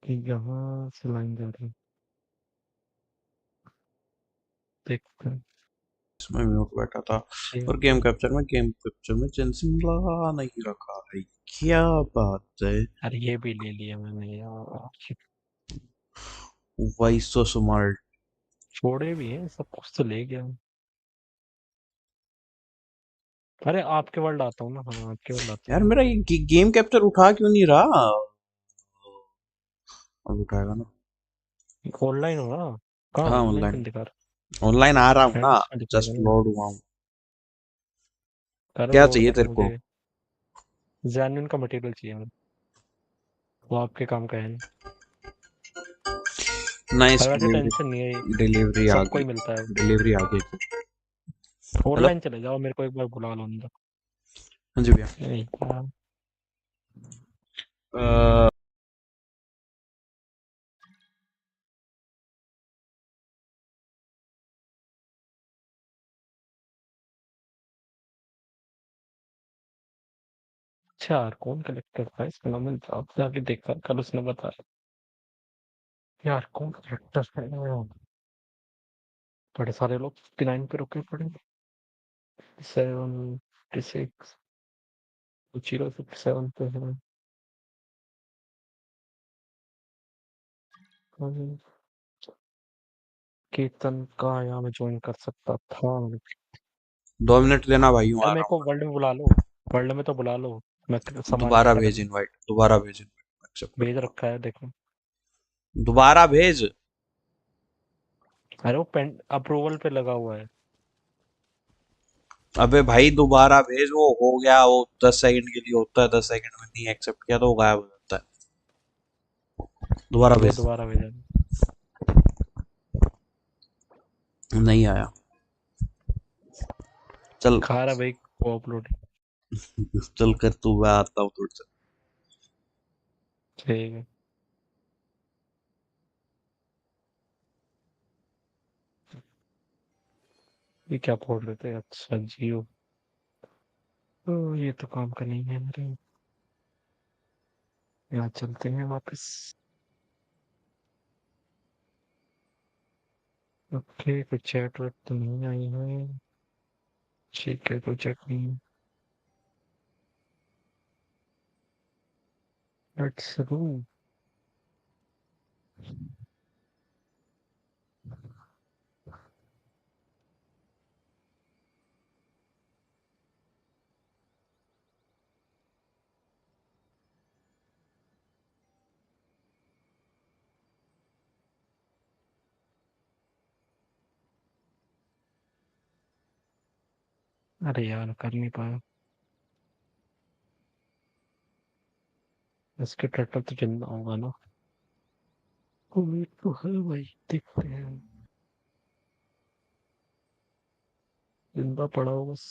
कि यहाँ से लाइन जा रही है। देखते हैं। इसमें म्यूट बैठा था ठीक और है। गेम कैप्चर में जेंसिन लगा नहीं रखा है। क्या बात है, अरे ये भी ले लिया मैंने यार। Why so smart. छोड़े भी हैं सब कुछ तो ले गया। अरे आपके वर्ल्ड आता हूँ ना, हाँ आपके वर्ल्ड आता यार हूँ। मेरा ये गेम कैप्चर उठा क्यों नहीं रहा? अब उठाएगा ना। ऑनलाइन हो ना? कहाँ हाँ ऑनलाइन ऑनलाइन, क्यों दिखा रहा? ऑनलाइन आ रहा हूँ ना। फ्रेंड्स में दिखाएगा जस्ट ना। लोड हुआ हूँ। करो क्या लोड चाहिए करो तेरे को? मुझे। जेन्युइन का मटेरियल चाहिए मुझे। वो आपके काम का है नहीं। नाइस पर वैसे डिलीवरी। टेंशन नहीं है। डिलीवरी आ सबको गई। ही मिलता है। डिलीवरी आ गई। ऑनलाइन मतलब चले जाओ, मेरे को एक बार बुला लो अंदर। हाँ जी भैया। नहीं हाँ। अ, अच्छा यार कौन कलेक्ट करता है इसका नाम? मैंने आप जाके देखा कल, उसने बताया। यार कौन कलेक्टर है? बड़े सारे लोग 59 पे रुके पड़े। 76 जीरो 57 पे है। कीर्तन का यहाँ मैं ज्वाइन कर सकता था। 2 मिनट देना भाई, हूँ अरे आ मेरे रहा हूँ को वर्ल्ड में बुला लो। वर्ल्ड में तो बुला लो। मैं मैं। सामान दोबारा इकट्ठा कर भेज लूँ। इनवाइट, दोबारा भेज इनवाइट, एक्सेप्ट भेज करता रखा है देखो। हूँ। दोबारा भेज। अरे वो पेन अप्रूवल पे लगा हुआ है। अबे भाई दोबारा भेज, वो हो गया, वो 10 सेकंड के लिए होता है, 10 सेकंड में नहीं एक्सेप्ट किया तो वो गायब हो जाता है। दोबारा लो भेज। दोबारा भेजा। नहीं आया। चल। खा रहा भाई वो अपलोड। चल कर तू, मैं आता हूँ थोड़ी सी। ठीक है। ये क्या फोड़ लेते हैं? अच्छा जियो। तो ये तो काम का नहीं है मेरे। यहाँ चलते हैं वापस। ओके कोई चैट वेट तो नहीं आई है। ठीक है कोई चैट नहीं। Let's go. अरे यार कर नहीं पाया। इसके टर्टल तो जिंदा होगा ना? उम्मीद तो है भाई, देखते हैं। जिंदा पड़ा हो बस।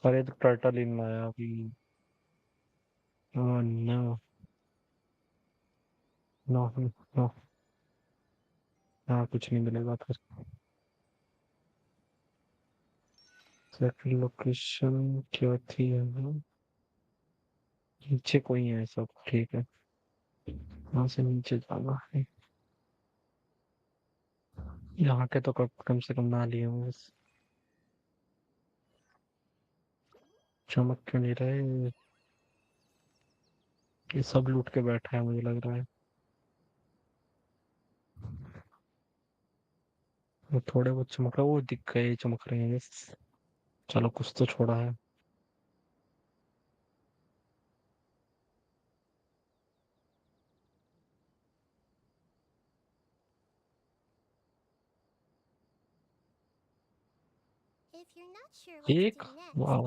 अरे तो टर्टल इन आया अभी। Oh no. No no. हाँ कुछ नहीं मिलेगा फिर। सेकंड लोकेशन क्या थी यहाँ? नीचे कोई है सब ठीक है। वहां से नीचे जाना है। यहाँ के तो कम से कम ना लिए होंगे बस। चमक क्यों नहीं रहे? ये सब लूट के बैठा है मुझे लग रहा है। वो थोड़े बहुत चमक रहा है, वो दिख गए चमक रहे हैं बस। चलो कुछ तो छोड़ा है। If you're not sure what to एक do next, वाह।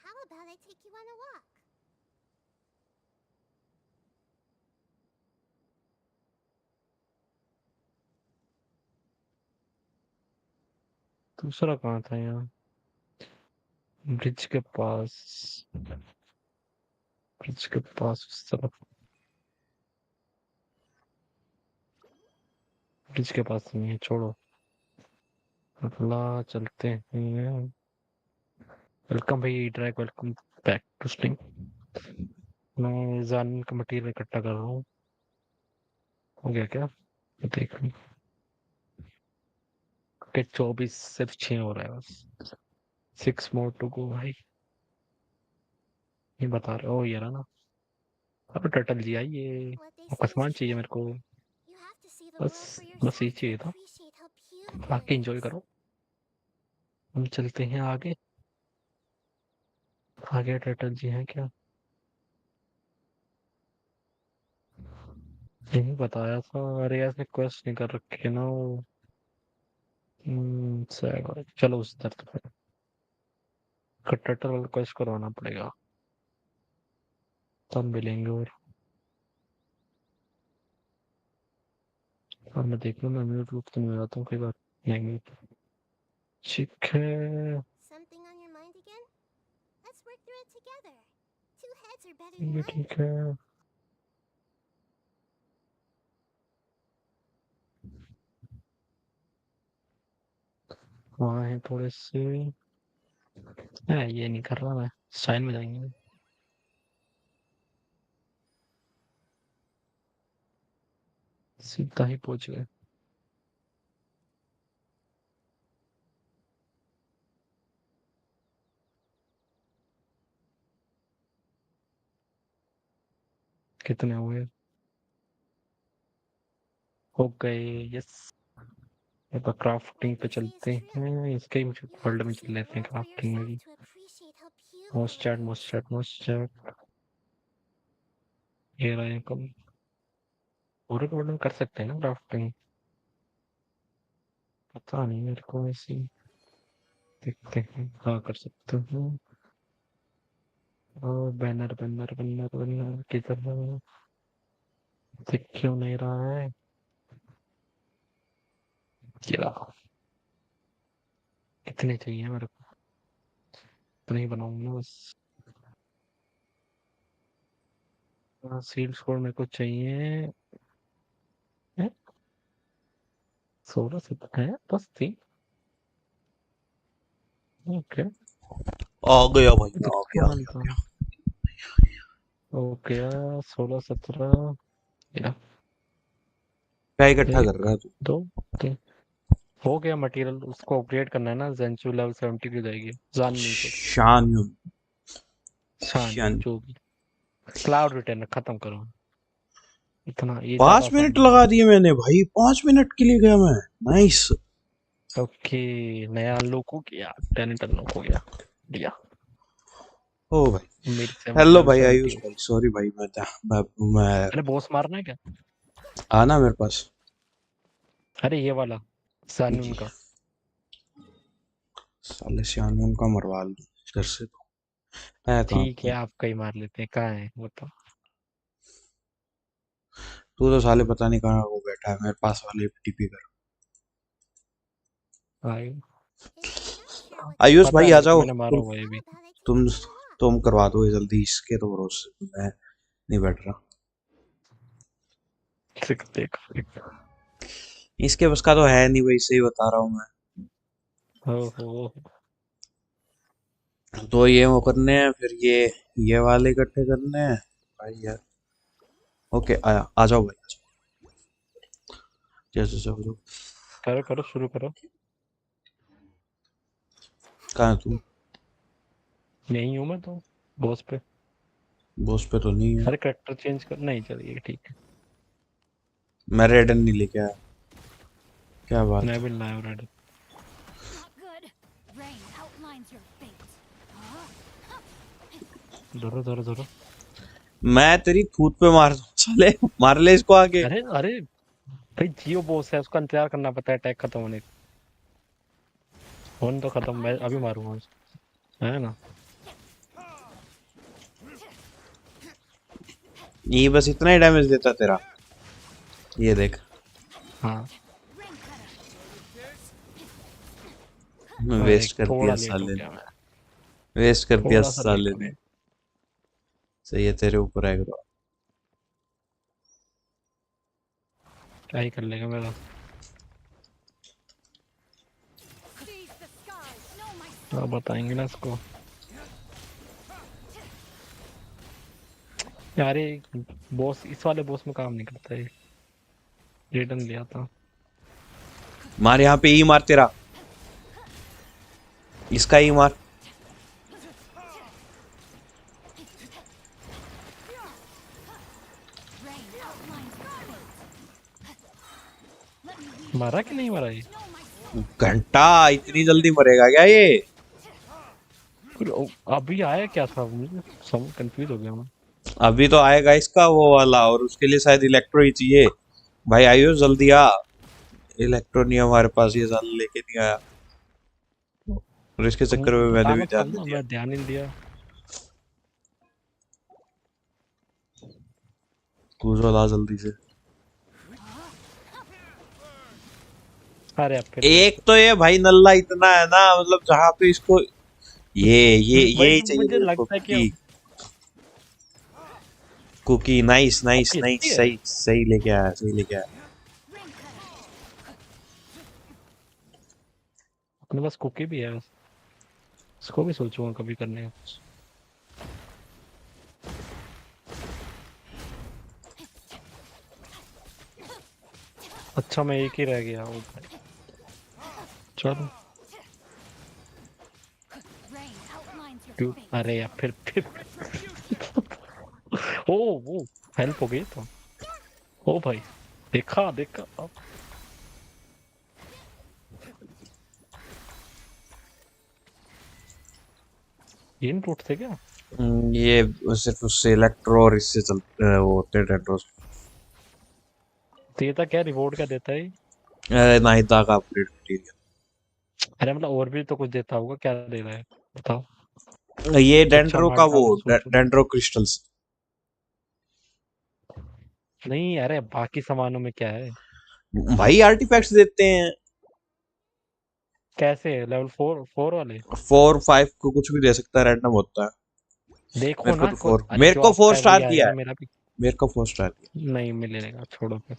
how about I take you on a walk? दूसरा कहाँ था यहाँ? ब्रिज के पास। ब्रिज के पास उस तरफ। ब्रिज के पास नहीं है, छोड़ो। अगला चलते हैं। वेलकम भाई drag, welcome back to stream. मैं जान का मटेरियल इकट्ठा कर रहा हूँ। हो गया क्या? देख लूं। के 24 सिर्फ 6 हो रहा है बस। 6 मोर टू गो भाई। ये बता रहे हो, ये रहा ना। अब टर्टल जी आइए। What they आपका say is सामान चाहिए true. मेरे को। You have to see the बस world for बस ये yourself to चाहिए था। appreciate how beautiful बाकी it एंजॉय is. करो। हम चलते हैं आगे। आगे टर्टल जी हैं क्या? नहीं बताया था। अरे ऐसे क्वेश्चन नहीं कर रखे ना वो। सैड है। चलो उस तरफ पे टर्टल वाला क्वेश्चन करवाना पड़ेगा, तब मिलेंगे। और मैं देख लूँ, मैं म्यूट रूप तो नहीं रहता हूँ कई बार। नहीं ठीक है। Something on your mind again? Let's work through it together. Two heads are better ये than one. ठीक है। वहाँ है थोड़े से। ये नहीं कर रहा मैं। साइन में जाएंगे। सीधा ही पहुंच गए। कितने हुए? हो गए। यस। अब क्राफ्टिंग What पे they say is चलते true. हैं। इसके ही मुझे You वर्ल्ड have में to चल see the लेते हैं, world for क्राफ्टिंग में yourself भी। to appreciate how most beautiful chat, it most is. Chat, most chat. ये रहे कम। पूरे वर्ल्ड में कर सकते हैं ना क्राफ्टिंग? पता नहीं मेरे को ऐसी। देखते हैं। हाँ कर सकते हैं। और बैनर बैनर बैनर बैनर किधर है? दिख क्यों नहीं रहा है? ये रहा। कितने चाहिए मेरे को? इतने ही बनाऊंगा बस। सील स्कोर मेरे को चाहिए। 16 से है बस थी। ओके। आ गया भाई, तो आ गया आ कौन गया आ था? गया। ओके। 16 17 या क्या इकट्ठा कर एक रहा है तू? 2 3। हो गया मटेरियल। उसको अपग्रेड करना है ना, जेंचू लेवल 70 की हो जाएगी। जान नहीं सो। शान यून। शान शान। जो भी। क्लाउड रिटर्न खत्म करो। इतना ये ज्यादा 5 मिनट आसान नहीं लगा है। दिए मैंने भाई, 5 मिनट के लिए गया मैं। नाइस। ओके। नया अनलॉक हो गया, टैलेंट अनलॉक हो गया। दिया। ओ भाई। मेरी हेलो लेवल भाई 70 आयुष हो भाई, गई। सॉरी भाई, मैं अरे बॉस मारना है क्या? आना मेरे पास। अरे ये वाला सानून जी। का। साले शान यून का मरवा लूं इधर से तो। है कहाँ ठीक है, पे? आपका ही मार लेते हैं। कहाँ है वो तो? तू तो साले पता नहीं कहाँ वो बैठा है, मेरे पास वाले टीपी कर। भाई If you're not sure what to Ayush पता do, भाई है आ मेरे को, जाओ मैंने मारा तुम। हुआ है ये भी। how about I take तुम you on a walk? तुम करवा दो ये जल्दी, इसके तो भरोसे मैं नहीं बैठ रहा। देख देख। इसके बस का तो है नहीं भाई, सही बता रहा हूँ मैं। ओहो। तो ये वो करने हैं, फिर ये वाले इकट्ठे करने हैं भाई यार। ओके आया, आ जाओ भाई, आ जाओ। जैसे जाओ जाओ। करो करो, शुरू करो। कहाँ है तू? नहीं हूँ मैं तो बॉस पे। बॉस पे तो नहीं है। अरे करेक्टर चेंज कर, नहीं चलिए ठीक है। मैं रेडन नहीं लेके आया। क्या बात मैं है। भी लाया already. Not good. Rain outlines your fate. धरो धरो धरो। मैं तेरी खूद पे मार दूं साले, मार ले इसको आगे। अरे अरे भाई, जियो बॉस है, उसका इंतजार करना पड़ता है अटैक खत्म होने का। फोन तो खत्म, मैं Audio अभी time. मारूंगा उसको, है ना? ये बस इतना ही डैमेज देता तेरा। ये देख, हाँ। Rain cutter. अरे वेस्ट कर दिया थोड़ा लेट हो साले ने, गया मैं। वेस्ट कर दिया थोड़ा सा लेट साले हो ने। गया। सही है, तेरे ऊपर है तो। क्या ही कर लेगा मेरा। Seize the skies. Know my तो soul. बताएंगे ना इसको। यारे बॉस इस वाले बॉस में काम नहीं करता है। रिटर्न लिया था। मार यहाँ पे, ही मार तेरा, इसका ही मार। Rain outlines your fate. Let me weave मारा the कि नहीं मारा ये? know my घंटा इतनी जल्दी मरेगा क्या ये? फिर अभी आया क्या था? मुझे सब कंफ्यूज हो गया मैं। अभी तो आएगा इसका वो वाला, और उसके लिए शायद इलेक्ट्रो ही चाहिए। भाई आयुष जल्दी आ, इलेक्ट्रो नहीं है हमारे पास, ये साल लेके नहीं आया, और इसके तुम चक्कर में मैंने भी बताना था ध्यान नहीं ना, दिया। मैं ध्यान ही नहीं दिया। तू जो ला जल्दी से। अरे अब फिर एक तो ये भाई नल्ला इतना है ना, मतलब जहाँ पे इसको ये भाई ही चाहिए मुझे मेरे को, लगता है कि cookie. Cookie, nice nice cookie अच्छी नाइस, है। सही सही लेके आया, सही लेके आया। rain cutter. अपने पास कुकी भी है, इसको भी सोचूंगा कभी करने का। अच्छा मैं एक ही रह गया हूँ। चलो Rain outlines your क्यों? fate. अरे यार फिर ओ वो हेल्प हो गई तो। ओ भाई देखा देखा अब ये इनपुट थे क्या? ये सिर्फ उससे इलेक्ट्रो और इससे चलते हैं, वो होते हैं डेड्रोस। देता क्या, रिवॉर्ड क्या देता है? नाहिदा का अपग्रेड मटीरियल। अरे मतलब और भी तो कुछ देता होगा, क्या दे रहा है बताओ। ये अच्छा डेंड्रो का, नाइट वो का सोचो। Dendro crystals. नहीं अरे बाकी सामानों में क्या है? भाई आर्टिफैक्ट्स देते हैं, कैसे लेवल 4 वाले? 4 5 को कुछ भी दे सकता है, रैंडम होता है। देखो मेरे को ना तो कोई, फोर अरे मेरे जो को फोर आपका है वही स्टार दिया आएगा, है, मेरा भी मेरे को 4 स्टार दिया। नहीं मिलेगा, छोड़ो फिर,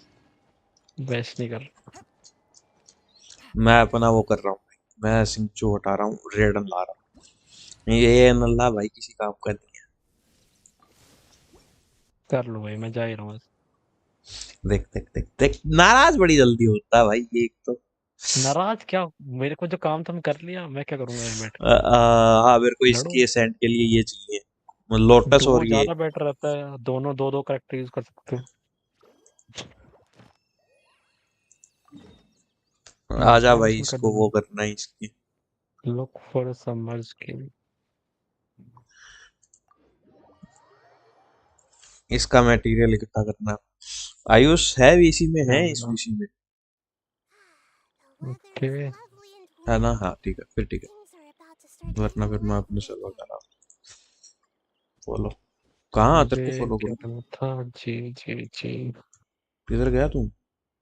वेस्ट नहीं कर। मैं अपना वो कर रहा हूँ, मैं सिंचो हटा रहा हूँ, रेडन ला रहा हूँ। ये नल्ला भाई किसी काम का नहीं कर लो भाई, मैं जा ही रहा हूँ। है। देख देख देख देख, नाराज बड़ी जल्दी होता है भाई ये, एक तो। नाराज क्या? मेरे को जो काम था मैं कर लिया, मैं क्या करूंगा यहाँ बैठ के? हाँ, मेरे को लड़ो। इसकी एसेंट के लिए ये चाहिए, लोटस और डुओ ये। ज्यादा बेटर रहता है, दोनों दो दो करेक्टर यूज कर सकते हो। आजा भाई, कैंसिल कर इसको दो। वो करना है इसकी। Look for summers game. इसका मटेरियल इकट्ठा करना है। आयुष है वीसी में, है इस वीसी में, The weather okay is lovely and है ना? warm. हाँ ठीक है, फिर ठीक है, Things are about to start वरना getting फिर मैं अपने lively सर्वर again. जा रहा हूँ। बोलो कहाँ, तेरे मुझे को फॉलो करूँ? क्या करना था? जी जी जी। किधर गया तू?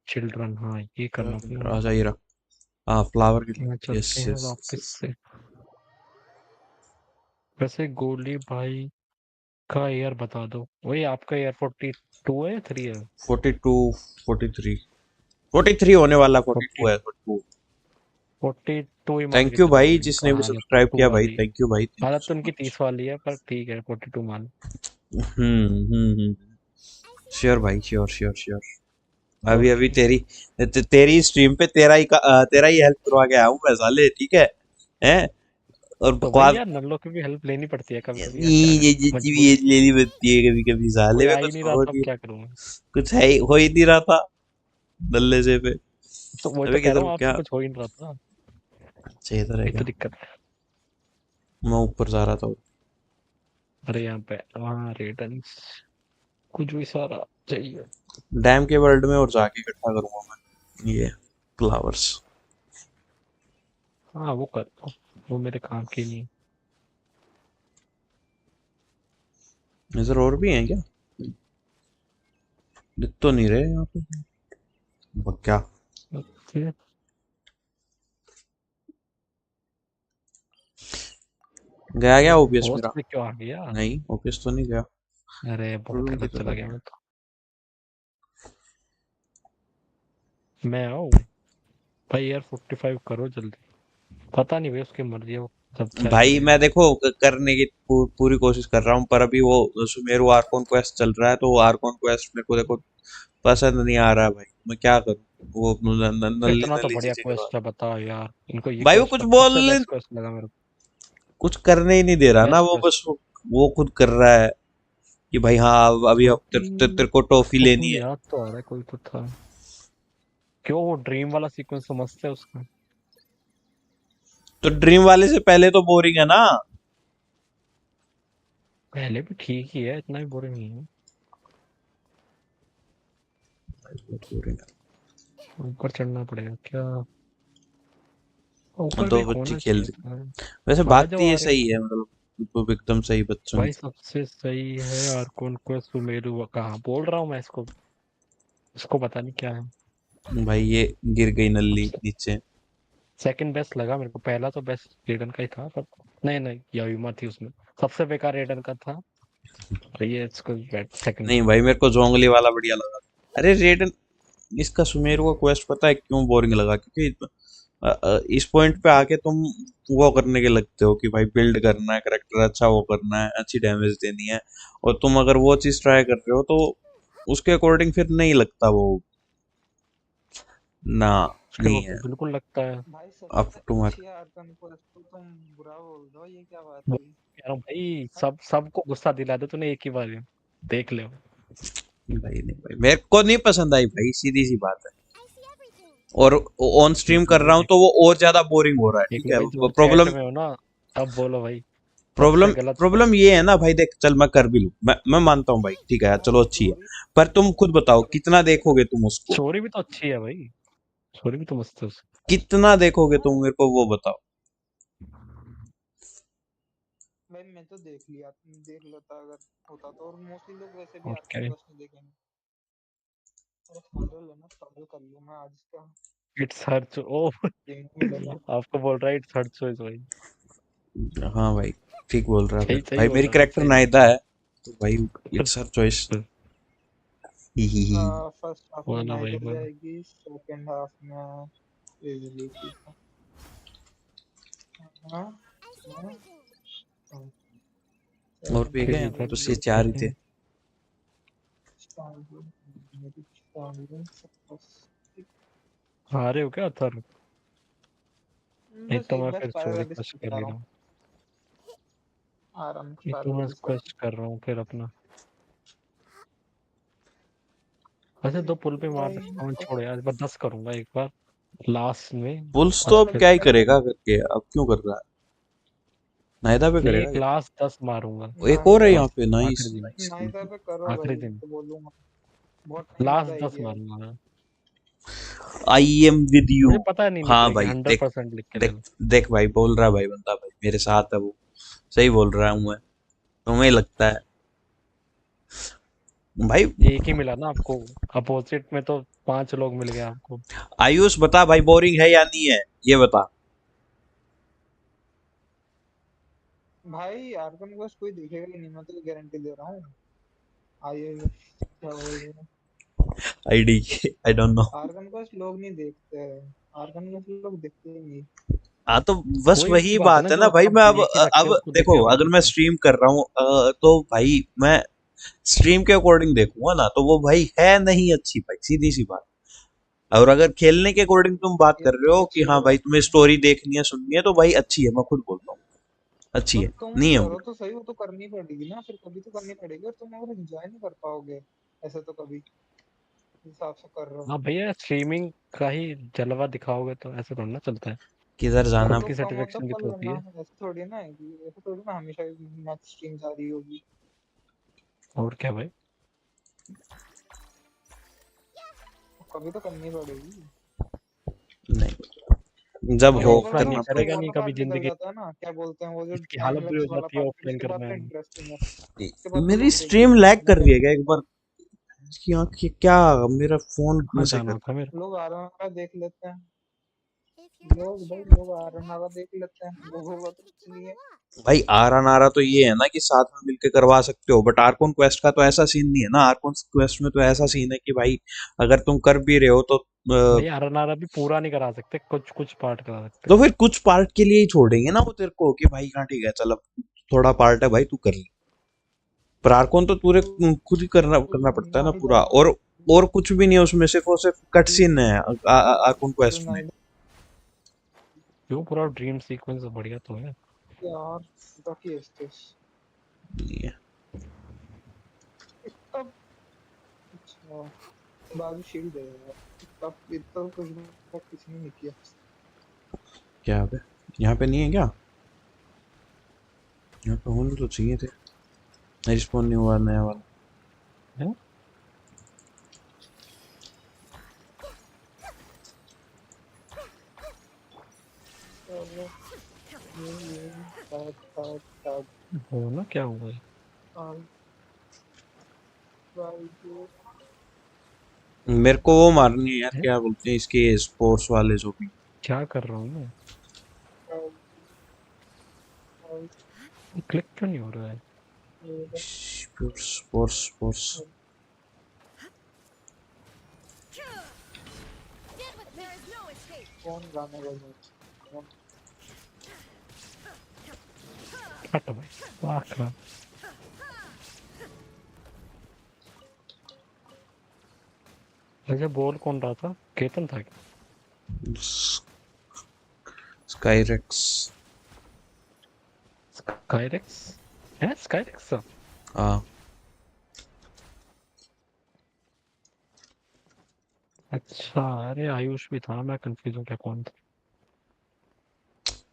चिल्ड्रन, हाँ ये करना था मुझे। आजा ये रहा। हाँ, फ्लावर के यहाँ लिए, यस चलते हैं यस वापस यस। से। वैसे गोली भाई का ईयर बता दो, वही आपका ईयर 42 है या 3 है? 42, 43, 43 होने वाला, 42 40, है, 42। 42 ही मान के थैंक यू चलो भाई भाई, जिसने भी कहाँ हालत सब्सक्राइब टू किया भाई, वाली। थैंक यू भाई, थैंक यू हालत तो सो उनकी मच। 30 वाली है, पर ठीक है 42 मान। हम्म। I see श्योर our भाई, friend. Sure sure sure. अभी अभी ओके तेरी स्ट्रीम पे तेरा ही हेल्प करवा के आया हूँ मैं साले, ठीक है? हैं? और तो भाई बकवास। यार नल्लों की भी हेल्प लेनी पड़ती है कभी कभी यार, क्या ये करें, मजबूरी। लेनी बनती है कभी कभी साले, कोई में आ ही कुछ नहीं रहा हो था, अब नहीं, क्या करूँ मैं? कुछ है हो ही नहीं रहा था नल्ले से पे। तो वही तो अबे कह रहा किधर हूँ, क्या आपसे कुछ हो ही नहीं रहा था। चाहिए था, ये क्या? तो दिक्कत है। मैं ऊपर जा रहा था। अरे यहाँ पे वहाँ रेडन्स कुछ भी सारा चाहिए। डैम के वर्ल्ड में और जाके इकट्ठा करूंगा मैं ये फ्लावर्स। हाँ वो कर दो, वो मेरे काम की नहीं इधर और भी हैं क्या? दिख तो नहीं रहे यहाँ पे। क्या है। गया क्या ओपीएस होस्ट मेरा? पे क्यों आ गया? नहीं, ओपीएस तो नहीं गया। अरे बहुत तो गलत चला चला गया गया। मैं तो। मैं आऊँ भाई यार, 45 करो जल्दी। पता नहीं भाई, उसकी मर्जी है वो। सब क्या भाई करें। मैं देखो करने की पूरी कोशिश कर रहा हूँ, पर अभी वो सुमेरु आर्कोन क्वेस्ट चल रहा है, तो वो आर्कोन क्वेस्ट मेरे को देखो पसंद नहीं आ रहा है भाई, मैं क्या करूँ। वो नल्ली इतना तो नल्ली बढ़िया चीजें करवा, क्वेस्ट है, बताओ यार, इनको ये भाई वो क्वेस्ट कुछ सबसे बोल, बेस्ट क्वेस्ट लगा मेरे कुछ करने ही नहीं दे रहा को, ना, बेस्ट वो क्वेस्ट। बस वो खुद कर रहा है कि भाई हाँ अभी अब टॉफी, तेरे को टॉफी टॉफी लेनी है। याद तो आ रहा है, कोई तो था। क्यों, वो ड्रीम वाला सीक्वेंस तो मस्त है उसका। तो ड्रीम वाले से पहले तो बोरिंग है ना। पहले भी ठीक ही है, इतना भी बोरिंग नहीं है। बहुत बोरिंग ऊपर चढ़ना पड़ेगा क्या? है, ऊपर भी दो एक बच्चे होना खेल चाहिए रहे। था। वैसे आ बात तो जाओ ये आर्यन। सही है, मतलब वो एकदम सही बच्चों भाई की। सबसे सही है आर्कोन क्वेस्ट, सुमेरु कहाँ बोल रहा हूँ मैं इसको, इसको पता नहीं क्या है। भाई ये गिर गई नल्ली नीचे। सेकंड बेस्ट लगा मेरे को, पहला तो बेस्ट रेडन का ही था, पर नहीं नहीं यायुमा थी उसमें, सबसे बेकार रेडन का था। और ये इसको सेकंड। नहीं भाई मेरे को जोंगली वाला बढ़िया लगा। अरे रेडन, इसका सुमेरु का क्वेस्ट पता है क्यों बोरिंग लगा, क्योंकि इस पॉइंट पे आके तुम वो करने के लगते हो कि भाई बिल्ड करना है, करेक्टर अच्छा वो करना है, अच्छी डैमेज देनी है, और तुम अगर वो चीज ट्राई कर रहे हो तो उसके अकॉर्डिंग फिर नहीं लगता वो, ना, उसके नहीं वो है बिल्कुल लगता है। भाई अप सबसे टू मार्क। अच्छी आर्कन को इसको तुम बुरा बोल रहे हो, ये क्या बात वो हुई? कह रहा हूँ भाई, हाँ? सबको गुस्सा दिला दे तूने एक ही बार में। देख ले। भाई नहीं भाई, मेरे को नहीं पसंद आई भाई, सीधी सी बात है। I see everything. और ऑन स्ट्रीम देख लो कर भाई, रहा हूँ तो वो और ज्यादा बोरिंग हो रहा है, देख ठीक लो है। भाई, जो चैट प्रॉब्लम में हो ना, अब बोलो भाई। सबसे प्रॉब्लम गलत प्रॉब्लम क्वेश्चन। ये है ना भाई, देख चल मैं कर भी लूँ, मैं मानता हूँ भाई, ठीक है भाई चलो अच्छी है, स्टोरी पर तुम खुद बताओ और कितना देखोगे तुम उसको, स्टोरी भी तो अच्छी है भाई, स्टोरी भी तो मस्त है उसकी। कितना देखोगे हाँ तुम, मेरे को वो बताओ। भाई, मैं तो देख लिया, तुम देख लेता अगर होता तो। और मोस्टली लोग वैसे भी आर्कन ओके, क्वेस्ट नहीं देखेंगे। अरे टॉगल है ना, टॉगल कर लूँ मैं आज इसका। इट्स हर ओ गेम मिलेगा। आपको बोल रहा है इट्स हर चॉइस भाई। हाँ भाई ठीक बोल रहा है, सही फिर सही भाई बोल मेरी रहा है, करेक्टर सही बोल नायदा है, तो भाई इट्स हर चॉइस। रहा है। ही ही ही। फर्स्ट हाफ में बोलो भाई नाइदर बोलो। जाएगी, सेकंड हाफ में इजीली ठीक है। हाँ I see हाँ everything. और सेकंड भी फिर हाफ गए में इधर बस ये इजीली देखते चार ही थे। हैं। स्टांडर्ड, मेरी स्टांडर्ड सब। हारे हो क्या थर? नहीं बस तो एक मैं बार फिर स्पाइरल चोरी अभी क्वेश्चन स्किप कर करा ही रहा रहा हूँ। हूँ। आराम नहीं तो स्पाइरल मैं अभी से। क्वेस्ट कर रहा हूँ फिर अपना। वैसे दो पुल पे मार भाई सकता हूँ, छोड़ यार, बस 10 करूंगा एक बार लास्ट में। पुल्स तो बस अब फिर क्या ही करेगा करके, अब क्यों कर रहा है, नायदा पे नहीं, करेगा एक क्या। लास्ट 10 मारूंगा। एक और है नाइदर यहाँ बस पे, आखिरी नाइस दिन, नाइस। नाइदर पे करो आखिरी भाई, दिन तो बोलूंगा। बहुत टाइम बाद लास्ट 10 आएगी यार। मारूंगा मैं। I am with you. मुझे पता है नहीं हाँ निकलेगी, भाई देख, 100% लिख के ले देख लो। देख भाई बोल रहा है भाई, बंदा भाई मेरे साथ है वो, सही बोल रहा हूँ मैं, तुम्हें लगता है भाई। एक ही मिला ना आपको, अपोजिट में तो 5 लोग मिल गए आपको। आयुष बता भाई, बोरिंग है या नहीं है, ये बता। भाई आर्कन क्वेस्ट कोई देखेगा ही नहीं, मैं तो गारंटी दे रहा हूँ। आइए, क्या बोल रहे हैं? ID I don't know. आर्गन क्वेस्ट लोग नहीं देखते हैं। आर्गन क्वेस्ट लोग देखते ही नहीं। हाँ तो बस वही वही बात है ना, बात है ना जो भाई, मैं आप देख ही रखे अब हो उसको देखे देखो होगे अगर ना मैं तो। स्ट्रीम कर रहा हूँ तो भाई मैं स्ट्रीम के अकॉर्डिंग देखूंगा ना, तो वो भाई है नहीं अच्छी भाई, सीधी सी बात। और अगर खेलने के अकॉर्डिंग तुम बात ये कर रहे हो कि अच्छी हाँ बात भाई तुम्हें है। स्टोरी देखनी है सुननी है, तो भाई अच्छी है, मैं खुद बोलता हूँ अच्छी तो है, तुम नहीं है करो बुरी। तो सही, वो तो करनी पड़ेगी ना, फिर कभी तो करनी पड़ेगी। और तुम अगर एंजॉय नहीं कर पाओगे ऐसे तो कभी, जिस हिसाब से कर रहे हो। हाँ भैया, स्ट्रीमिंग का ही जलवा दिखाओगे तो ऐसे थोड़ा ना चलता है। किधर कर जाना। तो सबकी कम हो तो सेटिस्फेक्शन भी कर तो होती लेना। है। ऐसे थोड़ी ना है कि, ऐसे थोड़ी ना हमेशा मैच स्ट्रीम जा रही होगी। और क्या भाई। तो कभी तो करनी पड़ेगी। नहीं, जब और हो एक बार ऑफलाइन जब नहीं करना उसका करेगा, पड़ेगा। नहीं वाला कभी पार्ट निकल जिंदगी। जाता है ना, क्या बोलते हैं वो, जो इसकी टाइम हालत बुरी हो लैप्स वाला जाती है पार्ट, फिर ऑफलाइन उसके बाद करने तो में। इंटरेस्टिंग है। उसके बाद तो मेरी लोग स्ट्रीम देखेंगे लैग फिर कर मजा रही है आता क्या है। एक बार, इसकी आंख ये क्या, मेरा फोन में कहाँ से जाना कर। था मेरे को? लोग आराम से देख लेते हैं। If you're not लोग भाई sure what लोग to आ do रहा नारा next, देख लेते हैं, I was लोगों का happy तो to कुछ keep on नहीं the है। watch. भाई आरा नारा तो ये है ना कि साथ में मिलके करवा सकते हो, बट आर्कोन क्वेस्ट का तो ऐसा सीन नहीं है ना। आर्कोन क्वेस्ट में तो ऐसा सीन है कि भाई अगर तुम कर भी रहे हो भाई आरएनआर भी पूरा नहीं करा सकते, कुछ कुछ पार्ट करा सकते तो हैं। फिर कुछ पार्ट के लिए ही छोड़ेंगे ना वो तेरे को कि भाई हाँ ठीक है चल अब थोड़ा पार्ट है भाई तू कर ले। पर आर्कोन तो पूरे खुद ही करना करना पड़ता है ना नहीं पूरा, डाला और कुछ भी नहीं है उसमें, सिर्फ और सिर्फ कट सीन है आर्कोन क्वेस्ट में। नहीं क्यों, पूरा ड्रीम सीक्वेंस बढ़िया तो है। यार, बाकी एस्टेस नहीं है। इतना अच्छा बाजू शील्ड है यार, इतना कुछ किसी ने नहीं किया। क्या पे यहाँ पे नहीं है क्या? यहाँ पे होने तो चाहिए थे। रिस्पॉन्ड नहीं हुआ नया वाला। हैं? चलो ये टैग टैग टैग हो ना, क्या हुआ है? आई ट्राई टू मेरे को वो मारनी है यार, हैं? क्या बोलते हैं इसके स्पोर्ट्स वाले जो भी। क्या कर रहा हूँ मैं? क्लिक क्यों नहीं हो रहा है? Sports sports sports. Get with there is no escape. कौन गाने बजा हट भाई, वाह खराब। अच्छा, बोल कौन रहा था? केतन था क्या? स्काईरेक्स। स्काईरेक्स है? स्काईरेक्स था? हाँ अच्छा, अरे आयुष भी था, मैं कंफ्यूज हूँ क्या कौन था।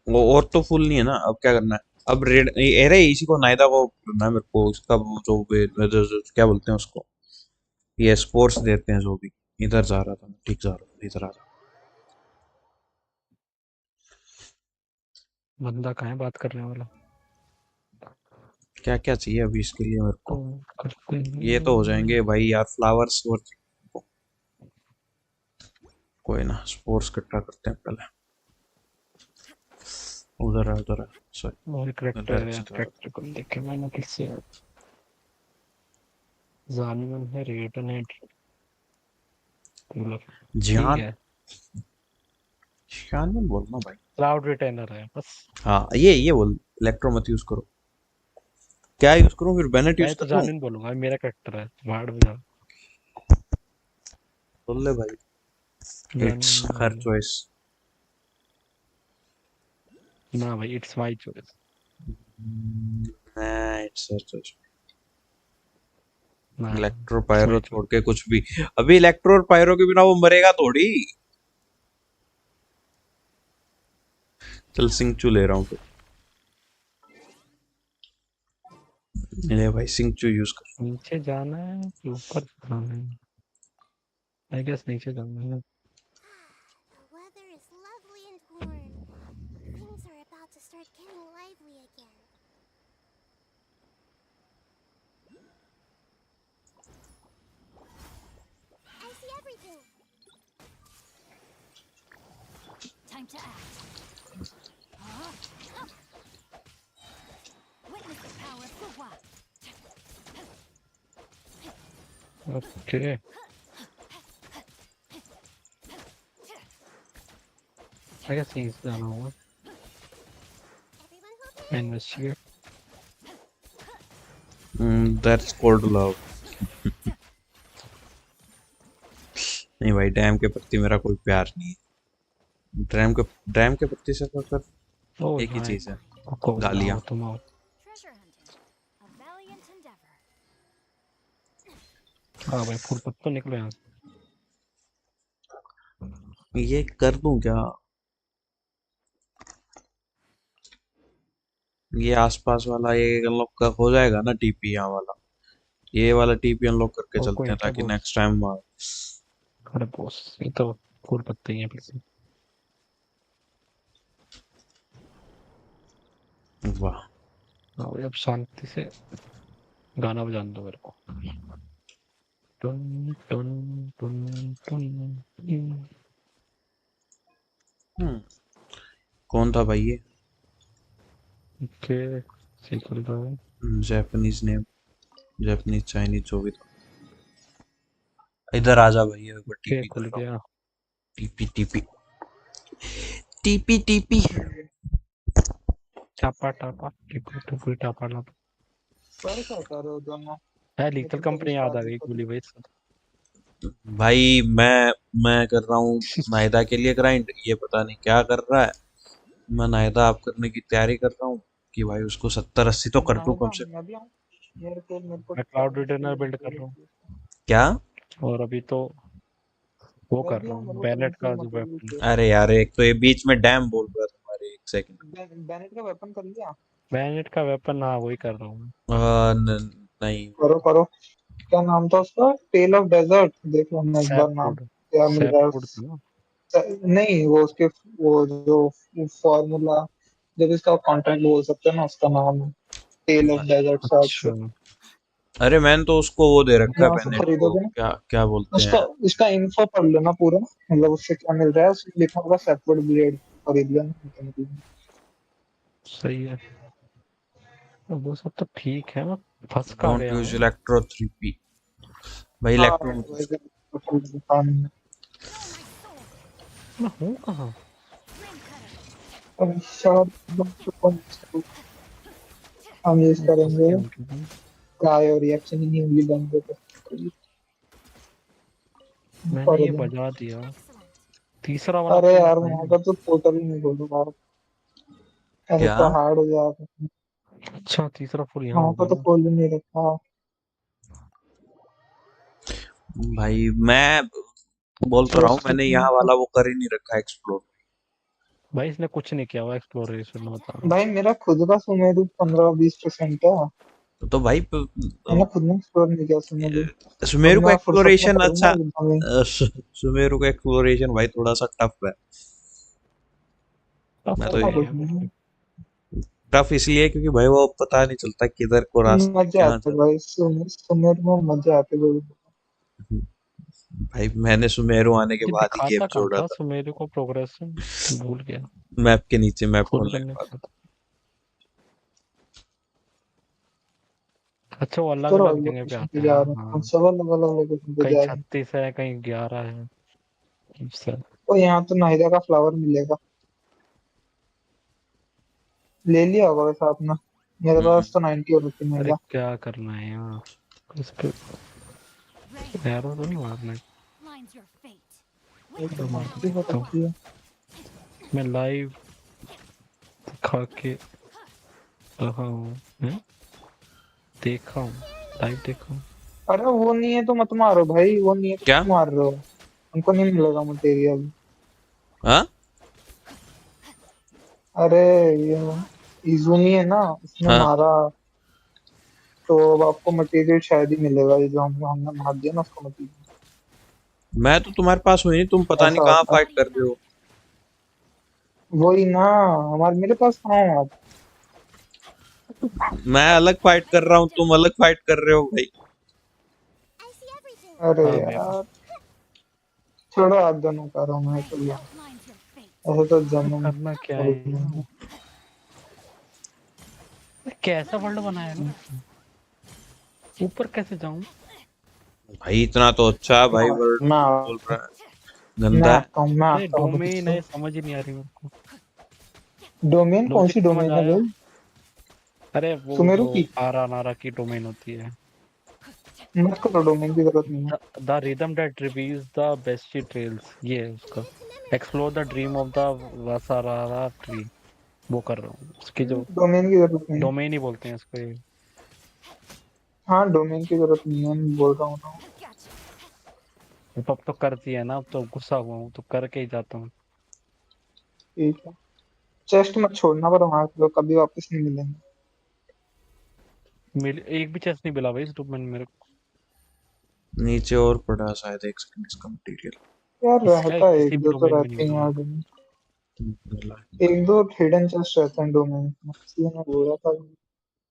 वो और तो फुल नहीं है ना, अब क्या करना है? अब रेड अरे इसी को नायदा को करना है मेरे को, उसका वो क्या बोलते हैं उसको, ये स्पोर्ट्स देते हैं जो भी। इधर जा रहा था मैं, ठीक जा रहा था, इधर आ रहा। बंदा कहाँ है बात करने वाला? क्या क्या चाहिए अभी इसके लिए मेरे तो को? करते ये तो हो हैं। जाएंगे भाई यार, फ्लावर्स और कोई ना, स्पोर्ट्स इकट्ठा करते हैं पहले। उधर है उधर है, सॉरी और करेक्टर है, डायरेक्शन। करेक्टर को देखे मैंने किससे। जानवन है, रेटन है, मतलब ठीक जिहान है। जिहान में बोलना भाई। क्लाउड रिटेनर है बस। हाँ ये बोल, इलेक्ट्रो मत यूज करो। क्या यूज करूं फिर, बेनेट यूज मैं तो कर लूं? जानवीन बोलूंगा, मेरा करेक्टर है, भाड़ में जा। बोल ले भाई, इट्स जानवीन हर बोल। चॉइस। ना भाई, it's my choice. It's her choice. ना, इलेक्ट्रो इट्स पायरो माय छोड़ चॉइस। के कुछ भी। अभी इलेक्ट्रो और पायरो के बिना वो मरेगा थोड़ी। चल सिंचू ले रहा हूँ फिर। ले भाई सिंचू यूज कर। नीचे जाना है कि ऊपर जाना है? आई गेस नीचे जाना है। The weather is lovely and warm. Things are about to start getting lively again. I see everything. Time to act. Huh? Witness the power of the wa. Okay, I guess नीचे जाना होगा। Everyone hold investigate. That's called love. नहीं भाई, dam के प्रति मेरा कोई प्यार नहीं है। डैम के प्रति से तो सिर्फ ओ एक ही भाई, चीज है, कोई ना गालियां। हो तुम आओ। Treasure hunting. A valiant endeavor. हाँ भाई, फुल पत्ता निकलो यहाँ से। ये कर दूं क्या? ये आसपास वाला ये अनलॉक का हो जाएगा ना टीपी, यहाँ वाला, ये वाला टीपी अनलॉक करके और चलते कोई हैं था ताकि बॉस? Next time. अरे बॉस, ये तो फुल पत्ते ही हैं फिर से। वाह। हाँ भाई, अब शांति से गाना बजाने दो मेरे को। टुन टुन टुन टुन टुन। कौन था भाई ये? ओके सही चल रहा है। जापानीज नेम, जापानीज चाइनीज जो भी था। इधर आ जा भाई, एक बार ओके टीपी कर खुल रहा हूँ। गया। टीपी टीपी टीपी टीपी। टापा टापा टिपू टुपू टापा टापा। पर क्या कर रहे हो दोनों? है मैं लीथल तो कभी कंपनी याद आ शादी गई कर गोली ली। भाई। भाई मैं कर रहा हूँ नायदा के लिए ग्राइंड, ये पता नहीं क्या कर रहा है। मैं नायदा आप करने की तैयारी कर रहा हूँ कि भाई उसको 70-80 तो कर दूं कम नायदा से कम। मैं भी आऊँ? मेरे को मैं क्लाउड टैलेंट की रिटर्नर बिल्ड कर जरूरत रहा हूँ। है। क्या? और अभी तो वो मैं कर भी रहा आऊँ, हूँ मेरे को बैलेट करेंसी का और जो मटेरियल वेपन। चाहिए। अरे यार, एक तो ये बीच में डैम बोल रहा है तुम्हारे, एक सेकंड। बैनेट का वेपन कर लिया? बैलेट का वेपन, हाँ वही कर रहा हूँ मैं। नहीं। करो करो। क्या नाम था उसका? टेल ऑफ डेजर्ट, देख लो ना एक सैप बार नाम। फूड। क्या मिल सैप रहा है फूड था ना। नहीं वो उसके, वो जो फॉर्मूला, जब इसका कॉन्ट्रैक्ट बोल सकते हैं ना, उसका नाम है टेल ऑफ डेजर्ट शायद अच्छा से। अरे मैंने तो उसको वो दे रखा है यहाँ से बैनेट को, खरीदोगे ना, क्या क्या बोलते उसका हैं। उसका इन्फो पढ़ लेना पूरा, मतलब उससे क्या मिल रहा है, उसमें लिखा होगा सेपरेट ब्लेड, खरीद लेना मैकेनिकल में। सही है। वो सब तो ठीक है, मैं फंस का डोंट गया यूज हूँ। Electro 3P। भाई हाँ इलेक्ट्रो मत use। वैसे तो दुकान में। Know my soul. मैं हूँ कहाँ? Flame cutter. अब शायद हम यूज मैं फंस करेंगे, गया हूँ क्योंकि काय और रिएक्शन ही नहीं होगी बंदे पे। मैंने कर ये दें। बजा दिया। Excellent. तीसरा वाला अरे फ्लेम यार था वहां ये। का तो पोर्टल ही नहीं खोलूंगा, ऐसे क्या? तो हार्ड हो जाएगा। अच्छा तीसरा फुल यहाँ वहां का होगा तो ना। खोल ही नहीं रखा। भाई मैं बोल तो रहा हूँ, मैंने यहाँ वाला वो कर ही नहीं रखा एक्सप्लोर। भाई इसने कुछ नहीं किया हुआ एक्सप्लोरेशन में, बता रहा हूँ। भाई मेरा खुद का सुमेरु 15-20% है। तो भाई मैंने खुद ने एक्सप्लोर नहीं किया सुमेरु। अब सुमेरु का मैं फुर्सत में एक्सप्लोरेशन करूंगा अच्छा। एकदम ही। सुमेरु का एक्सप्लोरेशन भाई थोड़ा सा टफ है। टफ मैं तो तो ऐसा नहीं कुछ है नहीं है। बट टफ इसलिए क्योंकि भाई वो पता नहीं चलता किधर को रास्ता मजे कहाँ आते जा। भाई, सुमेरु में मजे आते भाई। भाई मैंने सुमेरु आने के ये बाद ही गेम दिखाता कहाँ छोड़ा था था। सुमेरु को प्रोग्रेशन? भूल गया। मैप के नीचे, मैप फुल खोलने के करने बाद। का था। अच्छा वो अलग चलो अलग जगह पे लोकेशन पे आता है जा ना, रहे हैं, हम हाँ। सब अलग अलग लोकेशन पे कहीं जा रहे हैं। 36 है, कहीं 11 है। सर तो यहाँ तो नाहिदा का फ्लावर मिलेगा, ले लिया होगा वैसे आपने। मेरे हम्म। पास तो 90 हो रखी अरे नाहिदा। क्या करना है यहाँ? इस पे Rain. एरो तो नहीं मारना है। Line's your fate. ये Witness तो तो the मार मस्ती power हो of the देता हूँ। सकती है। cloud. मैं लाइव खा के रहा हूँ। हैं? देखा हूँ। लाइव देखा हूँ। अरे वो नहीं है तो मत मारो भाई, वो नहीं है तो क्या? क्यों मार रहे हो? हमको नहीं मिलेगा मटेरियल। हाँ। अरे ये इजुनी है ना, उसने हाँ मारा, तो अब आपको मटेरियल शायद ही मिलेगा, ये जो हमने हमने मार दिया ना उसको मटेरियल। मैं तो तुम्हारे पास हुई नहीं, तुम पता नहीं ऐसा कहाँ होता फाइट है। कर रहे हो। वही ना, हमारे मेरे पास कहाँ है आप? मैं अलग फाइट कर रहा हूँ, तुम अलग फाइट कर रहे हो भाई। I see everything. अरे हाँ मेरा यार छोड़ो, आप दोनों का रहा मैं तो लिया। Line's your fate. ऐसे तो जन्म करना क्या कर है लूंगा। यहाँ? कैसा वर्ल्ड बनाया है इसने? ऊपर कैसे जाऊं? भाई इतना तो अच्छा है भाई, वर्ड मैं तुम बोल रहा है मैं गंदा है। आता हूँ, मैं अरे आता हूँ अभी डोमेन से। है, समझ ही नहीं आ रही मेरे को। डोमेन कौन लॉजिक सी समझ डोमेन है आया। भाई? अरे वो सुमेरु जो की? आरा नारा की डोमेन होती है। मत करो, डोमेन की जरूरत नहीं है। The rhythm that reveals the bestie trails, ये है उसका। Explore the dream of the Vasara tree. वो कर रहा हूँ उसकी जो डोमेन की जरूरत नहीं है। डोमेन ही बोलते हैं इसको ये। हाँ डोमेन की जरूरत नहीं है, मैं बोल रहा हूँ ना। Gotcha. अब तो करती है ना, अब तो गुस्सा हुआ हूँ तो करके ही जाता हूँ। ठीक है, चेस्ट मत छोड़ना, पर वहां तो कभी वापस नहीं मिलेंगे। मिल एक भी चेस्ट नहीं मिला भाई इस डोमेन में मेरे को। नीचे और पड़ा शायद, एक सेकंड इसका मटेरियल यार इसका रहता है, किसी एक भी दो तो डोमेन में नहीं रहते हैं मिला यार मेरे डोमेन। मिला एक दो हिडन चेस्ट रहते हैं डोमेन में, इसलिए मैं बोल रहा था। को।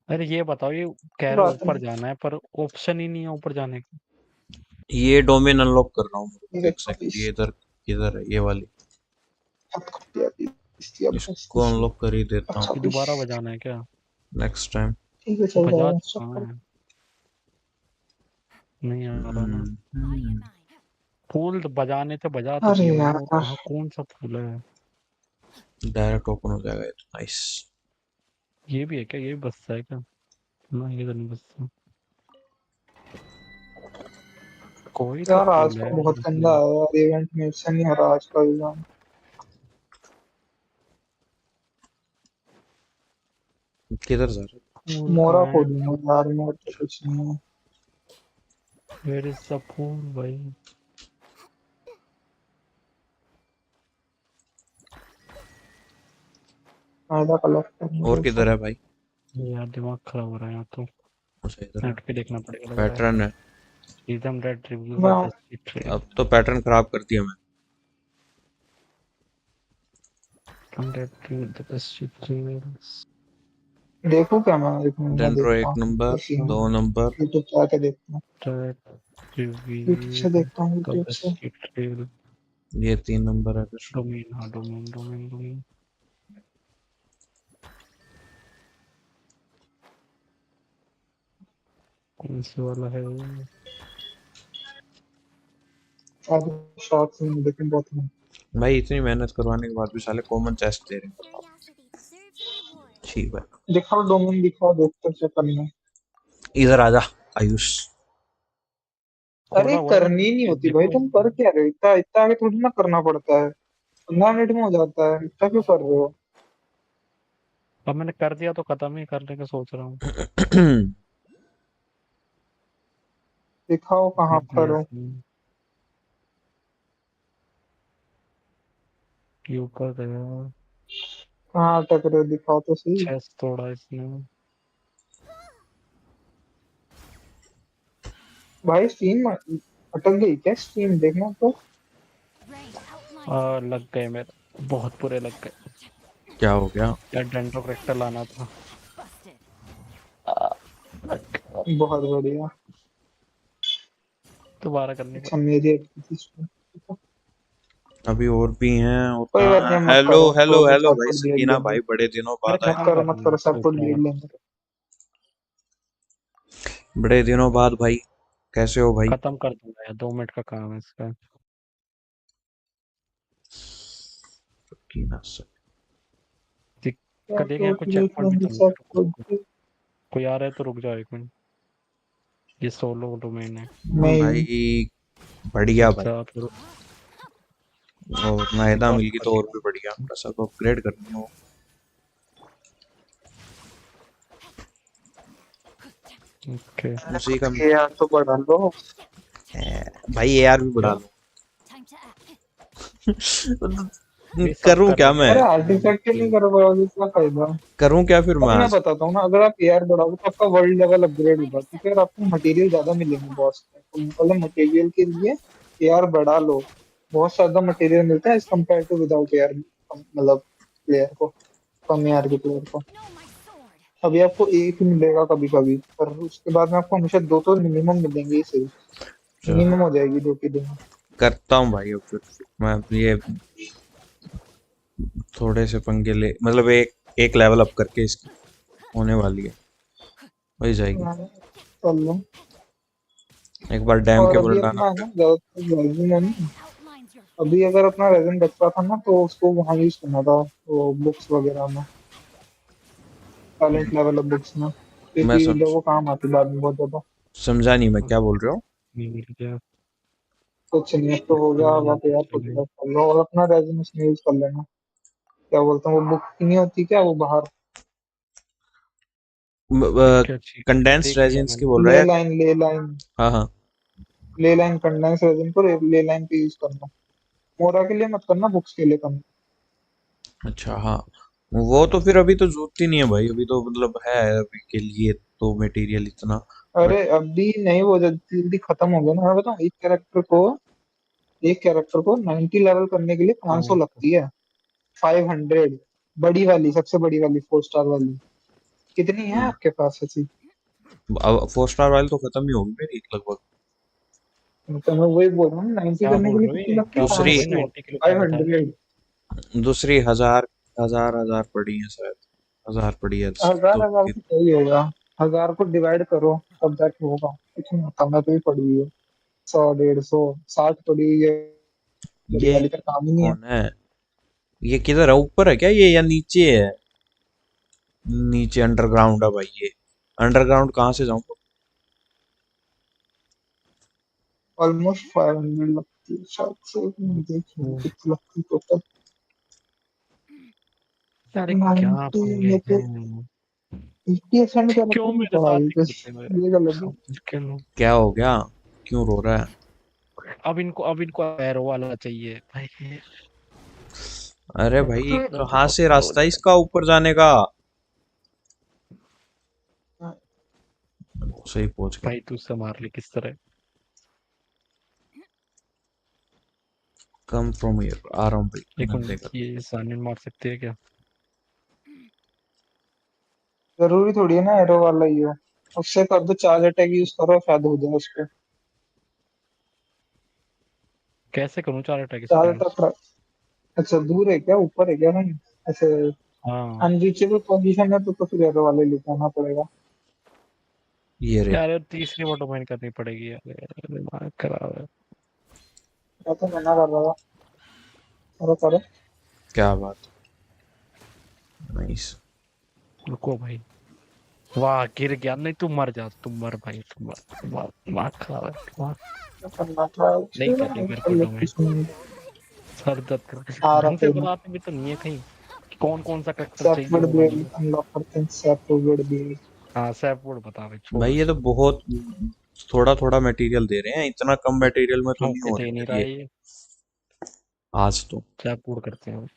अरे ये बताओ, ये कह कोई रहे हो बात ऊपर नहीं। जाना है पर ऑप्शन ही नहीं है ऊपर जाने का। ये डोमेन अनलॉक कर रहा हूँ, ठीक है एक सेकंड, 24। ये इधर किधर है ये वाली। बहुत घटिया पीस थी। अब इसको अनलॉक कर ही देता अच्छा हूँ ये पीस। दोबारा बजाना है क्या? Next time. ठीक है चल बजा जाएगा चुका चक्कर। मैं, नहीं आ रहा ना। Body and mind. फूल तो बजाने से बजा तो अरे दिया मैंने, वो यार कहाँ कौन सा फूल है? डायरेक्ट ओपन हो जाएगा ये तो। नाइस। ये भी है क्या? ये भी बसता है क्या? ना ये तो नहीं बसता। कोई तो यार आज फूल का है बहुत गंदा इसमें। है यार, इवेंट में से नहीं हो रहा आज का इवेंट। किधर जा रहे फूल मोरा कहाँ है? खोलूंगा यार, मोर तो कुछ नहीं है। वेयर इज द फूल भाई? फायदा कलेक्ट करने हो? और को किधर सब। है भाई? यार दिमाग खराब हो रहा है यहाँ तो। अच्छा इधर है। नेट पे देखना पड़ेगा लग रहा है। पैटर्न है। Rhythm that reveals the मैं dusty trail. अब तो पैटर्न खराब कर दिया मैं। Rhythm that reveals the dusty trails. देखूं क्या, मैं एक मिनट में डेंड्रो देखता 1 हूँ नंबर, कैसी है। 2 नंबर। यूट्यूब पे आके देखता हूँ। That यूट्यूब से reveals देखता हूँ, the यूट्यूब से। dusty trail. ये 3 नंबर है फिर। Domain, हाँ domain. कौन से वाला है? आज शॉर्ट्स में लेकिन बहुत है। भाई इतनी मेहनत करवाने के बाद भी साले कॉमन चेस्ट दे रहे हैं। Curiosity deserves a reward. ठीक है। दिखाओ डोमेन, दिखाओ, देखते चेक करना। इधर आजा आयुष। अरे खोला हुआ है करनी नहीं मैंने, होती भाई, देखो। तुम कर क्या रहे हो? इतना इतना आगे थोड़ी ना करना पड़ता है, 15 मिनट में हो जाता है, इतना क्यों कर रहे हो? अब मैंने कर दिया तो खत्म ही करने का सोच रहा हूँ। दिखाओ कहाँ कर दिया पर हो। इसने। ये ऊपर गया। कहाँ अटक रहे हो, दिखाओ तो सही। चेस्ट तोड़ा इसने। भाई स्ट्रीम अटक गई क्या? स्ट्रीम देखना तो। Rain outlines your लग गए मेरे, बहुत बुरे लग गए। क्या हो गया? यार डेंटो करेक्टर लाना था। busted. आ, लग गया। बहुत बढ़िया। दोबारा करनी अच्छा पड़ेगी। मेरी अटकी थी stream। अभी और भी हैं और कोई बात कहाँ नहीं, हैं? मत हेलो करो, हेलो तो भी हेलो सब भाई कुछ देख सकीना लेंगे। भाई, बड़े दिनों अरे बाद आए। मत खत्म करो मत करना करो, है, सब सोच कुछ रहा देख हूँ। लेंगे। बड़े दिनों बाद भाई। कैसे हो भाई? खत्म कर दूंगा यार, 2 मिनट का काम है इसका। सकीना सक। क्या दिक्कत ये है, तो कुछ चेक देख पॉइंट भी लेंगे तो नहीं है। सब रुको रुको। कुछ। कोई आ रहा है तो रुक जाओ 1 मिनट। ये सोलो डोमेन है। नहीं। भाई बढ़िया भाई। अच्छा फिर और नायदा बहुत मिल गई तो और भी बढ़िया। बस अब अपग्रेड करनी हो। ओके। उसी का ये यार तो बढ़ा लो। भाई एआर भी बढ़ा क्या? लो। Time to act. ये सब करूं कर क्या रहे मैं? अरे हैं। आर्टिफैक्ट ही नहीं कर पाओगे, क्या फायदा? करूं क्या फिर अब मैं मैं आज? बताता हूँ ना, अगर आप एआर बढ़ाओगे तो आपका वर्ल्ड लेवल अपग्रेड होगा, क्योंकि यार आपको मटेरियल ज्यादा मिलेंगे बॉस में, तो मतलब मटेरियल के लिए एआर बढ़ा लो। बहुत ज्यादा मटेरियल मिलता है as compare to without AR, मतलब प्लेयर को, कम एआर के प्लेयर को। No, my sword. अभी आपको एक ही मिलेगा कभी कभी, पर उसके बाद में आपको हमेशा दो तो मिनिमम मिलेंगे ही सही। चल, मिनिमम हो जाएगी दो की दिन। करता हूँ भाई अब फिर। मैं ये थोड़े से पंगे ले, मतलब एक एक लेवल अप करके इसकी होने वाली है, हो ही जाएगी। चल लो। एक बार डैम और केबल अभी डाला अपना है फिर। ना ज्यादातर रेजिन है Rain ना, outlines your अभी feet. अगर अपना रेजिन बचता था ना तो उसको वहां यूज करना था, वो बुक्स वगैरह में, टैलेंट लेवल ऑफ बुक्स में, मैं क्योंकि लोगों को काम आती बाद में बहुत ज्यादा। समझा नहीं मैं क्या बोल रहे हो। नहीं मिल गया। कुछ नहीं तो हो गया, अब आप यार खुद चलिए। कर लो और अपना रेजिन उसमें यूज कर लेना। क्या बोलता हूँ, वो बुक नहीं होती क्या, वो बाहर। ठीक है ठीक है, कंडेंस्ड देख लिया रेजिन्स की मैंने। बोल रहा ले है? लाइन, ले लाइन, हाँ हाँ। ले लाइन कंडेंस रेजिन को ले लाइन पे यूज करना। मोरा के लिए मत करना, बुक्स के लिए करना। अच्छा हाँ। वो तो फिर अभी तो जरूरत ही नहीं है भाई, अभी तो मतलब है अभी के लिए तो मटेरियल इतना। बट अरे अभी नहीं, वो जल्दी जल्दी खत्म हो गया ना। मैं बताऊँ, एक कैरेक्टर को 90 लेवल करने के लिए 500 लगती है। 500, बड़ी वाली, सबसे बड़ी वाली 4 स्टार वाली। कितनी है आपके पास ऐसी? अब 4 स्टार वाली तो खत्म ही होगी मेरी लगभग। तो मैं वही बोल रहा हूँ, 90 क्या करने के बोल लिए रहे हो? कितनी ये लगती है? क्या बोल रहे हो दूसरी भाई? 500। 90 किलो क्या फाइव बता रहे हो? हंड्रेड दूसरी 1000 पड़ी है शायद। 1000 पड़ी है। हजार तो हजार तो सही होगा। 1000 को डिवाइड करो तब जाके होगा। कुछ नहीं होता, मैं तो ही पड़ी हुई है। 100 150 60 पड़ी हुई है। बड़ी ये वाली का काम ही नहीं है। कौन है? ये किधर है? ऊपर है क्या ये या नीचे है? नीचे अंडरग्राउंड है भाई ये। अंडरग्राउंड कहाँ से जाऊँ? ऑलमोस्ट 500 लगती है शायद से, देखिए कितनी लगती है टोटल। अरे क्या 90 पंगे ये तो हैं? 80% क्या क्यों रखा है मेरे साथ भाई, ही बस करते हैं? ये गलत है। समझ के लो। क्या हो गया? क्यों रो रहा है? अब इनको एरो वाला चाहिए भाई। अरे भाई कहाँ से रो रास्ता है जाए। इसका ऊपर जाने का? सही पहुंच गया। भाई तू उससे मार ले किस तरह। कम फ्रॉम हियर आ रहा हूँ भाई, एक नल्ले मिनट, कर। ये सानिन मार सकते हैं क्या? जरूरी थोड़ी है ना एरो वाला ही हो। उससे कर दो, चार्ज अटैक यूज करो शायद हो जाए उसको। कैसे करूं 4 अटैक चार्ज स्पेल्स? अटैक। अच्छा दूर है क्या, ऊपर है क्या भाई? ऐसे हाँ अनरीचेबल पोजीशन है तो फिर एरो वाले लेके आना पड़ेगा। ये रे। यार तीसरी ऑटोमाइन करनी पड़ेगी यार, दिमाग खराब है। मैं तो मना कर रहा था। करो करो। क्या बात। नाइस। रुको भाई। वाह गिर गया, नहीं तू मर जा, तू मर भाई, तू मर, तू मर, दिमाग खराब है दिमाग। क्या करना था नहीं उसे, करनी मेरे को चलो डोमेन। कुछ नहीं। सर दर्द कर। आ रहा ढंग से कोई ना। बताते भी तो नहीं है कहीं कि कौन कौन सा करेक्टर चाहिए सैपवुड वो वाला ब्लेड वो। अनलॉक करते हैं, सैपवुड ब्लेड। हाँ सैपवुड बता भाई, छोड़ भाई ये उसे। तो बहुत थोड़ा थोड़ा मटेरियल दे रहे हैं, इतना कम मटेरियल में तो हाँ नहीं कि हो दे रही नहीं यार रहा ये। है ये। आज तो सैपवुड करते हैं।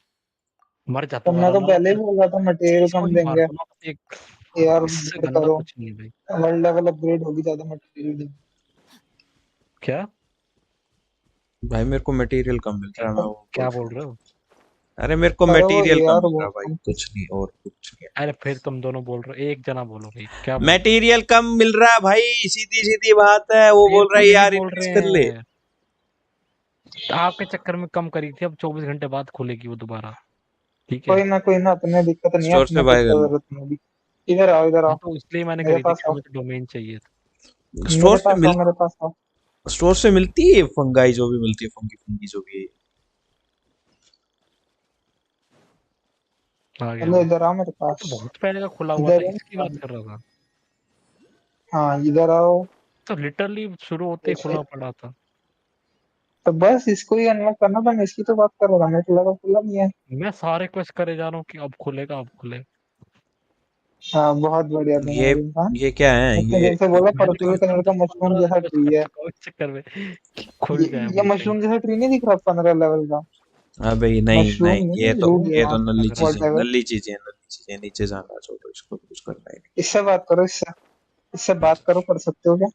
मर जा तो मैं दोबारा तो ना पहले ही फिर। बोल रहा था मटेरियल इसको कम ही मार देंगे। दो ना एक। एआर इससे अपग्रेड गंदा करो। कुछ नहीं है भाई। वर्ल्ड लेवल अपग्रेड होगी, ज्यादा मटेरियल देंगे। क्या? भाई मेरे को मटेरियल कम मिल रहा है, मैं वो बोल क्या रहा बोल हूँ। रहे हो? अरे मेरे को अरे वो मटेरियल कम एआर मिल रहा है बहुत भाई, कम। कुछ नहीं और कुछ नहीं। अरे फिर तुम दोनों बोल रहे हो, एक जना बोलो भाई, क्या बोल रहे हो? मटेरियल कम मिल रहा है भाई, सीधी सीधी बात है। वो फिर बोल रहा तो है यही यार बोल इनक्रीज रहे कर ले। हैं। आपके चक्कर में कम करी थी, अब 24 घंटे बाद खुलेगी वो दोबारा। ठीक है। कोई ना, अपने दिक्कत नहीं है, स्टोर से अपने को बाय कर इतना लो। जरूरत नहीं अभी। इधर आओ इधर हाँ आओ। तो इसलिए मैंने मेरे करी थी पास कि आओ। मुझे डोमेन चाहिए था। स्टोर मेरे से पास आओ, मिल मेरे पास आओ। स्टोर से मिलती है फंगाई जो भी मिलती है, फंगी फंगी जो भी है। आ गया चलो मैं। इधर आओ मेरे ये पास। तो बहुत पहले का खुला हुआ था, इधर इसकी आओ। बात कर रहा था। हाँ इधर आओ। तो लिटरली शुरू होते ही ऐसे। खुला पड़ा था। तो बस इसको ही अनलॉक करना था, मैं इसकी तो बात कर रहा था, मेरे को लगा खुला नहीं है। मैं सारे क्वेस्ट करे जा रहा हूँ कि अब खुलेगा अब खुले। हाँ बहुत बढ़िया ये तुम्हारी इंसान। ये क्या है इतने ये? देर से बोला मैंने पर्पल कम से कम कलर का मशरूम 15 जैसा रिक्वेस्ट ट्री कर है। चुका हूँ इस चक्कर में कि खुल जाए ये भाई कहीं। मशरूम जैसा ट्री नहीं दिख रहा 15 लेवल का? अबे नहीं नहीं, मशरूम ये नहीं, तो रूट ये दिमाग तो लग रहा है। नल्ली चीजें, नीचे जाना, छोड़ो इसको, कुछ करना ही इससे बात करो, इससे। इससे बात करो, कर सकते हो क्या?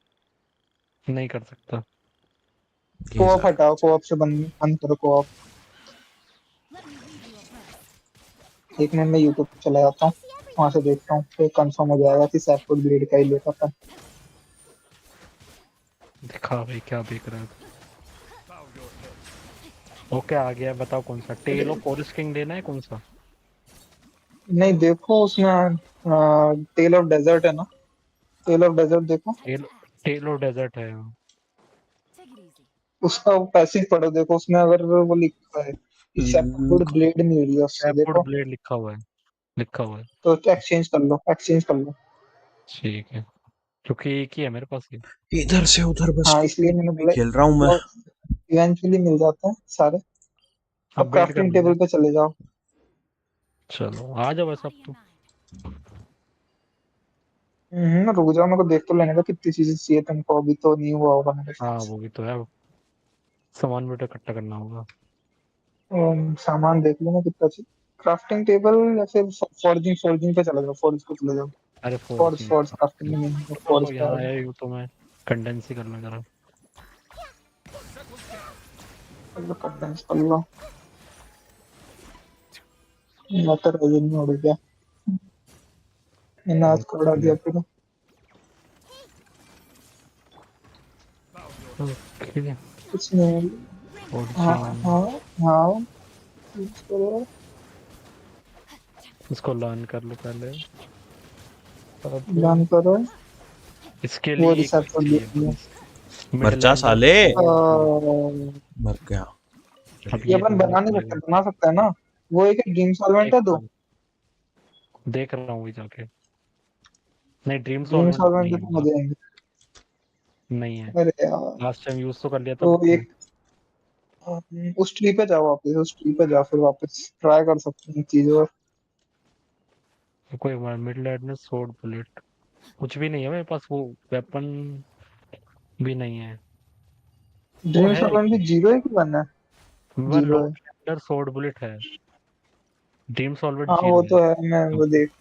नहीं कर सकता। नहीं। ये कोऑप सारी हटाओ, चीजें। कोऑप से बंद करो co-op. Let me read you a verse. एक मिनट में यूट्यूब चला जाता हूँ, वहां से देखता हूँ, फिर कंफर्म हो जाएगा कि सैपवुड ब्लेड का ही लेता था। दिखा भाई क्या देख रहा है। ओके आ गया, बताओ कौन सा टेल ऑफ फॉरेस्ट किंग लेना है, कौन सा? नहीं देखो उसमें टेल ऑफ डेजर्ट है ना। टेल ऑफ डेजर्ट देखो। टेल टेल ऑफ डेजर्ट है। Take it easy. उसका वो पैसिव पढ़ो, देखो उसमें अगर वो लिखा है कि सैपवुड ब्लेड मिल रही है उससे, सैपवुड देखो। ब्लेड लिखा हुआ है, लिखा हुआ है। तो एक्सचेंज कर लो, एक्सचेंज कर लो। ठीक है, क्योंकि एक ही है मेरे पास ये। इधर से उधर बस हाँ इसलिए मैंने में बोला। खेल रहा हूँ मैं। वो इवेंचुअली मिल जाते हैं सारे। अब अब बिल्ड कर क्राफ्टिंग लेंगे। टेबल पे चले जाओ। चलो आ जाओ वैसे अब Body तो। and mind. रुक जाओ, मेरे को देख तो लेने का कितनी चीजें चाहिए तुमको, अभी तो नहीं हुआ होगा मेरे हाँ पास। वो भी तो है, सामान भी तो इकट्ठा करना होगा। सामान देख लो ना कितना चाहिए। क्राफ्टिंग टेबल या फिर फॉर्जिंग, फॉर्जिंग पे चले जाओ, फॉर्ज पे चले जाओ। अरे फॉर्ज फोर्जिंग। फॉर्ज क्राफ्टिंग में नहीं है, फॉर्ज रुको पे यहाँ आ जाओ। आया हूँ तो मैं कंडेंस ही कर लूँ जरा। चलो कंडेंस कर लो। मैं तो रेजिन में उड़ गया। मैंने आज को उड़ा दिया पूरा। ओके कुछ नहीं। हाँ फोर्जिंग। हाँ हाँ। यूज करो। इसको लर्न कर लो पहले, तब लर्न करो। इसके वो लिए रिसेट कर चाहिए दिया। मरचा साले अब मर गया। अब ये ये अपन बनाना बना नहीं सकते, पड़ेगा। बना सकता है ना। वो एक ड्रीम सॉल्वेंट है दो। देख रहा हूँ जाके। नहीं, ड्रीम ड्रीम सॉल्वेंट सॉल्वेंट नहीं के है तो मेरा, मजे आएंगे। नहीं है। अरे यार, लास्ट टाइम यूज तो कर लिया था तो बट नहीं। एक उस ट्री पे जाओ, वापस उस ट्री पे जाओ, फिर वापस ट्राई कर सकते हैं चीजों। तो कोई मिड लेडनेस सोर्ड बुलेट कुछ भी नहीं है मेरे पास, वो वेपन भी नहीं है। वो ड्रीम है सॉल्वेंट भी 0 है कि 1 है? वह 0 है। लॉन्ग रेंजर सोर्ड बुलेट है, ड्रीम सॉल्वेंट हाँ जीरो वो है। तो है, मैं वो देख।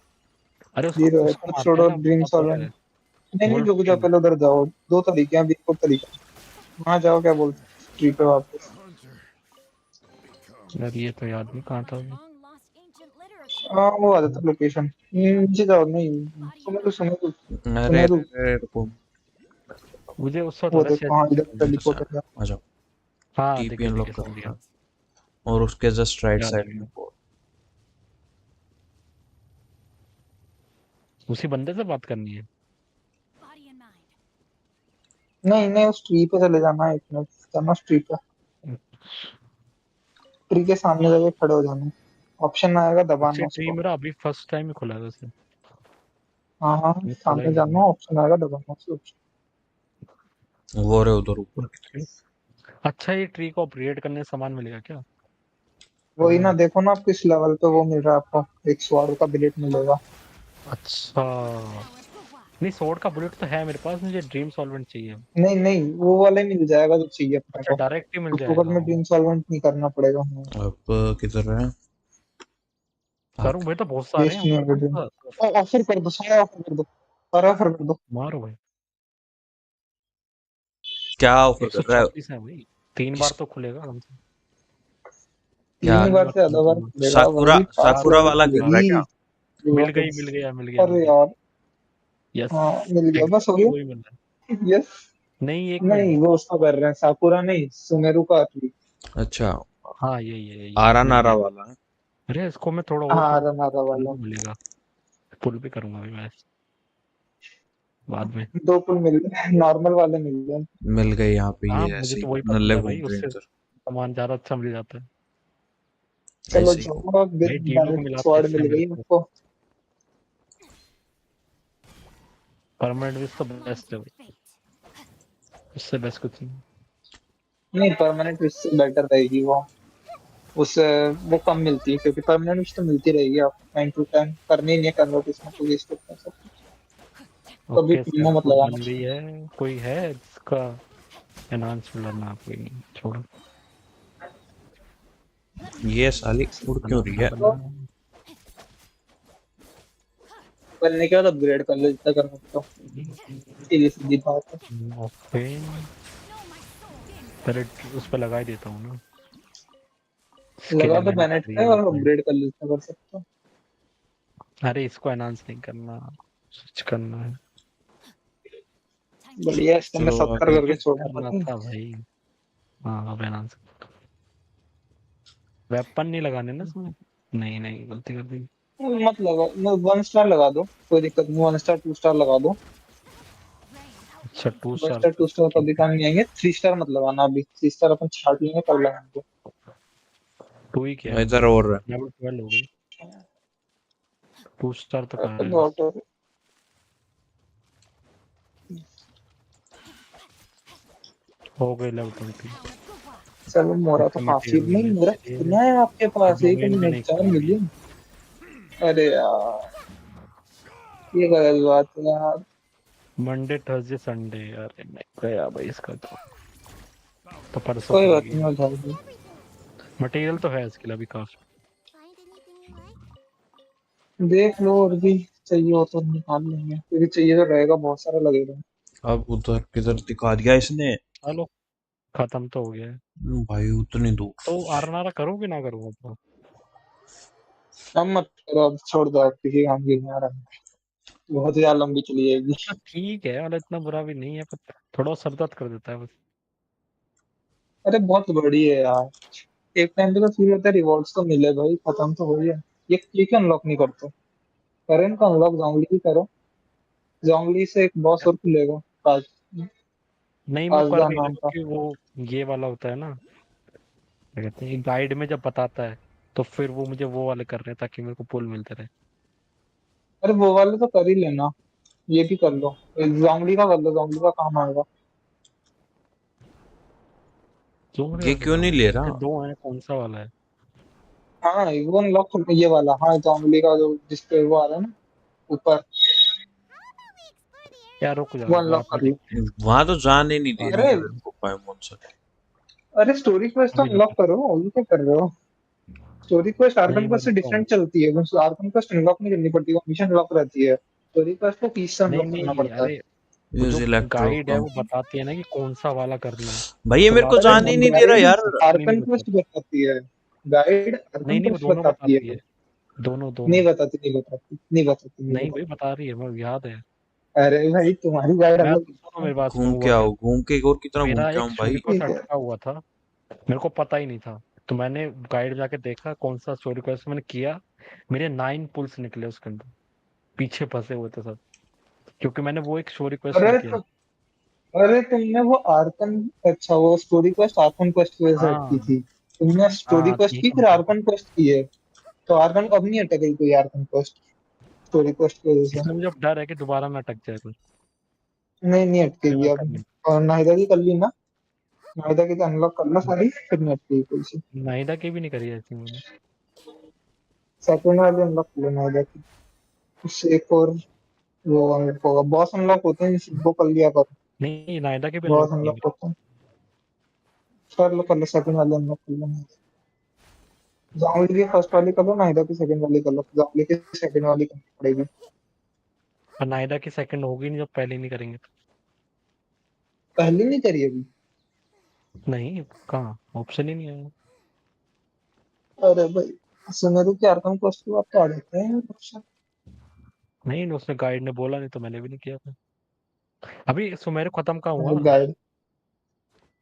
अरे उसको 0 है उसको तो मारते हैं छोड़ो ना, ड्रीम पता तो सॉल्वेंट। है। नहीं नहीं, वुल्फ रुक जाओ, किंग। पहले उधर जाओ। दो तरीके हैं, अभी एक और तरीका है। वहाँ जाओ, क्या बोलते हैं, ट्री पे वापस। यार ये तो याद नहीं कहाँ था From वो। long lost ancient literature. हाँ वो आ जाता लोकेशन। नीचे जाओ, नहीं। Body सुनो and तो mind. सुनो तो अरे सुनो अरे तो। अरे रुको। मुझे उससे वो थोड़ा देखो, हाँ इधर ये तो टेलीपोर्ट सर है। आ जाओ। हाँ टीपी दिखे दिखे, अनलॉक समझ करना गया। है और उसके जस्ट राइट याद आ साइड में गया। बोर्ड। उसी बंदे से बात करनी है। Body and mind. नहीं नहीं, उस ट्री पे चले जाना, एक मिनट जाना उस ट्री पे। ट्री के सामने जाके खड़े हो जाना। ऑप्शन आएगा, अच्छी दबाना ट्री उसको। मेरा अभी फर्स्ट टाइम ही खुला है वैसे। हाँ हाँ, ये खुला ही सामने नहीं जाना, ऑप्शन आएगा, दबाना उसको। वो रहे उधर ऊपर की है। अच्छा, ये ट्री को अपग्रेड करने से सामान मिलेगा क्या? वही ना, देखो ना आप किस लेवल पे वो मिल रहा है आपको, एक स्वॉर्ड का बिलेट मिलेगा। अच्छा, Power for what? नहीं स्वॉर्ड का बुलेट तो है मेरे पास, मुझे ड्रीम सॉल्वेंट चाहिए। नहीं नहीं, वो वाला ही मिल जाएगा जो चाहिए अपने अच्छा, को। डायरेक्ट ही मिल उस वक्त जाएगा में वो। ड्रीम सॉल्वेंट नहीं करना पड़ेगा हमें। तरफ। अब किधर है? करूँ आगे। भाई, तो बहुत सारे हैं वेस्ट नहीं ऊपर होगा कौन ड्रीम। सा। ऑफर कर दो, सारा ऑफर कर दो, सारा ऑफर कर दो। मारो भाई। क्या ऑफर कर रहा है? 134 है भाई, 3 बार किस तो खुलेगा हमसे। क्या? 3 बार 3 बार से ज्यादा बार खुलेगा। खुलेगा साकुरा भाई, 5 साकुरा लेवल वाला गिर रहा है क्या? खुलेगी। मिल गई मिल गया मिल गया मिल अरे गया। यार, यस, हाँ मिल गया, बस हो एग्जैक्टली वही गया। मिल रहा यस। है। नहीं, एक नहीं, मिनट। वो उसका कर रहे हैं, साकुरा नहीं, सुमेरु का असली। अच्छा। हाँ यही आरा मिल नारा गया। वाला है। अरे इसको मैं थोड़ा और हाँ, करूँगा, रनारा पुल वाला। भी मिलेगा। पुल भी करूंगा अभी मैं बाद में। 2 पुल मिल गए, नॉर्मल वाले मिल गए। मिल गई यहाँ पे, हाँ ये मुझे ऐसे तो ही वही पसंद नल्ले है घूम भाई, रहे हैं उससे इधर। सामान ज्यादा अच्छा मिल जाता है। चलो ऐसे ही घूम। जाओ, अब भाई डीलो को डायरेक्ट मिलाते स्वॉर्ड इससे मिल मेरे गई को। आपको। परमानेंट विश तो Lines बेस्ट है of भाई, fate. इससे बेस्ट कुछ नहीं। नहीं, परमानेंट इससे बेटर रहेगी वो। उससे वो कम मिलती है, क्योंकि परमानेंट तो मिलती रहेगी, आप 9 to 10 करनी ही नहीं है कन्वर्ट, इसमें तो वेस्ट होता है सब कुछ। कभी ओके प्रीमो मत सेल्फ लगाना। बन गई है। कोई है जिसका एनहांस मिलना? कोई नहीं, छोड़ो। Let me ये see what साली you got. उड़ क्यों रही बनाना है? तो बनाना। बनने के बाद अपग्रेड कर लो जितना करना हो। सीधी सीधी बात है। Okay, Know my soul. पहले उस पर लगा ही देता हूँ ना, स्किल लगा दो इवेंट बैनेट पे और रीइंफोर्समेंट। अपग्रेड कर लो जितना कर सकते हो। अरे इसको एनहांस नहीं करना, स्विच करना है। Time to बढ़िया, इसको मैं चलो 70 आगे। करके छोड़ूंगा करना नहीं। था भाई। हाँ अब एनहांस। वेपन नहीं लगाने ना इसमें। नहीं नहीं, गलती कर दी। मत लगा, 1 स्टार लगा दो, कोई दिक्कत नहीं, 1 स्टार 2 स्टार लगा दो। rain out अच्छा, wisdom. 2 one star star two star तो ठीक अभी है। काम नहीं आएंगे, 3 स्टार मत लगाना अभी, 3 स्टार अपन छाट लेंगे तब लगाएंगे। 2 ही किया है मैंने। इधर और है। लेवल 12 हो गई। 2 स्टार तो कहाँ अपन है तो बस। ऑटो। हो गई लेवल 20। Power for what? चलो, मोरा तो कितने काफी मटेरियल नहीं, मिले मोरा इसके लिए? कितना है आपके और पास, एक डोमेन भी मिनट नहीं 4 खुला अभी। मिलियन अरे यार, ये गलत बात है यार। मंडे थर्सडे संडे, अरे नहीं गया भाई इसका तो परसों कोई बात खुलेगी। नहीं, हो जाएगी। Everything. मटेरियल तो है इसके लिए अभी काफी। Find anything you like? देख लो, और भी चाहिए हो तो निकाल लेंगे, क्योंकि चाहिए तो रहेगा, बहुत सारा लगेगा। अब उधर किधर दिखा दिया इसने? चलो, खत्म तो हो गया है। भाई उतनी दूर। तो आरनारा करूँ कि ना करूँ अब? अब मत करो, अब छोड़ दो, अब किसी काम की नहीं आ रहा है। बहुत ज्यादा लंबी चली जाएगी। अच्छा ठीक है, मतलब इतना बुरा भी नहीं है, पर थोड़ा सर दर्द कर देता है बस। अरे बहुत बड़ी है यार। एक टाइम पे तो फील होता है रिवॉर्ड्स तो मिले भाई, खत्म तो हो गया। ये क्यों अनलॉक नहीं करते? करें इनको अनलॉक, जोंगली भी करो। जोंगली से एक बॉस और खुलेगा, काज नहीं मैं कर काजदा नहीं रहा नाम का। क्योंकि वो ये वाला होता है ना, क्या कहते हैं, गाइड में जब बताता है तो फिर वो मुझे वो वाले कर रहे हैं ताकि मेरे को पुल मिलते रहे। अरे वो वाले तो कर ही लेना, ये भी कर लो। जोंगली का कर लो, जोंगली का काम आएगा। जो मेरे ये घर क्यों नहीं ले अच्छा रहा? दो है, कौन सा वाला है? हाँ वो अनलॉक, ये वाला, हाँ जोंगली का जो जिसपे वो आ रहा है ना ऊपर, How क्या about we explore the area रुक first? वो जाओ अनलॉक बाद में कर लो। देखते हैं। वहां तो जाने नहीं दे अरे रही यार इनको पाएमोन से। अरे स्टोरी क्वेस्ट तो अभी अनलॉक रुको, करो, ये क्या कर रहे हो? स्टोरी क्वेस्ट आर्कन नहीं मैं क्वेस्ट से रुका हूँ। डिफरेंट चलती है, आर्कन क्वेस्ट अनलॉक नहीं करनी पड़ती, वो हमेशा अनलॉक रहती है। स्टोरी क्वेस्ट को पीस से नहीं अनलॉक करना नहीं, पड़ता है। अरे वो यूज जो इलेक्ट्रो गाइड है वो कम। बताती है ना कि कौन सा वाला करना है। भाई ये तो मेरे को लास्ट अरे में जाने ही नहीं दे रहा गाइड यार। नहीं नहीं आर्कन बताती। क्वेस्ट बताती है, गाइड नहीं आर्कन नहीं, वो क्वेस्ट दोनों बताती बताती है। है। दोनों नहीं दोनों। बताती, नहीं बताती, नहीं बताती, नहीं नहीं भाई बताती। बता रही है, मुझे याद है। अरे भाई तुम्हारी गाइड मैं अलग तो सुनो, है। मेरी बात सुनो, घूम के हुआ क्या आओ, था। घूम के और कितना घूम मेरा के एक आऊं भाई। स्टोरी क्वेस्ट ठीक है। अटका हुआ था, मेरे को पता ही नहीं था। तो मैंने गाइड जाके देखा कौन सा स्टोरी क्वेस्ट मैंने किया। मेरे 9 पुल्स निकले उसके अंदर, पीछे फंसे हुए थे सब, क्योंकि मैंने वो एक स्टोरी क्वेस्ट नहीं अरे किया। तो, अरे तुमने वो आर्कन, अच्छा वो स्टोरी क्वेस्ट आर्कन क्वेस्ट की वजह से अटकी हाँ थी। तुमने स्टोरी हाँ, क्वेस्ट यही की फिर समझो। आर्कन क्वेस्ट की है, तो आर्कन अब नहीं अटक गई कोई आर्कन क्वेस्ट स्टोरी क्वेस्ट की वजह से? इसमें मुझे अब डर है कि दोबारा मैं अटक जाए कुछ। नहीं नहीं इसलिए अटकेगी मैं कर अब। नहीं। और नाहिदा की कर ली ना, नाहिदा की तो अनलॉक करना सारी, फिर नहीं अटकेगी कोई सी। नाइदा की भी नहीं करी ऐसी मैंने। सेकंड वाली अनलॉक कर लो नाहिदा की, उससे एक और वो अनलॉक होगा। बॉस अनलॉक होते हैं, वो कर लिया करो। नहीं, नाइदा की भी बॉस अनलॉक की है अनलॉक मेरी। होते हैं, कर लो सेकंड वाली अनलॉक कर लो। जोंगली की फर्स्ट वाली कर लो, नाहिदा की सेकंड वाली कर लो, जोंगली की सेकंड वाली करनी पड़ेगी। पर नाइदा की सेकंड होगी नहीं जब पहले नहीं करेंगे तो। पहली नहीं करी अभी? नहीं, कहाँ ऑप्शन ही नहीं आया। अरे भाई सुमेरु के आर्कन क्वेस्ट की बात तो आ जाते हैं ऑप्शन। नहीं, उसने गाइड ने बोला नहीं तो मैंने भी नहीं किया था। अभी सुमेर खत्म कहाँ हुआ। गाइड,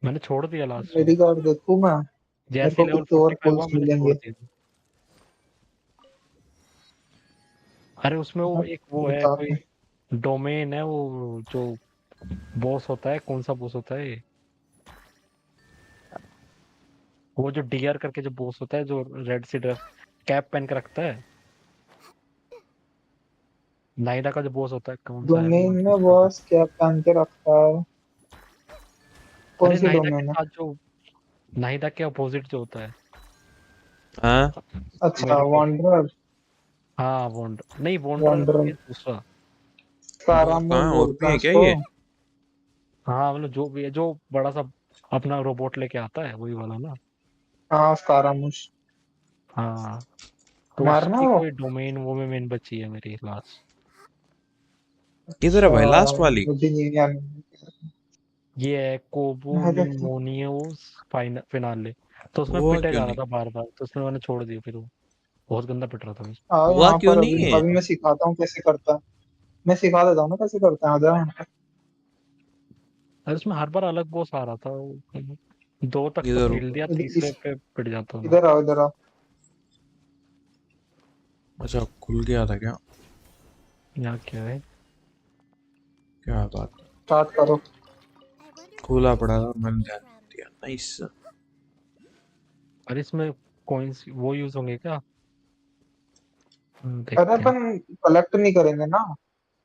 मैंने छोड़ दिया लास्ट में। मेरी गाइड देखूं मैं? मेरे जैसे को ही लेवल कितने और 45 हुआ पुल्स मैंने छोड़ मिलेंगे? दिया था। अरे उसमें वो हाँ, एक वो है बता कोई दो। डोमेन है, वो जो बॉस होता है, कौन सा बॉस होता है ये? वो जो डीआर करके जो बॉस होता है, जो रेड सी ड्रेस कैप पहन के रखता है, नाइडा का जो बॉस होता है, कौन सा है डोमेन नाम में उसका तो। बॉस क्या पहन के रखता है? कौन अरे सी नाइडा के डोमेन है? साथ जो, नाइडा के अपोजिट जो होता है हाँ अच्छा मेरे को। वॉन्डरर। हाँ वॉन्डर नहीं, वॉन्डर वॉन्डरर ये दूसरा। और कारामोल कहाँ और बोलते भी हैं है क्या उसको। ये? हाँ मतलब जो भी है, जो बड़ा सा अपना रोबोट लेके आता है, वही वाला ना। हाँ स्कारामुश। हाँ, तो मारना उसकी वो। कोई डोमेन वो में मेन बची है मेरी लास्ट। किधर है अच्छा भाई लास्ट वाली? मुझे नहीं याद। ये है कोबू मैं देखती हूँ। न्यूमोनियोस फिनाले। तो उसमें हुआ पिटे क्यों जा रहा नहीं? था बार बार, तो उसमें मैंने छोड़ दिया फिर वो। बहुत गंदा पिट रहा था मुझे। आओ हुआ यहाँ क्यों पर, नहीं अभी है? अभी मैं सिखाता हूँ कैसे करता है। मैं सिखा देता हूँ ना कैसे करता है, आ जाओ यहाँ पर। अरे उसमें हर बार अलग बॉस आ रहा था दो तक तो इधर खेल रुको। दिया, तीसरे पे पिट जाता हूँ। इधर आओ, इधर आओ। अच्छा खुल गया था क्या? यहाँ क्या है? क्या बात है। स्टार्ट करो। I wonder where खुला this पड़ा था, loot मैंने came ध्यान from. नहीं दिया। नाइस। अरे इसमें कॉइन्स वो यूज होंगे क्या? अरे देखते हैं। अपन कलेक्ट नहीं करेंगे ना,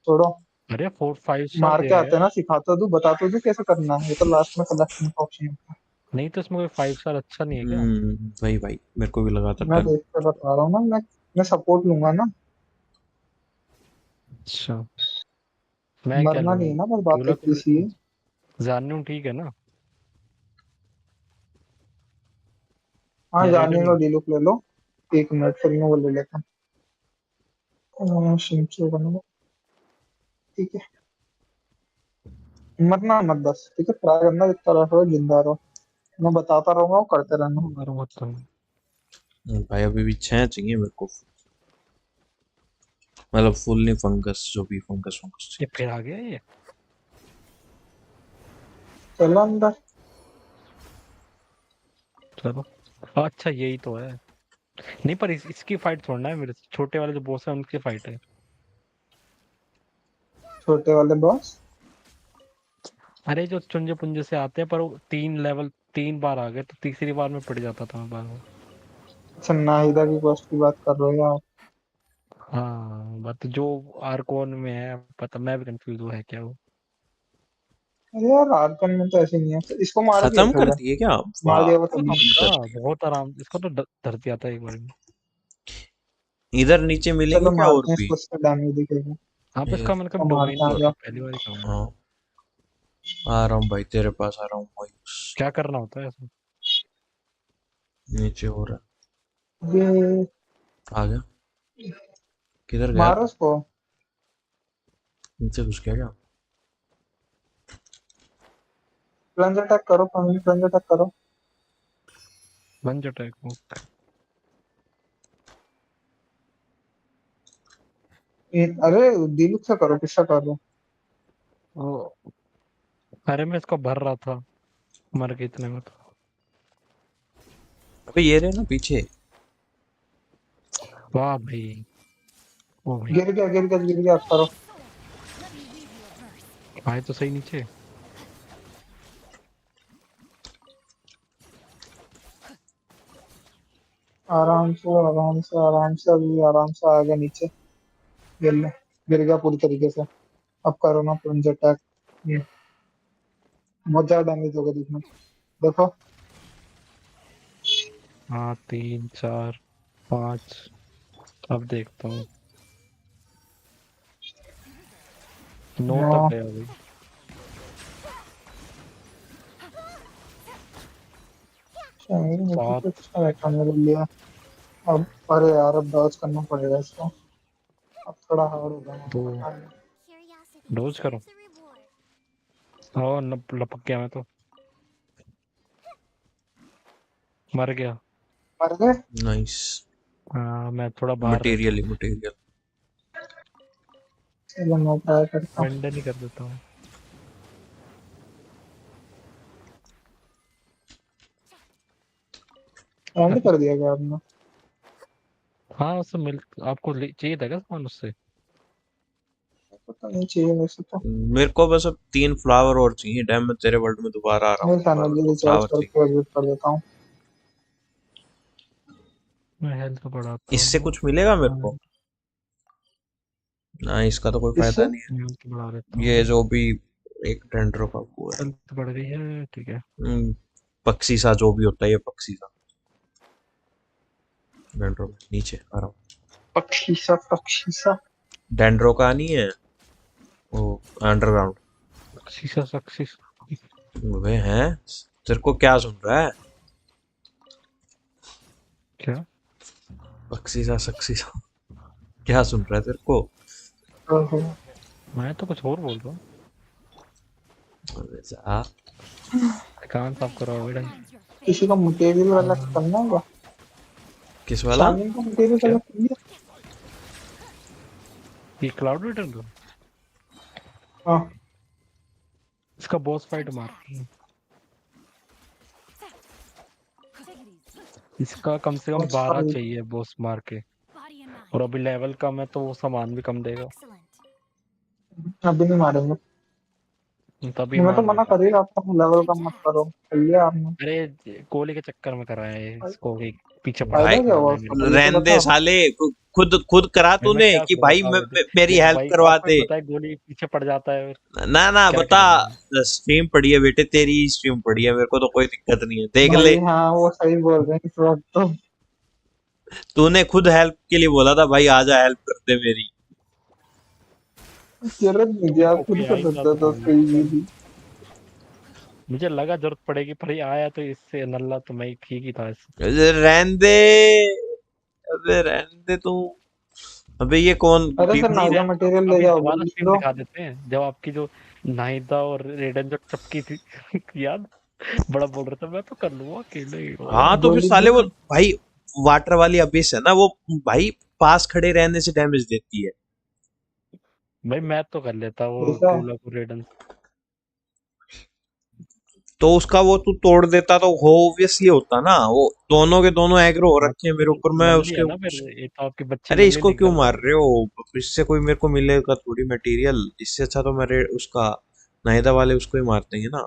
छोड़ो। अरे 4 5 स्टार मार दे के रहे आते हैं हैं। ना, सिखा तो दूं, बता तो दूं कैसे करना है, ये तो लास्ट में कलेक्शन का ऑप्शन है। नहीं तो इसमें कोई 5 स्टार अच्छा नहीं है क्या? वही भाई मेरे को भी लगा था मैं डन। देख कर बता रहा हूँ ना, मैं सपोर्ट लूंगा ना। अच्छा, मैं क्या मरना लूँ? नहीं है ना, बस बात ढोलक एक ही सी है। जानू ठीक है ना? हाँ या जाने लो, रेडन? डिलुक ले लो। 1 मिनट फिर मैं वो ले लेता हूँ, शिंचो बनूंगा। ठीक है, मरना मत बस, ठीक है, ट्राई करना जितना रहो जिंदा रहो। मैं बताता रहूंगा, वो करते रहना। मारो मत तुम। भाई अभी भी 6 चाहिए मेरे को। मतलब फुल नहीं, फंगस जो भी फंगस फंगस ये चाहिए। फिर आ गया ये। चलो अंदर। चलो अच्छा यही तो है। नहीं पर इसकी फाइट छोड़ना है मेरे से, छोटे वाले जो बॉस है उनकी फाइट है। छोटे वाले बॉस। अरे जो चुंजे पुंजे से आते हैं, पर वो 3 लेवल 3 बार आ गए तो तीसरी बार में पड़ जाता था मैं बार बार। अच्छा, नाहिदा की कॉस्ट की बात कर रहे हो आप? हाँ बट जो आर्कोन में है, पता मैं भी कंफ्यूज हूँ है क्या वो। अरे यार, आर्कन में तो ऐसे नहीं है। तो इसको मार दिया खत्म था कर क्या? दिए क्या? मार वाह, दिया वो तब। खत्म कर दिए। बहुत आराम, इसको तो धरती आता है एक बार में। इधर नीचे मिलेंगे चलो क्या और मारते हैं भी? इसको, इसका डैमेज दिखेगा। हाँ पर ये, इसका मैंने तो कभी डोमेन मारते नहीं हैं, आ देखा, जाओ। पहली बार ही कहूँगा। हाँ आ रहा हूँ भाई, तेरे पास आ रहा हूँ भाई। क्या करना होता है इसमें? नीचे हो रहा ये है। आ गया। किधर गया मारो तू? उसको। नीचे घुस गया क्या? प्लंज अटैक करो, प्लंज अटैक करो। बन अटैक वो। अरे दिलुक से करो, किससे करो? ओ, अरे मैं इसको भर रहा था, मर गए इतने में तो। अबे ये रहे ना पीछे। वाह भाई। ओ भाई। गिर गया, गिर गया, गिर गया, आप करो। Let me weave you a verse. आए तो सही नीचे। आराम से, आराम से, आराम से, अभी आराम से आ गया नीचे। गिर ले। गिर गया पूरी तरीके से। अब करो ना प्लंज अटैक। ये बहुत ज्यादा डैमेज होगा देखना। देखो। हाँ 3 4 5, अब देखता हूँ। 9 नो। तक गया भाई। मुझे 7। तो अच्छा बैठा मेरे लिए। अब अरे यार, अब डॉज करना पड़ेगा इसको। अब थोड़ा हार्ड हो गया, मुझे 2। पता है। Curiosity डोज करो। deserves a reward. और लपक गया मैं तो, मर गया। मर गए। नाइस। हाँ मैं थोड़ा बाहर रहता मटेरियल हूँ। ही मटेरियल। चलो मैं ट्राई करता हूँ। वनडे नहीं कर देता हूँ। एंड कर दिया गया आपने? हाँ उससे मिल, आपको चाहिए था क्या सामान उससे? पता नहीं, चाहिए वैसे तो। मेरे को बस अब 3 फ्लावर और चाहिए। डैम, मैं तेरे वर्ल्ड में दोबारा आ रहा हूँ, मैं दोबारा एनर्जी 2 रिचार्ज फ्लावर चाहिए। करके एग्जिट कर देता हूँ। मैं हेल्थ बढ़ाता इससे हूँ। कुछ मिलेगा मेरे हाँ, को? ना, इसका तो कोई इससे? फायदा नहीं है। हेल्थ बढ़ा देता ये हूँ। जो भी एक डेंड्रो का वो है। हेल्थ बढ़ गई है, ठीक है। पक्षी सा जो भी होता है, ये पक्षी सा। डेंड्रो नीचे आ रहा हूँ। पक्षी सा, पक्षी सा। डेंड्रो का नहीं है वो, अंडरग्राउंड। शीशा सक्सेस। वे हैं। तेरे को क्या सुन रहा है? क्या? पक्षी सा क्या सुन रहा है तेरे को? ओहो। मैं तो कुछ और बोल रहा हूँ। अबे जा। कान साफ करो बेटा। Demands your fate. किसी का मटेरियल वाला करना होगा। किस वाला? शामिल का मटेरियल क्या? वाला कर लिया। ये क्लाउड रिटर्न का, हाँ। इसका बॉस फाइट Time to मार रही act. है। Take it easy. इसका कम से कम बस 12 फाइट। चाहिए बॉस मार के। Body and और mind. अभी लेवल कम है तो वो सामान भी कम देगा। Excellent. अभी नहीं मारेंगे। तभी मैं तो मार मना देगा। कर ही रहा था, लेवल Time to कम मत act. करो, कर लिया आपने। अरे गोली के चक्कर में कराया है इसको, एक पीछे पड़ा भाई फायदा क्या हुआ मारना है मेरे उसका, को। ये तो रहने दे बता। साले। खुद खुद करा भाई मैं तूने क्या कि करूँ भाई बताओ बेटे। मेरी वो हेल्प भाई करवा आपको भी दे। पता है गोली पीछे पड़ जाता है, ना ना क्या बता। करेंगे। स्ट्रीम पड़ी है बेटे, तेरी स्ट्रीम पड़ी है, मेरे को तो कोई दिक्कत नहीं है, देख ले। भाई हाँ, वो सही बोल रहे हैं इस वक्त तो। तूने खुद हेल्प के लिए बोला था भाई, आजा हेल्प कर दे मेरी। जरूरत नहीं थी, आप खुद ओके कर आई था सकते तो तो भाई सही पर भी। मुझे लगा जरूरत पड़ेगी, पर ये आया तो इससे नल्ला तो मैं ठीक ही था इससे। अबे रहने दे। अबे रहने दे तू। अबे ये कौन अरे सर, नहीं पीपी? नाइका रहने दो, मटेरियल ले अभी जाओ, दोबारा बोल स्ट्रीम दो। दिखा देते हैं जब आपकी जो नाहिदा और रेडन जो चपकी थी याद, बड़ा बोल रहा था मैं तो कर लूंगा अकेले ही हाँ तो फिर गोली साले दो। वो भाई, वाटर वाली अबिस है ना वो, भाई पास खड़े रहने से डैमेज देती है। भाई मैं तो कर लेता वो ऐसा है। गोला को रेडन। तो उसका वो तू तोड़ देता तो वो ऑब्वियसली होता ना, वो दोनों के दोनों एग्रो हो हाँ, रखे हैं मेरे ऊपर, मैं लल्ली है उसके ना फिर, ये तो आपकी बच्ची अरे लल्ली इसको क्यों निकल मार रही रहे हो? इससे कोई मेरे को मिलेगा थोड़ी मटेरियल, इससे अच्छा तो मेरे उसका नाहिदा वाले उसको ही मार देंगे ना,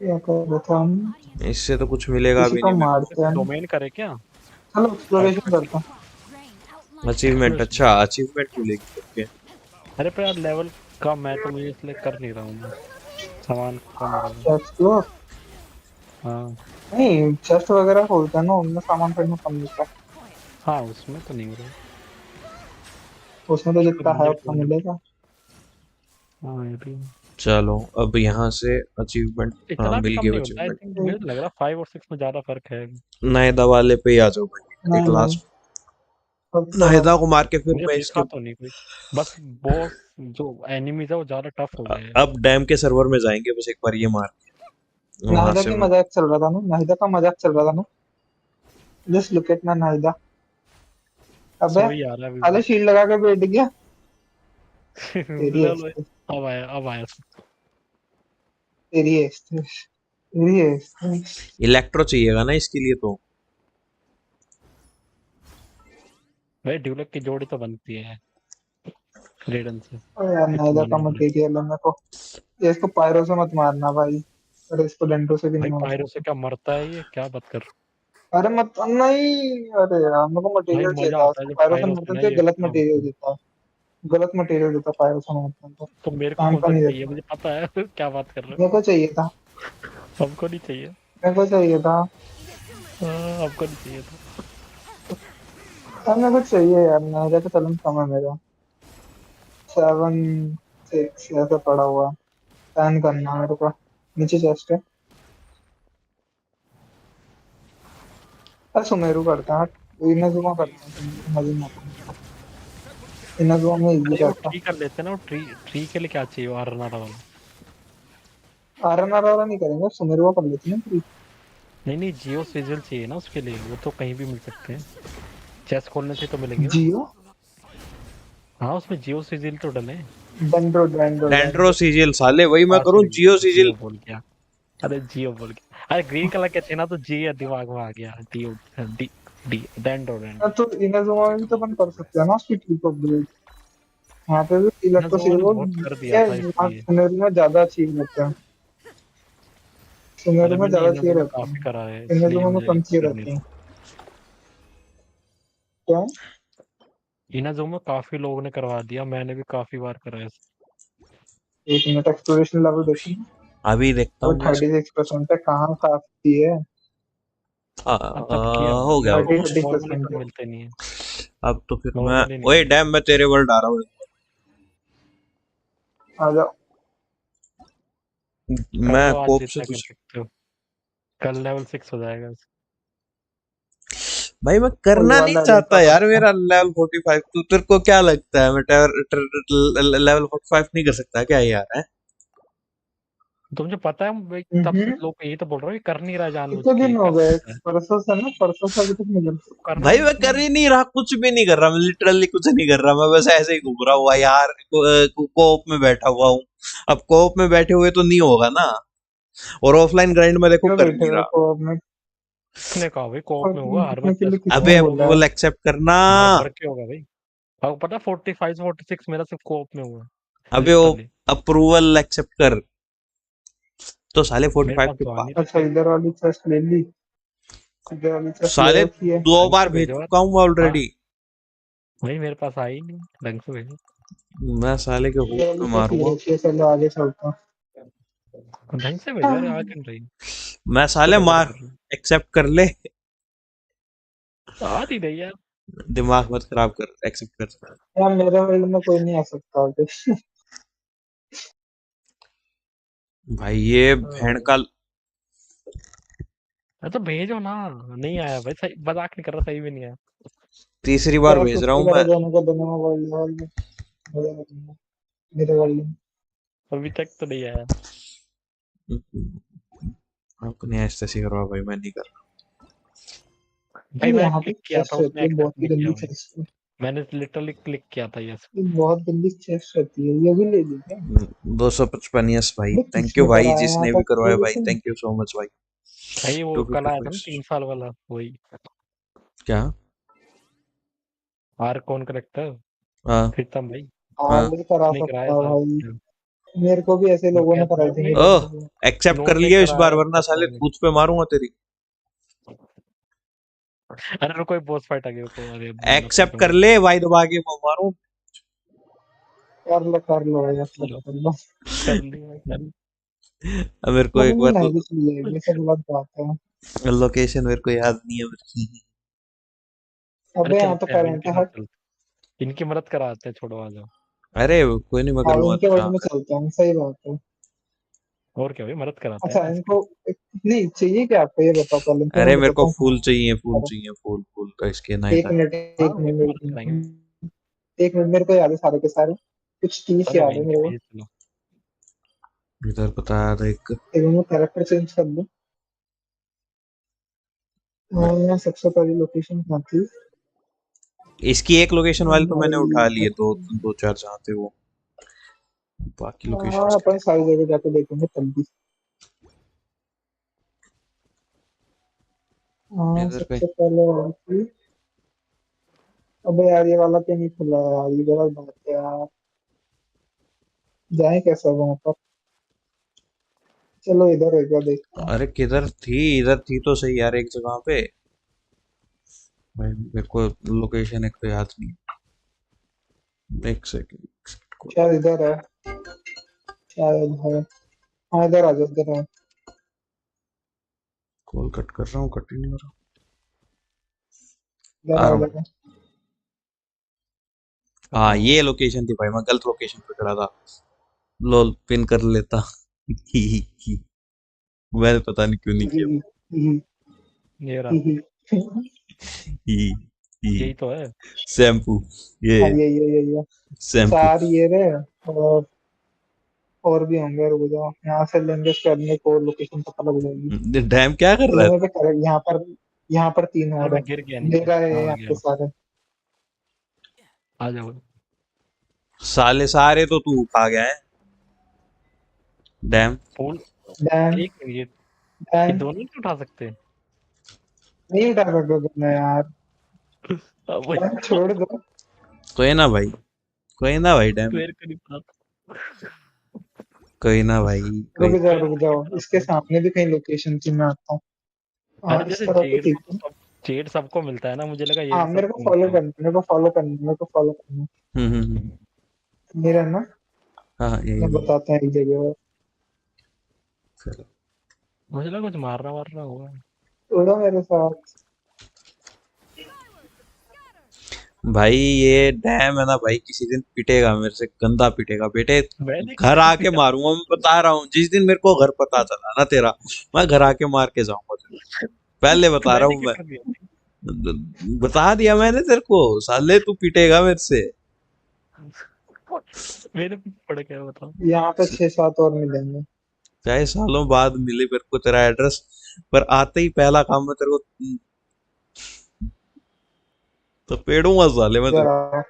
क्या कर रहे थे हम? इससे तो कुछ मिलेगा किसी भी को नहीं मेरे मारते है। हैं। डोमेन करे क्या? चलो एक्सप्लोरेशन करता हूँ। Rain को। outlines the achievement, exploration. अच्छा अचीवमेंट मिलेगी, ओके। अरे पर यार लेवल कम है तो मुझे इसलिए कर नहीं रहा हूँ मैं। सामान कम हो रहा है। एक्सप्लोर हाँ नहीं, चेस्ट वगैरह खोलते हैं ना, उनमें सामान फिर कम मिलता है। हाँ, उसमें तो नहीं हो रहा है। उसमें तो जितना है मुझे उतना मिलेगा। हाँ ये भी है। चलो अब यहाँ से अचीवमेंट, हाँ इतना भी मिल कम गया नहीं होता है, आई अचीवमेंट। थिंक मुझे लग रहा है 5 और 6 में ज्यादा फर्क है। नाहिदा वाले पे ही आ जाओ भाई, एक नहीं नहीं, लास्ट अब थोड़ा नाहिदा को मार के फिर मुझे मैं इसके दिखा तो नहीं कोई, बस बॉस जो एनिमीज है वो ज्यादा टफ हो गए हैं। अब डैम के सर्वर में जाएंगे बस एक बार ये मार के, वहां नाहिदा से की मैं मजाक चल रहा था ना, नाहिदा का मजाक चल रहा था ना। Just look at my Nahida. अबे सो ही आ रहा है अभी साले भी। शील्ड लगा के बैठ गया। तेरी ले लो। है, अब आया। तेरी है, तेरी है। इलेक्ट्रो चाहिएगा ना इसके लिए तो। भाई ड्यूलक की जोड़ी तो बनती है रेडन से। ओ यार, ये तो नाहिदा का मानना पड़ेगा। मटेरियल है मेरे को। ये इसको पायरो से मत मारना भाई। अरे इसको डेंटो से भी भाई नहीं मार पायरो से सकते। क्या मरता है ये, क्या बात कर रहे अरे मत नहीं। अरे यार मेरे को हो? भाई मटेरियल चाहिए मजा था, आता है उसको जब पायरो से पायरो से मारते ना थे, ये गलत क्या मटेरियल होता है। देता। गलत मटेरियल देता पायरो से मारते तो। तो मेरे को काम कौन का सा नहीं चाहिए, देता। मुझे पता है। क्या बात कर रहे मेरे को चाहिए था। हो, हमको नहीं चाहिए। मेरे को चाहिए था। हाँ, हमको नहीं चाहिए था। यार मेरे को चाहिए यार, नाहिदा का चलन कम है मेरा। 7 6 ऐसा पड़ा हुआ। टर्न करना है मेरे को। नीचे चेस्ट है। अरे सुमेरु करता है। इनाजुमा करता है, मजे में आता है। इनाजुमा में इजी अरे वो रहता है। ट्री कर लेते हैं ना, वो ट्री ट्री के लिए क्या चाहिए वो आरनारा वाला। आरएनआर वाला नहीं करेंगे, सुमेरु का कर लेते हैं प्लीज। नहीं नहीं, जियो सिजल चाहिए ना उसके लिए, वो तो कहीं भी मिल सकते हैं। चेस खोलने से तो मिलेंगे वो। जियो। हाँ उसमें जियो सिजिल तो डले हैं। Dendro Dendro Dendro Dendro. सीजियल साले, वही मैं हाँ करूं सॉरी, जियो सीजियल। जियो बोल गया। अरे जियो बोल गया, अरे ग्रीन कलर के थे ना तो जी दिमाग में आ गया। डी डी डी डेंडो हाँ, डेंडो। तो इनाजुमा में भी तो अपन कर सकते हैं ना उसकी ट्रिक अपग्रेड। यहाँ पे भी ना इलेक्ट्रो जो मैंने सीरीज वो। बहुत कर दिया क्या था इसलिए। सुमेरु में ज्यादा अचीव रहते हैं। सुमेरु अरे में मैंने ज्यादा चाहिए इनाजो में रहते काफी हैं। करा है इसलिए इनाजुमा में मुझे कम चाहिए कर नहीं रहते हैं। रहा। क्या? इनाजो में काफी लोगों ने करवा दिया, मैंने भी काफी बार करा है। 1 मिनट, एक्सप्लोरेशन लेवल देखो। अभी देखता वो हूँ मैं इसको। 36% है, कहाँ काफी है। हाँ तब किया हो मैंने, गया वो होगा थर्टी कुछ थर्टी नहीं। नॉर्मली परसेंट तो है मिलते नहीं है। अब तो फिर मैं, नॉर्मली नहीं ओए मिलते। डैम मैं तेरे वर्ल्ड आ रहा हूँ। आ जाओ। कर मैं लो आज कोप से जितना कर तुझ सकते हो। कल लेवल 6 हो जाएगा। भाई मैं वही करना नहीं वाला चाहता अरेंजा यार, करते हैं। मेरा लेवल 45, तू तेरे को क्या लगता है मैं लेवल 45 नहीं कर सकता क्या यार है? तो मुझे पता है, भाई तब से लोग यही तो बोल रहा हूँ, ये कर नहीं रहा जानबूझ कितने के, दिन हो कर गए? सकता है। परसों से ना, परसों से अभी तक नहीं कर। तो करना भाई नहीं मैं तो कर ही नहीं रहा, कुछ भी नहीं कर रहा, मैं लिटरली कुछ नहीं कर रहा, मैं बस ऐसे ही घूम रहा हुआ यार, कोop में बैठा हुआ हूँ। अब कोop में बैठे हुए तो नहीं होगा ना, और ऑफलाइन ग्राइंड में देखो क्यों कर बैठे नहीं हो रहा। कोऑप में? किसने कहा भाई कोऑप कोऑप में में होगा, हर बार बैठने के चेस लिए खोलना किसने अबे होगा। बोला है? अप्रूवल एक्सेप्ट करना। भर भर के होगा भाई। आपको पता 45 46 मेरा सिर्फ कोऑप में हुआ है अबे वो लिटरली। अप्रूवल एक्सेप्ट कर, तो साले मेरे 45 पास के तो आ पास। नहीं अच्छा, रखे। इधर वाली चेस्ट ले ली। इधर वाली चेस्ट ले साले रखी है। 2 बार ढंग से भेज भेजो यार। चुका हूँ मैं हाँ ऑलरेडी। भाई मेरे पास आई नहीं, ढंग से भेजो। मैं साले के इधर होप वाली पे चेस्ट ले मारूंगा। रखी है, चलो आगे चलता ढंग से भेजो यार, आ हूँ। क्यों रही। मैं तो साले बड़बड़ मार, कर रही हूँ। एक्सेप्ट कर ले। तो आ नहीं रही यार। दिमाग मत खराब कर, एक्सेप्ट कर। यार मेरे वर्ल्ड में कोई नहीं आ सकता आगे। भाई ये भेड़ हाँ, का, तो भेजो ना। नहीं आया भाई, सही मजाक नहीं कर रहा, सही भी नहीं आया। तीसरी बार यार भेज रहा कुछ हूँ वगैरह मैं। जाने का देने में वर्ल्ड लेवल में मजा लगेगा। मेरे वर्ल्ड में। अभी तक तो नहीं आया। अपनी ऐसे करवा भाई, मैं नहीं कर भाई यार मैंने यहाँ पे क्लिक किया था, चेस्ट रहती उसने है, बहुत एक्सेप्ट ही नहीं किया गंदी भाई। चेस्ट है। मैंने लिटरली क्लिक किया था यस। ये बहुत गंदी चेस्ट रहती है, ये भी ले ली क्या? 255 यस भाई, ये थैंक यू किसने भाई, कराया यहाँ जिसने भी तक करवाया भाई, location? Thank you so much भाई। भाई वो कल आया था ना 250 3 साल वाला वही क्या? आर्कॉन करेक्टर हाँ प्रीतम भाई। हाँ हाँ। ये करा उसने कराया सकता है भाई। साहब। मेरे को भी ऐसे वो लोगों ने कहता कराई है थी नहीं, मेरे ओह, को। एक्सेप्ट कर इन्होंने लिया इस बार, कराया वरना साले कहता है। बूथ पे मारूंगा तेरी। अरे रुको एक बॉस फाइट आ गई रुको, अरे बंदा एक्सेप्ट कर फेंकूंगा। ले, वाई दबा के मैं मारूं। कर लो भाई, ऐसा चलो कर लो। कर लिया कर। अब मेरे को एक मतलब बार नहीं भी चाहिए, ये सब गलत बात है। लोकेशन मेरे को याद नहीं है मेरी। अरे अबे यहाँ तो चलते हैं अब करंट इनके है, साथ हट। चलते, इनकी मदद कराते हैं, छोड़ो आ जाओ। अरे कोई नहीं, मैं हाँ कर लूंगा इनके तो वर्ड काम में है। चलते हैं, सही बात है। और क्या भाई मदद कराते अच्छा हैं इसकी। इनको नहीं चाहिए क्या आपको, ये बताओ पहले, फिर अरे मैं मेरे को बताता हूँ फूल कहाँ चाहिए, फूल है। चाहिए, फूल फूल तो इसके ना ही एक था। मिनट हाँ एक वही मिनट तो एक मदद कराएंगे। मिनट। एक मिनट, मेरे को याद है सारे के सारे, कुछ चीज चलो याद भाई है इनके मेरे को। पीछे चलो। इधर बताया था एक। एक मिनट, मैं कैरेक्टर चेंज कर लूँ। मैं सबसे पहली लोकेशन कहाँ थी? इसकी एक लोकेशन वाले तो मैंने उठा लिए, दो भाई, दो चार जहाँ थे वो, बाकी हाँ लोकेशंस अपन सारी जगह जाके देखेंगे तब भी। हाँ इधर पे। सबसे पहले वाली थी। अबे यार ये वाला क्यों नहीं खुला है यार, ये गलत बात है यार। जाए कैसे वहां पर? चलो इधर एक बार देखते हैं। अरे किधर थी, इधर थी तो सही यार एक जगह पे। भाई मेरे को लोकेशन एक तो याद नहीं। एक सेकंड। शायद इधर है, शायद है। हाँ इधर आ जाओ, इधर है। कॉल कट कर रहा हूँ, कट ही नहीं हो रहा। इधर आ है, रहा हूँ। इधर है। हाँ बताओ। ये लोकेशन थी भाई, मैं गलत लोकेशन पे खड़ा था। लोल पिन कर लेता। मैंने पता नहीं क्यों नहीं ही, किया। ही, ही, ये रहा, ही, ही। ही ही यही तो है। शैम्पू, ये हाँ ये शैम्पू। चार ये रहे। और भी होंगे, रुक जाओ, यहाँ से लेंगे उसके बाद में एक और लोकेशन पता लग जाएगी। डैम क्या कर रहा चलो है मेरे तू? पे करेक्ट, यहाँ पर तीन अरे और मैं है। गिर गया नीचे। मेरा है हाँ आ यहाँ गया पे मैं। सारे। आ जाओ। साले सारे तो तू उठा गया है। डैम। फूल। डैम एक मिनट, ये डैम। दोनों नहीं उठा सकते। नहीं उठा सकते तुमने यार। अब वही डैम तो छोड़ दो। कोई ना भाई, कोई ना भाई डैम, मेरे को नहीं पता। कोई ना भाई, कोई ना। रुक जाओ, इसके सामने भी कहीं लोकेशन थी, मैं आता हूँ। हाँ अरे इस जैसे तरह तो जेड ठीक को तो है। सब, जेड सबको मिलता है ना, मुझे लगा ये हाँ भी मेरे को सबको फॉलो मिलता है। करना, मेरे को फॉलो करना, मेरे को फॉलो करना। हम्म। मेरा ना, हाँ हाँ, यही मैं यही। बताता हूँ एक जगह। चलो। मुझे लगा कुछ मारना वारना होगा। उड़ो मेरे साथ। भाई ये डैम है ना भाई, किसी दिन पिटेगा मेरे से, गंदा पिटेगा बेटे। मैंने घर किसे आके पीटा? मारूंगा, मैं बता रहा हूँ, जिस दिन मेरे को घर पता चला ना तेरा, मैं घर आके मार के जाऊंगा तेरे को। पहले बता रहा मैंने हूँ क्या मैं। कर दिया? बता दिया मैंने तेरे को, साले तू पिटेगा मेरे से। मेरे पीछे पड़ गया बताओ। यहाँ पे 6-7 और मिलेंगे। चाहे सालों बाद मिले मेरे को तेरा एड्रेस, पर आते ही पहला काम मैं तेरे को तो पेड़ूंगा साले मैं तेरे इधर को। आओ,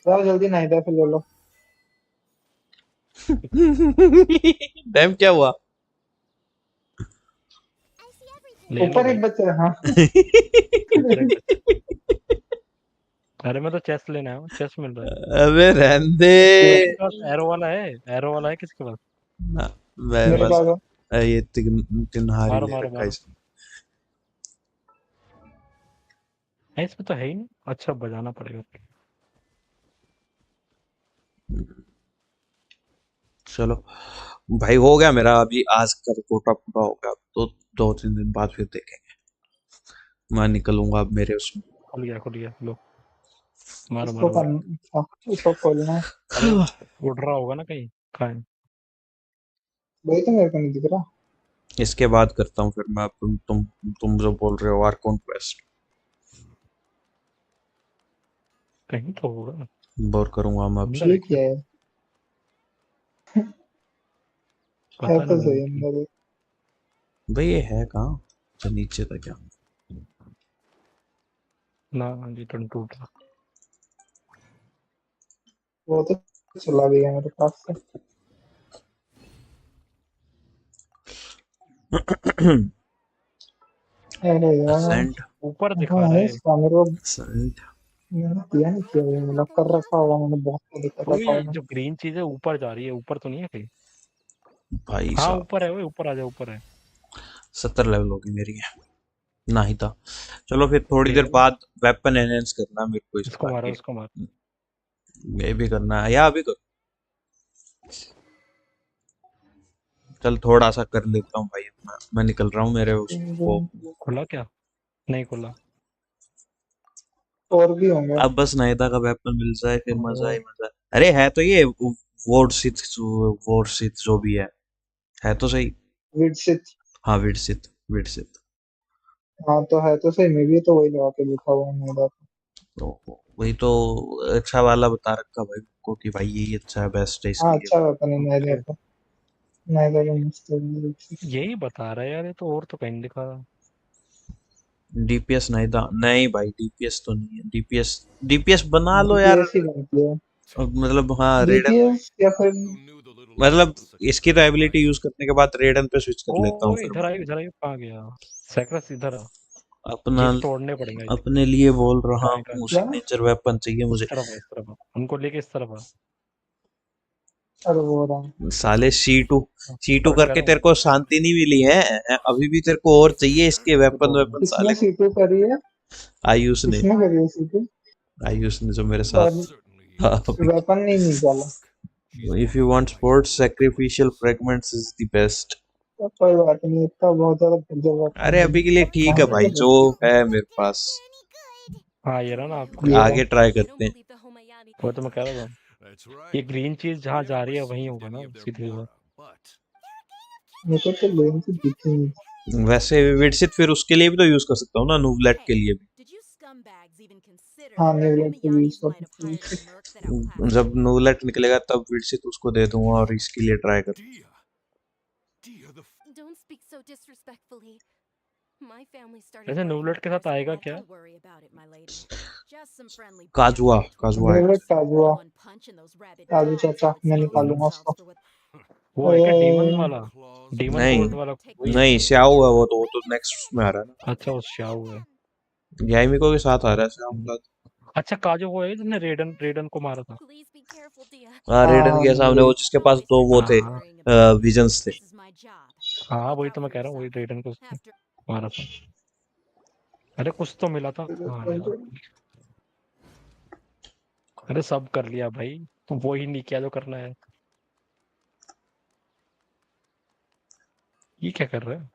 जाओ जल्दी, ना इधर से ले लो। डैम क्या हुआ? I see everything. ले लो ऊपर भाई। एक बच्चा है, हाँ। ऊपर एक बच्चा। अरे मैं तो चेस लेने आया हूँ, चेस मिल रहा है। अबे रहने दे। अच्छी बात। किसके पास एरो वाला है? एरो वाला है किसके पास? ना, मैं मेरे बस पास है। ये तिनहारी मारो ले मारो रखा है मारो। इसने। है इसमें तो है ही नहीं। अच्छा बजाना पड़ेगा। चलो भाई, हो गया मेरा अभी आज का तो कोटा पूरा हो गया, तो 2-3 दिन बाद फिर देखेंगे। मैं निकलूंगा अब मेरे उसमें। खुल गया लो। मारो इसको मारो मारो। करना, हाँ, इसको खोलना है। अरे उड़ रहा होगा ना कहीं। कहाँ है? वही तो मेरे को नहीं दिख रहा। इसके बाद करता हूँ फिर मैं, तुम जो बोल रहे हो आर्कोन क्वेस्ट, कहीं तो होगा। बोर करूंगा मैं अब अंदर से। है ये क्या? क्या है? है पता तो नहीं सही मुझे। अंदर। भाई ये है कहाँ? अच्छा नीचे था क्या? ना जी टूट रहा। वो तो चला गया मेरे पास से। अरे यार सेंट ऊपर दिखा कहाँ रहा है है। इसका मेरे को। सेंट मैंने किया नहीं किया ये मतलब कर रखा होगा मैंने बहुत पहले कर रखा कोई होगा। जो ग्रीन चीज है ऊपर जा रही है, ऊपर तो नहीं है कहीं। भाई हाँ साहब ऊपर है, वो ऊपर आ जा, ऊपर है। 70 लेवल होगी मेरी है ना ही था। चलो फिर थोड़ी ठीक देर है, बाद वेपन एनहेंस करना है मेरे को इसको इसका मारो, ये इसको मारो। ये भी करना है या अभी कर। चल थोड़ा सा कर लेता हूँ भाई अपना मैं निकल रहा हूँ मेरे वो खुला क्या? नहीं खुला। और भी होंगे। अब बस नायदा का वेपन मिल जाए फिर मजा ही और मजा। अरे है तो ये वोर्ड सिथ जो भी है तो सही। विडसित। हाँ विडसित हाँ तो है तो सही, मैं भी तो वही लगा के लिखा हुआ है मेरा। तो वही तो अच्छा वाला बता रखा भाई को कि भाई यही अच्छा है बेस्ट है हाँ इसके लिए। अच्छा वेपन है नैदर ओके, का। नैदर का मस्त है विडसित। यही बता रहा है यार, ये तो और तो कहीं नहीं दिखा रहा। डीपीएस नायदा नहीं भाई डीपीएस तो नहीं है डीपीएस बना लो यार। डीपीएस ही बनती है। मतलब हाँ रेडन डीपीएस या फिर मतलब इसकी तो एबिलिटी यूज करने के बाद रेडन पे स्विच कर लेता हूँ ओ फिर इधर मैं। आई, इधर आई, कहाँ गया? सैक्रस इधर आ। अपना ये तोड़ने पड़ेंगे ये। अपने लिए बोल रहा कहाँ कहाँ? हूँ क्या। सिग्नेचर वेपन चाहिए इस मुझे। तरफ है, इस तरफ है, हमको लेके इस तरफ आ। अरे वो रहा। साले सी टू कट करके करो। तेरे को शांति नहीं मिली है अभी भी तेरे को और चाहिए इसके वेपन रुको, वेपन किसने साले। सीटू करी है? आयुष ने किसने करी है सीटू? आयुष ने जो मेरे और साथ था अभी। वेपन नहीं निकाला? If you want sports sacrificial fragments is the best. तो कोई बात नहीं, इतना बहुत ज्यादा गंजा वेपन अरे है। अभी के लिए ठीक है कहाँ भाई से जो देखते है Doesn't मेरे look पास। any good. हाँ ये रहा ना आपको। ये रहा। आगे ट्राई I करते don't हैं। believe the Homayani. वो तो मैं कह रहा था, ये ग्रीन चीज जहाँ जा रही है वहीं होगा ना सीधे उधर। मेरे को तो लेन से दिखी नहीं। वैसे विडसित फिर उसके लिए भी तो यूज कर सकता हूँ ना नूवलेट के लिए भी। Did you scumbags even consider हाँ that the नहीं तो यूज Homayanis कर might have सकते hired a हैं। merc that outclassed जब you? नूवलेट निकलेगा तब विडसित उसको दे दूंगा और इसके लिए ट्राई कर। Don't speak so disrespectfully. My family started वैसे fighting नूबलेट like के this. साथ आएगा क्या? Don't worry about it, my lady. Just some friendly काजुआ banter between काजुआ brothers. आएगा। Favourite काजुआ। One punch and those rabid काजू dogs चाचा would मैं expose निकालूंगा उसको। themselves for what. वो है क्या डीमन वाला? डीमन नहीं गोल्ड वाला Take वही है नहीं क्या? श्याओ है वो तो नेक्स्ट में आ रहा है ना। अच्छा वो श्याओ है। यामिको के साथ आ रहा है श्याओ का। अच्छा काजो वो है जिसने रेडन रेडन को मारा था। Please be careful, dear. हाँ रेडन हाँ के सामने वो जिसके पास Always दो take वो care थे of हाँ worrying about me. विजन्स थे। This is my job. हाँ, Look वही out तो मैं for कह रहा हूँ, वही yourself. रेडन को उसने After मारा था। अरे कुछ तो मिला था, हाँ यार। अरे सब कर लिया भाई, तुम वो ही नहीं किया जो करना है। ये क्या कर रहा है?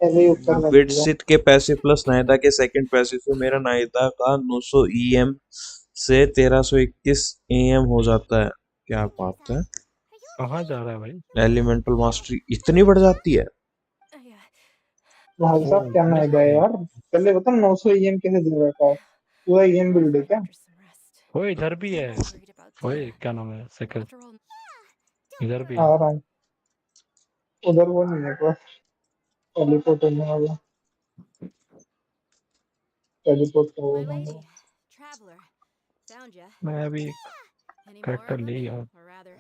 ऐसे ही ऊपर रख दिया। विडसित के पैसे प्लस नायदा के सेकंड पैसे से मेरा नायदा का 900 ईएम से 1321 एएम हो जाता है। क्या बात है। कहाँ जा रहा है भाई? एलिमेंटल मास्टरी इतनी बढ़ जाती है। yeah. भाई वो साहब क्या ऊपर मैं से गया यार। पहले बता 900 ईएम कैसे दे रखा है? पूरा ईएम बिल्ड है क्या? After some rest. वो इधर भी है। I'm worried about ओए Tia. क्या नाम है सेकंड? After all, इधर भी आ है। रहा हूँ। उधर वो नहीं है पर टेलीपोर्ट होने वाला। टेलीपोर्ट my होगा lady, traveler, found ya. मैं अभी Any more करेक्टर of ले them? ही आऊँ। Or rather,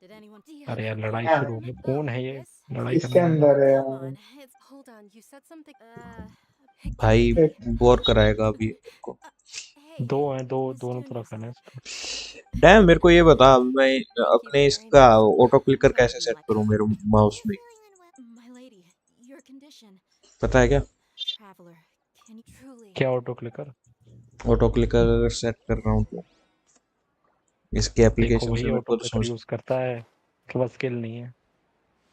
did anyone? अरे यार लड़ाई हाँ शुरू हो गई, कौन है ये? Yes. लड़ाई इसके करने वाला। अंदर है Come यार। on, it's hold on. You said something. A भाई picture. एक बोर कराएगा अभी मेरे को। Hey, दो हैं, दो Miss दोनों Turner's तरफ है ना on. इसका। डैम मेरे को ये बता मैं Thank you अपने very इसका much. ऑटो क्लिकर Glad कैसे you सेट like करूं it. मेरे माउस में। My lady, your condition. पता है क्या Traveler, can you truly? क्या auto clicker? Auto clicker set कर रहा हूँ तो इसके देखो एप्लीकेशन से वही मेरे ऑटो को तो क्लिकर समझ। यूज करता है, उसके पास स्किल नहीं है।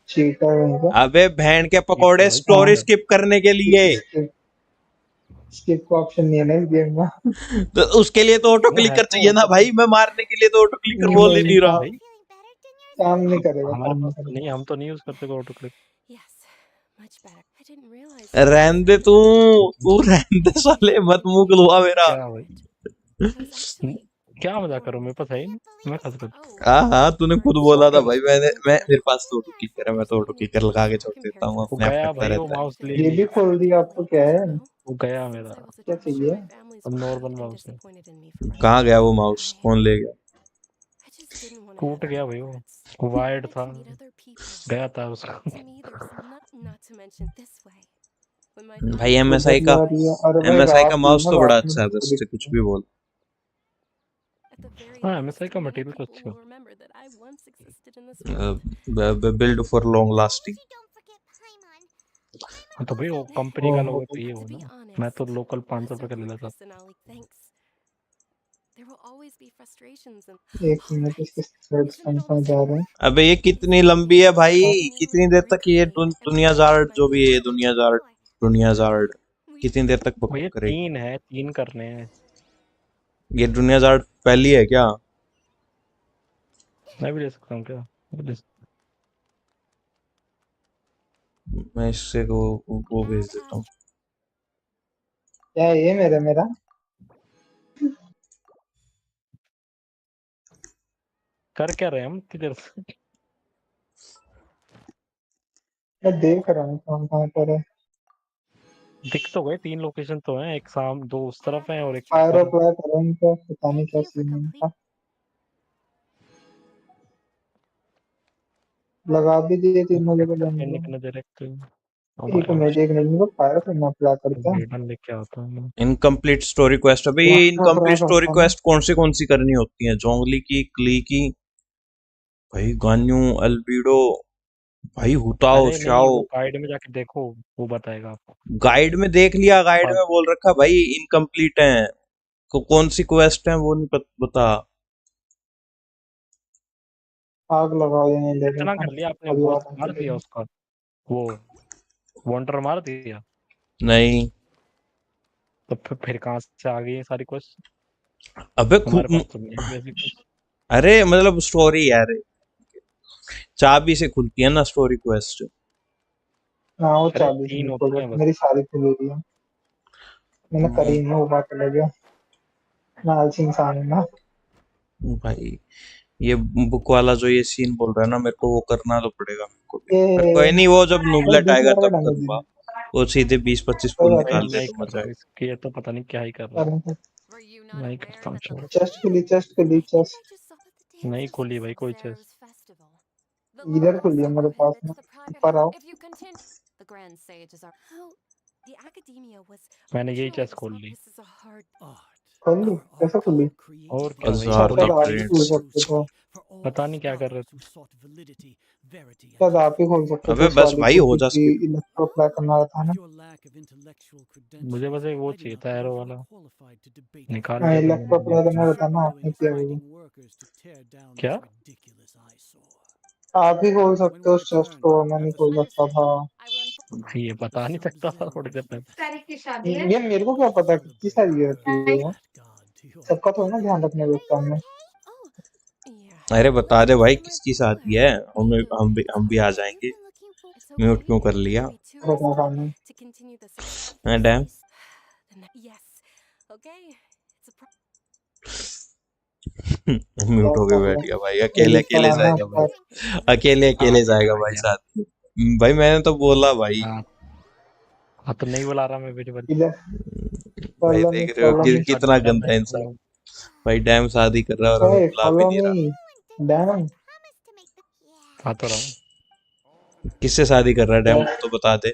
चीटर होगा। अबे बहन के ये तो पकोड़े भाई स्टोरी हाँ चीटर। स्किप करने के लिए स्किप स्किप का ऑप्शन नहीं है ना इस गेम में। तो उसके लिए तो ऑटो वो है क्लिकर तो चाहिए ना ऑटो भाई। मैं मारने के लिए तो ऑटो क्लिकर बोल ही नहीं नहीं रहा। भाई। काम नहीं हम करेगा, हमारे काम नहीं पास तो करेगा। नहीं, हम तो नहीं यूज करते auto click. Yes, much better. I didn't realize you रहन दे तू रहन दे साले मत मुंह खुलवा मेरा। क्या भाई? I was actually क्या मजाक करूं, मेरे पास है ही नहीं, मैं खस कर। हाँ तूने खुद Why बोला था Soccer भाई, मैं मेरे पास तो ऑटो किकर है, मैं तो ऑटो किकर लगा के छोड़ देता हूँ, वो अपने आप गया कटता भाई, वो रहता है। माउस ले ये भी लिया, खोल दिया आपको, क्या है? वो गया मेरा। क्या चाहिए? अब नॉर्मल माउस है। कहाँ गया वो माउस, कौन ले गया? टूट गया भाई, वो वायर्ड था, गया था उसका। भाई वो एमएसआई का, बढ़िया रही है। अरे भाई एमएसआई का रात हुई माउस ना, तो बड़ा रात में अच्छा है, तो बस से कुछ दिखता है। भी बोल। हाँ, एमएसआई का मटेरियल तो अच्छा है। Build for long lasting. हाँ तो भाई वो कंपनी का लोगो तो ये हो ना, मैं तो लोकल 500 रुपए का ले लेता। एक मिनट, इसके थ्रेड्स कंफर्म जा रहे हैं। अबे ये कितनी लंबी है भाई, कितनी देर तक ये दुनिया जार्ड जो भी है, दुनिया जार्ड कितनी देर तक बक भैया करेगी? 3 है, 3 करने हैं। ये दुनिया जार्ड पहली है क्या? मैं भी ले सकता हूँ क्या? मैं ले सकता मैं इससे वो भेज देता हूँ। क्या है ये? मेरा कर क्या रहे हैं हम इतनी देर से? मैं देख रहा हूँ कहाँ कहाँ पर है। दिख तो गए, 3 लोकेशन तो हैं, एक साम 2 उस तरफ है और एक फायर ऊपर है। अप्लाई करो इनको, पता नहीं क्या सीन है इनका। लगा भी दिए तीनों जगह खेलने बंदे। के नजर एक एक मिनट, एक मिनट, इनको फायर अप्लाई करते हैं। बेडन लेके आता हूँ मैं। इनकम्प्लीट स्टोरी क्वेस्ट, अबे ये लास्ट में अप्लाई इनकम्प्लीट स्टोरी करता हूँ ना। क्वेस्ट कौन सी करनी होती है? जोंगली की, क्ली की, भाई गान्यू, अल्बीडो, भाई हुताओ अरे नहीं, शाओ। वो गाइड में जाके देखो, वो बताएगा आपको। गाइड में देख लिया, गाइड हाँ, में बोल रखा भाई इनकम्प्लीट है, कौन सी क्वेस्ट है वो नहीं बता। आग लगाओ, ये नहीं इतना लगेगा। कर लिया आपने, अभी बॉस और आगे मार दिया लगेगा। उसका, वो वॉन्डर मार दिया। नहीं तो फिर कहाँ से आ गई ये सारी क्वेश्चन? अबे हमारे पास तो नहीं है वैसी कुछ। अरे मतलब स्टोरी यार, चाबी से खुलती है ना स्टोरी क्वेस्ट। हाँ, वो अरे 40 3 मिनट होती है प्रोजेक्ट बस। मेरी सारी खुली हुई है। मैंने करी नहीं, वो बात अलग है। मैं आलसी इंसान हूँ ना। भाई ये बुक वाला जो ये सीन बोल रहा है ना, मेरे को वो करना तो पड़ेगा मेरे को भी, पर कोई ये नहीं, वो जब नुबलेट 20 आएगा हजार का तब डैमेज करूंगा। है। वो सीधे 20-25 कोई पुल बात भाई निकाल नहीं। दे नहीं तो कर मजा रहा हूँ इसके, ये तो पता नहीं क्या ही कर रहा है। नहीं करता हूँ, छोड़ो। चेस्ट खुली, चेस्ट खुली, चेस्ट नहीं खोली भाई कोई चीज। इधर खुली है मेरे पास में। ऊपर आओ। मैंने यही चेस खोल ली। खोल ली? कैसे खुली? और क्या भाई, अच्छा, हजार खोल का ही शायद आप पड़ी। ही खोल क्रेडिट्स। सकते थे। पता नहीं क्या कर रहे थे। शायद आप ही खोल सकते थे अबे उस बस वाली भाई को, हो जा क्योंकि skip। इलेक्ट्रो अप्लाई करना था ना। मुझे बस एक वो चाहिए था, एरो वाला, निकाल हाँ, लिया फिर इलेक्ट्रो मैंने। अप्लाई करना था ना, आपने किया होगा। क्या? आप ही खोल सकते हो उस चेस्ट को, मैं नहीं खोल सकता था। ये बता नहीं सकता था थोड़ी देर पहले। ये मेरे को क्या पता कितनी सारी रहती है ये? सबका थोड़ा ना ध्यान रखने लगता है। अरे बता दे भाई किसकी शादी है, हम भी आ जाएंगे। म्यूट क्यों कर लिया? बता खाने। डैम म्यूट क्या होके कर बैठ रहे गया भाई, हैं? अकेले ऊपर अकेले आना जाएगा भाई, ऊपर। अकेले आ अकेले गया जाएगा आ भाई गया। साथ में। भाई मैंने तो बोला भाई। हाँ, हाँ तो नहीं बुला रहा मैं वीडियो बन। इधर भाई फॉलो मी, देख रहे हो फॉलो मी। कितना डन गंदा है, इंसान। भाई डैम शादी कर रहा है और हमें ए, बुला भी फॉलो नहीं मी। रहा। डैम। आ तो रहा हूँ। किससे शादी कर रहा है डैम, क्या? वो तो बता दे।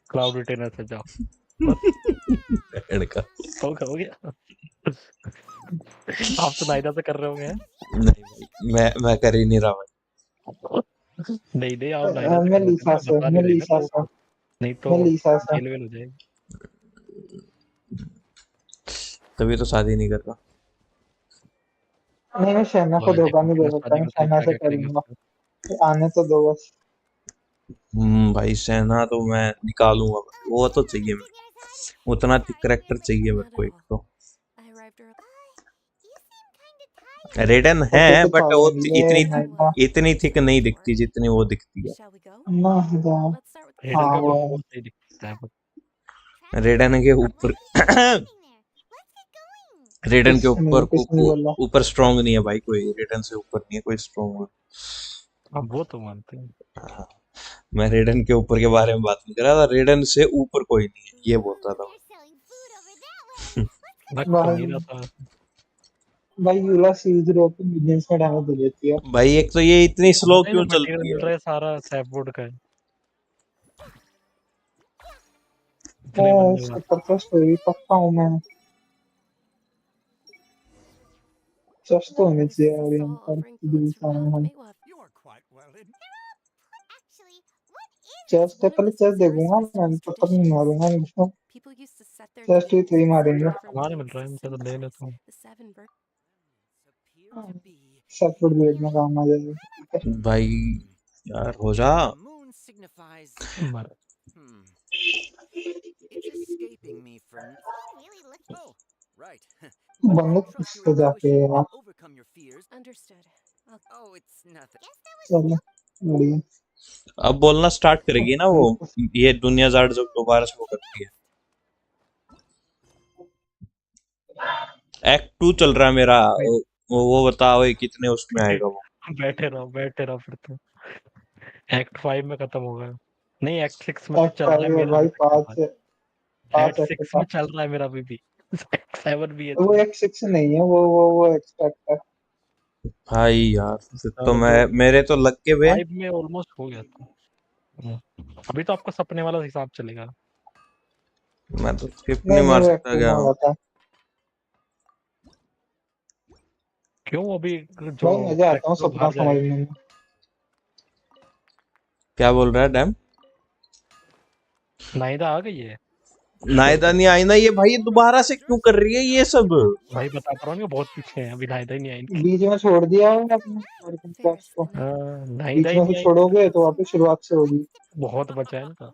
क्लाउड रिटेनर से जाओ बस। लड़का हो गया। आप तो नाइदा से कर रहे होंगे हैं? नहीं भाई, मैं कर ही नहीं रहा भाई। नहीं नहीं, आप नाइदा से मैं कर रहे लीसा हो, से, बता मैं नहीं रही ना लीसा लोगों से, को। नहीं मैं तो लीसा से। जेल वेल हो जाएगी। तभी तो शादी नहीं कर रहा। नहीं, मैं शहना को आज धोखा देखो नहीं दे बिना सकता, शादी मैं के बताइए शहना क्या से क्या कर करेंगे लूंगा। उसको। आने तो दो बस। भाई सहना तो मैं निकालूंगा, वो तो चाहिए मेरे को, उतना करेक्टर चाहिए मेरे को एक तो। रेडन है बट वो 42,000 ये इतनी नाइका। इतनी थिक नहीं दिखती जितनी वो दिखती है। ना जा। हाँ, हेडन का वो कॉम्बो है। सही दिखता है। रेडन के ऊपर रेडन के किसने ऊपर किसने बोला? ऊपर स्ट्रांग नहीं है भाई, कोई रेडन से ऊपर नहीं है कोई स्ट्रांग। अब वो तो मानते हैं। हाँ, मैं रेडन के ऊपर के बारे में बात नहीं कर रहा था, रेडन से ऊपर कोई नहीं है ये बोल रहा था They're selling food over that way. Let's लग तो भाई नहीं रहा था। भाई यूला C0 पे मिलियंस में डैमेज दे देती है। मैं। भाई एक तो ये इतनी स्लो नहीं, जो क्यों मटेरियल चलती मिल है? रहा है सारा सैपवुड का है। ओ इतने बनने उसका वाले। पक्का स्टोरी पक्का हूँ मैं। सच तो होनी This चाहिए is a और यहाँ fall पर offering दिल foods from सामने हम। May Love. You are quite well in. actually, what is chest है, One of पहले the चेस्ट Caesar's देखूंगा मैं, festivals तब तक नहीं traditions. मारूंगा इसको। People used to set their chest he dreams three and मारेंगे। different सामान मिल ways रहा है, to मुझे तो ले symbolize लेता हूँ। the seven virtues. Appear to be. सब फुट वेट में really? काम आ जाएगा, ठीक है। भाई Hmm. यार हो जा। The moon signifies. मर। Hmm. It's escaping me for. He really looks. Oh, right. बंदे I'll trust your किससे जाके intuition. यार। Overcome your fears. Understood. Oh, it's nothing. Guess that was चलो बढ़िया। अब बोलना स्टार्ट करेगी ना वो, तो ये दुनिया जाट जब दोबारा से वो करती है। एक्ट 2 चल रहा है मेरा। वो बताओ ये कितने उसमें आएगा वो। बैठे रहो फिर तो। एक्ट 5 में खत्म होगा। नहीं, एक्ट 6 में तो एक्ट चल रहा है 5 है मेरा भाई, अभी तक तो भाई। पांच एक्ट एक्ट 6 का। में चल रहा है मेरा अभी भी। एक्ट 7 भी है वो तो। एक्ट 6 नहीं है, वो एक्सपेक्ट है। भाई यार फिर तो जो मेरे तो लग के वे। 5 में ऑलमोस्ट हो गया था। अभी तो आपका सपने वाला हिसाब चलेगा। मैं तो स्किप नहीं नहीं नहीं, मार वो एक्ट सकता 2 में क्या? हो रहा था। क्यों अभी जो भाई मजा आता हूँ ट्रैक्टर सपना बाहर जाएगा। समझने में। क्या बोल रहा है डैम? नाइदा आ गई है। नायदा नहीं आई ना ये भाई, ये दोबारा से क्यों कर रही है ये सब? भाई बता पा रहा हूँ ना, बहुत पीछे हैं, अभी नाइदा ही नहीं आई इनकी। बीच में छोड़ दिया है अपने वर्किंग Fair क्लास को। नाइदा बीच ही में नहीं से आई इनकी छोड़ोगे तरफ तो से। वापस शुरुआत से होगी। बहुत बचा है इनका। Ooh.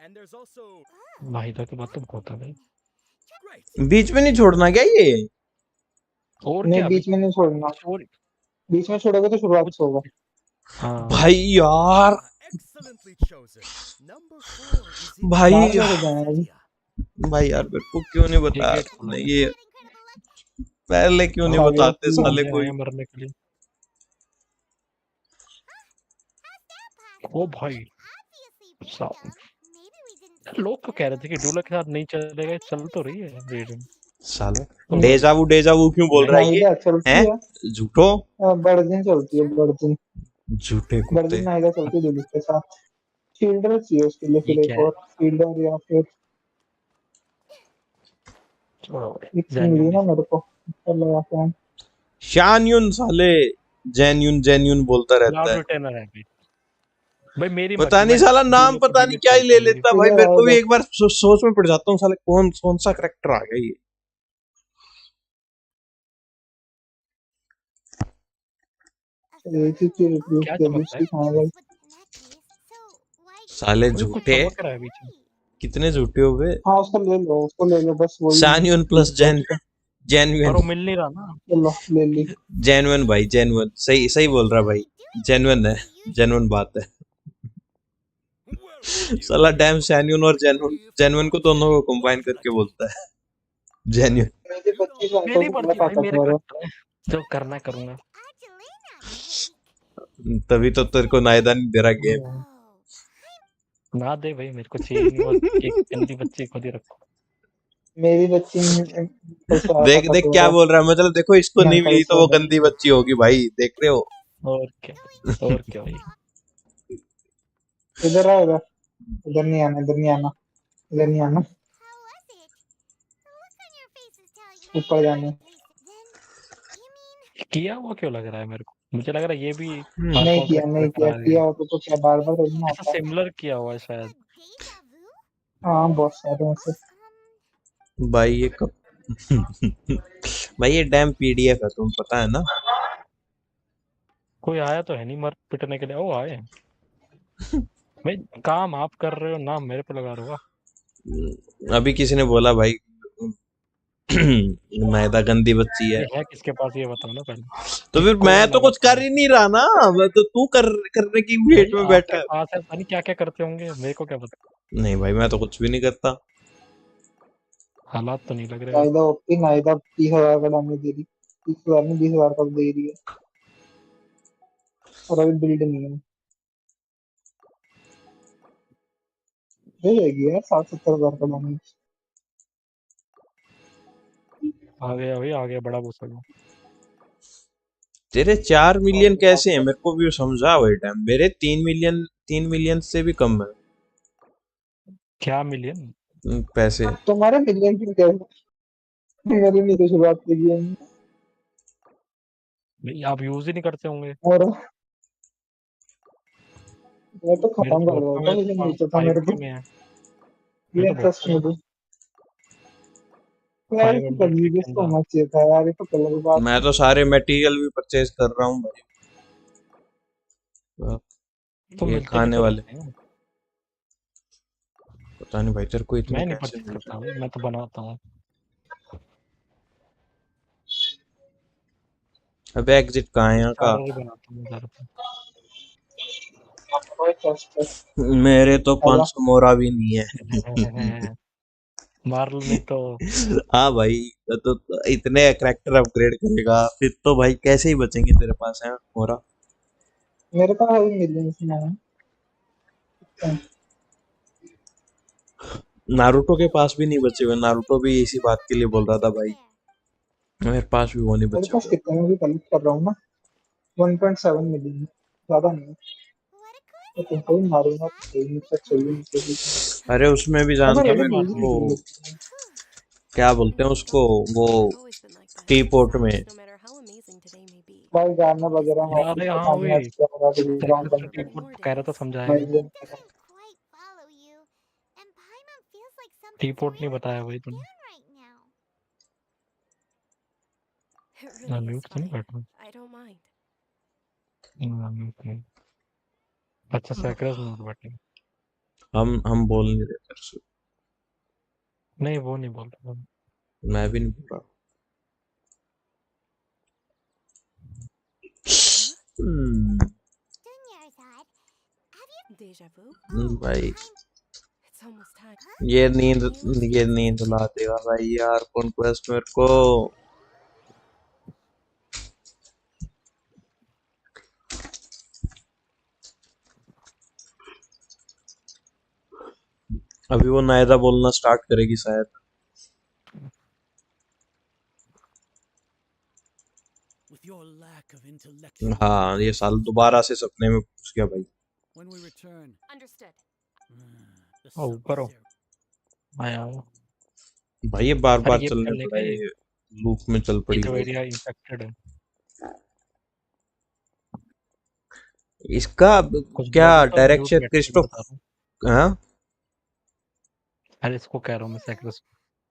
And there's also. नाइदा के बाद तो बहुत है भाई। Great. बीच में नहीं छोड़ना क्या ये? और नहीं क्या अभी बीच में नहीं छोड़ना, स्टोरी। बीच में छोड़ोगे तो शुरुआत से होगा। हाँ भाई यार, Excellently chosen. Number 4 is in भाई मार your कैसे जाए अभी? area. भाई यार मेरे को क्यों नहीं ये बता गेट खुला है। ये पहले क्यों नहीं खा गया बताते पूरा। साले बंदे कोई? आए मरने के लिए। ओ भाई Obviously साहब, random. Maybe we didn't लोग तो take कह care रहे of थे them. कि डूला के साथ नहीं चलेगा, Or चल maybe तो we रही है said रेडियन। साले तो डेजावू क्यों बोल नहीं रहा है ये? नाइदा चलती है। झूठो, बर्जिन चलती है, बर्जिन। झूठे कुत्ते। बर्जिन नाइदा चलती है दिल्ली के साथ। फील्डर चाहिए उसके लिए, ये फिर क्या एक है? और फील्डर या फिर छोड़ो भाई, एक चीज मिली जेन्युइन ना मेरे को, चल लगा के हम। शानयुन साले जेन्यून बोलता रहता क्लाउड है। रिटेनर है भाई। भाई मेरी पता मर्जी, नहीं मैं साला नाम डूलो को पता नहीं डिलीट क्या ही करता ले हूँ मेरी। लेता भाई, इधर मेरे आओ को भी इधर। एक बार सोच में पड़ जाता हूँ साले कौन कौन सा करेक्टर आ गया ये। a एक ही चीज survey. रिप्लेस क्या किया चमकता है? दूसरी कहाँ गई? But in that case, so why did साले भाई कुछ झूठे, चमक रहा है बीच में। कितने झूठे हो गए। हाँ उसको ले लो बस वही। शानयुन प्लस पर जेन्युइन वो मिल नहीं रहा ना। चलो ले ली। जेन्युइन भाई जेन्युइन, सही सही बोल रहा भाई, जेन्युइन है, जेन्युइन बात है। Well, साला you डैम शानयुन और जेन्युइन if जेन्युइन को दोनों को what combine would you like करके to बोलता है जेन्युइन। मेरे 25 अंकों मेरी से बड़ा मर्जी भाई, ताकत मेरे है। करेक्टर है, जो करना करूंगा। Angelina make? तभी तो तेरे को नायदा नहीं दे रहा गेम। Oh, ना दे भाई, मेरे को चाहिए नहीं, बस एक गंदी बच्ची खुद ही रखो। मेरी बच्ची को सारा देख ताकत देख हो क्या रहा बोल रहा है, मतलब देखो इसको नहीं मेंटल मिली तो वो डिसऑर्डर। गंदी बच्ची होगी भाई, देख रहे हो? और क्या भाई। इधर आ इधर। इधर नहीं आना, इधर नहीं आना, इधर नहीं आना। how was it? The look on your face is telling me ऊपर जाने। then you mean किया हुआ क्यों लग रहा है मेरे को? मुझे लग रहा है ये भी नहीं आर्कॉन किया, का नहीं करेक्टर किया, आ गया। किया होता तो क्या बार बार थोड़ी ना ऐसा होता। सिमिलर किया हुआ है शायद। deja vu? हाँ बहुत सारे में से। भाई ये कब भाई ये डैम पीडीएफ है, तुम पता है ना? कोई आया तो है नहीं मर पिटने के लिए। ओ आए हैं। भाई काम आप कर रहे हो, नाम मेरे पे लगा रहे हो। अभी किसी ने बोला भाई नायदा गंदी बच्ची है, ये है किसके पास ये बताओ ना पहले। तो फिर कौन मैं तो है कुछ कर बताओ। ही नहीं रहा ना, तो तू करने की भाई वेट में बैठा आपके है। पास है, पता नहीं क्या क्या करते होंगे, मेरे को क्या पता। नहीं भाई मैं तो कुछ भी नहीं करता। हालात तो नहीं लग रहे नायदा ओपी, नायदा 30,000 का डैमेज दे रही, 30,000 नहीं 20,000 का दे रही है, और अभी बिल्ड नहीं है। दे जाएगी यार 60-70,000 का डैमेज। आ गया भाई, आ गया बड़ा गुस्सा। तेरे 4 मिलियन और कैसे हैं? मेरे को भी समझा वही टाइम। मेरे 3 मिलियन, 3 मिलियन से भी कम है क्या मिलियन? पैसे। तुम्हारे मिलियन की क्या है? मेरी नहीं तो शुरुआत की है। भाई आप यूज ही नहीं करते होंगे। और मैं तो मेरे खत्म कर फोन रहा पे था, में मुझे तो नीचे था मेरे 5K को, में है। मेरे ये तो बहुत ट्रस्ट कम में है। तो यार इसको 500 कभी के भी अंदर। होना चाहिए था यार, ये तो गलत बात मैं है। तो सारे मटेरियल भी परचेज कर रहा हूँ भाई। तो ये मिलते भी खाने तो वाले, रहते हैं। पता नहीं भाई तेरे को इतने मैं नहीं कैसे परचेज मिल रहे करता भाई, मैं तो बनाता हूँ। हैं। अबे एग्जिट कहाँ है यहाँ का? स्टार्टर ही बनाता हूँ ज्यादातर। कोई ट्रस्ट है। मेरे तो आजा। 500 मोरा भी नहीं है। मार लो नहीं तो। हाँ भाई, तो इतने करैक्टर अपग्रेड करेगा फिर तो भाई कैसे ही बचेंगे तेरे पास है मोरा। मेरे पास अभी मिलियंस में है। नारुतो के पास भी नहीं बचे हुए। नारुतो भी इसी बात के लिए बोल रहा था भाई, मेरे पास भी वो नहीं मेरे बचे पास हुए। कितने में भी कलेक्ट कर रहा हूँ ना, 1.7 मिलियन, ज्यादा नहीं है। What a तो coincidence, तुमको भी मारूंगा तो Alyssa. सही, मुझसे चाहिए मुझे भी। अरे उसमें भी अब मैं जानता क्या है मैं रेडिट यूज मारूं? नहीं वो करी है। Whew. क्या बोलते हैं उसको, Well, वो it's always been like this. T port में। Besides, no matter how amazing today may be, भाई गाना it is वगैरह better वापस अरे tomorrow. हाँ पता नहीं आज वही क्या हो रहा है, तो And ग्राउंड सैक्रिफाइस after बंद की कर many रहा रिपोर्ट more कह रहा था, days, समझाया नहीं। है। Doesn't quite follow you, and Paimon feels like T something's port नहीं really बताया भाई going तूने। down right now. it मैं really is म्यूट तो नहीं fine. बैठ रहा I don't mind. हूँ। म्यूट नहीं। अच्छा सैक्रिफाइस म्यूट बैठे। हम बोल नहीं रहे तेरे से। नहीं वो नहीं बोल रहा। मैं भी नहीं बोल रहा। Huh? Dunyarzad, have you? Deja vu? Oh, भाई It's almost time. huh? ये नींद, Halo ये Street नींद ला Station. देगा भाई यार कौन क्वेस्ट मेरे को। अभी वो नायदा बोलना स्टार्ट करेगी शायद। With your lack of intellectual हाँ ये साल capacities, दोबारा से सपने में घुस गया भाई। when we return, Understood. the ओ ऊपर हो। sub-zero. आया हूँ। भाई ये बार अरे बार ये भी चलने करने पड़ा, का ये। ये लूप में चल ये पड़ी जो भाई। एरिया इंफेक्टेड है। इसका कुछ क्या बोलो तो म्यूट डायरेक्शन बैठने को क्रिस्टो। बता रहा हूँ। हाँ अरे इसको कह रहा हूँ मैं Hello. Sacrifice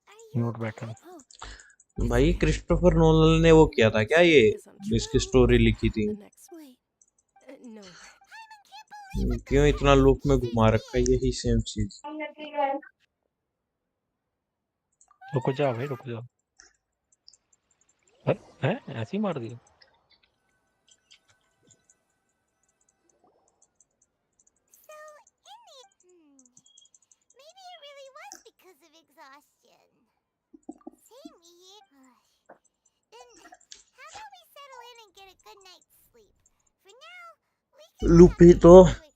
Are you mute बैठा okay? है। Oh, is भाई it? क्रिस्टोफर नोलन ने वो किया था क्या, ये Something is इसकी untrue. स्टोरी लिखी थी। The next. Wait, No. Paimon can't believe what the क्यों इतना heck लूप he में just घुमा रखा है did. यही सेम चीज। रुक जा भाई रुक जा। अरे हैं ऐसे ही मार दिया। So, maybe it really was because of exhaustion. Same here. Then, how about we settle in and get a good night's sleep? For now, we can loop he get तो used to exhaustion.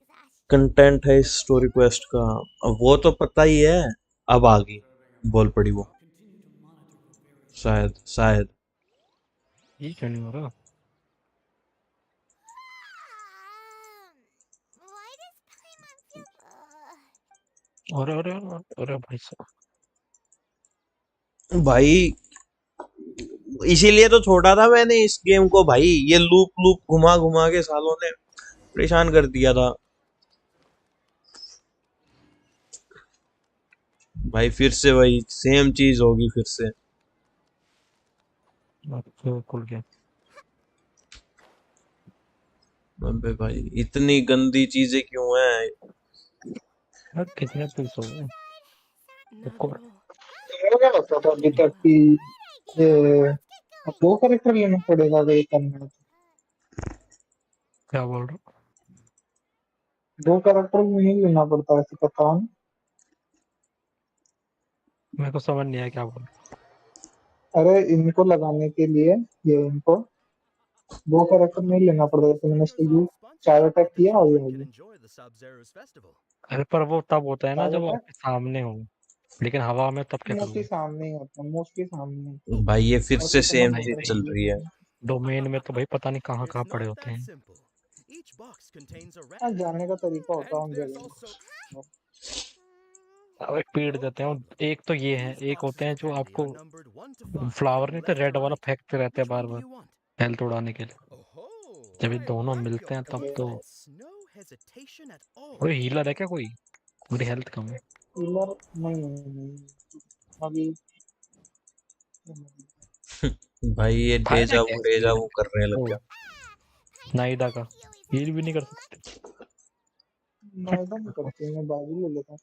कंटेंट है इस story quest का। अब वो तो पता ही है। अब आ गई, बोल पड़ी वो। शायद शायद ये क्यों नहीं हो रहा? Why does Paimon feel? अरे अरे अरे अरे भाई साहब। भाई इसीलिए तो छोड़ा था मैंने इस गेम को भाई। ये लूप लूप घुमा घुमा के सालों ने परेशान कर दिया था भाई। फिर से वही सेम चीज होगी फिर से। तो खुल गया। अबे भाई इतनी गंदी चीजें क्यों हैं? यार कितने पुलिस हो गए? Not रुको। at all. तुम्हें क्या लगता था अभी Very तक well. कि Good idea. ये Let's get अब going. 2 कैरेक्टर लेना पड़ेगा अगर ये करना है तो? क्या बोल रहा हूँ? 2 कैरेक्टर नहीं लेना पड़ता, ऐसे पता है। मेरे को समझ नहीं आया क्या बोल। अरे इनको लगाने के लिए ये इनको वो कैरेक्टर नहीं लेना पड़ता, जैसे मैंने इसको यूज चार अटैक किया और ये हो गया अरे पर वो तब होता है ना चार जब वो अटैक। आपके सामने हो, लेकिन हवा में तब क्या मोस्टली करोगे? सामने ही होता है, मोस्टली सामने होता है। भाई ये फिर और से कुछ सेम अलग नहीं चीज होता है भाई, चल इसलिए रही है। डोमेन में तो भाई पता नहीं कहाँ कहाँ पड़े होते हैं। हाँ, जाने का तरीका होता है उन जगह में। अब एक पेड़ देते हैं, एक तो ये है, एक होते हैं जो आपको फ्लावर नहीं तो रेड वाला फेंकते रहते हैं बार बार हेल्थ उड़ाने के लिए। जब ये दोनों मिलते हैं तब तो। कोई हीलर है क्या कोई? मेरी हेल्थ कम है। हीलर नहीं, नहीं अभी। भाई ये फायर है क्या इसमें डेजा हीलर? वू करने लग ओ, गया। नाइडा का हील भी नहीं कर सकते? मैं तो नहीं करती, मैं बाजू ले लेता हूँ।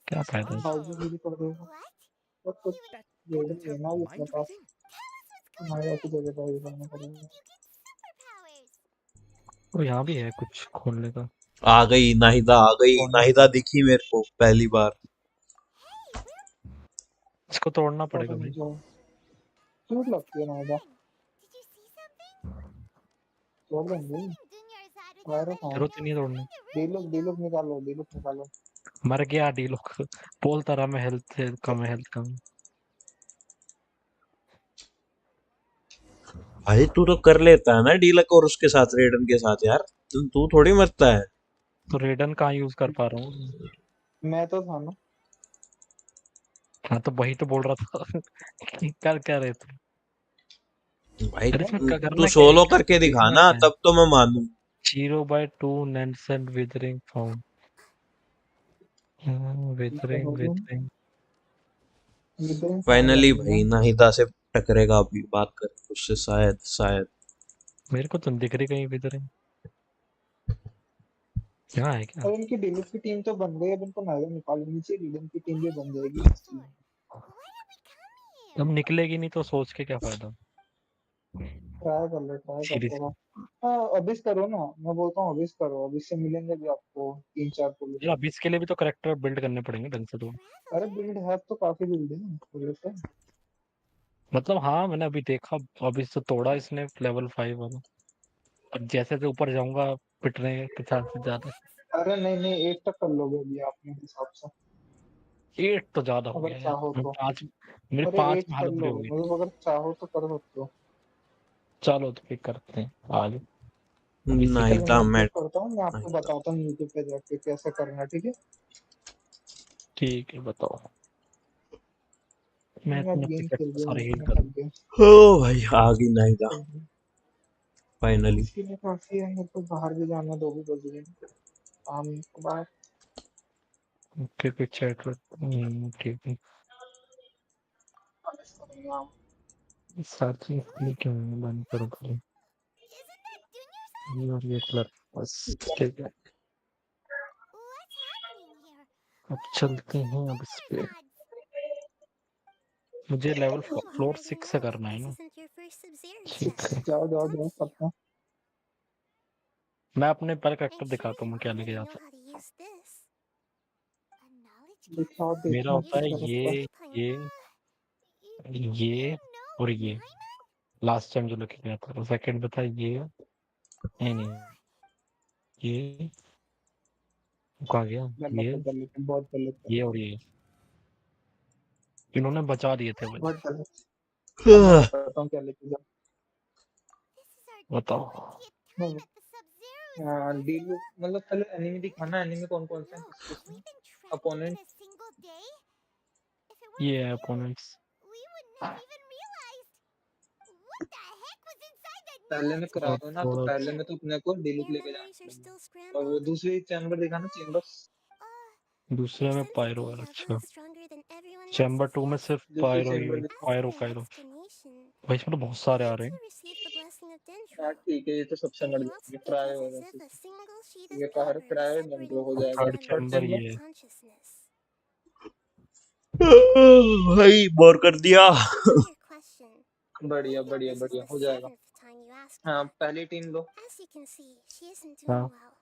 क्या फायदा है? बाजू भी कर देगा। और कुछ ले लेना भी अपने पास, हमारे की जगह पर भी करना पड़ेगा। तो यहाँ भी है कुछ खोलने का। आ गई नाहिदा, आ गई कौन है? नाहिदा, दिखी मेरे को पहली बार। इसको तोड़ना पता पड़ेगा नहीं भाई। क्या क्यूट लगती है नायदा। तोड़ देंगे। फायर कहाँ है? जरूरत ही नहीं है तोड़ने। डीलुक निकालो, डीलुक निकालो। मर गया डी लोग। बोलता रहा मैं हेल्थ कम है, हेल्थ कम है। भाई तू तो कर लेता है ना डीलक और उसके साथ रेडन के साथ यार, तू थोड़ी मरता है। तो रेडन कहाँ यूज कर पा रहा हूँ? मैं तो था ना। हाँ तो वही तो बोल रहा था। कि कर क्या रहे थे? भाई अरे इसमें क्या तू करना क्या है? सोलो एक करके दिखा देखना ना, क्या है? तब तो मैं मानू। 0/2 Nansen withering found। withering हो गया। withering। इधर फायर फाइनली लगेगा। भाई नाहिदा से टकरेगा अभी, बात कर उससे, शायद शायद। मेरे को तो नहीं दिख रही कहीं withering। यहाँ है क्या? और इनकी डीलुक की टीम तो बन गई, अब इनको नायदा निकाल लेनी चाहिए, डीलुक की टीम भी बन जाएगी next season। अब निकलेगी नहीं तो सोच के क्या फायदा? ट्राई करते सीरियसली रहो। हाँ अबिस करो ना, मैं बोलता हूँ अबिस करो, अबिस से मिलेंगे भी आपको तीन चार पुलिस। यार, अब इसके लिए भी तो करेक्टर बिल्ड करने पड़ेंगे ढंग से तो। अरे बिल्ड है तो काफी बिल्ड है पुलिस है। मतलब हाँ, मैंने अभी देखा। अभी से तोड़ा इसने लेवल 5 वाला। अब जैसे जैसे ऊपर जाऊंगा पिटने के चांसेस ज्यादा। अरे नहीं नहीं, 8 तक कर लोगे अभी अपने हिसाब से, 8 तो ज्यादा हो अगर गया यार। चाहो मैं तो। 5, मेरे अरे 5 8 में कर हालत बुरी हो लोगे, गई। मतलब अगर चाहो तो कर सकते हो। चलो तो फिर करते हैं आज। अब इसी का चलो नाहिदा मैं करते हैं। जो मैं करता हूँ मैं आपको नाहिदा बताता हूँ यूट्यूब पे जाके कैसे करना है, ठीक है। ठीक है, बताओ। मैं मैं अपने गेम पिकेट खेल को रहा सारे हूँ, हील मैं कर थक दूँ। गया। हो भाई, आ गई नाहिदा फाइनली। इसके लिए काफी है, मेरे को बाहर भी जाना, 2 भी बज गए काम के बाद। ओके, कोई चैट ठीक है। सर्चिंग क्यों है? बंद करो पहले। ये और ये कलर बस। ठीक है, What's happening here? अब चलते हैं अब इस पे। मुझे लेवल You फ्लोर already 6 से know that करना है this ना? isn't your first Sub-Zero ठीक session. है, जाओ जाओ Come जाओ here. करता हूँ। मैं अपने पहले करेक्टर I'm sure दिखाता हूँ you मैं क्या लेके already know जाता how to use this. A knowledge दिखाओ capsule? हूँ। मेरा देखना होता क्या है करता है। ये You और know ये। Paimon? लास्ट टाइम जो लेके गया था सेकंड में था ये। नहीं नहीं, ये कहाँ गया? गलत है, गलत है, बहुत गलत है। ये और ये इन्होंने बचा दिए थे मुझे। बहुत गलत। अब मैं बताता हूँ क्या लेके जाओ। This is our बताओ। 20th time at the Sub-Zero डीलू मतलब पहले एनिमी दिखाना, एनिमी कौन कौन से हैं, No, किस किस में we've been tracking in opponent. a single day. If it weren't ये for है you, opponents. we wouldn't have even realized. What the heck was inside that पहले में knowledge और कराओ ना, तो थोड़ा पहले में तो अपने को डीलू Your लेके जाना memories are पड़ेगा। still और वो scrambled? दूसरी चैम्बर दिखाना, चैम्बर। Uh, दूसरे your में पायरो है। sensitive level अच्छा, is stronger than everyone chamber else's 2 में yet. सिर्फ दूसरी पायरो ही। चैम्बर As दिखाओ। for pyro your pyro explanation, भाई, इसमें तो बहुत you सारे आ need रहे to हैं। receive the blessing of हाँ Dendro. ठीक है, ये तो सबसे And मर he wants जाएंगे, to ट्राई make us होगा as if ठीक a है। single sheet of ये paper ट्राई separating डंडो हो और us जाएगा। Third from third chamber everyone chamber. ये with है। consciousness. भाई बोर कर दिया। On your question, I बढ़िया feel बढ़िया this is बढ़िया the हो जाएगा। 7th time you asked हाँ that. पहली team low. As you can see, she isn't doing हाँ, well.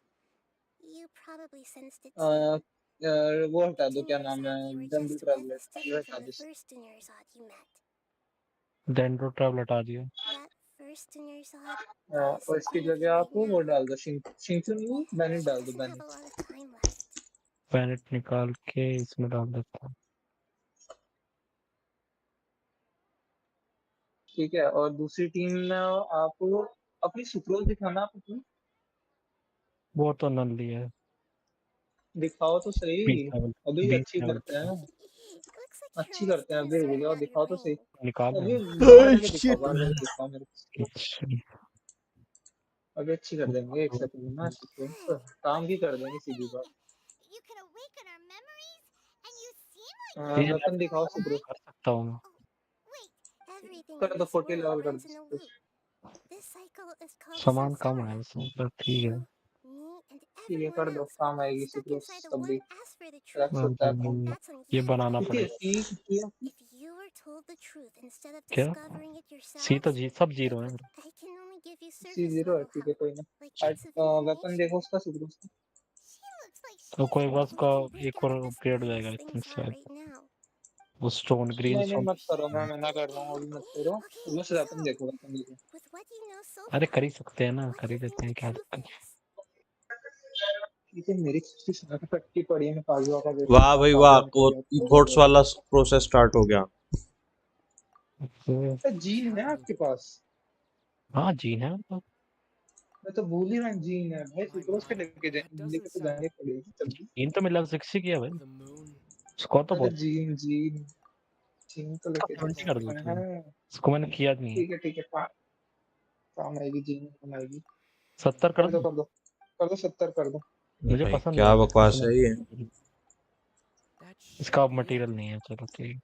You probably sensed it ah, too. वो हटा दो, क्या Never नाम है, thought you were general just a traveller, bit ये different हटा from दो। the first Nersad you met. Dendro travel हटा दिया। That first Nersad was और इसकी quite a जगह few आप right वो now. डाल दो, शिंचू नहीं, बैनिट She डाल दो, doesn't have बैनिट। a lot of time left. पैनेट निकाल के इसमें डाल देता हूँ। ठीक है, और दूसरी टीम में आप अपनी सुक्रोज दिखाना, आप अपनी वो तो नन लिया है। दिखाओ तो 20 सही। लेवल अभी 20 अच्छी लेवल करते हैं, Looks like you're अच्छी almost करते हैं, done अभी रुक sorting जाओ, out your दिखाओ तो सही। brain. निकाल अभी रहा बाहर जाके दिखाओ, शिट बाहर जाके दिखाओ मेरे को। हूँ। अभी अच्छी कर देंगे, एक सेकंड ना, सुक्रोज काम की कर देंगे सीधी बात। You can awaken our memories, and you seem like ये you're वेपन really दिखाओ one. सुक्रोज, कर सकता हूँ मैं। Wait, everything कर in दो, this 40 world लेवल कर runs दो in a sucrose. loop. This cycle is called सामान कम samsara. है इसमें पर ठीक है। You, me, and ठीक है, everyone कर दो, else काम are आएगी stuck सुक्रोज inside the तब भी, one aspect of the truth. रैक्स होता है काम। That's ये unusual. बनाना ठीक है, पड़ेगा। ठीक है। If you were told the truth instead of क्या discovering it सी yourself, तो जी सब जीरो है। but I can only give you C surface 0 है, level ठीक है, help, कोई ना। like bits of वेपन देखो information. उसका सुक्रोज का। She looks like तो कोई she's बस का making break एक out और of this अपग्रेड हो mess जाएगा आई थिंक things are शायद। right now. वो स्टोन ग्रीन नहीं नहीं, स्टोन। मत करो, मैं मना कर रहा हूँ, अभी मत करो। Okay, बस वेपन so देखो, वेपन देखो। with what you know so अरे कर far, ही सकते हैं ना, what कर do ही you think देते हैं, the क्या truth दिक्कत। is? ठीक है, मेरी फटकी पड़ी है, मैं काजुआ का वेट कर वाह रहा हूँ, भाई वाह, काजुआ निकल जाए तो हो थॉट्स वाला जाएगा। प्रोसेस स्टार्ट हो गया। जीन है आपके पास? हाँ जीन है तो। मैं तो भूल ही रहा हूँ, जीन है भाई, My सुक्रोज के my, that लेके doesn't तो sound जाने पड़ेगी तब भी। जीन तो मैं लेवल 60 किया भाई। the moon. स्कोर तो अरे बहुत जीन जीन जीन तो लेके How 70 about कर it? देता हूँ। जाना है। इसको मैंने किया नहीं है। ठीक है, काम आएगी, जीन काम आएगी। 70 कर कर दो दूं? कर दो कर दो, 70 कर दो। मुझे भाई पसंद है क्या वैसे बकवास तो है ये। मैं। That इसका should अब be मटेरियल it. नहीं है, चलो ठीक।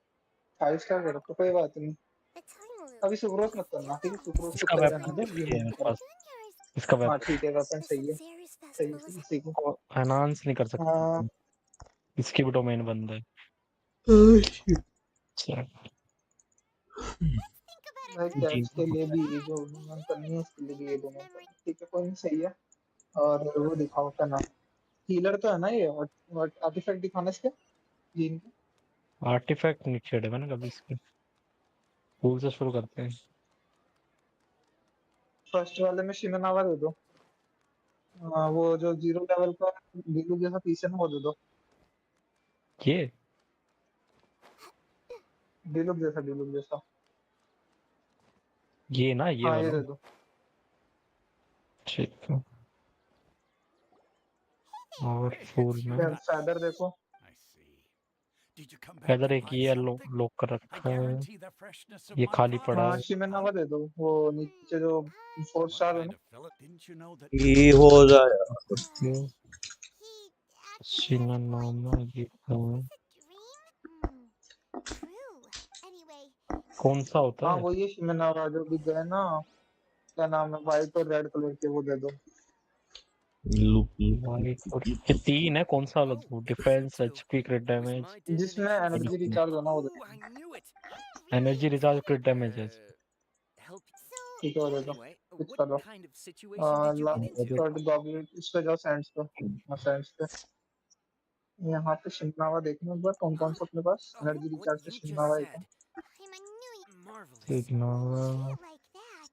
5 स्टार करो तो कोई बात नहीं। A time loop. अभी सुक्रोज मत Still करना, ठीक है, don't सुक्रोज understand को इसका how कर it's रहने going वेपन दो, to जीन है मत मेरे करो। पास। Juniors. इसका हाँ वेपन ठीक है, वेपन The सही है, Samsaris सही festival is सही है। को एनहांस नहीं कर हाँ, सकते। इसकी भी डोमेन बंद है। अच्छा, think about a भाई girl जीन कैच तो के लिए like भी ये that. जो डोमेन करनी है, इसके लिए भी ये Remember डोमेन memory. करनी है, ठीक है, कोई नहीं, सही है। और वो दिखाओ क्या नाम, हीलर तो है ना ये, और आर्टिफैक्ट दिखाना इसके जीन के। आर्टिफैक्ट नहीं छेड़े मैंने कभी इसके। फूल से शुरू करते हैं। फर्स्ट वाले में शिमेनावा दे दो। वो जो 0 लेवल का बिल्लू जैसा पीस है ना, वो दे दो। ये बिल्लू जैसा। ये ना ये हाँ, ये वाला। दे दो। ठीक है। और फूल में फैदर देखो। I see. Did you come back feather to एक buy ये something? लॉक कर I रखा है। guarantee the freshness of ये my खाली पड़ा हाँ, है। शिमेनावा दे दो, वो नीचे जो 4 What स्टार है kind ना। of fella? Didn't you know that? ये हो जाएगा। ये He actually has a point. Cinema ये Was this a dream? True. Anyway, कौन सा होता हाँ, है? वो ये शिमेनावा जो भी गए ना, क्या नाम है, व्हाइट और रेड कलर के, वो दे दो। वाइट और ये 3 है, कौन सा वाला Oh, दूं? it's you defence, two. HP, क्रिट It was damage, my जिसमें divination that energy helped me. Recharge होना, वो दे Ooh, दो। I knew it. you're really energy recharge, excited. क्रिट damage है। Help. So, ठीक है, वो दे दो, Anyway, कुछ what करो। kind of situation did you get into? Goblin इस पे जाओ, सैंड्स पे। हाँ, सैंड्स पे। यहाँ पे शिमनावा देखना एक बार, कौन कौन सा अपने पास Oh, एनर्जी what रिचार्ज पे you just शिमनावा एक है। said. I'm a new Marvelous. shit like that.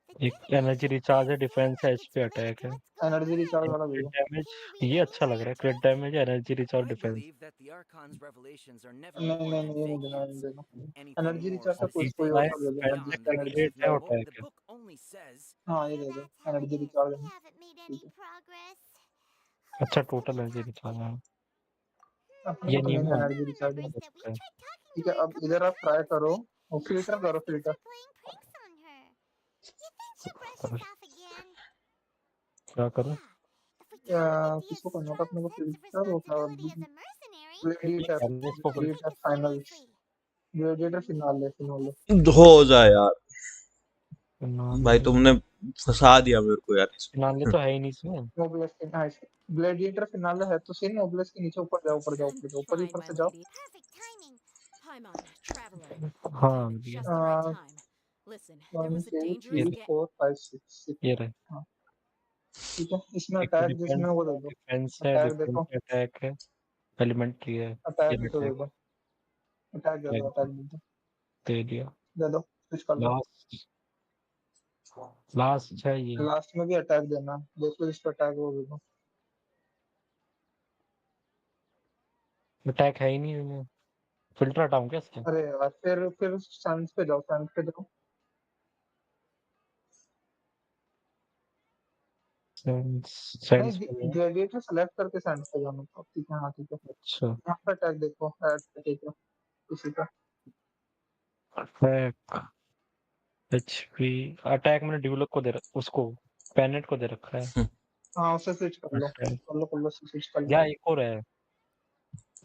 The एक एनर्जी divination रिचार्ज है, does sound डिफेंस है, like it's HP, related attack to है। what's going energy recharge on. वाला दे क्रिट दो। Damage, Can you read ये any अच्छा लग रहा है। minds? क्रिट damage, energy recharge, I defence. believe that the Archon's revelations are never नहीं more नहीं than नहीं, ये नहीं fake देना, नहीं hints. देना। Anything एनर्जी more रिचार्ज का कुछ कोई और डिफाइन, सा sophisticated दे दो, डिफेंस, beyond the जिसका एनर्जी क्रिट reaches रिचार्ज। of है, the book, अटैक the है। book only says. हाँ, ये So दे दो, that's how it energy is. Recharge We है। haven't made ठीक any है, progress. Who अच्छा, else could total we energy talk to? Recharge है। अपने ये को तो नहीं मेन ना एनर्जी He रिचार्ज remembers है। that we tried talking to ठीक है, her a अब couple इधर of आप ट्राई times, करो, but और she फिल्टर करो, always thinks filter. we're playing pranks on her. You think she'll brush us off again? क्या करूं? Yeah. If we tell her Medea's किसको करना था strong अपने को sense of फिल्टर, वो क्या, responsibility as a mercenary, gladiator, she'll इसको definitely filter take gladiator us finals, seriously. Gladiator finale, finale. हो जाए यार। करना भाई तुमने फंसा दिया मेरे को यार नाले इसमें। तो है ही नहीं इसमें। नोब्लेस के, हाँ, ग्लेडिएटर फिनाले है तो सही। नोब्लेस के नीचे, ऊपर जाओ, ऊपर जाओ, I'm ऊपर जाओ, ऊपर ही, trying, ऊपर my से जाओ। lady. Perfect timing. Paimon, traveler. You हाँ came at दिया। just the right time. Listen, there 1 was a 2 dangerous 3 gang. 4 5 6। ये रहे। हाँ, ठीक है, इसमें एक तो अटैक, डिफेंस जिसमें वो है, दे दो। डिफेंस है, अटैक डिफेंस देखो, अटैक है। एलिमेंट्री है। अटैक ये भी तो दे attack दो, अटैक दे दो, अटैक दे दिया। दे दो, स्विच कर लो। लास्ट लास्ट है ये। लास्ट में भी अटैक देना, देखो इस पर अटैक वो दे दो। अटैक है ही नहीं, फिल्टर हटाऊं क्या इसके? अरे यार, फिर साइंस पे जाओ, साइंस पे जाओ। सेंस नहीं, पे गया। ग्रेडिएटर सेलेक्ट करके साइंस पे जाना था। ठीक है, हाँ ठीक है। अच्छा यहाँ पे अटैक देखो, ऐड पे ठीक है, इसी का। Attack HP. अटैक मैंने ड्यूलक को उसको पैनेट को दे रखा है। हाँ, उसे स्विच कर लो, अटैक कर लो, स्विच कर लो। या एक और है,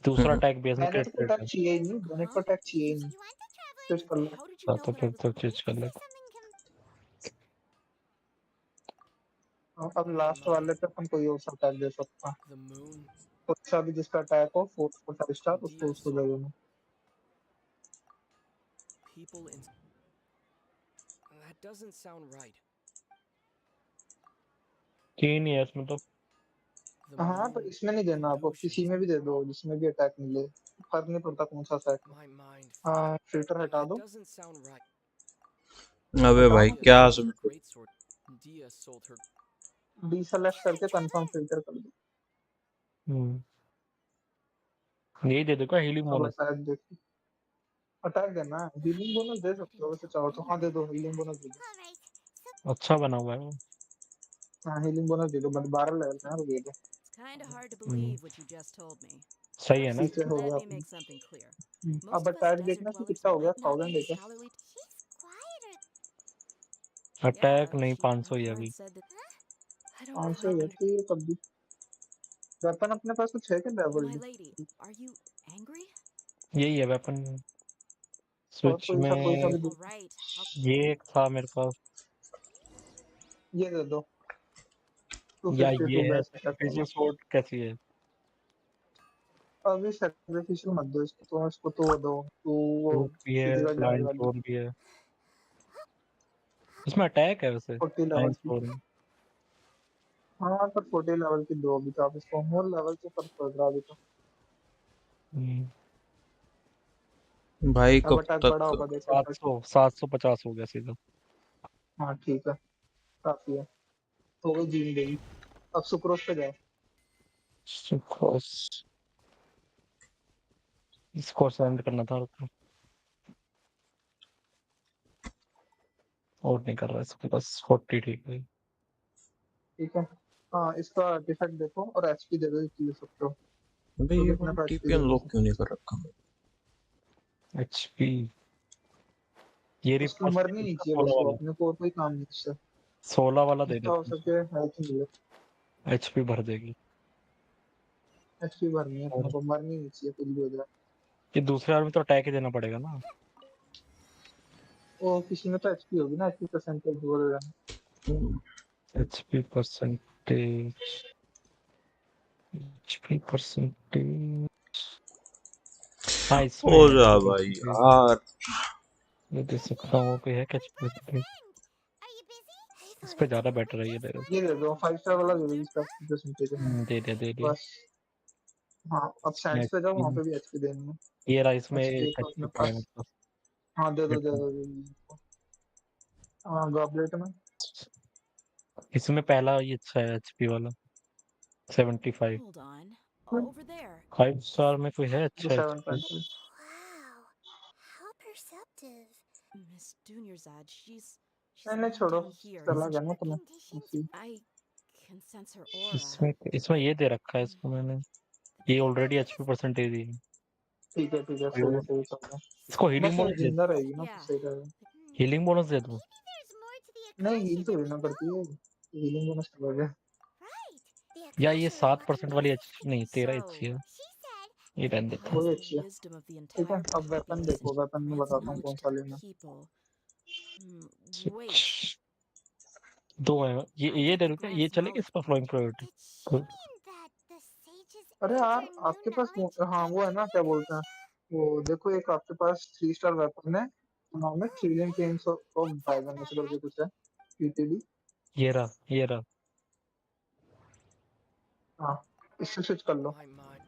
दूसरा अटैक बेस में बैनेट को क्रिएट अटैक है। चाहिए ही नहीं, बैनेट को अटैक चाहिए ही नहीं, You want to travel switch कर लो। How did you हाँ, know तो that I फिर was तो going? चीज कर say लेता। something अब लास्ट वाले पे अपन कोई और सा अटैक दे सकता है। The moon. कोई सा भी जिसका अटैक हो 4 स्टार, उसको Dia उसको दे देना। people in. That doesn't sound right. तीन ही है इसमें तो। The हाँ, पर moon इसमें नहीं देना, and आपको किसी oceans. में भी दे दो, जिसमें भी अटैक मिले, फर्क नहीं पड़ता कौन सा सेट है। My mind. हाँ, फिल्टर हटा That दो, doesn't sound right. अबे हटाओ भाई ना, Dia क्या sold her समझ। greatsword. Dia sold her. Deselect करके कंफर्म फिल्टर कर दो। हम्म यही दे दूंगा हीलिंग अब बोनस। अटैक देखो, अटैक देना है, हीलिंग बोनस दे सकते हो वैसे चाहो तो। हाँ, दे दो, हीलिंग बोनस दे दो। Alright, अच्छा बना हुआ है वो। हाँ, हीलिंग बोनस दे दो, बट 12 लेवल में है, वो दे दो। It's kind of hard to hmm believe what you just told me. सही है ना? ठीक First, है, हो let गया me अपना। make something clear. अब Most of us attack desert देखना कि dwellers कितना हो गया, might not 1000 be है क्या? scholarly. she's quieter. Attack Yeah, नहीं, she 500 ही uploaded अभी। said that. I don't 500 quite ही है, under. ठीक है तब भी। वेपन अपने पास कुछ है क्या लेवल My में? lady, are you angry? यही है वेपन और स्विच कोई सा में। भी All दे, right. I'll ये एक था मेरे पास, ये दे दो, या ये 252 है बेस्ट अटैक सैक्रिफिशियल वाला। स्वॉर्ड। कैसी है? अभी सैक्रिफिशियल मत दो इसको तो वो दो, तो वो रूप भी है, फिजिकल डैमेज ब्लाइंड वाली थ्रोन भी है। इसमें अटैक है वैसे 40 ब्लाइंड लेवल की। थ्रोन। हाँ, पर 40 लेवल की दो अभी तो, आप इसको मोर लेवल से फर्क पड़ रहा है अभी तो। भाई अब कब अटैक बड़ा तक। होगा, देखो अटैक। 750 हो गया सीधा। हाँ ठीक है, काफी है, हो गई जीन देगी। अब सुक्रोज पे जाओ। सुकोस इसको सेंड करना था रुको। और नहीं कर रहा है इसके पास 40 ठीक है। ठीक है, हाँ, इसका आर्टिफैक्ट देखो और एचपी दे दो, ले सकते हो। अबे तो ये कितने वाला का एचपी टीपी दे दो। अनलॉक क्यों नहीं कर रखा मैं? एचपी ये उसको मरनी रिपर्स नहीं चाहिए 16 बस, वो वाला। अपने को और कोई काम नहीं उससे। 16 वाला दे जितना हो देता सके हेल्थ मिले। हूँ, एचपी भर देगी। एचपी भरनी है अपने और को, मरनी नहीं चाहिए कुछ भी हो जाए। ये दूसरे वाले में तो अटैक ही देना पड़ेगा ना। वो किसी में तो एचपी होगी ना, एचपी परसेंटेज बोल रहे हैं। HP percentage, HP percentage. हाँ इसमें हो है जा एचपी भाई परसेंटेज। यार। ये दे सकता हूँ, कोई है क्या We HP found a percentage? friend. Are you busy? I इस thought पे I ज्यादा told you बेटर है, ये just दे दो। ये wanted दे to दो, know. 5 स्टार वाला दे दो Golilutera? जिसका एचपी परसेंटेज है। दे दिया। बस। हाँ, अब साइंस पे जाओ, वहाँ पे भी एचपी देनी है। ये रहा, इसमें एचपी एक तो अपने एचपी पड़ा है पास। मेरे पास। हाँ, दे दो दे देखो, दो दे दो। हाँ, गॉबलेट में इसमें पहला ये अच्छा है एचपी वाला 75। Hold on. Over there. 5 star में कोई है तो अच्छा HP? 7.5। Wow, how perceptive. Miss Dunyarzad, she's नहीं नहीं, lying छोड़ो, down here, चला isn't गया she? ना The तुम्हें conditions ऐसे ही। I can sense her aura. इसमें ये दे रखा है इसको मैंने। The ये people. ऑलरेडी एचपी परसेंटेज ही है। ठीक है, कोई और सही चल रहा है। इसको हीलिंग बस बोनस दे जिंदा दो। रहेगी ना तो Yeah. सही रहेगा। हीलिंग बोनस दे दो। maybe there's more to the नहीं, हील Akasha तो than we देना पड़ती है, know. हीलिंग बोनस लगेगा। Right. The या ये Akasha are 7% looking वाली into नहीं, 13 अच्छी So, है। She said ये रहने what देता is हूँ। वही the अच्छी है। wisdom of the ठीक है, entire अब वेपन populace देखो, वेपन में grants बताता हूँ knowledge कौन to सा the लेना। people? Wait. दो है I ये get दे the दो क्या? ये grants चलेगा knowledge इसका part. Flowing priority? did she mean that the sages अरे यार, enter new आपके पास knowledge हाँ वो है into ना, the क्या बोलते हैं, Akasha? वो देखो, एक आपके पास 3 स्टार वेपन है, नाम है Oh थ्रिलियन yeah, pains of that sounds dragon, about ऐसे करके right. कुछ है, पीटीडी। ये रहा। हाँ, इससे स्विच कर लो। My mind.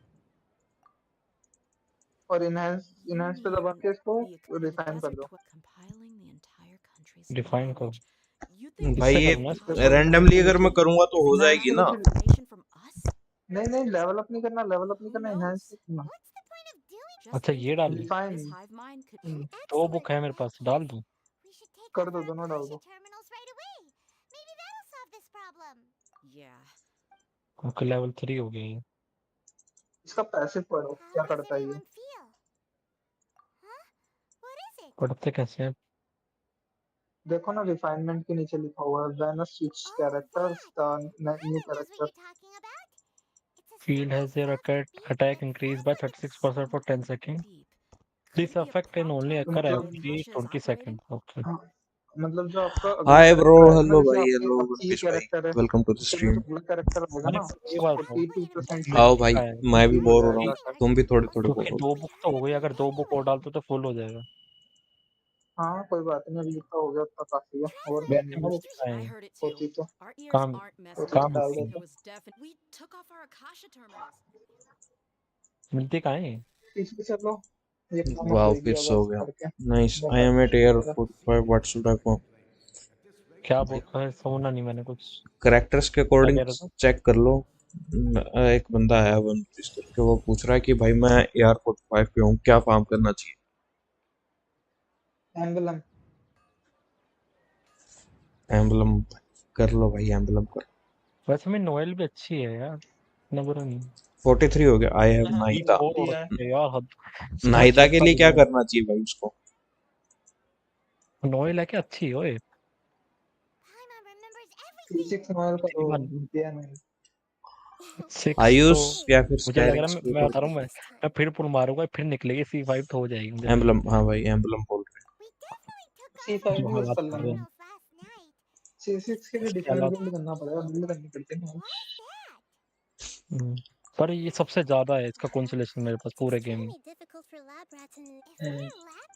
और इनहेंस पे दबा के इसको रिफाइन कर दो। compiling the entire country's define को knowledge. You think भाई इससे ये करूँ ना इसको? देखो रैंडमली अगर मैं करूंगा तो हो इनहेंस जाएगी के ना। नीचे, information from us? नहीं नहीं लेवल अप नहीं करना, लेवल अप नहीं Who करना, knows? इनहेंस नहीं करना, What's the point of doing Just अच्छा think ये of डालनी, it. Refine. This hive mind could an 2 excellent book है मेरे पास, डाल दूं? We should take कर दो, over दोनों डाल Akasha दो। terminals right away. Maybe that'll solve this problem. Yeah. Okay level 3 हो गई। इसका पैसिव पढ़ो How क्या does करता है ये। everyone feel? Huh? What is it? पढ़ते कैसे हैं? देखो ना रिफाइनमेंट के नीचे लिखा हुआ है when a switch Oh, characters that! The new Paimon knows what character. you're talking about. It's a Field simple has their self-defeat attack that increased fills by with 36% for 10 Something seconds. deep. Could This it be a effect can plot only twist occur about the way मतलब every Pasha is 20 operating? seconds. Okay. हाँ, मतलब जो आपका अगला hi bro, character आएगा ना, hello जैसे भाई, आपके हेलो अब ये वनपीस भाई, कैरेक्टर है, वेलकम टू द उसके अंदर स्ट्रीम। जो अगला कैरेक्टर आएगा मैंने ना बस ये उसको बात बताओ, 42% मैं आओ लेवल भाई, क्या है मैं भी इंक्रीज हो बोर हो रहा जाएगा हूँ, अटैक। तुम भी थोड़े थोड़े क्योंकि बोरो। 2 बुक तो हो गई, अगर 2 बुक और डालते तो फुल हो जाएगा। हाँ कोई बात नहीं, अभी जितना हो गया उतना काफी है, और Traveler, बढ़नी वैसे है ना मिलती बुक्स कहाँ I है? heard it too. होती तो, Our ears काम aren't होती messing तो काम with डाल us. मिलती है, देते। It was definitely. We took off our Akasha terminals. मिलती कहाँ है? इसलिए चलो ये काम मत वाओ, होएगी फिर अब सो ऐसे गया। करके नाइस, आई बता एम एट एयर देगा। 45, व्हाट शुड आई फॉर। क्या बुक है? सोना नहीं मैंने कुछ। करेक्टर्स के क्या अकॉर्डिंग कह रहा था? चेक कर लो। एक बंदा है वनपीस करके, वो पूछ रहा है कि भाई मैं एआर 45 पे हूँ, क्या फार्म करना चाहिए। एम्बलम एम्बलम कर लो भाई, एम्बलम कर। वैसे में नोएल भी अच्छी है यार, इतना बुरा नहीं। 43 हो गया। आई हैव ये नाइता। बहुत दिया है। है यार, हद नाइता के ज्यादा लिए क्या बुरा करना चाहिए भाई उसको। है। नोएल है क्या अच्छी ओए? Paimon remembers everything. 36 नॉयल का तो वन दिया नहीं। 6 तो आयुष या फिर मुझे लग रहा स्कैरिंग्स है, के मैं बता अकॉर्डिंग। रहा हूँ, मैं फिर पुल मारूंगा, फिर निकलेगी C5 तो हो जाएगी, मुझे लग एम्बलम, हाँ भाई, एम्बलम बोल रहे We definitely took off our रहा है। C5 जो यूज हालात कर Akasha कर लेंगे। रहे हैं, terminals last night. C6 के लिए उसके डिफेंस हालात। बिल्ड करना पड़ेगा, बिल्ड करनी पड़ती है ना। Why's that? हम्म, पर ये सबसे ज्यादा है इसका कंसोलेशन मेरे पास It's पूरे गेम में। extremely difficult for lab rats in if we're a lab.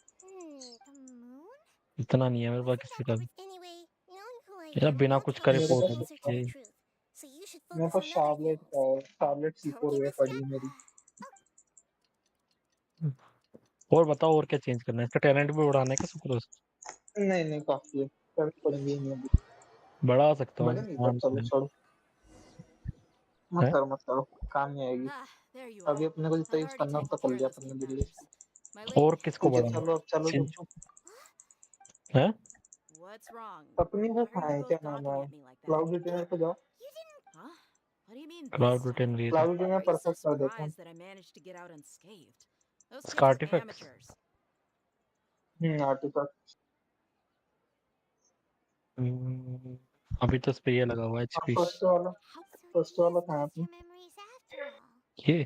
The moon? इतना नहीं है मेरे पास Wasn't किसी that का ever? भी। Anyway, knowing who I यार am बिना won't कुछ tell करे you मेरे फोड़ the पास देना answer to the चाहिए। truth. So you should मेरे focus pass on other Charlotte things. का है, शार्लेट C4 Totally है messed पड़ी up. मेरी। और बताओ, और क्या चेंज करना है? इसका टैलेंट भी बढ़ाना है क्या सुक्रोज? नहीं नहीं काफी है, करनी पड़ेंगे ही नहीं अभी। बढ़ा सकता हूँ बड़े नहीं कर, आराम चलो से। छोड़ो, मत है करो मत करो, काम नहीं आएगी। Ah, there you अभी are. अपने को जितना I've यूज already करना taken उतना कर care of लिया those अपने बिजली kidnappers. से। My lady, और किसको ठीक है बढ़ाना? चलो, अब चलो तुम। सिंचू है? what's wrong? अपनी वो Why are कहाँ you है, क्या both नाम gawking है, at me like that? Cloud retainer पे जाओ। You didn't. Huh? What do you mean this cloud time? Return भी है। Cloud Why retainer are you so perfect कर देता हूँ। surprised that I managed to get out unscathed? Those इसका kids are artifacts. amateurs. Artifact. अभी तो इस पे ये लगा हुआ है हाँ HP। फर्स्ट वाला, So फर्स्ट you वाला used कहाँ है most अपनी। your memories after all. ये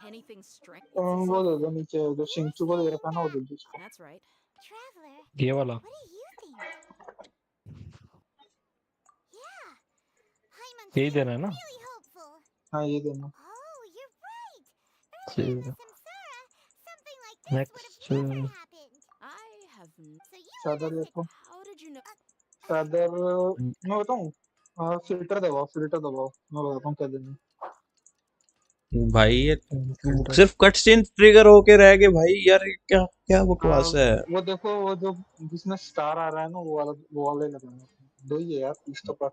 Anything strange? It's वो safe. दे दो नीचे, जो Who's शिंचू को दे saying रखा है ना वो दे that? दो उसको। That's right. Traveler, ये वाला। what do you think? Yeah, Paimon यही seems देना है ना? really hopeful. हाँ ये देना। Oh, you're right. Earlier in the चलो samsara, something like this would have next. never happened. I have. So you चादर understand? देखो, How did you know? चादर मैं बताऊँ। हाँ फिल्टर दबाओ, फिल्टर दबाओ, मैं बताता हूँ क्या देना। भाई ये फिल्टर सिर्फ कट सीन ट्रिगर होके रह गए भाई, यार ये क्या क्या बकवास है। वो देखो, वो जो जिसमें स्टार आ रहा है ना, वो वाले लगाना। दो ही है यार, पीस तो पर।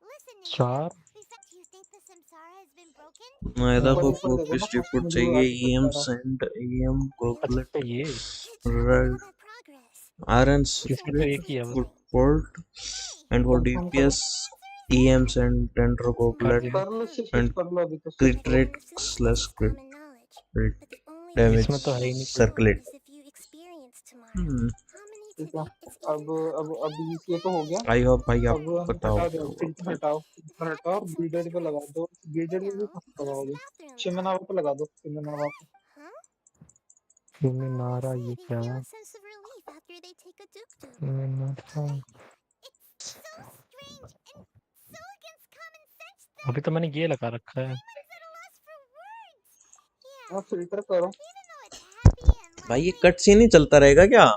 Listen, Naida. 4 Do you think the samsara has been broken? नायदा ऊपर को ऊपर देखो ना, वापस फर्स्ट रिपोर्ट में जो चाहिए। ईएम आर्टिफैक्ट आ रहा सेंड, ईएम Really? गॉबलेट, अच्छा ये Good job on all that progress. Iron इसमें तो एक Excellent ही है बस। Foot reasoning. Port Hey, and for confirm करो। डीपीएस ईएम सेंड टेंडर कर गॉबलेट दिया। कर लो, स्विच एंड कर लो अभी तो, स्विच क्रिट I've करो। Rate never seen this slash is क्रिट common knowledge. Rate But the only way damage इसमें to तो है be ही नहीं कोई। sure circulate. is if you experience tomorrow. How many ठीक है, today? It's even अब ये तो हो गया। आई होप भाई अब आपको पता हो हटा गया दो, होगा। फिल्टर हटाओ, फिल्टर हटाओ और happened some बीडेड good पे लगा rest. दो। You बीडेड पे भी know, कहाँ use the लगाओगे? bathroom. शिमनावा पे लगा दो, शिमनावा पे। Huh? क्यों Oh, I नारा see. ये They क्या feel है? a sense of relief after they take a duk-duk. नारा। It's so strange and so against common sense that अभी तो मैंने ये लगा रखा है। Paimon's at a loss for words. Yeah, हाँ फिल्टर करो। even though it's happy and भाई ये lovely. कट सीन ही चलता रहेगा क्या?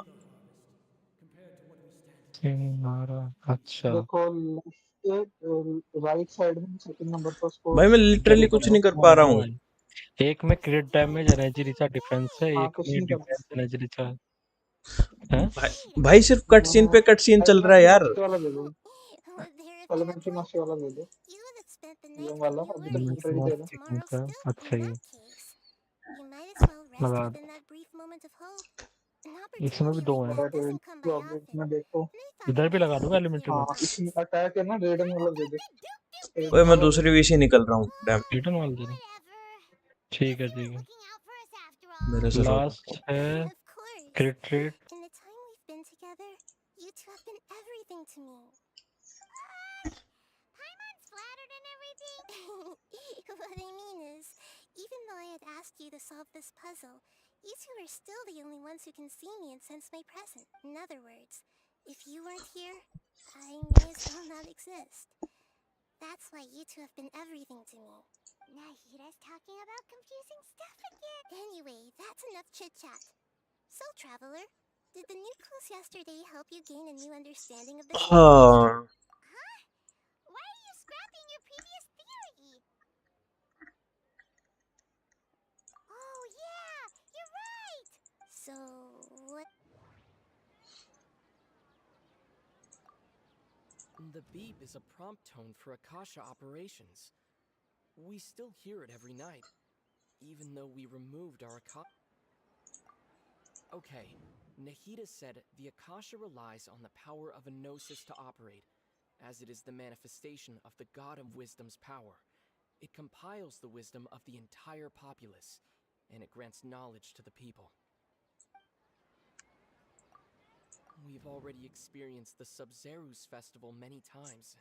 नारा अच्छा। देखो लेफ्ट राइट साइड में सेकंड नंबर पर उसको भाई मैं लिटरली जरूर कुछ दबाओ। नहीं कर पा हाँ रहा वो हूँ। है। एक में क्रिट डैमेज एनर्जी रिचार्ज डिफेंस है, हाँ एक कुछ में नहीं कर डिफेंस सकते। एनर्जी रिचार्ज है। भाई सिर्फ कट सीन चल रहा है एलिमेंट्री यार। मस्ती वाला दे दो, Would there have been a elementary point मस्ती वाला दे दो, you that spent the ये night वाला cutting your अभी तक worries? लिटरली दे दो। ठीक Tomorrow है, still, अच्छा in he that case, you might as well rest लगा within दो। that brief moment of hope. An इसमें भी opportunity 2 like हैं, that doesn't come by update often. में देखो। And I thought इधर it भी might लगा दूंगा help एलिमेंट्री clear में। हाँ the इसमें अटैक है ना, रेडन वाला दे दे, ओए रेडन मैं वाला दे दूसरी दे। वीसी निकल रहा हूँ, डैम। रिटर्न वाल दे दो। whatever. ठीक है, Guess you ठीक weren't है। looking out for us after all. मेरे से सो जा। लास्ट है Of course. क्रिट rate. In the time we've been together, you two have been everything to me. Paimon's flattered and everything. What I mean is, even though I had asked you to solve this puzzle, you two are still the only ones who can see me and sense my presence. In other words, if you weren't here, I may as well not exist. That's why you two have been everything to me. Nahira's talking about confusing stuff again. Anyway, that's enough chit-chat. So, Traveler, did the new clues yesterday help you gain a new understanding of the situation? हाँ Huh? Why are you scrapping your previous theory? Oh, yeah, you're right. So, what? The beep is a prompt tone for Akasha operations. We still hear it every night, even though we removed our Akasha. Okay, Nahida said the Akasha relies on the power of a gnosis to operate, as it is the manifestation of the God of Wisdom's power. It compiles the wisdom of the entire populace, and it grants knowledge to the people. We've already experienced the Sub-Zerus festival many times,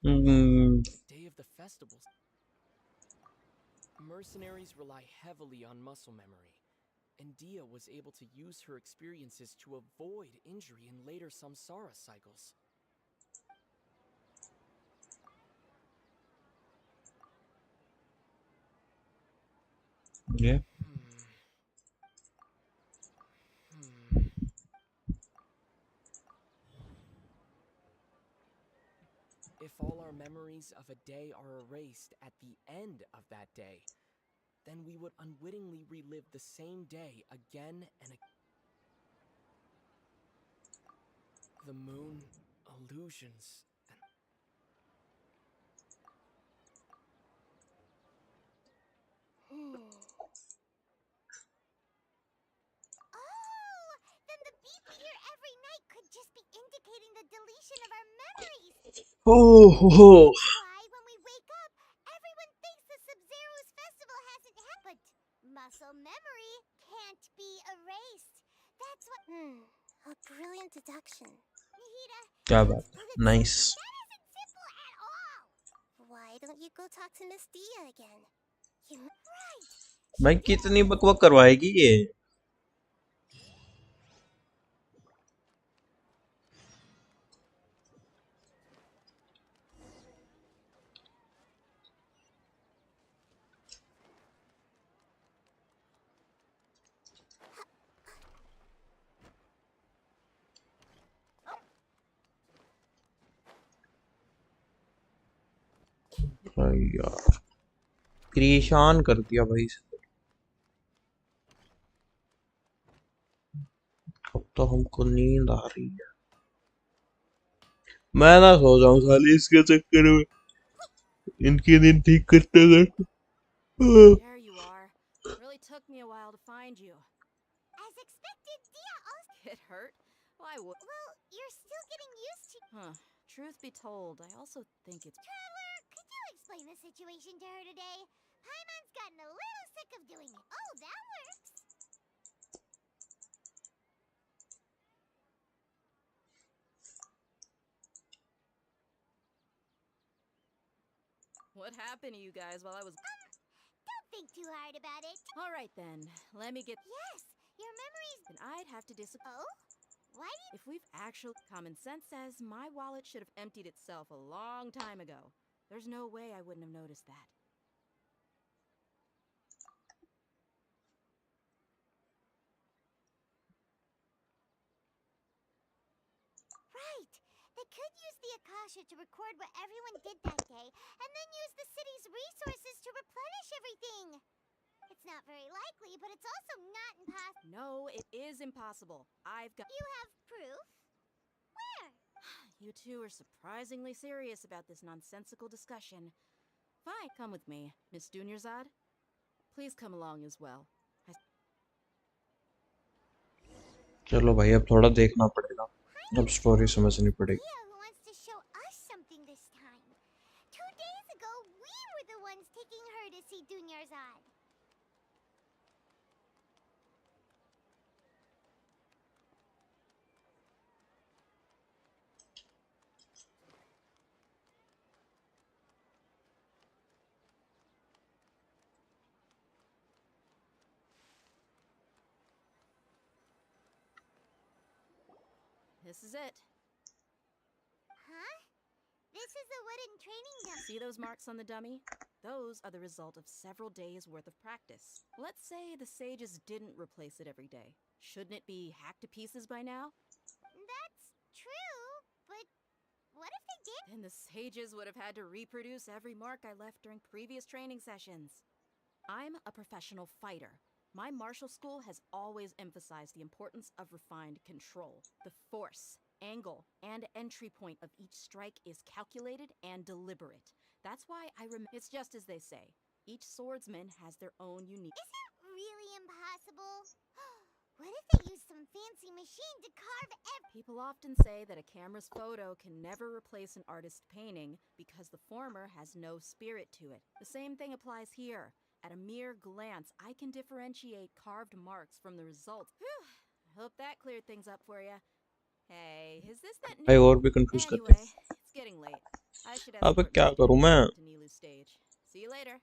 and the day of the festivals, mercenaries rely heavily on muscle memory, and Dia was able to use her experiences to avoid injury in later samsara cycles. ये If all our memories of a day are erased at the end of that day, then we would unwittingly relive the same day again and again. The moon, illusions, and Oh, then the beep we hear every night could just be indicating the deletion of our memories. Oh Why, when we wake up, everyone thinks the Sub-Zero's festival hasn't happened. Muscle memory can't be erased. That's what. A brilliant deduction. Nahida, क्या let's बात, put it nice. simply. That isn't simple at all. Why don't you go talk to Miss Dia again? Right. भाई कितनी बकवास करवाएगी ये। भाई यार परेशान कर दिया भाई इसे। अब तो हमको नींद आ रही है, मैं ना सो जाऊं साली इसके चक्कर में, इनकी नींद ठीक करते करते। There you are. Really took me a while to find you. As expected, Dia also. It hurt? Why would? Well, you're still getting used to. Huh. Truth be told, I also think it's. Traveler, could you explain the situation to her today? Paimon's gotten a little sick of doing it. Oh, that works. What happened to you guys while I was. Don't think too hard about it. Alright then, let me get. Yes, your memories. Then I'd have to disagree. Oh? Why do you. If we've actually. Common sense says my wallet should have emptied itself a long time ago. There's no way I wouldn't have noticed that. Right. They could use the Akasha to record what everyone did that day, and then use the city's resources to replenish everything. It's unlikely, but it's also not impossible. No, it is impossible. I've got. You have proof? Where? You two are surprisingly serious about this nonsensical discussion. Fine, come with me, Miss Dunyarzad. Please come along as well. चलो भाई अब थोड़ा देखना पड़ेगा, अब story समझनी पड़ेगी। Mia who wants to show us something this time. 2 days ago, we were the ones taking her to see Dunyarzad. This is it. Huh? This is a wooden training dummy. See those marks on the dummy? Those are the result of several days' worth of practice. Let's say the sages didn't replace it every day. Shouldn't it be hacked to pieces by now? That's true, but what if they did? Then the sages would have had to reproduce every mark I left during previous training sessions. I'm a professional fighter. My martial school has always emphasized the importance of refined control. The force, angle, and entry point of each strike is calculated and deliberate. That's why it's just as they say. Each swordsman has their own unique. Is it really impossible? What if they use some fancy machine to carve People often say that a camera's photo can never replace an artist's painting because the former has no spirit to it. The same thing applies here. At a mere glance, I can differentiate carved marks from the results. Whew. I hope that cleared things up for you. Hey, is this that भाई new? और भी confuse करते Anyway, हैं। it's getting late. I should अब escort क्या Miss करूं मैं? Dunyarzad to Nilu's stage. See you later.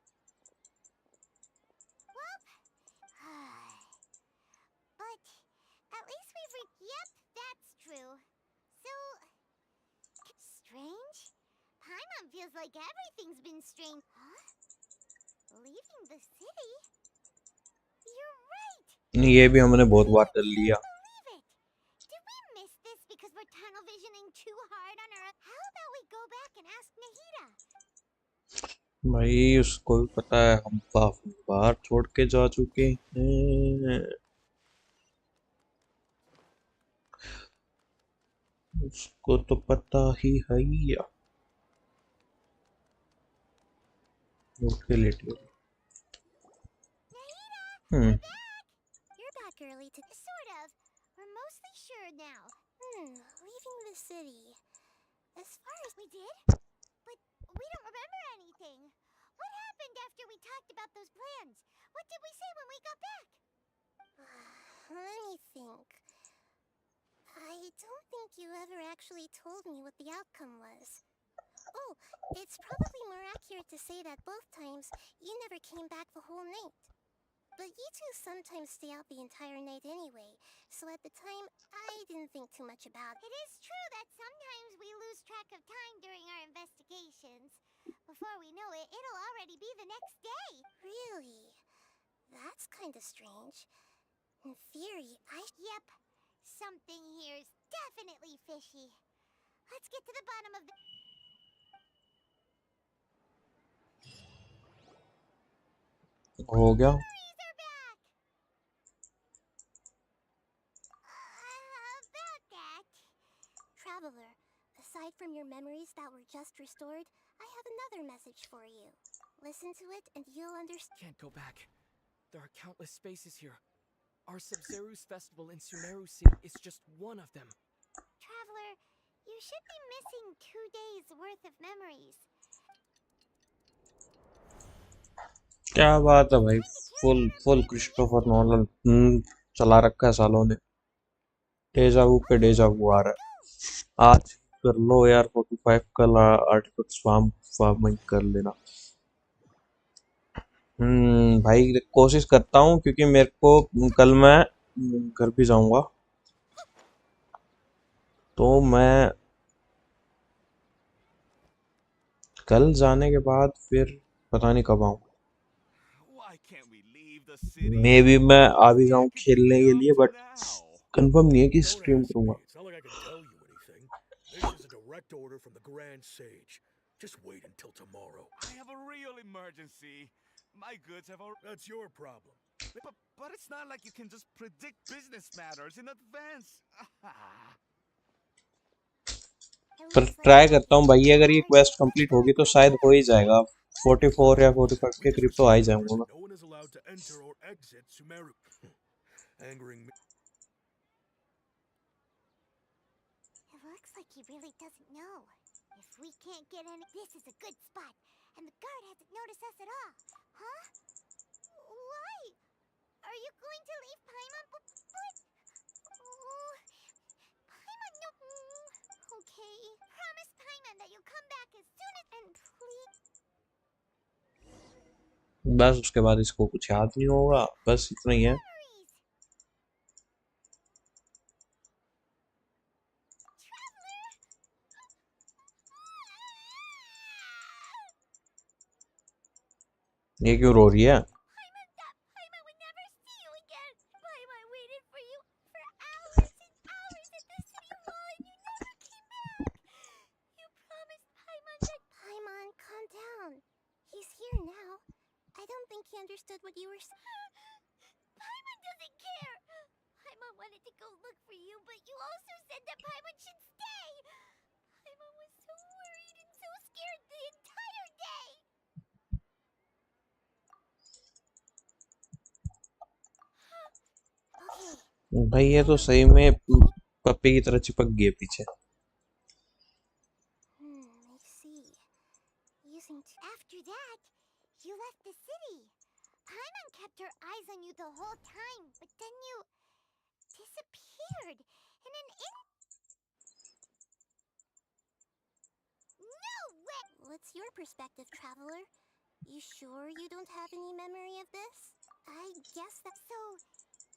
But at least Yep, that's true. So strange? Paimon feels like everything's been strange. Huh? Leaving the city? You're right. ये भी हमने बहुत बार कर लिया। Believe it. Did we miss this because we're tunnel visioning too hard on our... How about we go back and ask Nahida? भाई उसको भी पता है हम काफी बार छोड़ के जा चुके हैं, उसको तो पता ही है। उठ के लेट गया। Nahida, we're back. You're back early to... Sort of. We're mostly sure now. Leaving the city. As far as we did? But we don't remember anything. What happened after we talked about those plans? What did we say when we got back? Let me think. I don't think you ever actually told me what the outcome was. Oh, it's probably more accurate to say that both times you never came back the whole night. But you two sometimes stay out the entire night anyway, so at the time, I didn't think too much about it. It is true that sometimes we lose track of time during our investigations. Before we know it, it'll already be the next day. Really? That's kind of strange. In theory, Yep. Something here's definitely fishy. Let's get to the bottom of the... हो गया। Memories are back! About that... Traveler, aside from your memories that were just restored, I have another message for you. Listen to it and you'll understand. Can't go back. There are countless spaces here. Our Sub-Zero's festival in Sumeru City is just one of them. Traveler, you should be missing 2 days worth of memories. क्या बात है भाई, full Christopher Nolan चला रखा है सालों ने। Deja vu पे डेजावू आ रहा है। आज कर लो यार 45, कल आर्टिफैक्ट्स फार्मिंग कर लेना। भाई कोशिश करता हूँ क्योंकि मेरे को कल मैं घर भी जाऊंगा, तो मैं कल जाने के बाद फिर पता नहीं कब आऊँ। मे भी मैं आ भी जाऊँ खेलने के लिए, बट कंफर्म नहीं है कि स्ट्रीम करूंगा। It's not like I can tell you anything. This is a direct order from the Grand Sage. Just wait until tomorrow. I have a real emergency. My goods have already... That's your problem. But it's not like you can just predict business matters in advance. पर try करता हूँ भाई, अगर ये quest complete होगी तो शायद हो ही जाएगा। 44 या 45 के करीब तो आ ही जाऊंगा मैं। No one is allowed to enter or exit Sumeru. Angering me. It looks like he really doesn't know. If we can't get in, this is a good spot. And the guard hasn't noticed us at all. Huh? Why? Are you going to leave Paimon? But... Oh, Paimon, no... Okay. Promise Paimon that you'll come back as soon as... And please... बस उसके बाद इसको कुछ याद नहीं होगा, बस इतना ही है। Memories! Traveler! ये क्यों रो रही है? Paimon would never see you again. Paimon waited for you for hours and hours at the city wall and you never came back. You promised Paimon that... Paimon, calm down. He's here now. I don't think he understood what you were saying. Paimon doesn't care. Paimon wanted to go look for you, but you also said that Paimon should stay. Paimon was so worried and so scared the entire day. Okay. भाई ये तो सही में पप्पी की तरह चिपक गई है पीछे। I see. After that, you left the city. Paimon kept her eyes on you the whole time, but then you disappeared in an No way! What's your perspective, traveler? You sure you don't have any memory of this? I guess that... So,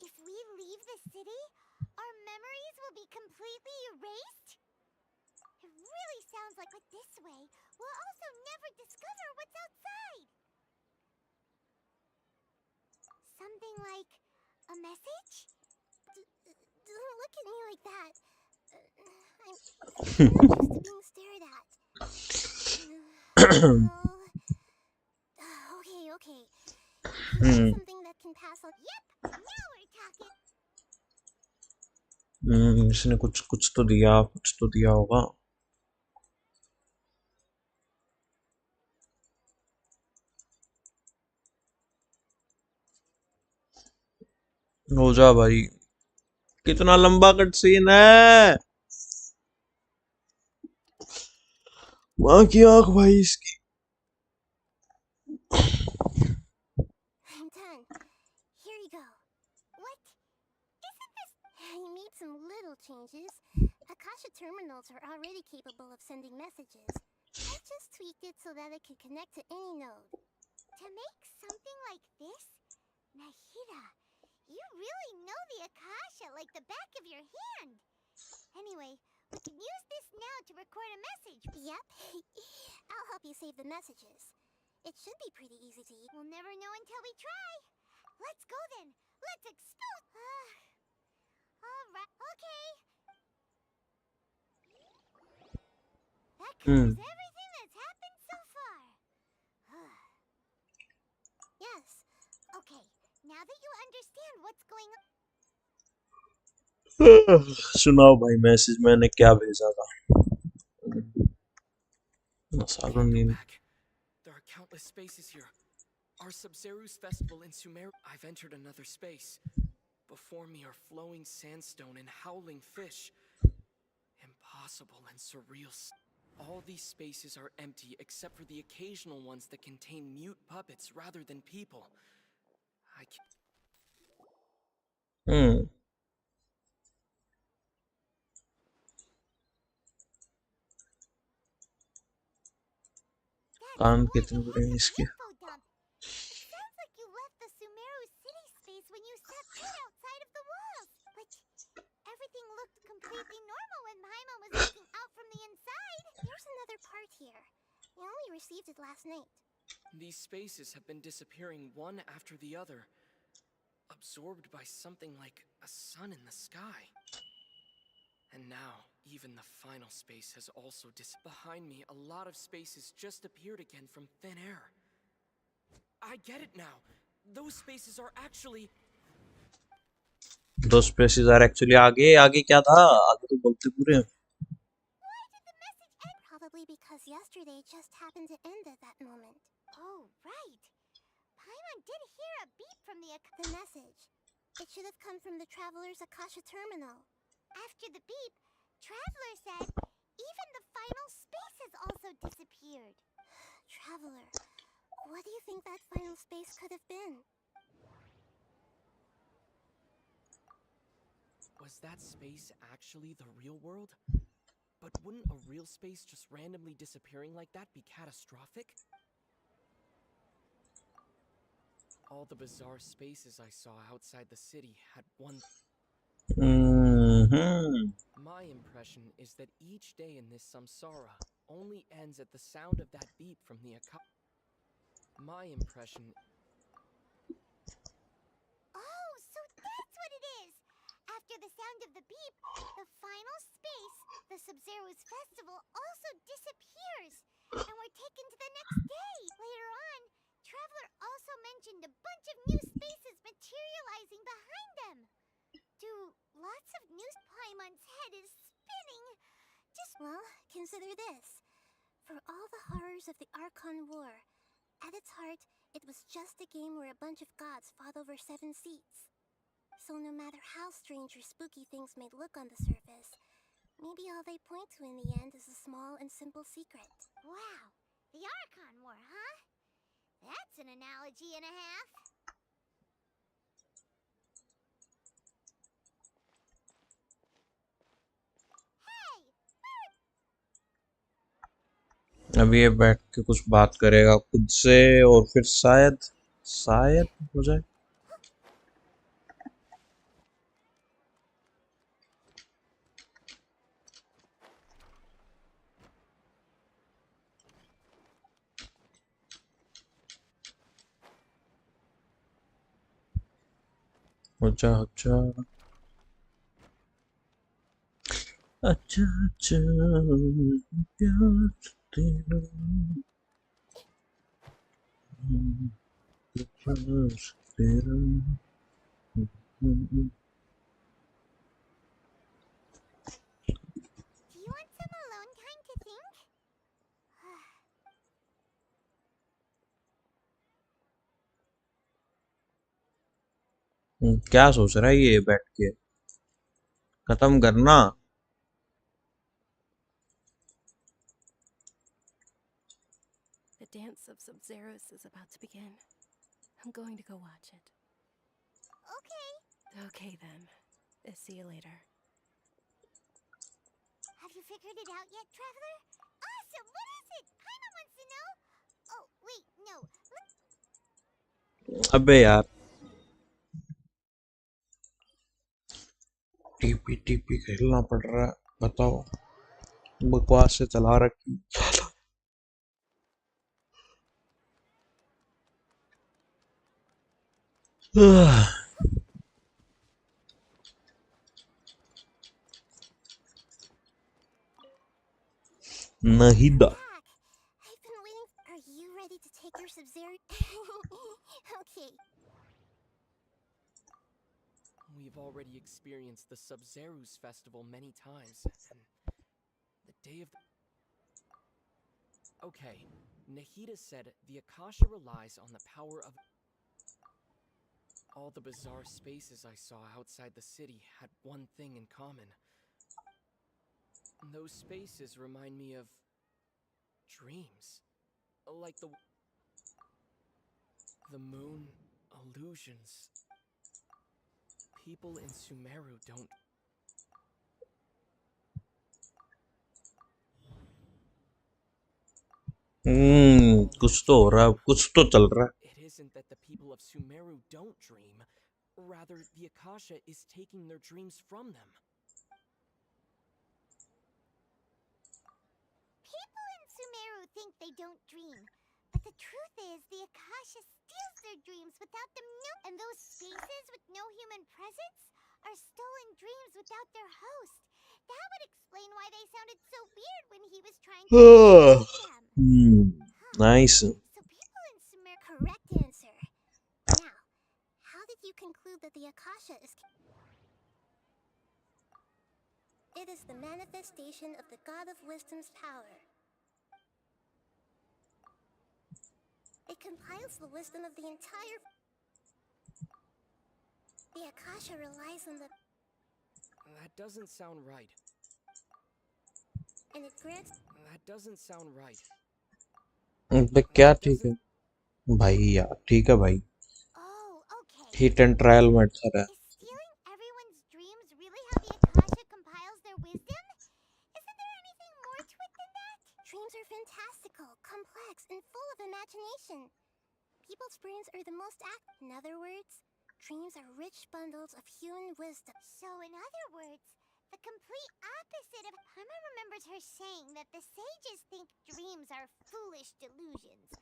if we leave the city, our memories will be completely erased? It really sounds like this way, we'll also never discover what's outside. Something like a message? Don't look at me like that. I'm not used to being stared at. Okay. You want something that can pass on... Yep, now we're talking. इसने कुछ तो दिया होगा। हो जा भाई, कितना लंबा कट सीन है। माँ की आंख भाई इसकी। I'm done. Here you go. What? Isn't this... You made some little changes. Akasha terminals are already capable of sending messages. I just tweaked it so that it could connect to any node. To make something like this? Nahida, you really know the Akasha like the back of your hand. Anyway, we can use this now to record a message. Yep. I'll help you save the messages. It should be pretty easy to use. We'll never know until we try. Let's go then. Let's explore. Alright, okay. That covers everything that's happened so far. Yes. Okay. Now that you understand what's going on. सुनाओ भाई message मैंने क्या भेजा था। There are countless spaces here. Our Sub-Zeru's festival in Sumeru. I've entered another space. Before me are flowing sandstone and howling fish. Impossible and surreal. All these spaces are empty except for the occasional ones that contain mute puppets rather than people. I can't... कान कितने बड़े हैं इसके। It sounds like you left the Sumeru city space when you stepped foot outside of the walls. But everything looked completely normal when Paimon was looking out from the inside. Here's another part here. I only received it last night. These spaces have been disappearing one after the other, absorbed by something like a sun in the sky. And now, even the final space has also behind me, a lot of spaces just appeared again from thin air. I get it now. those spaces are actually. दो spaces are actually आगे आगे क्या था आगे तो बोलते पूरे Why did the message end? Probably because yesterday just happened to end at that moment. Oh, right. Paimon did hear a beep from the message. It should have come from the Traveler's Akasha terminal. After the beep, Traveler said even the final space has also disappeared. Traveler, what do you think that final space could have been? Was that space actually the real world? But wouldn't a real space just randomly disappearing like that be catastrophic? All the bizarre spaces I saw outside the city had one. My impression is that each day in this samsara only ends at the sound of that beep from the My impression. Oh, so that's what it is! After the sound of the beep, the final space, the Sub-Zero's festival, also disappears! And we're taken to the next day! Later on, Traveler also mentioned a bunch of new spaces materializing behind them! Do lots of new Paimon's head is spinning! Well, consider this. For all the horrors of the Archon War, at its heart, it was just a game where a bunch of gods fought over 7 seats. So no matter how strange or spooky things may look on the surface, maybe all they point to in the end is a small and simple secret. Wow, the Archon War, huh? That's an analogy and a half. Hey, अब ये बैठ के कुछ बात करेगा खुद से और फिर शायद शायद हो जाए अच्छा अच्छा अच्छा अच्छा प्यार तेरा प्यार तेरा do you want some alone time to think? क्या सोच रहा है ये बैठ के खत्म करना The dance of Sub-Zeros is about to begin. I'm going to go watch it. Okay. Okay then. See you later. Have you figured it out yet, Traveler? Awesome! What is it? Paimon wants to know. Oh, wait, no. अबे यार TP TP खेलना पड़ रहा है बताओ बकवास से चला रखी Nahida. I've been waiting. Are you ready to take your Sub-Zero? Okay. We've already experienced the Sub-Zero's festival many times, and the day of the... Okay, Nahida said the Akasha relies on the power of... All the bizarre spaces I saw outside the city had one thing in common. Those spaces remind me of... dreams. Like the moon, illusions. People in Sumeru don't... कुछ तो हो रहा है कुछ तो चल रहा है It isn't that the people of Sumeru don't dream. Rather, the Akasha is taking their dreams from them. People in Sumeru think they don't dream. But the truth is, the Akasha steals their dreams without them and those spaces with no human presence are stolen dreams without their host. That would explain why they sounded so weird when he was trying to explain them. nice So people in Sumeru... Correct answer. Now, did you conclude that the Akasha is... It is the manifestation of the God of Wisdom's power. It compiles the wisdom of the entire... The Akasha relies on the... That doesn't sound right. And it grants... That doesn't sound right. बे क्या ठीक है भाई यार ठीक है भाई Oh, okay. Hit and trial में अच्छा रहा Is stealing everyone's dreams really how the Akasha compiles their wisdom? Isn't there anything more to it than that? Dreams are fantastical, complex, and full of imagination. People's brains are the most active. In other words, dreams are rich bundles of human wisdom. So in other words, the complete opposite of... Paimon remembers her saying that the sages think dreams are foolish delusions.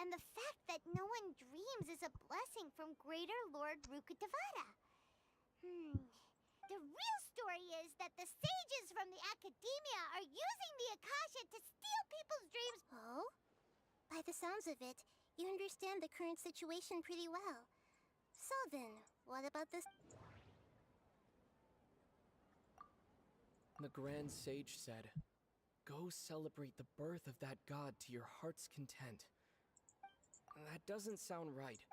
And the fact that no one dreams is a blessing from Greater Lord Rukkhadevata. The real story is that the sages from the academia are using the Akasha to steal people's dreams. Oh? By the sounds of it, you understand the current situation pretty well. So then, what about this? The Grand Sage said, "Go celebrate the birth of that god to your heart's content." That doesn't sound right.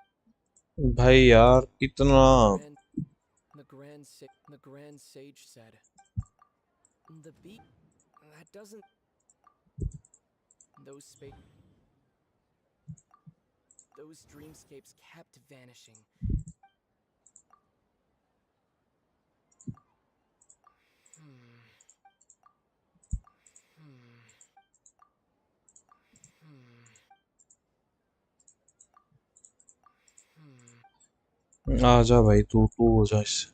भाई यार कितना The Grand Sage said, "The beat." That doesn't. Those dreamscapes kept vanishing. आजा भाई तू हो जा इससे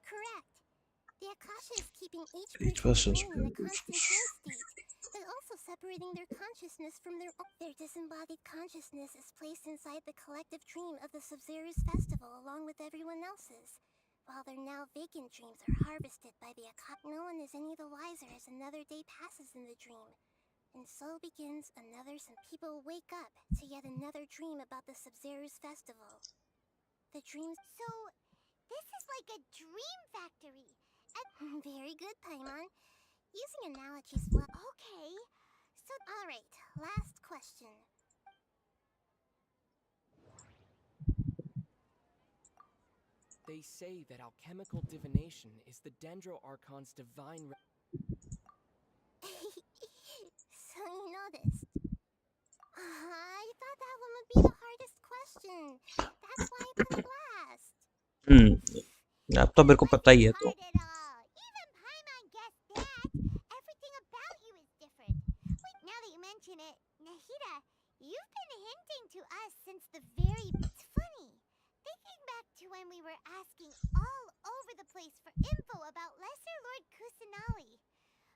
Correct. The Akasha is keeping each Each person's person's brain in a constant dream state, but also separating their consciousness from their own. Their disembodied consciousness is placed inside the collective dream of the Sub-Zero's festival along with everyone else's, while their now vacant dreams are harvested by the Akasha. No one is any the wiser as another day passes in the dream. And so begins another. Some people wake up to yet another dream about the Sub-Zero's festival. The dreams... So, this is like a dream factory. Very good, Paimon. Using analogies well... Okay. So, alright. Last question. They say that alchemical divination is the Dendro Archon's divine... So you noticed. I thought that one would be the hardest question. That's why I put it last. अब तो मेरे को पता ही है तो Even Paimon guessed that. Everything about you is different. Wait, now that you mention it, Nahida, you've been hinting to us since the very... It's funny. Thinking back to when we were asking all over the place for info about Lesser Lord Kusanali.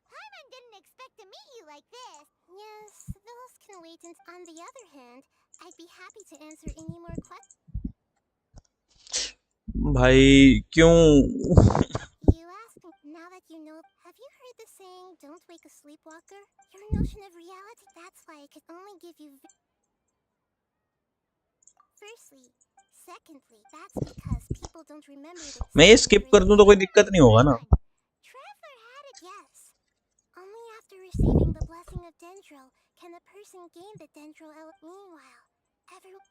Paimon didn't expect to meet you like this. Yes, those can wait. And on the other hand, I'd be happy to answer any more questions. भाई क्यों You ask, now that you know, have you heard the saying, don't wake a sleepwalker? Your notion of reality, that's why I could only give you... Firstly. Secondly, that's because people don't remember the... मैं ये skip कर दूं तो कोई दिक्कत नहीं होगा ना Traveler had it, yes. Only after receiving the blessing of Dendro can a person gain the Dendro element. Meanwhile, everyone...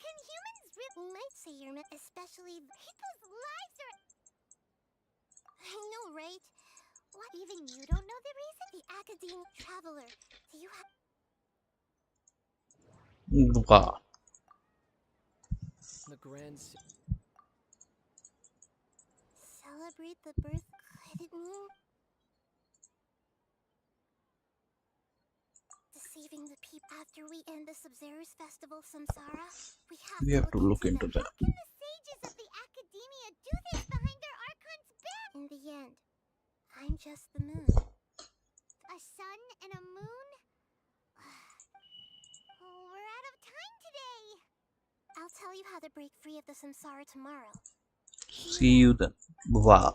Can humans really... You might say you're... Especially... People's lives are... I know, right? What, even you don't know the reason? The academic traveler. Do you have... वाह The Grand... Celebrate the birth... Could it mean... Deceiving the people after we end the Sub-Zero's festival Samsara? We have to look into that. How can the sages of the academia do this behind their Archon's back? In the end, I'm just the moon. A sun and a moon? Oh, we're out of time today. I'll tell you how to break free of the Samsara tomorrow. See you then वाह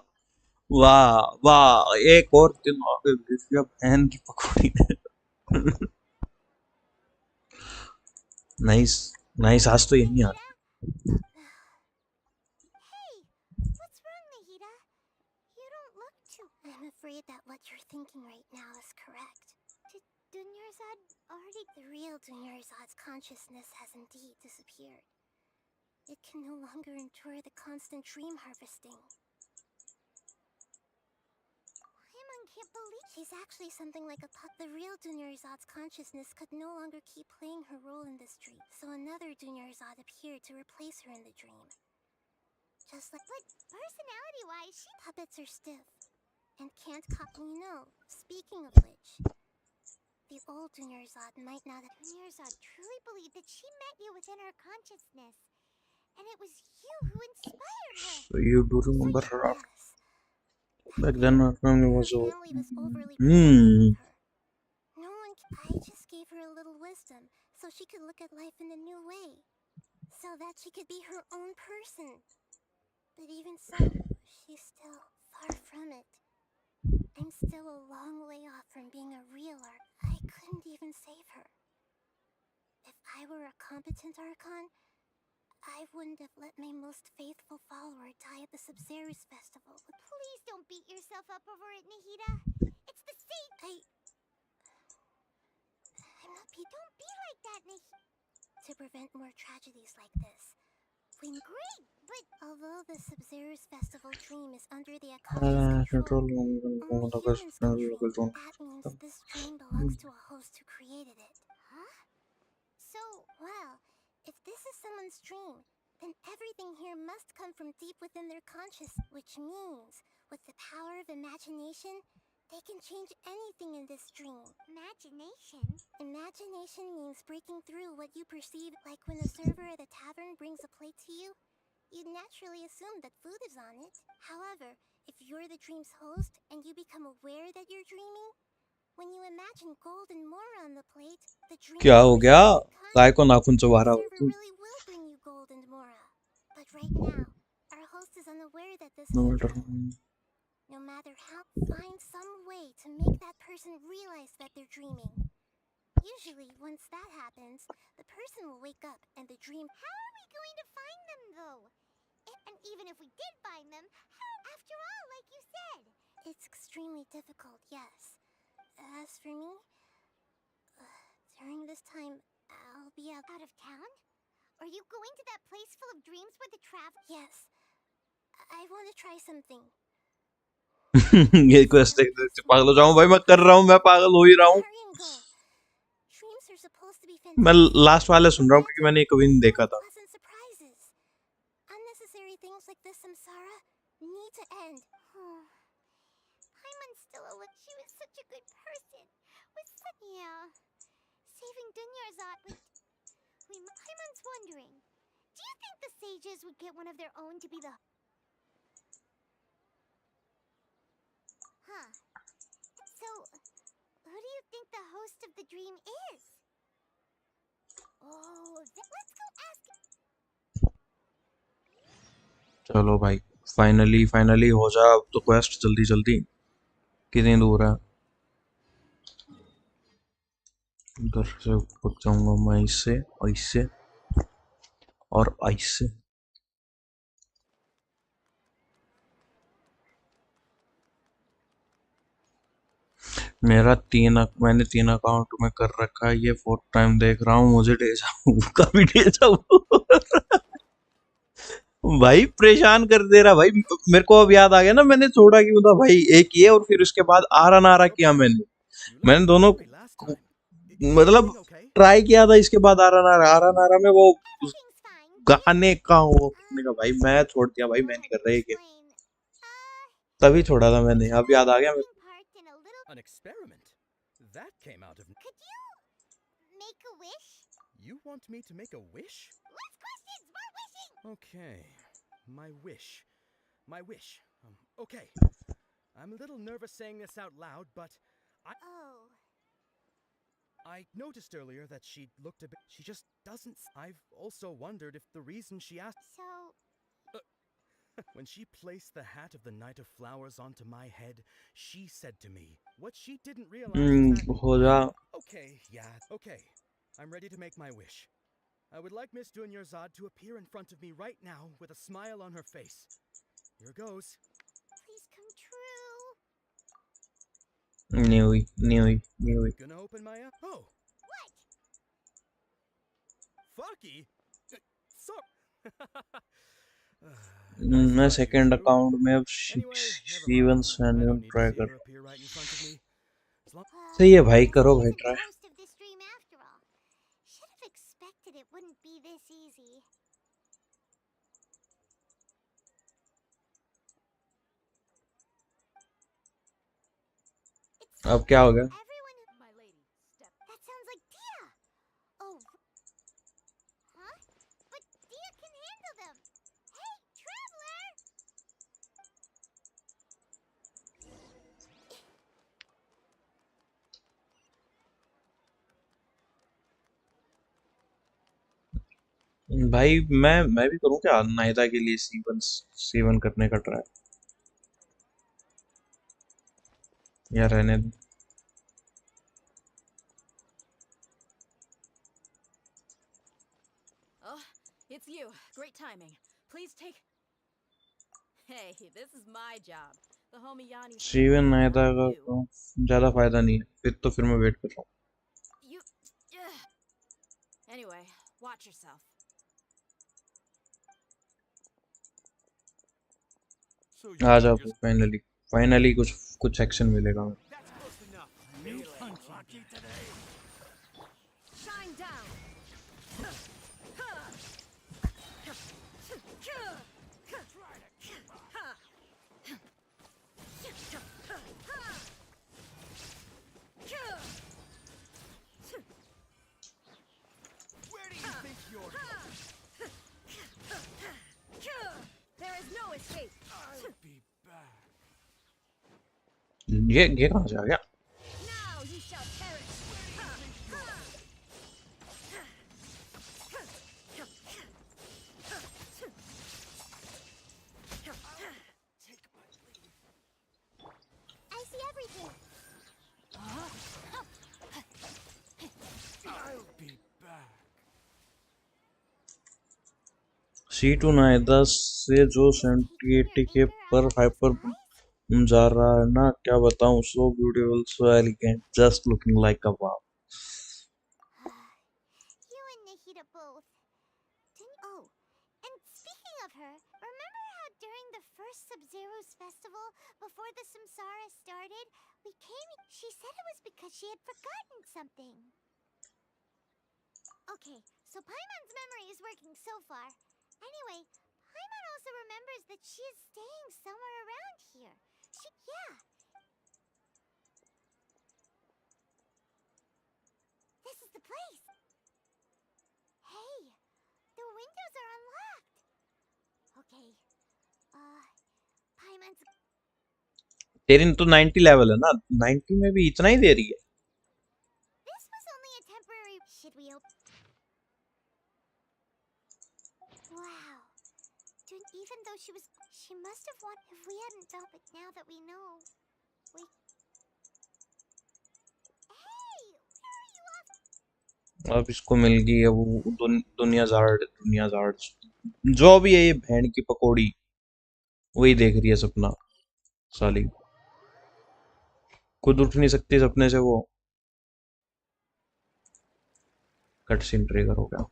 वाह वाह एक और दिन आ गए बहन की पकौड़ी nice nice, आज तो ये नहीं यार। Hey, what's wrong, Nahida? You don't look too. I'm afraid that what you're thinking right now is correct. Did Dunyarzad already? The real Dunyarzad's consciousness has indeed disappeared. It can no longer endure the constant dream harvesting. Paimon can't believe she's actually something like a pup. The real Dunyarzad's consciousness could no longer keep playing her role in this dream, so another Dunyarzad appeared to replace her in the dream. Just like, but personality-wise, puppets are stiff and can't copy. Speaking of which, the old Dunyarzad might not have. Dunyarzad truly believed that she met you within her consciousness, and it was you who inspired her. So you do remember her? Yes. Back then her family was Her over. family was overly protective of her. No one. I just gave her a little wisdom so she could look at life in a new way, so that she could be her own person. But even so, she's still far from it. I'm still a long way off from being a real Archon. I couldn't even save her. If I were a competent Archon, I wouldn't have let my most faithful follower die at the Sub-Zerus festival. Please don't beat yourself up over it, Nahida. It's the same. I'm not. Don't be like that, Nahida. To prevent more tragedies like this. Great, but although the Sub-Zerus festival dream is under the Akasha's control, only humans can dream. That means this dream belongs to a host who created it. Huh? So, well, if this is someone's dream, then everything here must come from deep within their consciousness, which means, with the power of imagination, they can change anything in this dream. Imagination? Imagination means breaking through what you perceive, like when a server at a tavern brings a plate to you. You'd naturally assume that food is on it. However, if you're the dream's host and you become aware that you're dreaming, when you imagine gold and more on the plate, the dream क्या हो गया? काय को नाखून चबा the रहा हो server तुम? really will bring you gold and mora. But right now, our host is unaware that this is No a matter. dream. No matter how, find some way to make that person realize that they're dreaming. Usually, once that happens, the person will wake up and the dream. How are we going to find them, though? And even if we did find them, how? After all, like you said, it's extremely difficult, yes. As for me, during this time, I'll be out of town? Are you going to that place full of dreams where the travel? Yes. I want to try something. ये quest देख देख पागल हो जाऊं भाई, मैं कर रहा हूं, मैं पागल हो ही रहा हूं। Hurry and go. Dreams are supposed to be मैं fantastic. लास्ट वाले सुन रहा हूं क्योंकि मैंने ये कभी नहीं देखा था। Pleasant surprises. Unnecessary things like this, Samsara, need to end. Paimon's still a look. She was such a good person. Yeah. Saving Dunyarzad with. Paimon's wondering. Do you think the sages would get one of their own to be the. Huh. So, who do you think the host of the dream is? Oh, let's go ask. चलो भाई, finally हो जा अब तो quest, जल्दी जल्दी। कितनी दूर है? उधर से पहुंच जाऊंगा मैं, इससे ऐसे और ऐसे। मैंने 3 अकाउंट में कर रखा है, ये 4th टाइम देख रहा हूँ, मुझे डेजा का भी डेजा भाई परेशान कर दे रहा भाई। मेरे को अब याद आ गया ना, मैंने छोड़ा क्यों था भाई। एक ये और फिर उसके बाद आरा नारा किया मैंने दोनों मतलब ट्राई किया था। इसके बाद आरा नारा में वो गाने का वो करने का भाई मैं छोड़ दिया भाई, मैं नहीं कर रहा ये। तभी छोड़ा था मैंने, अब याद आ गया। An experiment? That came out of. Could you make a wish? You want me to make a wish? Less questions, more wishing! Okay. My wish. Okay. I'm a little nervous saying this out loud, but Oh. I noticed earlier that she looked a bit. She just doesn't. I've also wondered if the reason she asked. So, When she placed the hat of the Knight of Flowers onto my head, she said to me, what she didn't realize is that. हो जा। Okay, yeah, okay. I'm ready to make my wish. I would like Miss Dunyarzad to appear in front of me right now with a smile on her face. Here goes. Please come true. नहीं हुई। Gonna open my eye. Oh, What? Fucky? So. मैं second account में अब Anyway, never सीवन mind. I sandal don't need to try see कर her appear right in front of me. As long सही है भाई, Guess करो he भाई isn't the try. host of this stream after all. Should have expected it wouldn't be this easy. It अब seems क्या हो गया? everyone who... My lady, step. That sounds like Dia. Oh. Huh? But Dia can handle them. Hey, traveler! भाई मैं भी करूं क्या नायदा के लिए सीवन करने का ट्राई, या रहने दो? Oh, it's you. Great timing. Please take. Hey, this is my job. The homie Yanni. सीवन नायदा का तो ज्यादा फायदा नहीं है, फिर तो फिर मैं वेट कर रहा हूँ। You. Anyway, watch yourself. So आ you जाओ just फाइनली कुछ एक्शन मिलेगा। that's close enough. New punch today. Shine down. Where do you think you're going? There is no escape. I'll be back. ये कहाँ से आ गया? Now you shall perish. Take my leave. I see everything. I'll be back. C2 नायदा से जो 70-80 के पर hyper जा रहा है ना, क्या बताऊं, so beautiful, so elegant, just looking like a wow. You and Nahida both. Oh, and speaking of her, remember how during the first Sub-Zero's festival, before the Samsara started, she said it was because she had forgotten something. Okay, so Paimon's memory is working so far. Anyway, Paimon also remembers that she is staying somewhere around here. Yeah. This is the place. Hey, the windows are unlocked. Okay. Paimon's... तेरी तो 90 level है ना, 90 में भी इतना ही दे रही है। This was only a temporary... Should we open... Wow. Even though she must have won... If we hadn't felt it now that we know... Hey! Where are you off? अब इसको मिल गई है वो दुनिया जार्ड जो भी है, ये भेड़ की पकौड़ी वही देख रही है सपना। साली खुद उठ नहीं सकती सपने से वो। कट सीन ट्रिगर हो गया।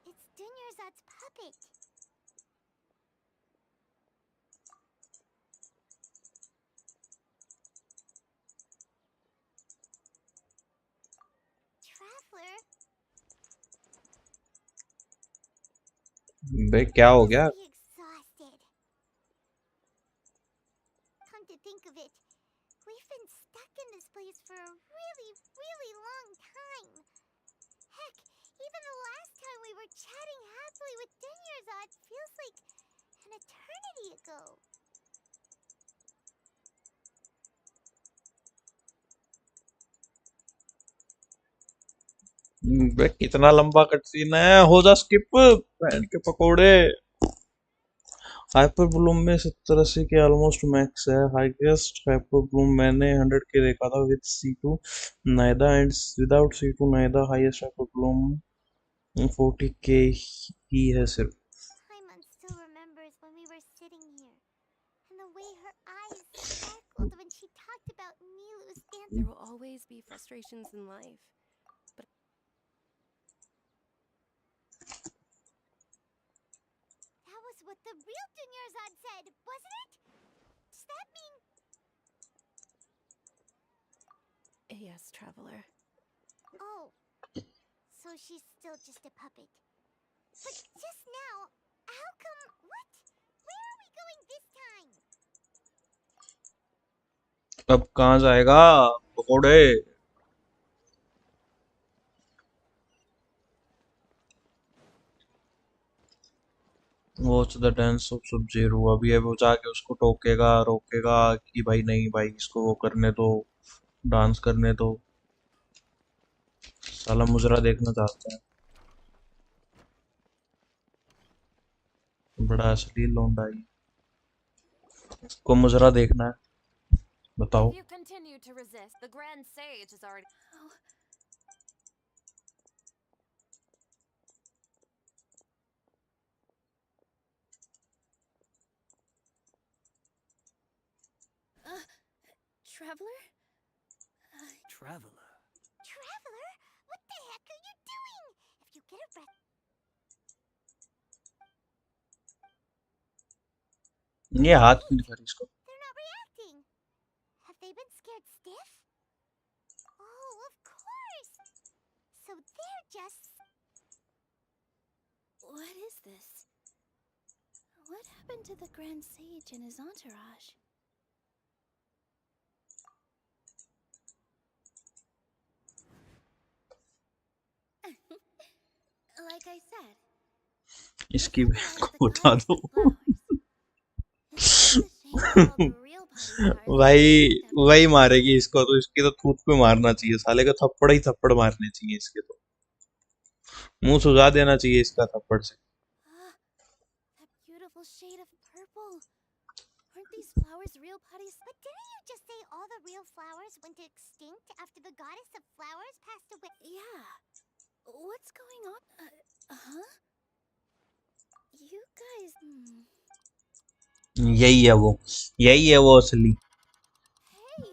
It's Dunyarzad's puppet. Traveler? बे क्या हो गया? Be exhausted. Come to think of it, we've been stuck in this place for a really, really long time. Heck, even the last time we were chatting happily with Dunyarzad feels like an eternity ago. बे कितना लंबा cut scene है, हो जा skip. भेड़ के पकौड़े hyper Bloom में 70-80 K almost max है। हाईएस्ट हाइपर ब्लूम मैंने 100 के देखा था with C2 Nahida and without C2 Nahida highest hyper bloom 40 K ही है सिर्फ। Paimon still remembers when we were sitting here, and the way her eyes sparkled when she talked about Nilu's dance. There will always be frustrations in life, but That was what the real Dunyarzad said, wasn't it? Does that mean... yes, traveler. Oh, so she's still just a puppet. But just now, how come... What? Where are we going this time? अब कहाँ जाएगा पकोड़े? Watch the dance of सब zero. अभी वो जाके उसको टोकेगा रोकेगा कि भाई नहीं भाई इसको वो करने दो, डांस करने दो। साला मुजरा देखना चाहता है, बड़ा असली लौंडा है। इसको मुजरा देखना है, बताओ। If you continue to resist, the Grand Sage is already... Traveler? Traveler. Traveler? What the heck are you doing? If you get arrested... ये हाथ क्यों दिखा रही इसको? They're not reacting. Have they been scared stiff? Oh, of course. So they're just... What is this? What happened to the Grand Sage and his entourage? Like I said, इसकी बहन को उठा दो। भाई वही मारेगी इसको, तो इसकी तो थूत पे मारना चाहिए, साले को थप्पड़ ही थप्पड़ मारने चाहिए इसके, तो मुंह सुझा देना चाहिए इसका थप्पड़ से। that beautiful shade of purple. Aren't these flowers real putties? But didn't you just say all the real flowers went extinct after the goddess of flowers passed away? Yeah. What's going on? Huh? You guys... यही है वो, यही है वो असली Hey!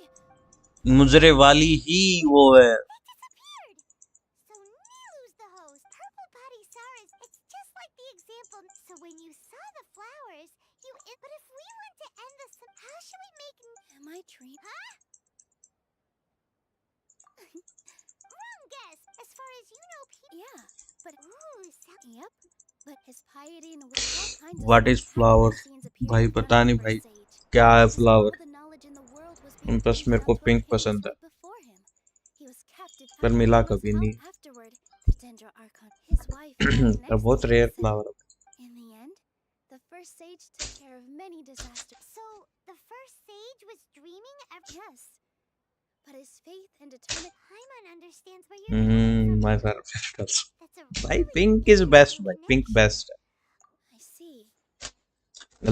मुजरे वाली ही वो है। They disappeared! So Nilu's the host. Purple Body Saras. It's just like the example. So when you saw the flowers, you... But if we want to end this, how should we make... Am I dreaming? Huh? Wrong guess. As far as you know, people... Yeah, but... Ooh, Yep. But his piety and with all kinds of... What is flower? भाई पता नहीं भाई क्या है flower. बस मेरे को pink पसंद है, पर मिला कभी नहीं। बहुत रेयर फ्लावर है। In the end, the first sage took care of many disasters. So, the first sage was dreaming of... Yes, but his faith and determination... Paimon understands where you're coming from. My favorite also. That's a भाई really pink is best, भाई pink best है। I see.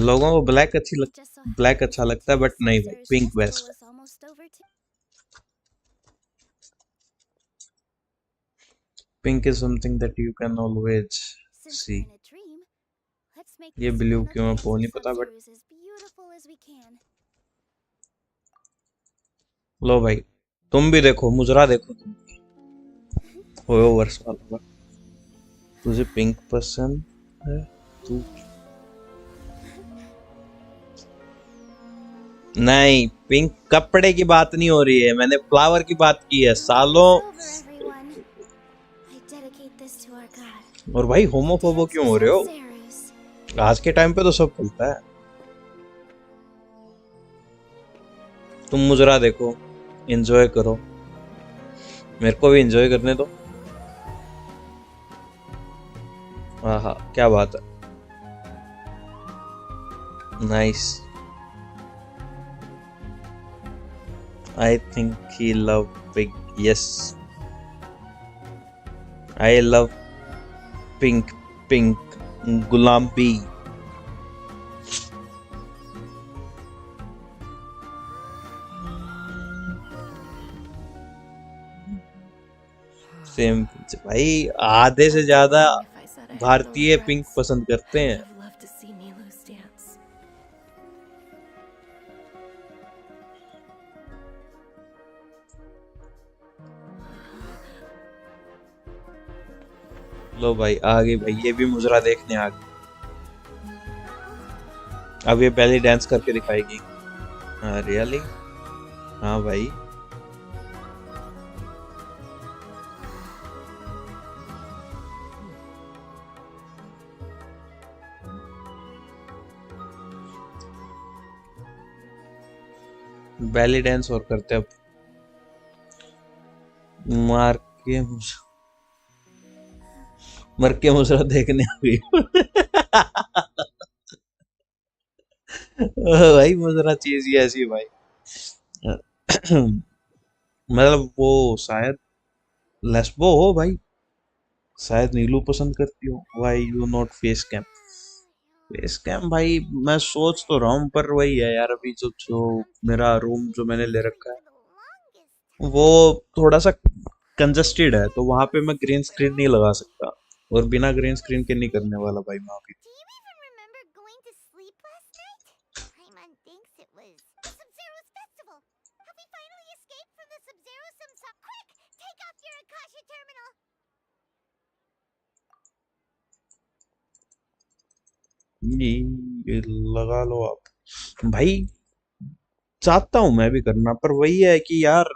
लोगों को black Just so black happens अच्छा that लगता है, but नहीं भाई Caesar's पिंक festival बेस्ट है। is almost over too. Pink is something that you can always Since see. we're in a dream, let's make ये this blue one of क्यों है the वो नहीं places पता, but Sub-Zero's as beautiful as we can. लो भाई तुम भी देखो, मुजरा देखो तुम। वर्ष वाला तुझे पिंक पसंद है तू? नहीं, पिंक कपड़े की बात नहीं हो रही है, मैंने फ्लावर की बात की है सालों। Over, everyone. I dedicate this to our god. और भाई होमोफोबो क्यों हो रहे हो? Sub-Zero's. आज के टाइम पे तो सब चलता है। तुम मुजरा देखो, एंजॉय करो, मेरे को भी एंजॉय करने दो। हाँ क्या बात है, nice. I think he love pink. Yes, I love pink. Gulambi. Same भाई, आधे से ज्यादा Lying if I said I had no भारतीय पिंक regrets. पसंद करते I would हैं। have loved to see Nilu's dance. लो भाई आ गई भाई, ये भी मुजरा देखने आ गई। अब ये पहले डांस करके दिखाएगी। हाँ रियली, हाँ भाई। बैली डांस और करते अब। मार के मर के मुजरा देखने आ गई। भाई मुजरा चीज ही ऐसी है भाई। मतलब वो शायद लेस्बो हो भाई, शायद नीलू पसंद करती हो। Why you not face cam? Face cam भाई मैं सोच तो रहा हूँ, पर वही है यार, अभी जो मेरा रूम जो मैंने ले रखा है वो थोड़ा सा कंजस्टेड है, तो वहां पे मैं ग्रीन स्क्रीन नहीं लगा सकता, और बिना ग्रीन स्क्रीन के नहीं करने वाला भाई मैं अभी। Do you even remember going to sleep last night? Paimon thinks it was the Sub-Zero's festival. Have we finally escaped from the Sub-Zero Sumsop? Quick, take off your Akasha terminal. ये लगा लो आप भाई। चाहता हूँ मैं भी करना, पर वही है कि यार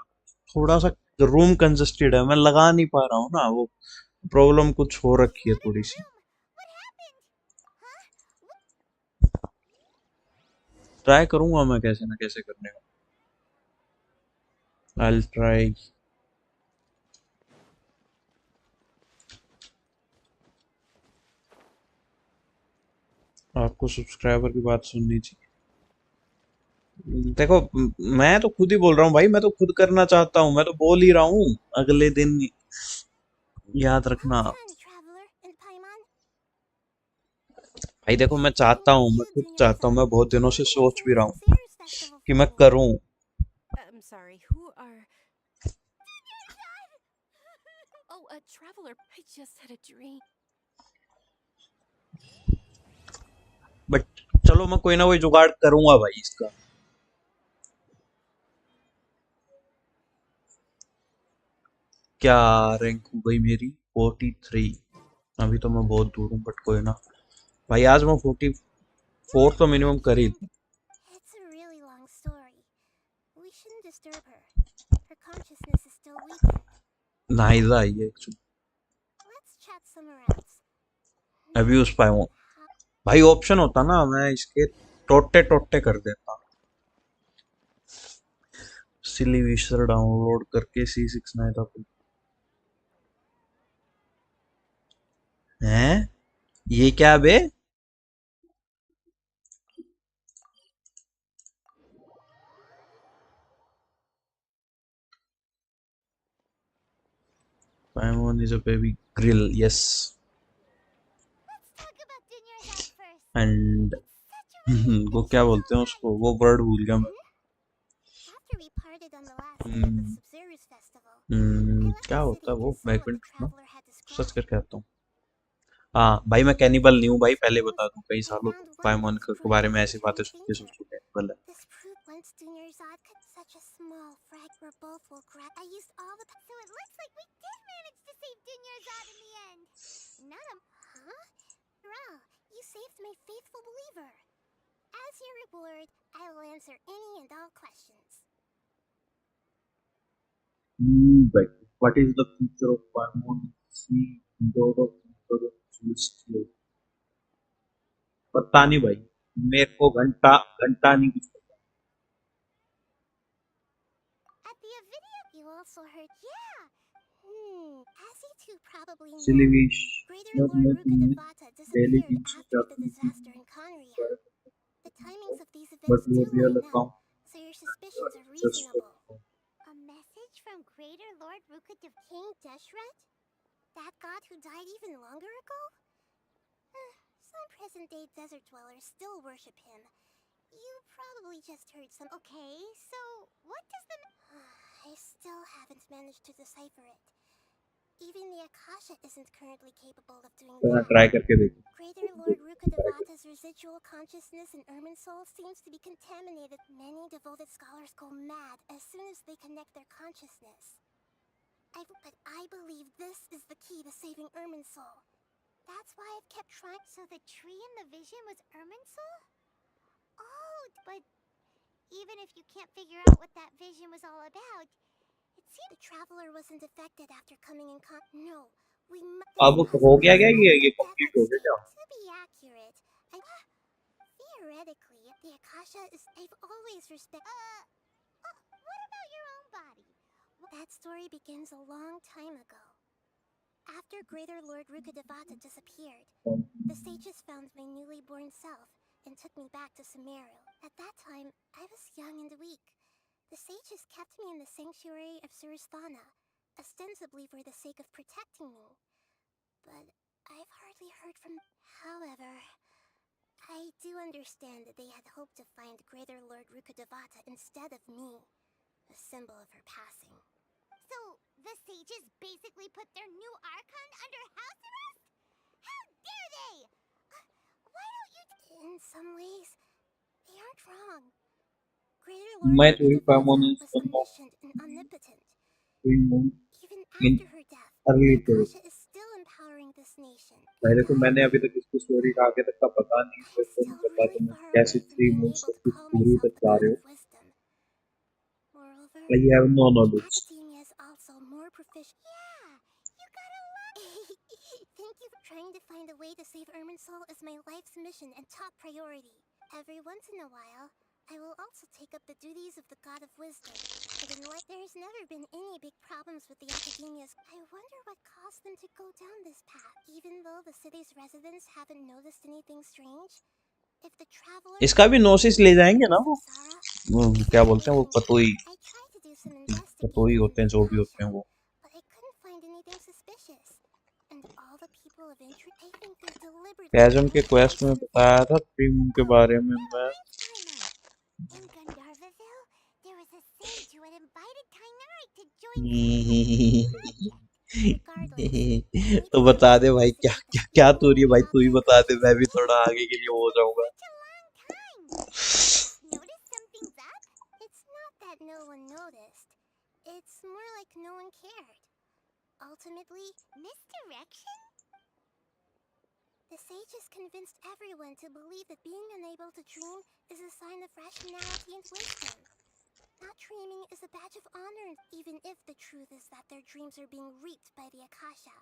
थोड़ा सा रूम कंजस्टेड है, मैं लगा नहीं पा रहा हूँ ना, वो प्रॉब्लम कुछ हो रखी है थोड़ी सी। What happened? Huh? ट्राई करूंगा मैं कैसे ना कैसे करने का। I'll try। आपको सब्सक्राइबर की बात सुननी चाहिए। देखो मैं तो खुद ही बोल रहा हूँ भाई, मैं तो खुद करना चाहता हूँ, मैं तो बोल ही रहा हूँ अगले दिन, याद रखना। Archon, Traveler, and Paimon. भाई देखो मैं चाहता हूँ, मैं खुद चाहता हूँ, मैं बहुत दिनों से सोच भी रहा हूँ Sub-Zero's festival कि for मैं me. करूँ। I'm sorry, who are... Oh, a traveler. I just had a dream. But चलो मैं कोई ना कोई जुगाड़ करूंगा भाई इसका। क्या रैंक हो गई मेरी? 43। अभी तो मैं बहुत दूर हूँ, बट कोई ना भाई, आज मैं 44 तो मिनिमम कर ही दूँ। It's a really long story. We shouldn't disturb her. Her consciousness is still weakened. नाइज़ आई है actually। Let's chat somewhere else. अभी उस पाए हूँ भाई, ऑप्शन होता ना मैं इसके टोटे टोटे कर देता। सिली विशर डाउनलोड करके C69 था हैं? ये क्या बे? Paimon is a baby grill, yes। Let's talk about Dunyarzad first. And It's such a relief वो that क्या she's बोलते हैं okay. उसको, वो वर्ड भूल गया मैं। After we parted on the last day of the hmm, Sub-Zero's festival, I left क्या the होता city है वो? and saw मैं एक what the मिनट रुकना, Traveler had सर्च described. करके आता हूँ। हाँ भाई मैं कैनिबल नहीं हूँ भाई, पहले बता दूं, कई I सालों found तक one पाइमोन book's के बारे proof में of ऐसी बातें Eternal सुन के Thinker. सोचो कैनिबल है। This proof once Dunyarzad could such a small frag where both will grab. I used all the so it looks like we did manage to save Dunyarzad in the end. Not a huh? Ral, you saved my faithful believer. As your reward, I will answer any and all questions. भाई what is the future of Paimon? See god of celestial। पता नहीं भाई, मेरे को घंटा घंटा नहीं कुछ पता। At the video, you also heard, yeah. As you two probably know, सिलीविश Greater मैं Lord तुम्हें Rukkhadevata daily disappeared 300 after the400 disaster in Conria. The timings of these but events वो do real line up, account so your suspicions are search reasonable. करता हूँ। A message from Greater Lord Rukhadev King Deshret? That god who died even longer ago? Some present-day desert dwellers still worship him. You probably just heard some. Okay, so what does the... I still haven't managed to decipher it. Even the Akasha isn't currently capable of doing तो that. Try करके देखो। Greater Lord Rukadevata's residual consciousness in Irminsul seems to be contaminated. Many devoted scholars go mad as soon as they connect their consciousness. But I believe this is the key to saving Irminsul. That's why I've kept trying. So the tree in the vision was Irminsul? Oh, but even if you can't figure out what that vision was all about, it seemed the traveler wasn't affected after coming in No, we must. अब हो गया क्या ये complete हो गया क्या? To be accurate, theoretically, the Akasha is. I've always respected. What about your own body? That story begins a long time ago. After Greater Lord Rukadevata disappeared, the sages found my newly born self and took me back to Sumeru. At that time, I was young and weak. The sages kept me in the sanctuary of Surasthana, ostensibly for the sake of protecting me. But I've hardly heard from. However, I do understand that they had hoped to find Greater Lord Rukadevata instead of me, a symbol of her passing. So, the sages basically put their new Archon under house arrest? How dare they! Why don't you... In some ways, they aren't wrong. Greater Lord मैं तो ही Rukadevata was permanent omniscient and omnipotent. Even in after her death, early the तो Akasha is still empowering this nation. पहले And तो मैंने अभी तक इसकी story का आगे तक का पता नहीं, I'm तो नहीं still पता really तुम far कैसे away from 3 being months able तक to की call स्टोरी myself तक the जा God रहे of हो। wisdom. Moreover, You have no the knowledge. academia is also more proficient. Yeah, you gotta love Thank you for trying to find a way to save Irminsul is my life's mission and top priority. Every once in a while, I will also take up the duties of the God of Wisdom. But in life, there's never been any big problems with the academia's. I wonder what caused them to go down this path. Even though the city's residents haven't noticed anything strange, if the traveler इसका भी नोसिस ले जाएंगे ना वो क्या बोलते हैं वो पतोई I tried to do some पतोई investigating in होते the हैं जो भी होते Akasha, हैं वो but I couldn't find anything suspicious. And all the people of interest, I think they're deliberately chasm के trying to क्वेस्ट में poison. बताया था प्रीमून के बारे में That मैं reminds me, I meant. In Gandharvaville, there was a sage who had invited Tainari to join his project. Regardless, I need तो to बता somehow दे भाई क्या investigate the क्या, क्या evil तू रही है भाई, तू ही after बता दे, Akasha's मैं भी थोड़ा death. आगे के लिए हो It's been जाऊंगा। such a long time. Just notice something's up? It's not that no one noticed. It's more like no one cared. Ultimately, misdirection? The sages convinced everyone to believe that being unable to dream is a sign of rationality and wisdom. Not dreaming is a badge of honor, even if the truth is that their dreams are being reaped by the Akasha.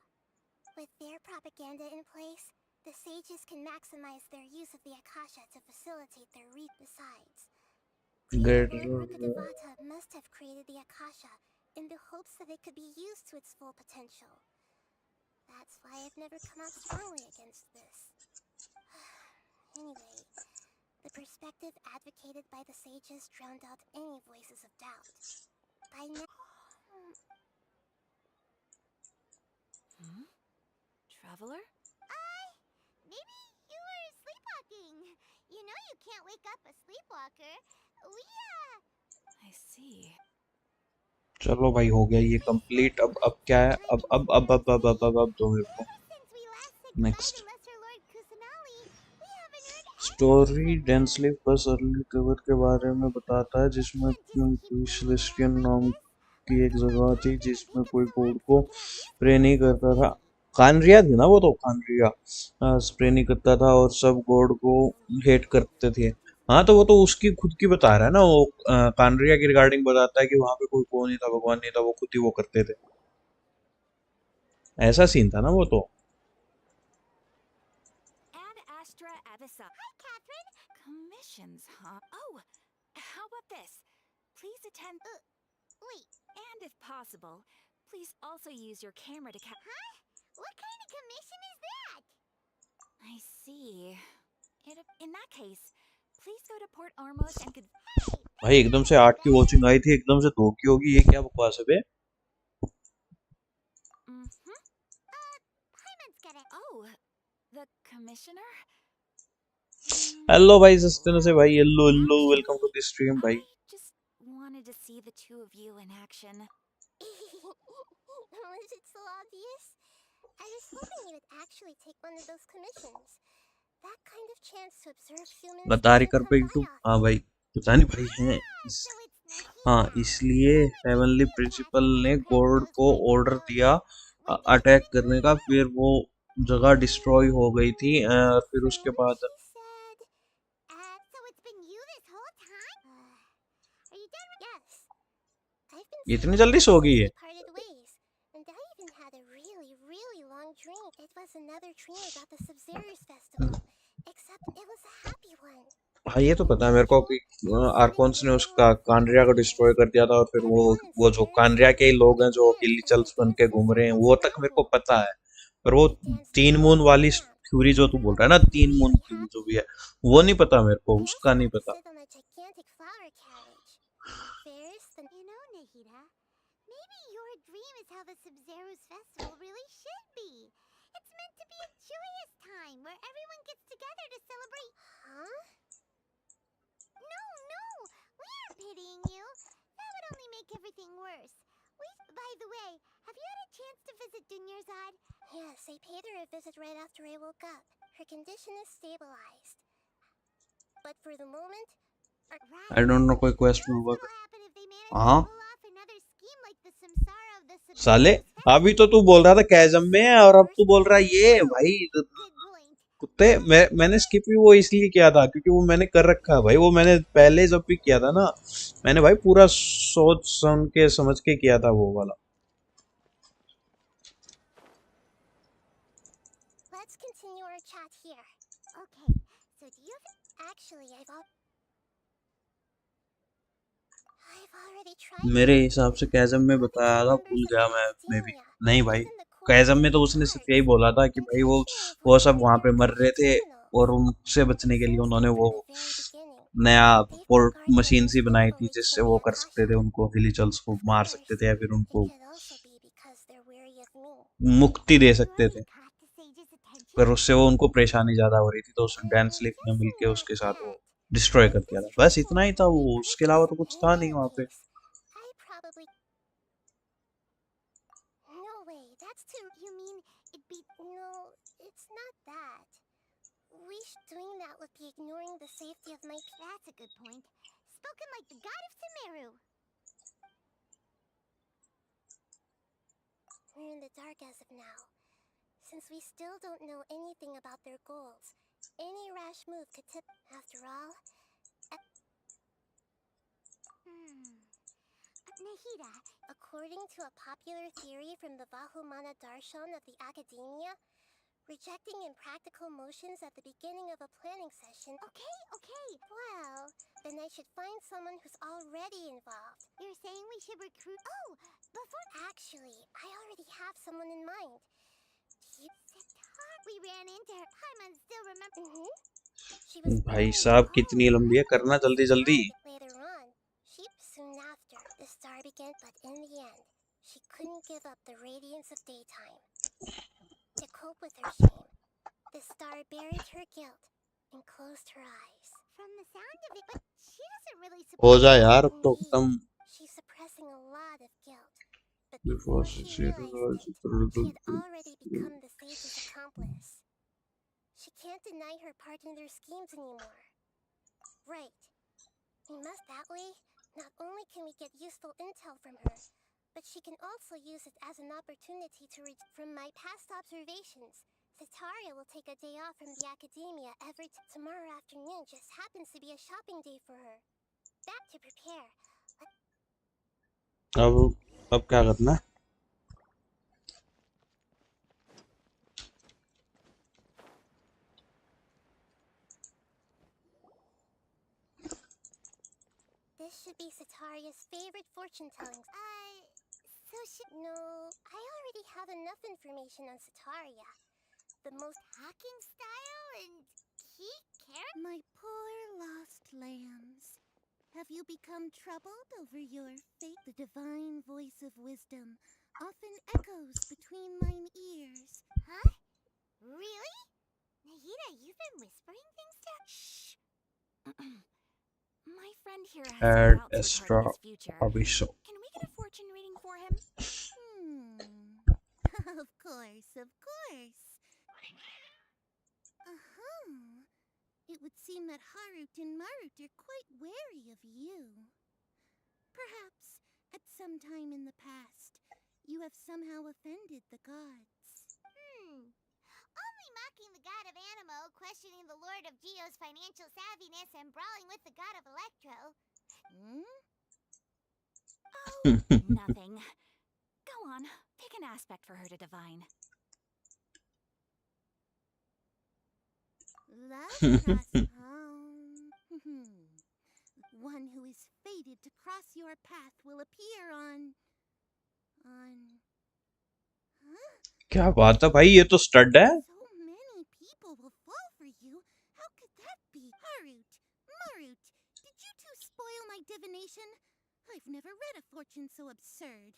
With their propaganda in place, the sages can maximize their use of the Akasha to facilitate their reap. Besides, Greater Lord Rukadevata must have created the Akasha in the hopes that it could be used to its full potential. That's why I've never come out strongly against this. Anyway, the perspective advocated by the sages drowned out any voices of doubt. By now... Traveler? Maybe you were sleepwalking. You know you can't wake up a sleepwalker. I see. चलो भाई हो गया ये complete. अब क्या है, अब दो मेरे को next story densely plus early cover के बारे में बताता है, जिसमें सेलेस्टियन नाम की एक जगह थी जिसमें कोई गॉड को प्रे नहीं करता था। खानरिया थी ना वो, तो खानरिया स्प्रे नहीं करता था और सब गॉड को हेट करते थे। हाँ तो वो तो उसकी खुद की बता रहा है ना वो, कानरिया की रिगार्डिंग बताता है कि वहां पे कोई को नहीं था, भगवान नहीं था, वो खुद ही वो करते थे। ऐसा सीन था ना वो तो। Ad Astra Avisa. Hi, Catherine. Commissions, huh? Oh, how about this? Please attend. Wait. And if possible, please also use your camera to Huh? What kind of commission is that? I see. In that case, please go to Port Ormos and could. भाई एकदम से 8 की watching I थी, एकदम से 2 की होगी, ये क्या बकवास है बे? Oh, the commissioner? हेलो भाई सस्ते से भाई, hello hello, welcome to the stream भाई। I just wanted to see the two of you in action. Was it so obvious? I was hoping you would actually take one of those commissions. That kind of chance to observe humans बता रही doesn't कर come पे by तू। often. हाँ भाई, पता नहीं भाई हैं इस, So it's हाँ Nahida. इसलिए हेवनली प्रिंसिपल ने गॉड को ऑर्डर दिया When did अटैक you करने even का, know फिर वो जगह डिस्ट्रॉय हो गई थी और फिर उसके So बाद she said, so it's been you this whole time? Are you done? Yes. I've been इतनी sleeping जल्दी ever सो since गई we है। parted ways. And I even had a really, really long dream. It was another dream about the Sub-Zero's festival. Except it was a happy one. हाँ ये तो पता है मेरे को कि आर्कोन्स ने उसका कांड्रिया को डिस्ट्रॉय कर दिया था, और फिर वो जो कांड्रिया के ही लोग हैं जो हिलीचल्स बन के घूम रहे हैं, वो तक मेरे को पता है। पर वो तीन मून वाली थ्योरी जो तू बोल रहा है ना, 3 मून थ्योरी जो भी है, वो नहीं पता मेरे को, I उसका also नहीं got to पता। sit on a gigantic flower carriage. Ferris, you know, Nahida, maybe your dream is how the Sub-Zero's festival really should be. It's meant to be a joyous time where everyone gets together to celebrate. Huh? No, we aren't pitying you. That would only make everything worse. By the way, have you had a chance to visit Dunyarzad? Yes, I paid her a visit right after I woke up. Her condition is stabilized. But for the moment, I don't no कोई quest में होगा। हाँ साले, अभी तो तू बोल रहा था कैजम में है और अब तू बोल रहा है ये भाई। कुत्ते, मैंने स्किप भी वो इसलिए किया था क्योंकि वो मैंने कर रखा है भाई। वो मैंने पहले जब भी किया था ना, मैंने भाई पूरा सोच सुन के समझ के किया था वो वाला। Let's continue our chat here. Okay, so do you actually I've already tried. मेरे हिसाब से कैजम में बताया था, भूल गया मैं भी। नहीं भाई, कैजम में तो उसने सिर्फ यही बोला था कि भाई वो सब वहां पे मर रहे थे और उनसे बचने के लिए उन्होंने वो नया पोर्ट मशीन सी बनाई थी जिससे वो कर सकते थे, उनको हिलीचल्स को मार सकते थे या फिर उनको मुक्ति दे सकते थे। पर उससे वो उनको परेशानी ज्यादा हो रही थी, तो उसने डांस लिक ने मिलके उसके साथ वो डिस्ट्रॉय कर दिया था। बस इतना ही था वो, उसके अलावा तो कुछ था नहीं वहां पे। No way, that's too. You mean it'd be. No, it's not that. Doing that would be ignoring the safety of my. That's a good point. Spoken like the god of Sumeru. We're in the dark as of now. Since we still don't know anything about their goals, any rash move could tip. After all. Nahida, according to a popular theory from the Vahumana Darshan of the Academia, rejecting impractical motions at the beginning of a planning session. Okay. Well, then I should find someone who's already involved. You're saying we should recruit. Oh, before. Actually, I already have someone in mind. We ran into her. Hyman still remember. She was भाई साहब कितनी लंबी है, करना जल्दी जल्दी। later on. Soon after, the star began, but in the end, she couldn't give up the radiance of daytime. To cope with her shame, the star buried her guilt and closed her eyes. From the sound of it, but she doesn't really हो suppress जाए यार अब तो Indeed, खत्म। she's suppressing a lot of guilt. But before she realized it, she had already become the sage's accomplice. She can't deny her part in their schemes anymore. Right. We must that way. Not only can we get useful intel from her, but she can also use it as an opportunity to reach. From my past observations, Zetaria will take a day off from the academia tomorrow afternoon just happens to be a shopping day for her. Back to prepare. अब क्या करना है? This should be Setaria's favorite fortune telling. No, I already have enough information on Setaria. The most hacking style and key character. My poor lost lambs. Have you become troubled over your fate? The divine voice of wisdom often echoes between mine ears. Huh? Really? Nahida, you've been whispering things to her? Shh. My friend here has Add set out to return extra in his future. अभी सो। Can we get a fortune reading for him? of course. It would seem that Harut and Marut are quite wary of you. Perhaps, at some time in the past, you have somehow offended the gods. Only mocking the god of Animo, questioning the Lord of Geo's financial savviness, and brawling with the god of Electro. Oh, nothing. Go on, pick an aspect for her to divine. Love Crosshair. One who is fated to cross your path will appear on... क्या बात है भाई, ये तो stud है। So many people will fall for you. How could that be? Harut, Marut, did you two spoil my divination? I've never read a fortune so absurd.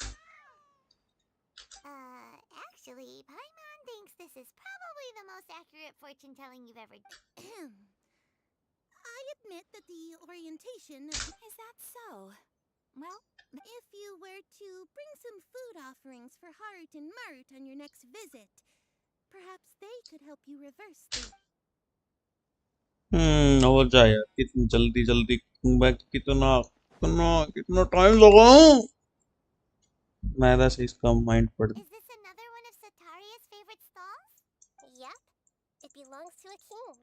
Actually, Paimon thinks this is probably the most accurate fortune telling you've ever done. I admit that the orientation of... Is that so? Well, if you were to bring some food offerings for Harut and Marut on your next visit, perhaps they could help you reverse the... हो जाए यार, कितनी जल्दी जल्दी मैं कितना कितना कितना टाइम लगाऊं। मैं से इसका माइंड पढ़। Is this another one of Sataria's favorite stalls? Yep. It belongs to a king.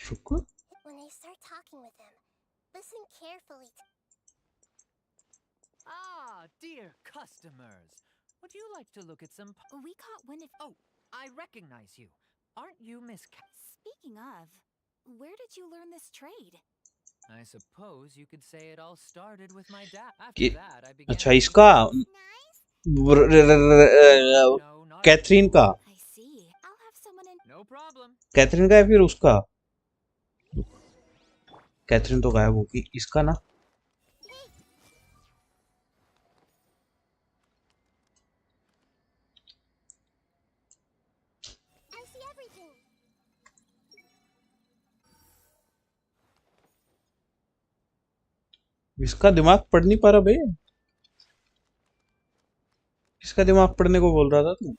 शुक्र। When I start talking with him, listen carefully. Ah, dear customers. Would you like to look at some... We caught wind of... Oh, I recognize you. Aren't you Miss Speaking of, where did you learn this trade? I suppose you could say it all started with my dad. कि After that, I began... अच्छा, इसका Catherine का, I see. I'll have someone in... No problem. Catherine का है फिर उसका। Catherine तो गायब होगी, इसका ना। इसका दिमाग पढ़ नहीं पा रहा बे। इसका दिमाग पढ़ने को बोल रहा था तू।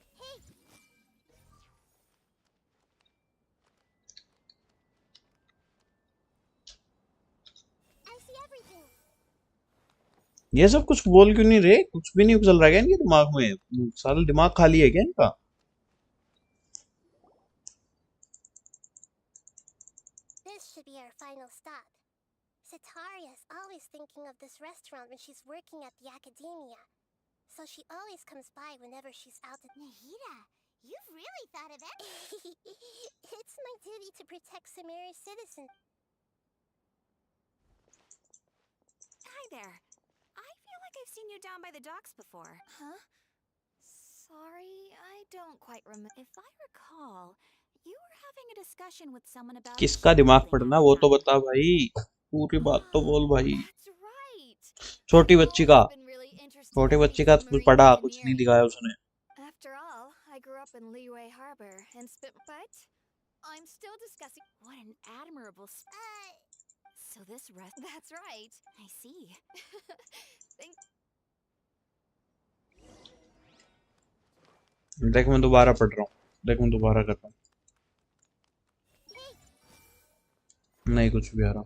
ये सब कुछ बोल क्यों नहीं रहे? कुछ भी नहीं चल रहा है इनके दिमाग में? सारा दिमाग खाली है क्या इनका? This should be our final stop. Sataria is always thinking of this restaurant when she's working at the academia. So she always comes by whenever she's out at... Nahida, you've really thought of it. It's my duty to protect Samaria's citizens. Hi there. I feel like I've seen you down by the docks before. Huh? Sorry, I don't quite remember. If I recall, you were having a discussion with someone about... किसका दिमाग पढ़ना वो तो बता भाई, पूरी बात तो बोल भाई। छोटी बच्ची का कुछ पढ़ा, कुछ नहीं दिखाया उसने। After all, I grew up in Liyue Harbor and but I'm still discussing... What an admirable... So this rest... That's right. I see. देख मैं दोबारा पढ़ रहा हूँ, देख मैं दोबारा कर रहा हूँ। नहीं कुछ भी आ रहा।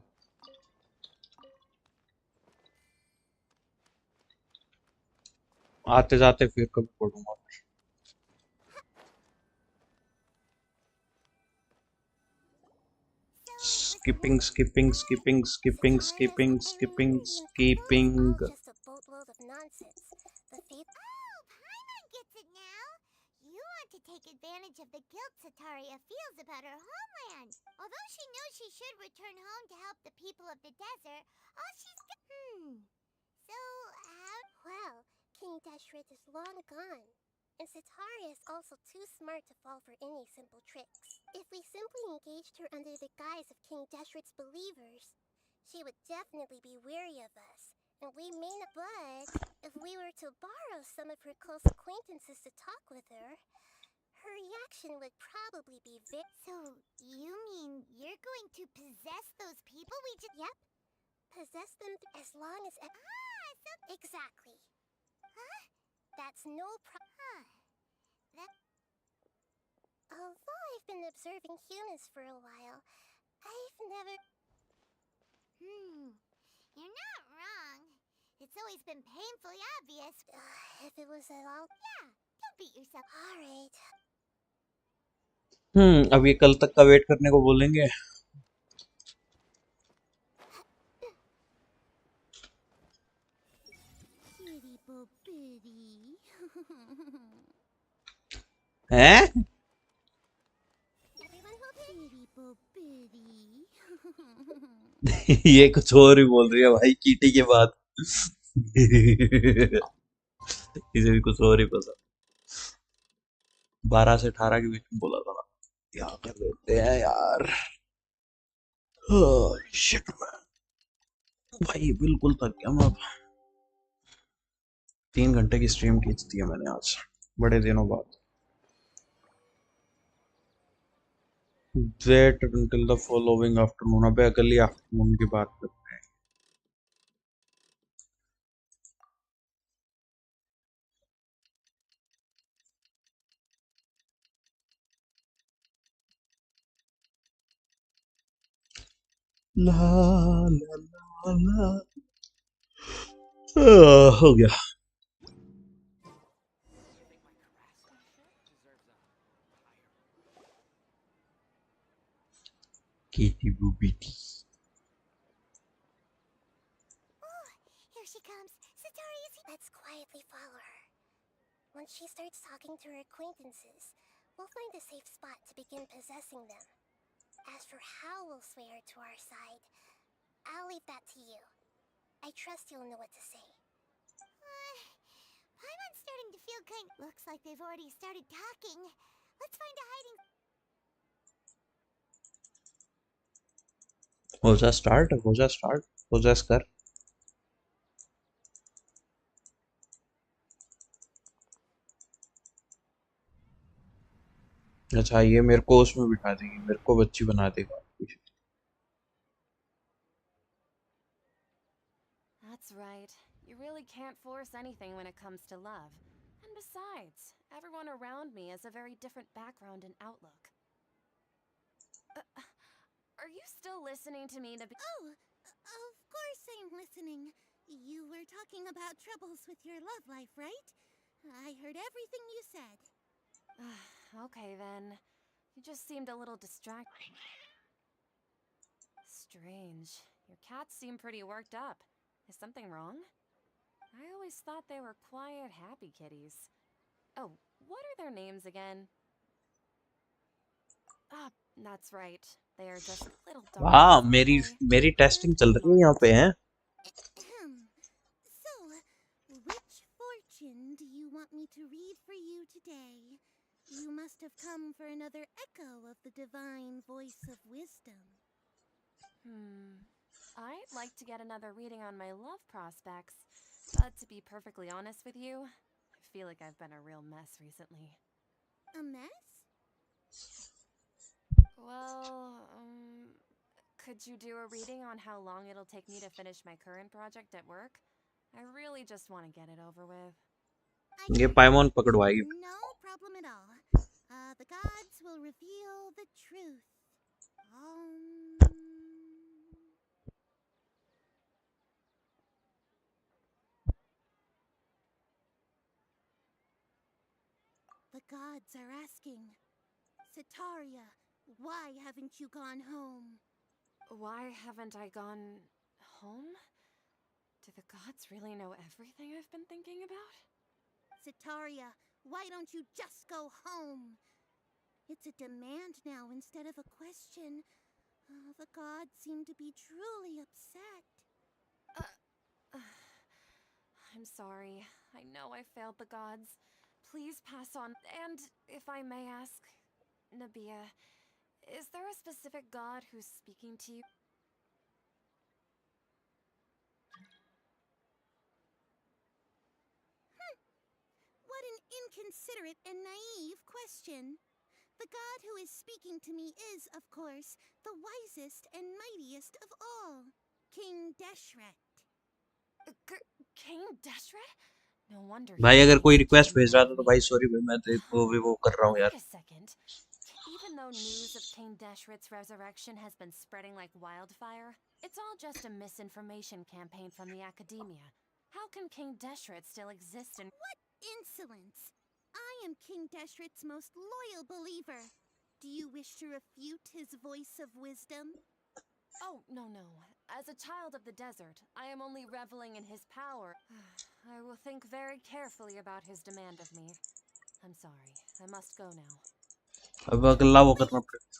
आते जाते फिर कभी पढ़ूंगा। Skipping, skipping, skipping, skipping, skipping, skipping, skipping. Just a boatload of nonsense. Paimon gets it now. You want to take advantage of the guilt Sataria feels about her homeland. Although she knows she should return home to help the people of the desert, all she's So, how... Well, King Deshret is long gone. And Sataria is also too smart to fall for any simple tricks. If we simply engaged her under the guise of King Deshret's believers, she would definitely be wary of us. And we may not... But if we were to borrow some of her close acquaintances to talk with her, her reaction would probably be So, you mean you're going to possess those people we just... Yep. Possess them as long as... Exactly. Huh? That's no problem. That... Although I've been observing humans for a while, I've never... You're not wrong. It's always been painfully obvious. If it was at all... Yeah, don't beat yourself. Alright. अब ये कल तक का wait करने को बोलेंगे। Kitty Bobiddy. हैं? Kitty Bobiddy. ये कुछ और ही बोल रही है भाई कीटी के बाद। इसे भी कुछ और ही पता। 12 से 18 के बीच में बोला था। क्या कर देते हैं यार। शिट मैन भाई बिल्कुल थक गया मैं। 3 घंटे की स्ट्रीम खींच दी है मैंने आज बड़े दिनों बाद। Wait until the following afternoon। अबे अगली आफ्टरनून की बात करते हैं। ला ला ला ला हो गया। कीटी बुबीटी। Oh, here she comes. Satori is... Let's quietly follow her. Once she starts talking to her acquaintances, we'll find a safe spot to begin possessing them. As for how we'll sway her to our side, I'll leave that to you. I trust you'll know what to say. Paimon's starting to feel kind... Looks like they've already started talking. Let's find a hiding... poses कर। अच्छा ये मेरे को उसमें बिठा देगी, मेरे को बच्ची बना देगा। That's right. You really can't force anything when it comes to love. And besides, everyone around me has a very different background and outlook. Are you still listening to me, Nabi? Oh, of course I'm listening. You were talking about troubles with your love life, right? I heard everything you said. Okay then. You just seemed a little distracted. Strange. Your cats seem pretty worked up. Is something wrong? I always thought they were quiet, happy kitties. Oh, what are their names again? Ah, that's right. They are just little dogs. वाह मेरी testing चल रही है यहाँ पे हैं। So, which fortune do you want me to read for you today? You must have come for another echo of the divine voice of wisdom. I'd like to get another reading on my love prospects, but to be perfectly honest with you, I feel like I've been a real mess recently. A mess? Well, could you do a reading on how long it'll take me to finish my current project at work? I really just want to get it over with. ये पाइमोन पकड़वाएगी। No problem at all. The gods will reveal the truth. The gods are asking, Setaria, why haven't you gone home? Why haven't I gone home? Do the gods really know everything I've been thinking about? Setaria, why don't you just go home? It's a demand now instead of a question. The gods seem to be truly upset. I'm sorry. I know I failed the gods. Please pass on. And if I may ask, Nabia, is there a specific god who's speaking to you? What an inconsiderate and naive question. The god who is speaking to me is, of course, the wisest and mightiest of all, King Deshret. King Deshret? No wonder. भाई अगर कोई request भेज रहा था तो भाई sorry भाई मैं तो वो कर रहा हूँ यार। Wait a second. though news of King Deshret's resurrection has been spreading like wildfire, it's all just a misinformation campaign from the academia. How can King Deshret still exist in— What insolence! I am King Deshret's most loyal believer. Do you wish to refute his voice of wisdom? Oh, no. As a child of the desert, I am only reveling in his power. I will think very carefully about his demand of me. I'm sorry. I must go now. अब अगला वो करना पड़ेगा।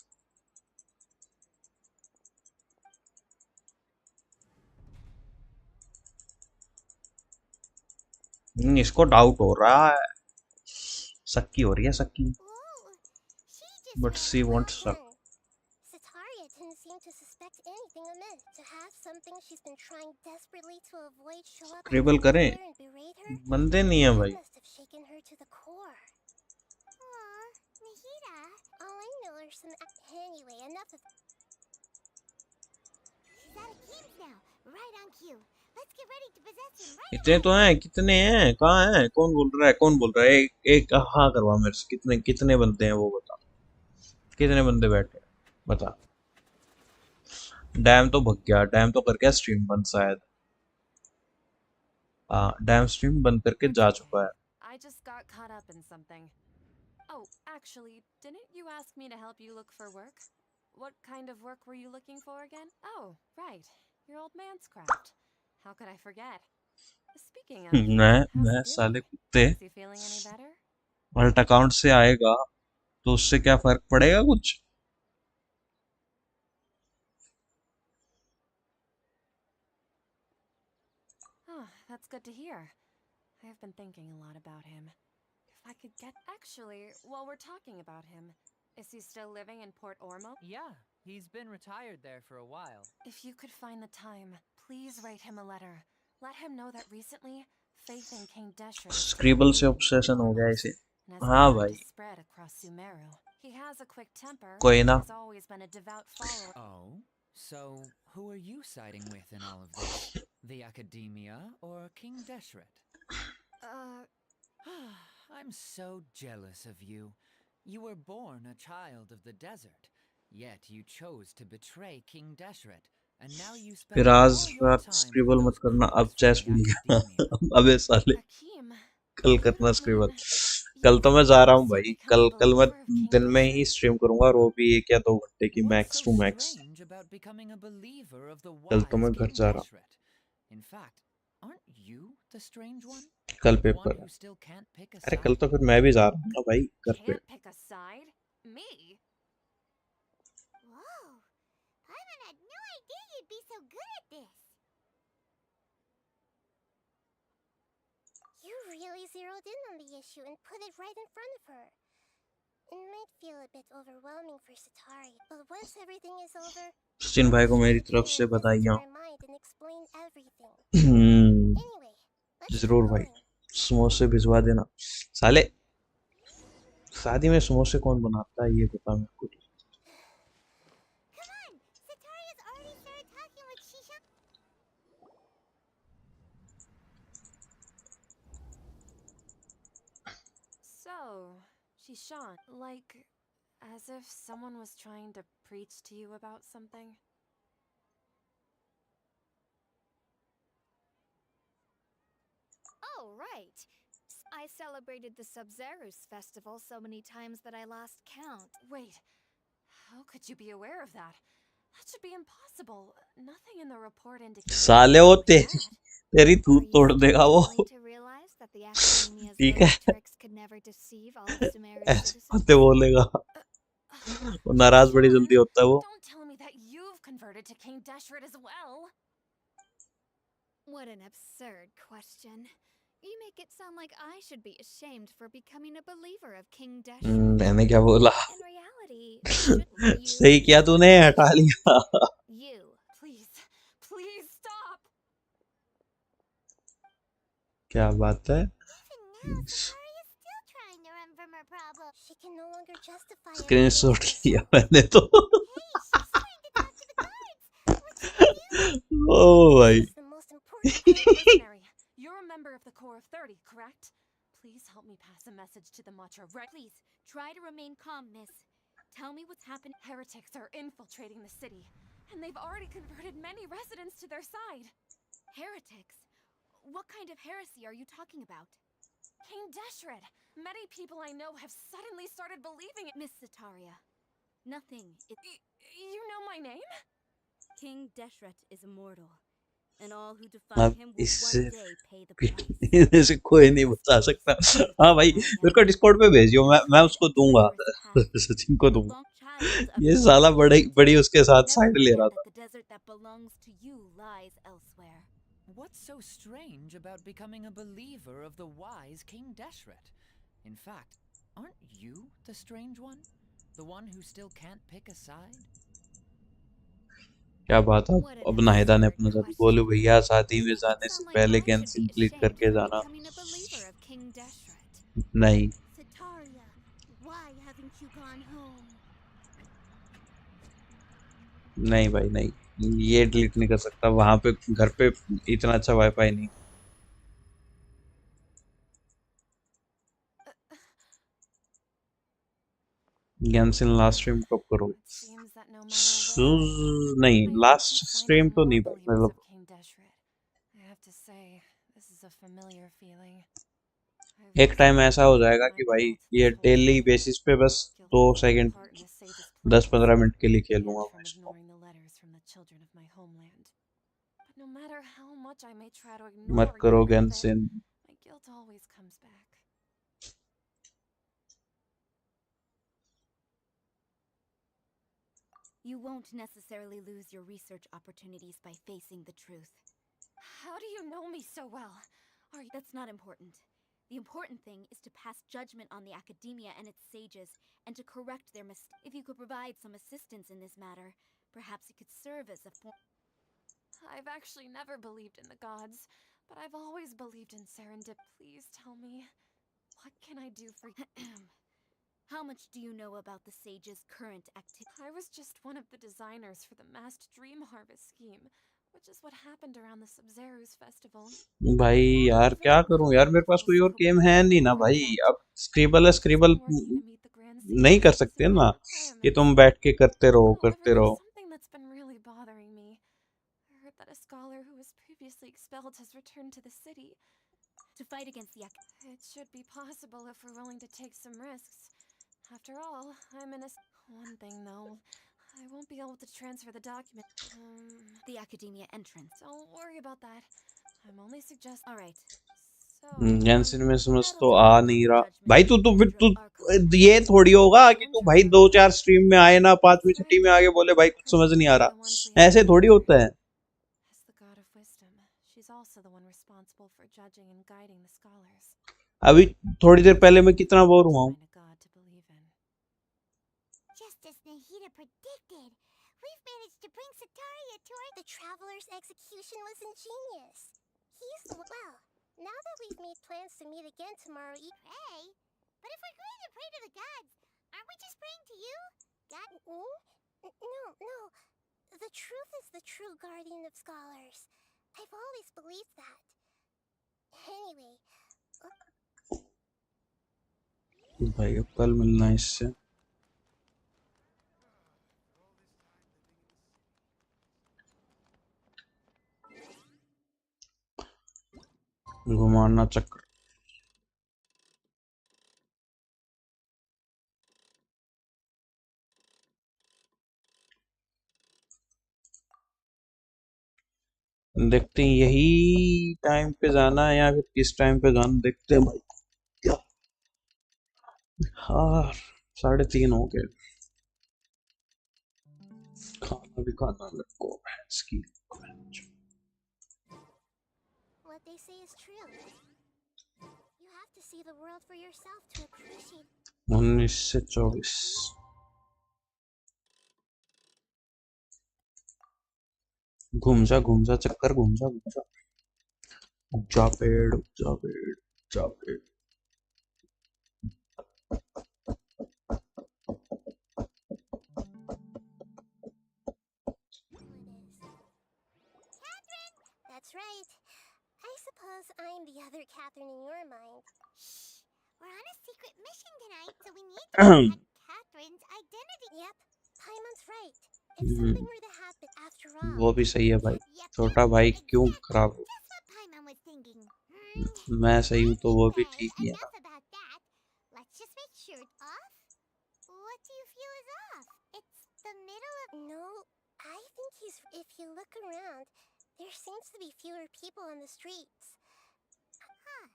इसको doubt हो रहा है, सक्की हो रही है सक्की, but she won't suck. Sataria didn't seem to suspect anything amiss. To have something she's been trying desperately to avoid show up Scribble करें, and berate her, बंदे नहीं है भाई। must have shaken her to the core. Aw, Nahida. All I know are some. Anyway, enough of. She's out of games now. Right on cue. Let's get ready to possess him right इतने तो हैं, कितने हैं, कहाँ हैं, कौन बोल रहा है, कौन बोल रहा है, एक हाँ करवा मेरे से, कितने कितने बंदे हैं वो बता, कितने बंदे बैठे हैं बता। डैम तो भग गया, डैम तो कर गया स्ट्रीम बंद शायद। हाँ, डैम स्ट्रीम बंद करके जा चुका है। I just got caught up in something. Oh, actually, didn't you ask me to help you look for work? What kind of work were you looking for again? Oh, right. Your old man's craft. How could I forget? Speaking of, मैं साले कुत्ते is he feeling any better? Alt account से आएगा तो उससे क्या फर्क पड़ेगा कुछ? Oh, that's good to hear. I have been thinking a lot about him. If I could get... Actually, while we're talking about him, is he still living in Port Ormo? Yeah, he's been retired there for a while. If you could find the time, please write him a letter. Let him know that recently, faith in King Deshret scribble से obsession हो गया इसे। हाँ भाई, spread across Sumeru. He has a quick temper. कोई ना। He's always been a devout follower. Oh, so who are you siding with in all of this? The academia or King Deshret? I'm so jealous of you. You were born a child of the desert, yet you chose to betray King Deshret, and now you spend फिर all आज your रात time scribble with मत those करना, अब crooks chess from the लिया। academia. अबे साले, Hakim, कल करना स्क्रिबल। you कल तो मैं जा रहा हूँ promised to भाई, become a कल मैं believer of King दिन में ही Deshret? स्ट्रीम करूंगा, और वो भी 1 या 2 घंटे की, What's max so to max. strange about becoming a believer of the कल तो wise मैं घर King जा रहा हूँ, Deshret? In fact, aren't you the strange one? कल The one पेपर है। who still can't pick a अरे कल side? तो फिर मैं भी जा रहा हूँ ना भाई घर पे। Can't pick a side? Me? Whoa. Paimon had no idea you'd be so good at this. You really zeroed in on the issue and put it right in front of her. It might feel a bit overwhelming for Satari, but once everything is over, Sachin भाई को मेरी तरफ से her बधाइयाँ। mind and explain everything. Hmm, Anyway, let's जरूर keep भाई, going. समोसे भिजवा देना। साले, शादी में समोसे कौन बनाता है ये बता मेरे को। Come on. Sataria's already started talking with Shisha. So, Shishan, like, as if someone was trying to preach to you about something? Oh, right. I celebrated the Sub-Zerus festival so many times that I lost count. Wait, how could you be aware of that? That should be impossible. Nothing in the report indicates साले वो something like that. तेरी थूत Are तोड़ you देगा वो। willing to realize that the Academia's ठीक little है, tricks could never deceive all of Sumeru's ऐसे citizens? बातें बोलेगा, वो नाराज बड़ी जल्दी होता है वो। Don't tell me that you've converted to King Deshret as well. What an absurd question. You make it sound like I should be ashamed for becoming a believer of King Deshret. मैंने क्या बोला? In reality, shouldn't you सही किया तूने, हटा लिया। You. Please stop. क्या बात है? Even now, Sataria's still trying to run from her problem. She can no longer justify it. Screenshot लिया मैंने तो। Hey, she's trying to talk to the guards. What should we do? ओ भाई। This is the most important Mercenary, you're a member of the Corps of 30, correct? Please help me pass a message to the Macho, right? Please, try to remain calm, miss. Tell me what's happened. Heretics are infiltrating the city, and they've already converted many residents to their side. Heretics? What kind of heresy are you talking about? King Deshret! Many people I know have suddenly started believing it. Miss Sataria, nothing is... You know my name? King Deshret is immortal, and all who defy अब him will इससे one day pay the price. इसे कोई नहीं बता सकता। हाँ भाई, मेरे को डिस्कॉर्ड पे भेजियो, मैं उसको दूंगा। सचिन को दूंगा। ये साला बड़ी उसके साथ साइड ले रहा था। The desert that belongs to you lies elsewhere. What's so strange about becoming a believer of the wise King Deshret? In fact, aren't you the strange one? The one who still can't pick a side? क्या बात है, अब नाहिदा ने अपना जब बोलो भैया शादी में जाने से पहले गेंशिन कंप्लीट करके जाना। नहीं, Sataria, why haven't you gone home? नहीं भाई नहीं, ये डिलीट नहीं कर सकता। वहां पे घर पे इतना अच्छा वाईफाई नहीं। गेंशिन लास्ट स्ट्रीम कब करो? नहीं, लास्ट स्ट्रीम तो नहीं, मतलब एक टाइम ऐसा हो जाएगा कि भाई ये डेली बेसिस पे बस 2 सेकंड 10-15 मिनट के लिए खेलूंगा मैं इसको। मत करो Genshin. You won't necessarily lose your research opportunities by facing the truth. How do you know me so well? That's not important. The important thing is to pass judgment on the academia and its sages, and to correct their mistakes. If you could provide some assistance in this matter, perhaps it could serve as a form. I've actually never believed in the gods, but I've always believed in serendip. Please tell me, what can I do for you? How much do you know about the sage's current activity? I was just one of the designers for the masked dream harvest scheme, which is what happened around the Sub-Zero's festival. भाई यार क्या करूं यार, मेरे पास कोई और game है नहीं ना भाई। अब स्क्रिबल नहीं कर सकते ना, ये तुम बैठ के करते रहो। Something that's been really bothering me. I heard that a scholar who was previously expelled has returned to the city to fight against the It should be possible if we're willing to take some risks. After all, I'm in a... One thing though, I won't be able to transfer the document. The academia entrance. Don't worry about that. I'm only suggesting... Alright. Genshin में समझ तो आ नहीं रहा भाई। तू ये थोड़ी होगा कि तू भाई 2-4 स्ट्रीम में आए ना, 5वीं 6वीं में आगे बोले भाई कुछ समझ नहीं आ रहा। ऐसे थोड़ी होता है। अभी थोड़ी देर पहले मैं कितना बोर हुआ हूँ। Just as Nahida predicted, we've managed to bring Sataria to our... The Traveler's execution was ingenious. He's... Well, now that we've made plans to meet again tomorrow Pray? But if we're going to pray to the gods, aren't we just praying to you? God... No. The truth is the true guardian of scholars. I've always believed that. Anyway... भाई अब कल मिलना है इससे। घुमाना चक्र। देखते हैं यही टाइम पे जाना है या फिर किस टाइम पे जाना, देखते हैं भाई। हाँ 3:30 हो गए। खाना भी खाना मेरे को। What they say is true. You have to see the world for yourself to appreciate. 19 से 24 घूम जा चक्कर, घूम जा उगजा पेड़। That's right. I suppose I'm the other Catherine in your mind. Shh! We're on a secret mission tonight, so we need to protect friend's identity. Yep, Paimon's right. If something were to happen after all. वो भी सही है भाई, छोटा भाई क्यों खराब हो? That's what Paimon was thinking. मैं सही हूँ तो वो भी ठीक ही है ना। Enough about that. Let's just make sure it's off. What do you feel is off? It's the middle of... No, I think he's... If you look around, there seems to be fewer people on the streets. Huh.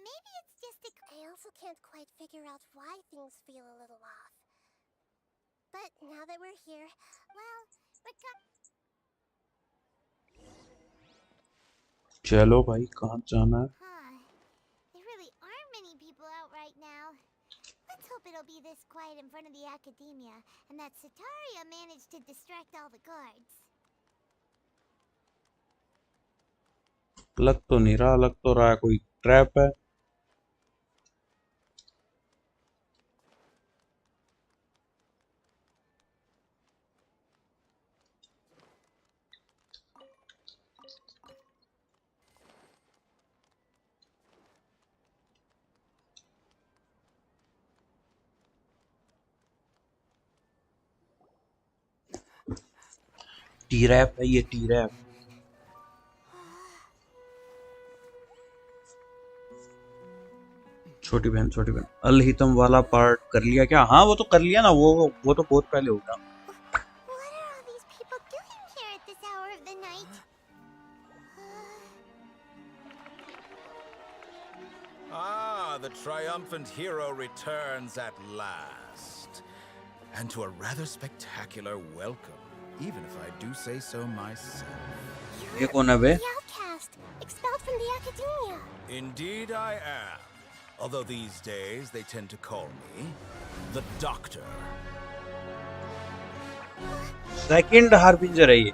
Maybe it's just a... I also can't quite figure out why things feel a little off. But now that we're here, well, चलो भाई, कहाँ जाना है? There really aren't many people out right now. Let's hope it'll be this quiet in front of the academia, and that Sataria managed to distract all the guards. लग तो नहीं रहा, लग तो रहा है कोई ट्रैप है। टी रैप है ये, टी रैप। छोटी बहन अलहितम वाला पार्ट कर लिया क्या? हाँ वो तो कर लिया ना, वो तो बहुत पहले हो गया। What are all these people doing here at this hour of the night? Ah, the triumphant hero returns at last. And to a rather spectacular welcome, even if I do say so myself. ये कौन है बे? the outcast, expelled from the academia. Indeed I am. Although these days they tend to call me the Doctor. Second harbinger है ये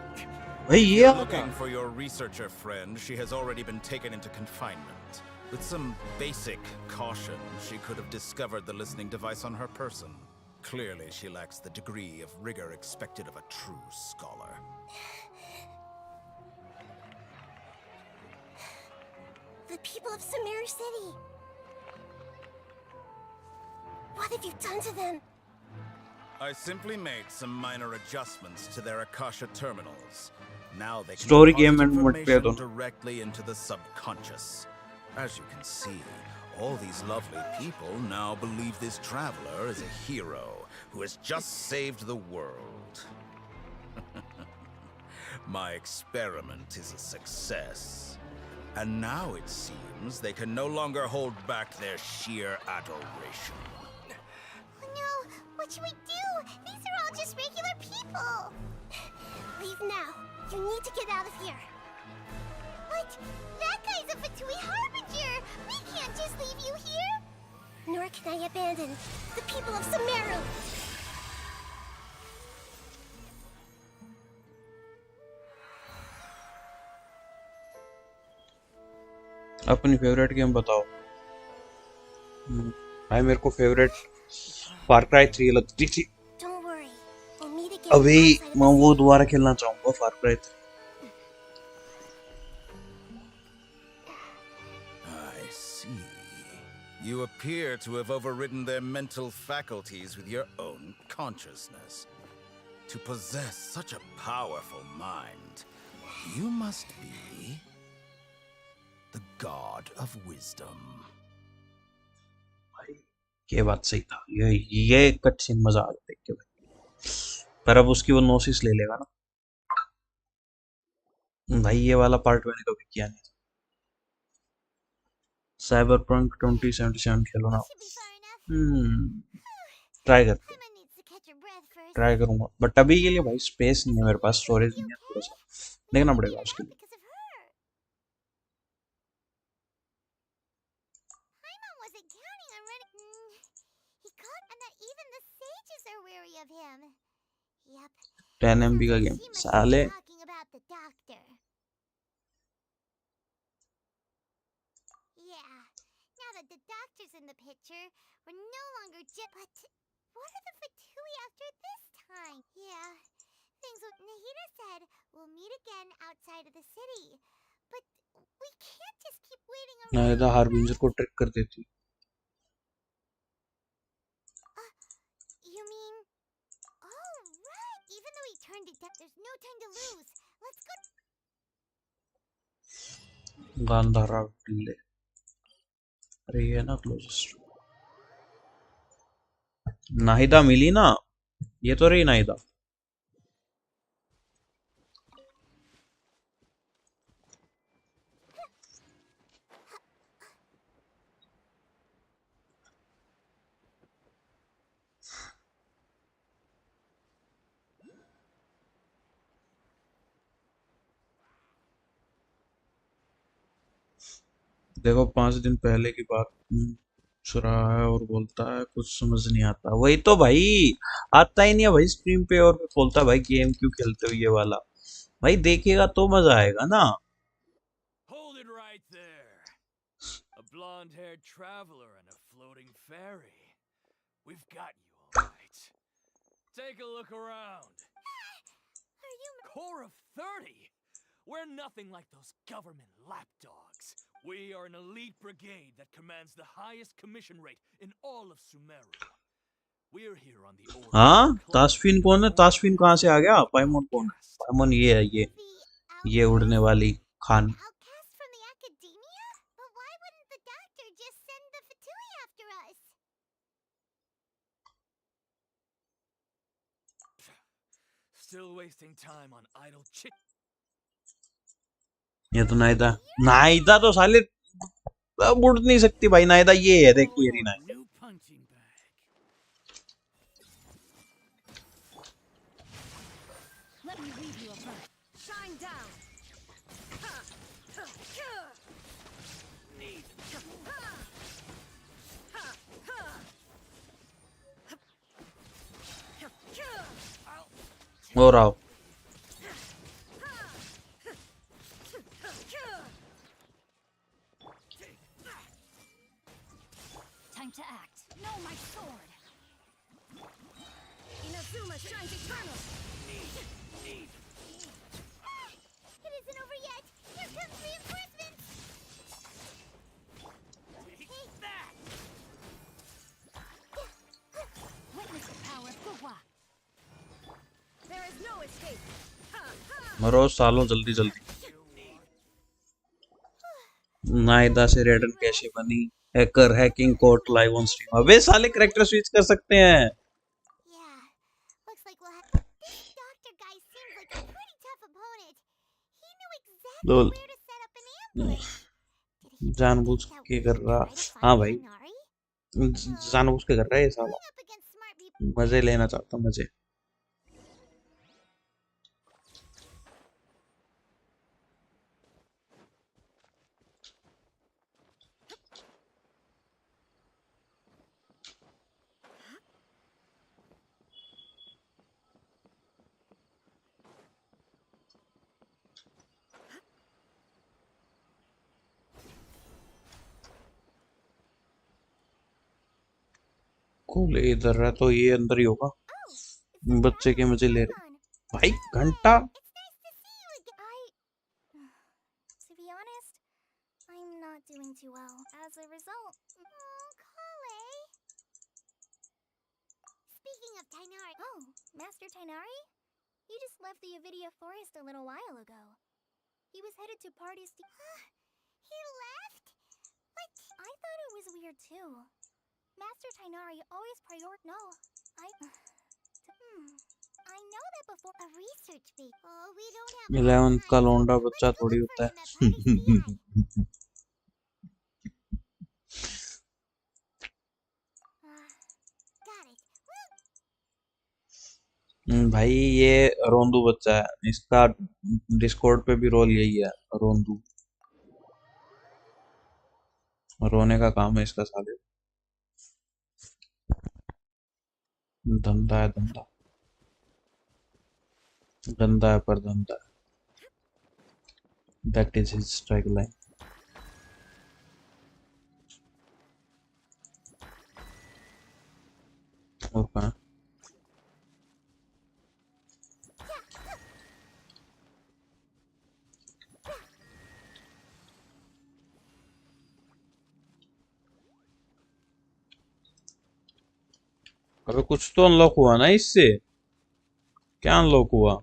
भाई, ये आ गया। Looking for your researcher friend, she has already been taken into confinement. With some basic caution, she could have discovered the listening device on her person. Clearly, she lacks the degree of rigor expected of a true scholar. The people of Samir City. What have you done to them? I simply made some minor adjustments to their Akasha terminals. Now they can Story deposit game and mode पे information दोनों। directly into the subconscious. As you can see, all these lovely people now believe this traveler is a hero who has just saved the world. My experiment is a success. And now it seems they can no longer hold back their sheer adoration. No, what should we do? These are all just regular people. Leave now. You need to get out of here. But that guy's a Fatui Harbinger. We can't just leave you here. Nor can I abandon the people of Sumeru. अपनी favourite game बताओ। भाई मेरे को favourite फार cry 3 लगती थी। Don't worry. We'll meet again. अभी outside of मैं the वो city. दोबारा खेलना चाहूंगा, फार cry 3। I see. You appear to have overridden their mental faculties with your own consciousness. To possess such a powerful mind, you must be the god of wisdom. ये बात सही था, ये कट सीन मजा आ गया देख के भाई। पर अब उसकी वो नोसिस ले लेगा ना भाई। ये वाला पार्ट मैंने कभी किया नहीं। साइबरपंक 2077 खेलो ना। ट्राई करते हैं, ट्राई करूंगा, बट अभी के लिए भाई स्पेस नहीं है मेरे पास, स्टोरेज नहीं है, थोड़ा सा देखना पड़ेगा उसके लिए। Paimon wasn't counting on running. He caught, and that even the sages are wary of him. Yep. 10 MB का गेम She must be साले। talking about the doctor. Yeah. Now that the doctor's in the picture, we're no longer just. But what are the Fatui after this time? Yeah. Things what Nahida said. We'll meet again outside of the city. But we can't just keep waiting around. Nahida harbinger को trick कर देती। You Gandhara टिल्ले। अरे ये ना closest Nahida मिली ना, ये तो रही नाहिदा। देखो 5 दिन पहले की बात सुन रहा है और बोलता है कुछ समझ नहीं आता। वही तो भाई, आता ही नहीं है भाई स्ट्रीम पे, और बोलता है भाई गेम क्यों खेलते हो ये वाला। भाई देखेगा तो मजा आएगा ना। Hold it right there. A blonde-haired traveler and a floating fairy. We've got you all right. Take a look around. Are you Core of 30? We're nothing like those government lapdogs. We are an elite brigade that commands the highest commission rate in all of Sumeru. We're here on the order. हाँ ताशफिन कौन है? ताशफिन कहाँ से आ गया? पाइमोन कौन है? पाइमोन ये है, ये उड़ने वाली Khan. outcast from the academia? But why wouldn't the doctor just send the Fatui after us? Still wasting time on idle chit. ये तो नायदा, नायदा तो साले अब उड़ नहीं सकती भाई। नायदा ये है, देख ये रही नायदा। New punching bag. Let me read you a verse. Shine down. और आओ। Time to act. No, my sword. Inazuma shines eternal. It isn't over yet. Here comes reinforcements. Take that. Witness the power of Gugwa. There is no escape. मरो सालों जल्दी जल्दी। नायदा से रेडन कैसे बनी? Hacker hacking court live on stream. अबे साले character switch कर सकते हैं। Yeah, looks like we'll have. This doctor guy seems like a pretty tough opponent. He knew exactly lol where to set up an ambush. Did he जानबूझ think के that कर we रहा। should try to हाँ find भाई Tighnari? जानबूझ के कर रहा है ये साला, Going up against smart people. मजे लेना चाहता मजे। कूल इधर है तो ये अंदर ही होगा। बच्चे के मजे ले रहे भाई। घंटा To be honest, I'm not doing too well. As a result, Kale. Speaking of Tighnari, Master Tighnari, you just left the Avidia Forest a little while ago. He was headed to parties to. He left? What? I thought it was weird too. Master Tighnari always No, I know that before a research base. Oh, we don't have 11th का लौंडा बच्चा थोड़ी होता है। भाई ये रोंदू बच्चा है, इसका डिस्कॉर्ड पे भी रोल यही है, रोंदू। रोने का काम है इसका साले। धंधा है धंधा, गंदा है पर धंधा है। That is his tagline. और कहाँ? अबे कुछ तो अनलॉक हुआ ना इससे? क्या अनलॉक हुआ?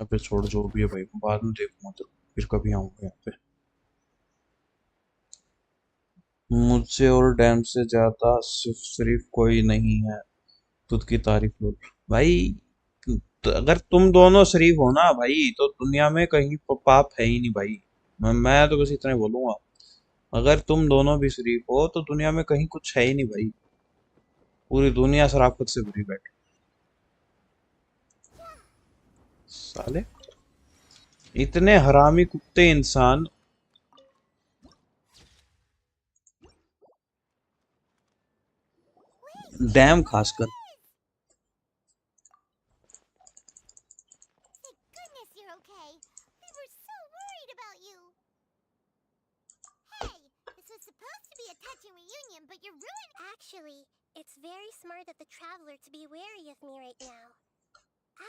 अबे छोड़ जो भी है भाई, बाद में देखूंगा तो फिर कभी आऊंगा यहाँ पे। मुझसे और डैम से ज्यादा सिर्फ कोई नहीं है, खुद की तारीफ लो भाई। तो अगर तुम दोनों शरीफ हो ना भाई तो दुनिया में कहीं पाप है ही नहीं भाई। मैं तो बस इतना ही बोलूंगा, अगर तुम दोनों भी शरीफ हो तो दुनिया में कहीं कुछ है ही नहीं भाई। पूरी दुनिया शराफत से भरी बैठी साले, इतने हरामी कुत्ते इंसान। डैम खासकर। Thank goodness you're okay. We were so worried about you. Hey, this was supposed to be a touching reunion, but you're ruining. Actually, it's very smart of the traveler to be wary of me right now.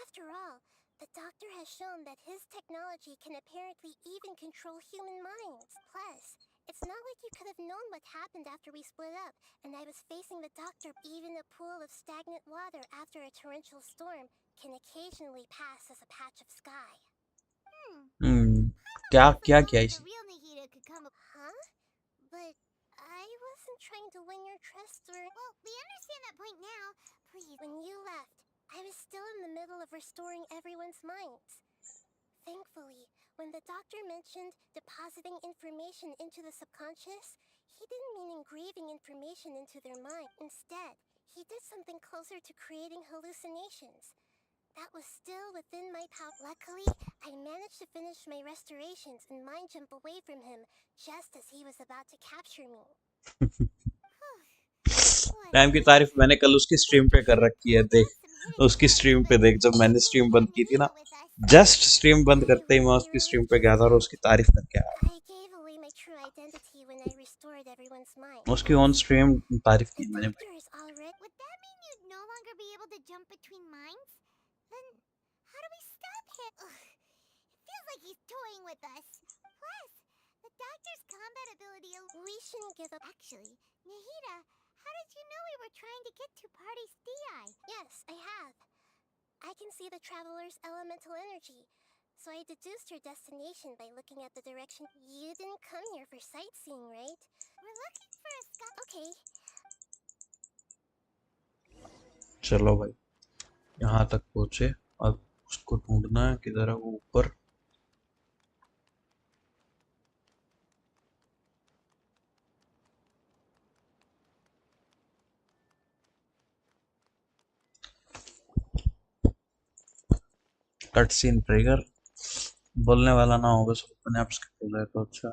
After all, the doctor has shown that his technology can apparently even control human minds. Plus, it's not like you could have known what happened after we split up and I was facing the doctor. Even a pool of stagnant water after a torrential storm can occasionally pass as a patch of sky. क्या क्या क्या The इसे? real Nahida could come. Huh? But I wasn't trying to win your trust or... Well, we understand that point now. Please. When you left, I was still in the middle of restoring everyone's minds. Thankfully, when the doctor mentioned depositing information into the subconscious, he didn't mean engraving information into their mind. Instead, he did something closer to creating hallucinations. That was still within my power. Luckily, I managed to finish my restorations and mind jump away from him just as he was about to capture me. Dam की तारीफ मैंने कल उसकी stream पे कर रखी है, देख उसकी स्ट्रीम पे देख। जब मैंने स्ट्रीम बंद की थी ना, जस्ट स्ट्रीम बंद करते ही मैं उसकी स्ट्रीम पे गया था और उसकी तारीफ करके आया। I gave away my true identity when I restored everyone's mind. उसकी ऑन स्ट्रीम तारीफ की मैंने। Doctor is already... Would that mean you'd no longer be able to jump between minds? Then how do we stop him? Ugh, it feels like he's toying with us. Plus, the doctor's combat ability. We shouldn't give up. Actually, Nahida, how did you know we were trying to get to Party's DI? Yes, I have. I can see the traveler's elemental energy, so I deduced her destination by looking at the direction. You didn't come here for sightseeing, right? We're looking for a scout. Okay. चलो भाई, यहाँ तक पहुंचे, अब उसको ढूंढना है। किधर है वो? ऊपर। कट सीन ट्रिगर, बोलने वाला ना हो, बस अपने आप स्किप हो जाए तो अच्छा।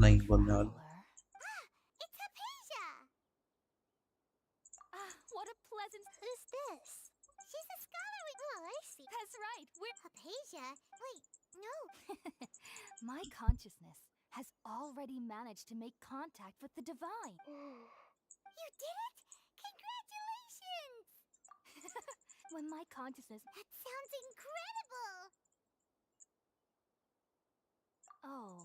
नहीं बोलने वाला। It's Hypatia! What a pleasant... Who's this? She's a scholar we... Oh, I see. That's right, we're... Hypatia? Wait, no. My consciousness has already managed to make contact with the divine. You did it? Congratulations! When my consciousness... That sounds incredible! Oh,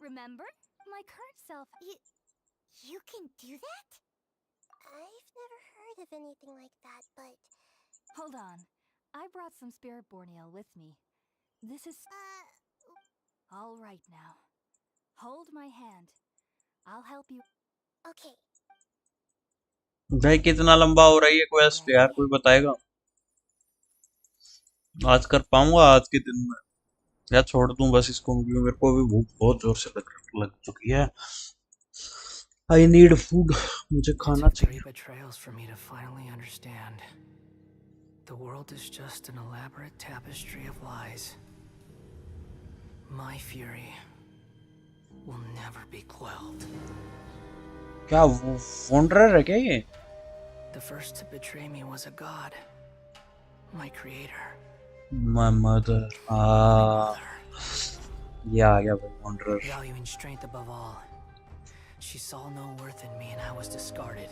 remember? My current self... You can do that? I've never heard of anything like that, but... Hold on. I brought some spirit borneo with me. This is... All right now. Hold my hand. I'll help you. Okay. भाई कितना लंबा हो रही है quest यार, कोई बताएगा? आज कर पाऊंगा आज के दिन में, या छोड़ दूं बस इसको? क्योंकि मेरे को भी भूख बहुत जोर से लग चुकी है। I need food. मुझे खाना चाहिए। It took 3 betrayals for me to finally understand. The world is just an elaborate tapestry of lies. My fury will never be quelled. क्या वंडरर है क्या ये? The first to betray me was a god, my creator. My mother. Yeah, भाई wanderer. Valuing strength above all, she saw no worth in me and I was discarded.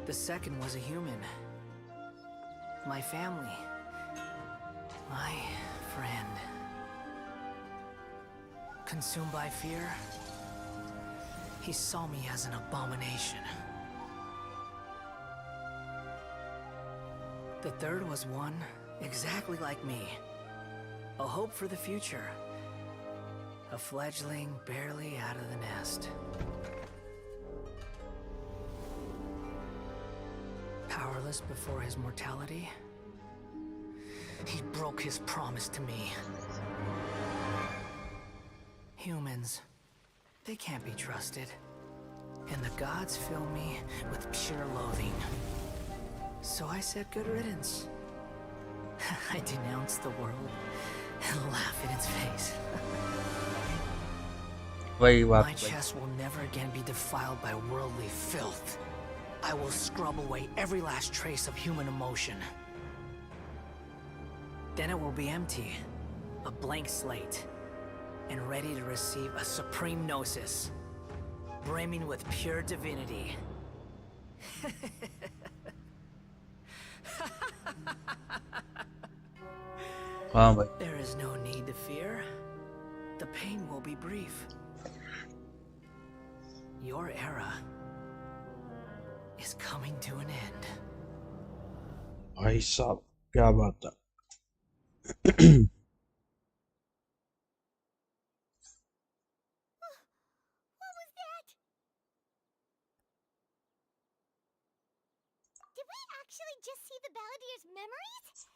The second was a human. My family. My friend. Consumed by fear, he saw me as an abomination. The third was one Exactly like me. A hope for the future. A fledgling barely out of the nest. Powerless before his mortality, he broke his promise to me. Humans, they can't be trusted. And the gods fill me with pure loathing. So I said good riddance. I denounce the world and laugh in its face. My chest will never again be defiled by worldly filth. I will scrub away every last trace of human emotion. Then it will be empty, a blank slate, and ready to receive a supreme gnosis, brimming with pure divinity. There is no need to fear. The pain will be brief. Your era is coming to an end. भाई साहब क्या बात है. What was that? Did we actually just see the Balladeer's memories?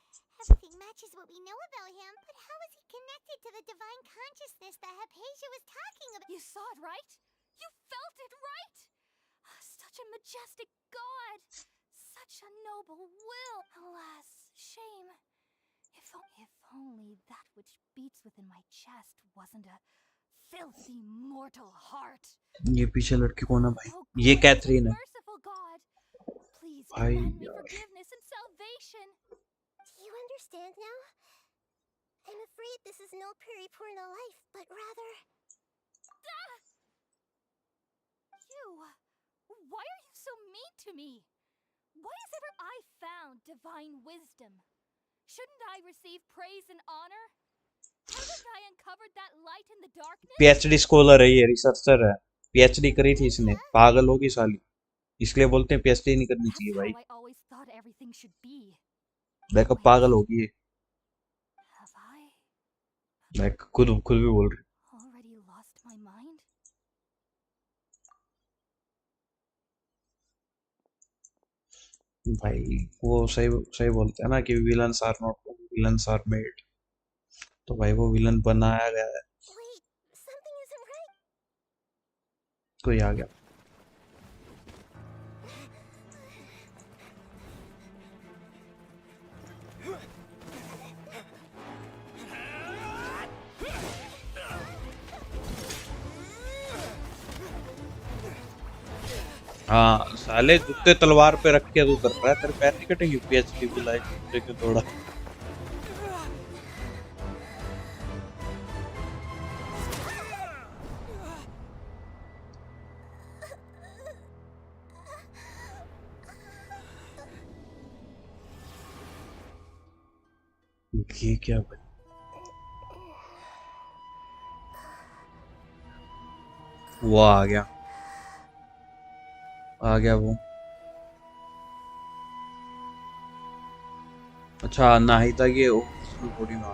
Everything matches what we know about him, but how is he connected to the divine consciousness that Hypatia was talking about? You saw it, right? You felt it, right? Such a majestic god! Such a noble will! Alas, shame. If only that which beats within my chest wasn't a filthy mortal heart. ये पीछे लड़की कौन है भाई? ये Catherine है. Merciful God, please भाई grant me यार. forgiveness and salvation. Do you understand now? I'm afraid this is no Puripurna life, but rather... Why are you so mean to me? Why is ever I found divine wisdom? Shouldn't I receive praise and honor? Haven't I uncovered that light in the darkness? PhD scholar है ये, researcher है. PhD करी थी इसने. पागल होगी साली. इसलिए बोलते हैं PhD नहीं करनी चाहिए भाई. I always thought everything should be. देखो पागल होगी ये. मैं खुद भी बोल रही. Already lost my mind? भाई वो सही बोलते हैं ना कि villains are not villains are made. तो भाई वो विलन बनाया गया है. कोई आ गया. हाँ साले जूते तलवार पे रख के तू कर रहा है. तेरे पैर नहीं कटेंगे PhD की लाइफ देखे थोड़ा. ये क्या भाई? वो आ गया वो. अच्छा ना ही था ये थोड़ी ना.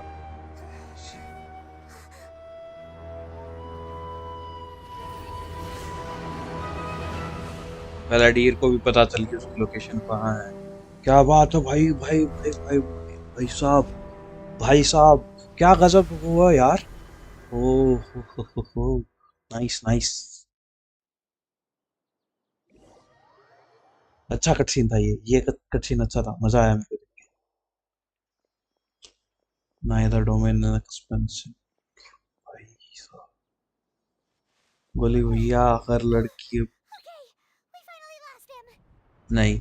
बैलाडीर को भी पता चल गया उसकी लोकेशन कहाँ है. क्या बात है भाई भाई भाई भाई भाई साहब. भाई साहब क्या गजब हुआ यार. ओ नाइस नाइस. अच्छा कटसीन था ये कटसीन अच्छा था. मजा आया मेरे को. Neither domain and expensive. भाई साहब बोली भैया अगर लड़की नहीं.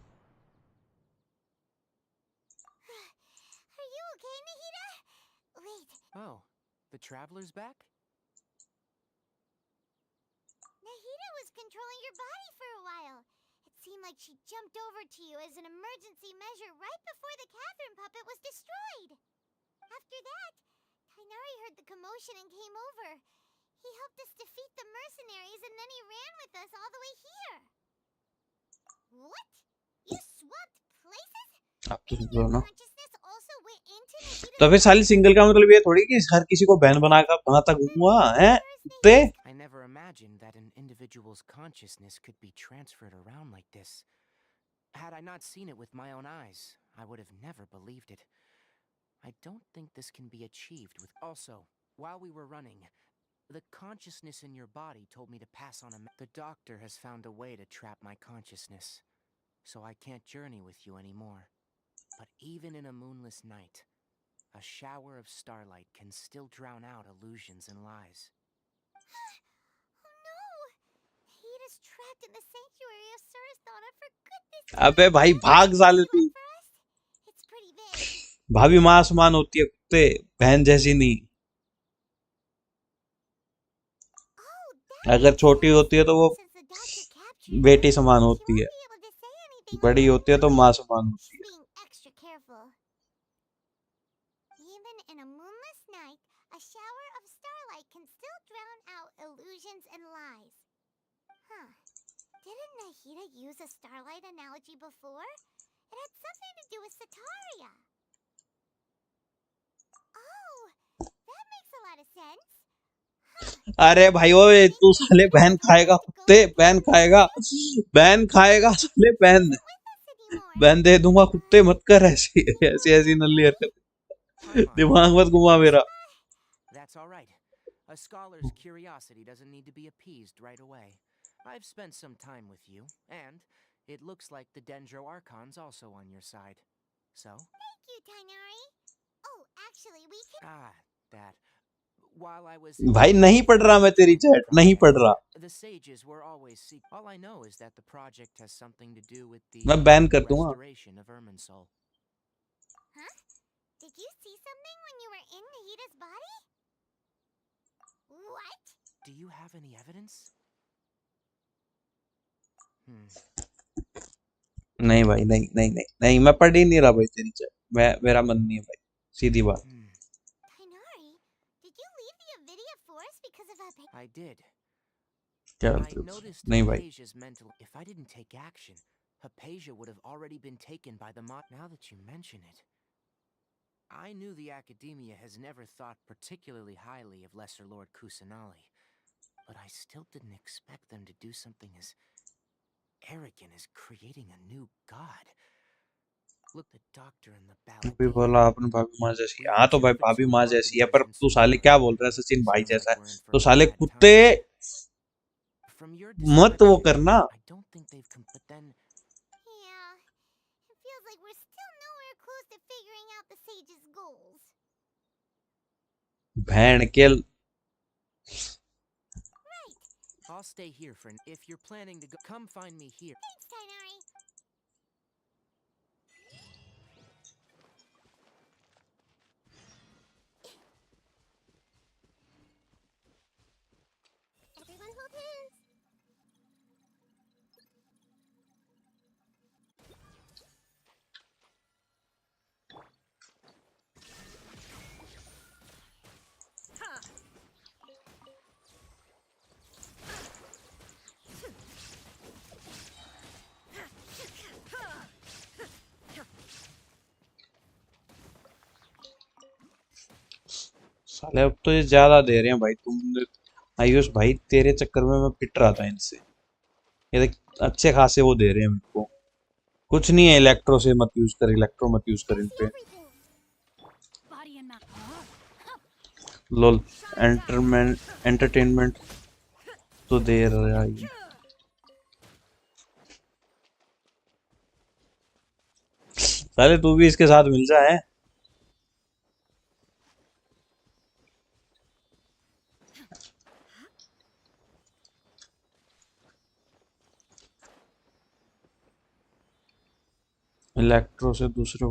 Are you okay, Nahida? Wait. Oh, the traveler's back? Nahida was controlling your body for a while. It seemed like she jumped over to you as an emergency measure right before the Catherine puppet was destroyed. After that, Tainari heard the commotion and came over. He helped us defeat the mercenaries and then he ran with us all the way here. What? You swapped places? आप तो Maybe बोलो your ना. consciousness also went into तो फिर साली single का मतलब ये थोड़ी कि हर किसी को बहन बनाता घूमूंगा है कुत्ते। I never imagined that an individual's consciousness could be transferred around like this. Had I not seen it with my own eyes, I would have never believed it. I don't think this can be achieved with. Also, while we were running, the consciousness in your body told me to pass on a. The doctor has found a way to trap my consciousness, so I can't journey with you anymore. But even in a moonless night, a shower of starlight can still drown out illusions and lies. Oh no! Heat is trapped in the sanctuary of Surasthana for goodness. अबे भाई भाग साले तू। It's pretty big. भाभी माँ समान होती है कुत्ते, बहन जैसी नहीं। अगर छोटी होती है तो वो बेटी समान होती है, बड़ी होती है तो माँ समान होती है। Being extra careful. Even in a moonless night, a shower of starlight can still drown out illusions and lies. Huh. Didn't Nahida use a starlight analogy before? It had something to do with Sataria. Oh, that makes a lot of sense. अरे भाई ओए तू साले बहन खाएगा कुत्ते, बहन खाएगा, बहन खाएगा साले, बहन बहन दे दूंगा कुत्ते, मत कर ऐसी ऐसी ऐसी नल्ली हरकत, दिमाग मत घुमा मेरा। That's all right. A scholar's curiosity doesn't need to be appeased right away. I've spent some time with you, and it looks like the Dendro Archon's also on your side. So? Thank you, Tainari. Oh, actually, we can. That. While I was. भाई नहीं पढ़ रहा मैं तेरी chat, नहीं पढ़ रहा। The sages were always all I know is that the project has something to do with the मैं बैन कर दूंगा। restoration of Irminsul. Huh? Did you see something when you were in Nahida's body? What? Do you have any evidence? नहीं भाई, नहीं नहीं नहीं नहीं, मैं पढ़ ही नहीं रहा भाई तेरी चैट, मेरा मन नहीं है भाई, सीधी बात। Tainari, did you leave the Avidia forest because of a... I did. क्या I noticed नहीं भाई। Hypasia's mental. If I didn't take action, Hypasia would have already been taken by the Mott. Now that you mention it, I knew the Academia has never thought particularly highly of Lesser Lord Kusanali, but I still didn't expect them to do something as arrogant as creating a new god. Look, the doctor and the ballad. भी बोला आपने भाभी माँ जैसी, हाँ तो भाई भाभी माँ जैसी है, पर तू साले क्या बोल रहा है सचिन भाई जैसा है, तो साले कुत्ते मत वो करना। Yeah, it feels like we're still nowhere close to figuring out the sage's goals. भैन के I'll stay here for if you're planning to go. Come find me here. Thanks, Tainari. Everyone hold hands. साले अब तो ये ज्यादा दे रहे हैं भाई, तुम आयुष भाई तेरे चक्कर में मैं पिट रहा था इनसे, ये देख अच्छे खासे वो दे रहे हैं मेरे को। कुछ नहीं है, इलेक्ट्रो से मत यूज कर, इलेक्ट्रो मत यूज कर इन पे। लोल एंटरटेनमेंट तो दे रहा है। साले तू भी इसके साथ मिल जा है। इलेक्ट्रो से दूसरे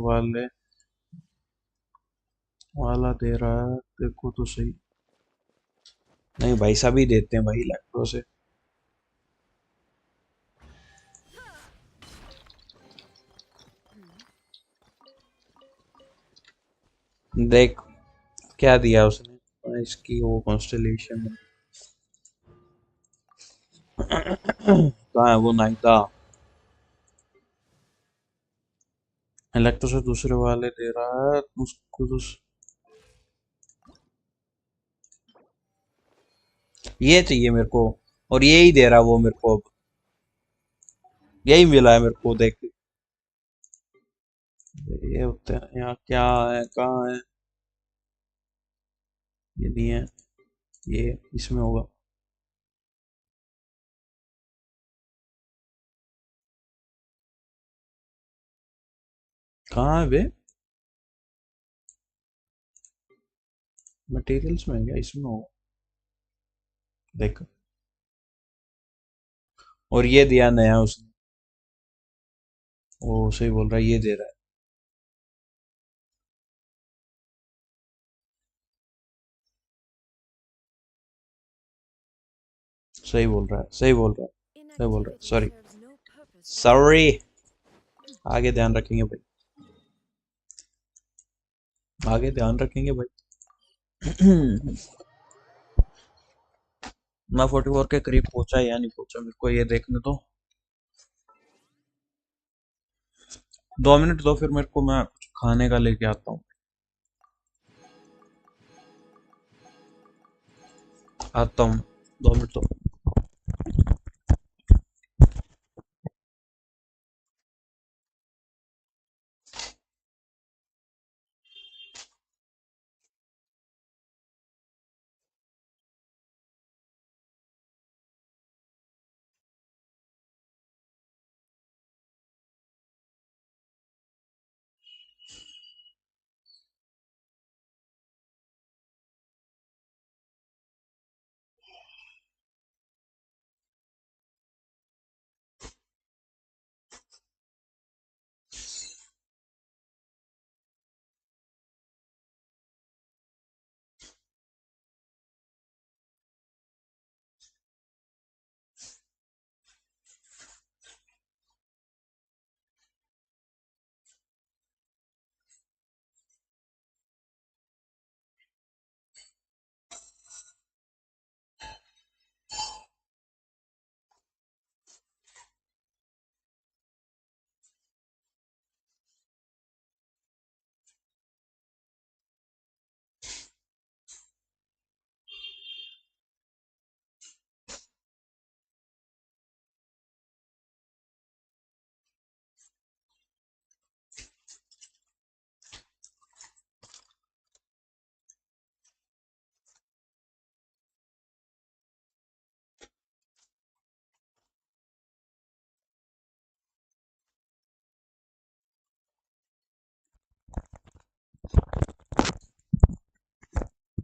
वाला दे रहा है, देखो तो सही। नहीं भाई सभी देते हैं भाई इलेक्ट्रो से। देख क्या दिया उसने, इसकी वो कॉन्स्टेलेशन कहाँ है वो नाइटा। इलेक्ट्रो से दूसरे वाले दे रहा है उसको, ये चाहिए मेरे को, और यही दे रहा वो मेरे को, अब यही मिला है मेरे को। देख ये होते हैं यहाँ, क्या है, कहाँ है? ये नहीं है, ये इसमें होगा। कहाँ है बे? मटेरियल्स में है क्या? इसमें होगा, देख। और ये दिया नया उसने, वो सही बोल रहा है, ये दे रहा है। सही बोल रहा है, सही बोल रहा है, सही बोल रहा है। सॉरी सॉरी, आगे ध्यान रखेंगे भाई, आगे ध्यान रखेंगे भाई। मैं 44 के करीब पहुंचा या नहीं पहुंचा, मेरे को ये देखने दो। 2 मिनट दो, फिर मेरे को, मैं कुछ खाने का लेके आता हूँ। आता हूँ, 2 मिनट दो।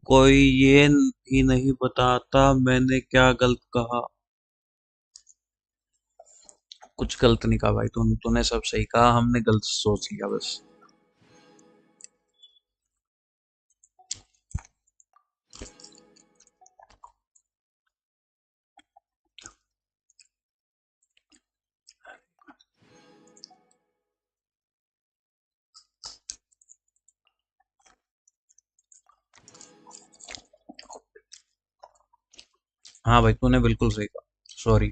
कोई ये ही नहीं बताता मैंने क्या गलत कहा। कुछ गलत नहीं कहा भाई, तूने सब सही कहा, हमने गलत सोच लिया बस। हाँ भाई, तूने बिल्कुल सही कहा, sorry.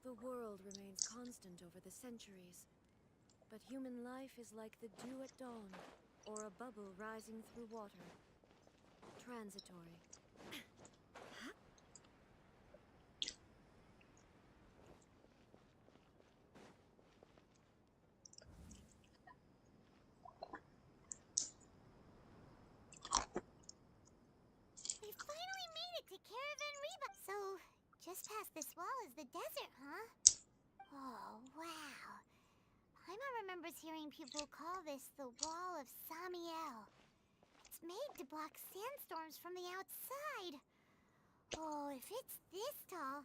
The world remains constant over the centuries, but human life is like the dew at dawn, or a bubble rising through water. Transitory. We finally made it to Caravan Reba. So, just past this wall is the desert, huh? Oh, wow. Paimon remembers hearing people call this the Wall of Samiel. It's made to block sandstorms from the outside. Oh, if it's this tall,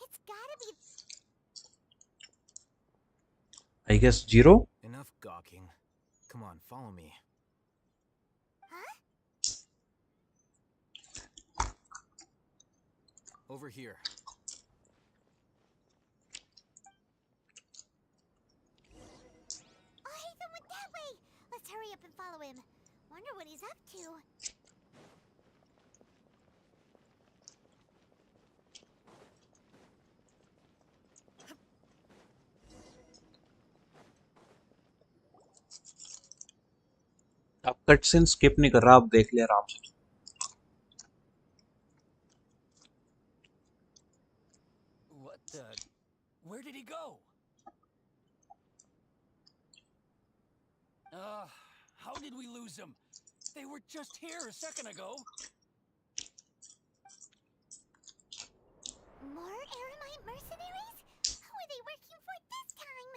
it's gotta be... I guess 0? Enough gawking. Come on, follow me. Huh? Over here. Oh, Ethan went that way! Let's hurry up and follow him. Wonder what he's up to. आप cut scene skip नहीं कर रहा, आप देख ले आराम से। What the? Where did he go? How did we lose him? They were just here a second ago. More Aramite mercenaries? Who are they working for this time?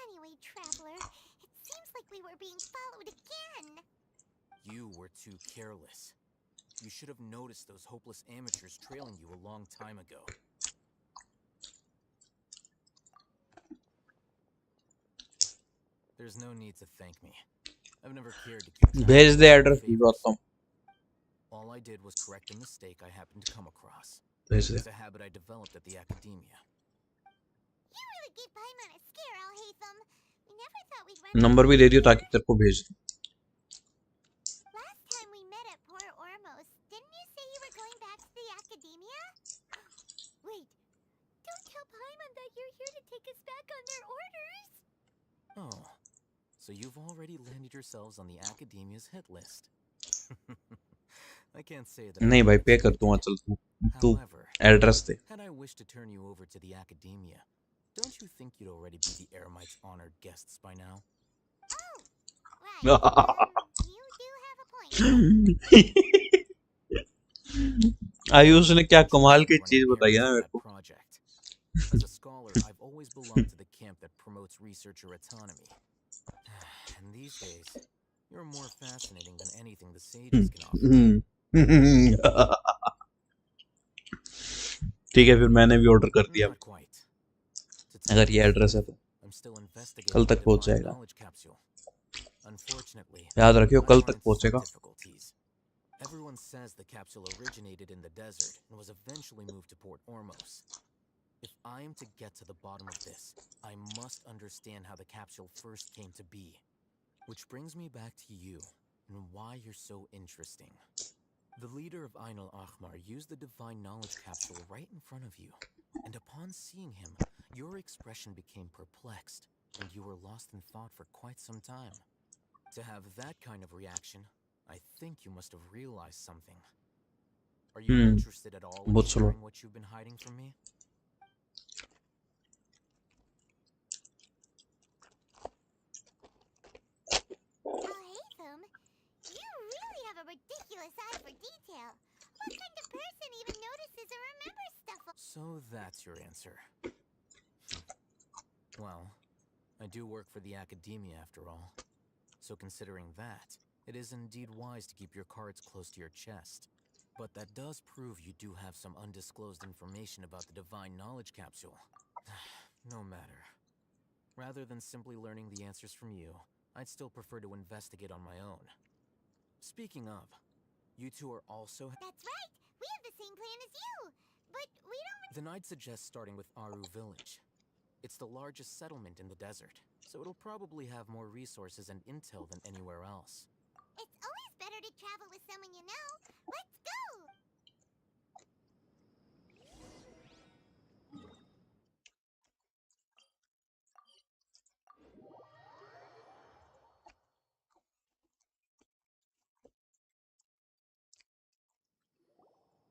Anyway, Traveler, it seems like we were being followed again. You were too careless. You should have noticed those hopeless amateurs trailing you a long time ago. There's no need to thank me. I've never cared to keep track भेज of दे your address, भिजवाता favors. हूँ। All I did was correct a mistake I happened to come across. भेज दे। It's a habit I developed at the academia. You really gave Paimon a scare, Al-Haytham. We never thought we'd run number भी दे दियो ताकि तेरे को भेज दूँ। Last time we met at Port Ormos, didn't you say you were going back to the academia? Wait, don't tell Paimon that you're here to take us back on their orders. Oh, so you've already landed yourselves on the academia's hit list. I can't say that. नहीं भाई, पे कर दूँगा, चल तू address they. Had I wished to turn you over to the academia, don't you think you'd already be the Eremites' honored guests by now? You do have a point. Ayush ने क्या कमाल की चीज बताई है ना मेरे को। As a scholar, I've always belonged to the camp that promotes researcher autonomy. And these days, you're more fascinating than anything the sages can offer. ठीक है, फिर मैंने भी ऑर्डर कर दिया। अगर ये एड्रेस है तो कल तक पहुंच जाएगा। याद रखियो, कल तक पहुंचेगा। Everyone says the capsule originated in the desert and was eventually moved to Port Ormos. If I am to get to the bottom of this, I must understand how the capsule first came to be. Which brings me back to you and why you're so interesting. The leader of Ain al-Ahmar used the divine knowledge capsule right in front of you, and upon seeing him, your expression became perplexed, and you were lost in thought for quite some time. To have that kind of reaction, I think you must have realized something. Are you interested at all in sharing what you've been hiding from me? Al-Haytham, you really have a ridiculous eye for detail. What kind of person even notices or remembers stuff? So that's your answer. Well, I do work for the academia after all. So considering that, it is indeed wise to keep your cards close to your chest. But that does prove you do have some undisclosed information about the divine knowledge capsule. No matter. Rather than simply learning the answers from you, I'd still prefer to investigate on my own. Speaking of, you two are also... That's right! We have the same plan as you! But we don't... Then I'd suggest starting with Aru Village. It's the largest settlement in the desert, so it'll probably have more resources and intel than anywhere else. It's always better to travel with someone you know. Let's go!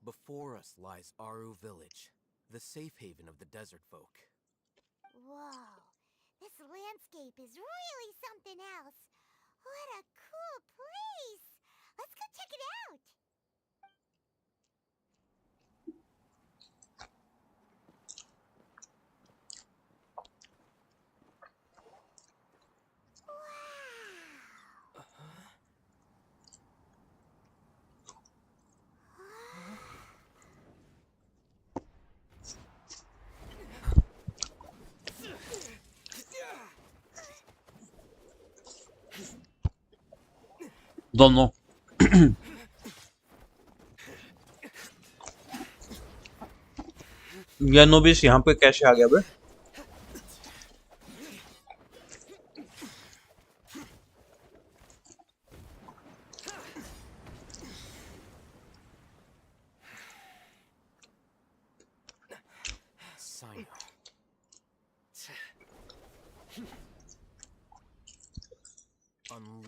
Before us lies Aru Village, the safe haven of the desert folk. Whoa, this landscape is really something else. What a cool place! Let's go check it out! दोनों ये नोबिस यहाँ पे कैसे आ गया बे?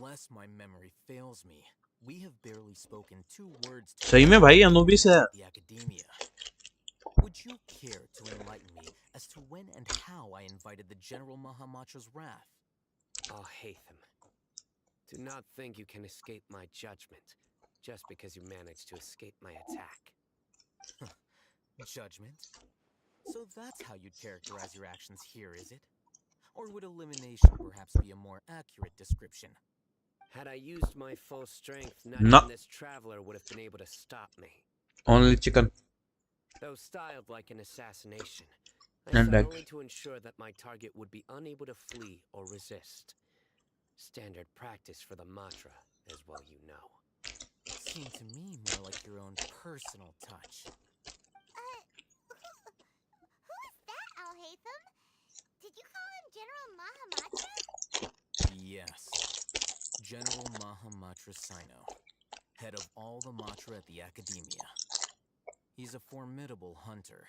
Unless my memory fails me, we have barely spoken 2 words to सही में भाई Anubis है. the academia. Would you care to enlighten me as to when and how I invited the General Mahamatra's wrath? I'll hate them. Do not think you can escape my judgment just because you managed to escape my attack. Judgment? So that's how you'd characterize your actions here, is it? Or would elimination perhaps be a more accurate description? Had I used my full strength, not No. even this traveler would have been able to stop me. Only chicken. Though styled like an assassination, I And sought eggs. only to ensure that my target would be unable to flee or resist. Standard practice for the Matra, as well you know. Seemed to me more like your own personal touch. Who is that, Al-Haytham? Did you call him General Mahamatra? Yes. General Mahamatra Sino, head of all the Matra at the Academia. He's a formidable hunter,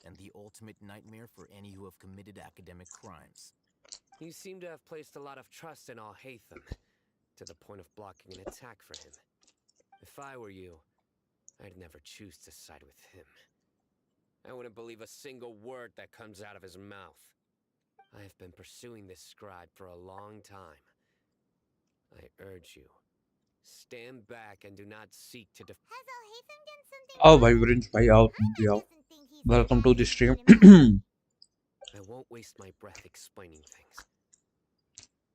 and the ultimate nightmare for any who have committed academic crimes. You seem to have placed a lot of trust in Al-Haytham, to the point of blocking an attack for him. If I were you, I'd never choose to side with him. I wouldn't believe a single word that comes out of his mouth. I have been pursuing this scribe for a long time. I urge you, stand back and do not seek to Has Al-Haytham done something आओ wrong? भाई Orange भाई आओ तुम भी आओ. Doesn't think he's the Welcome to guy the who stream. made him out. I won't waste my breath explaining things.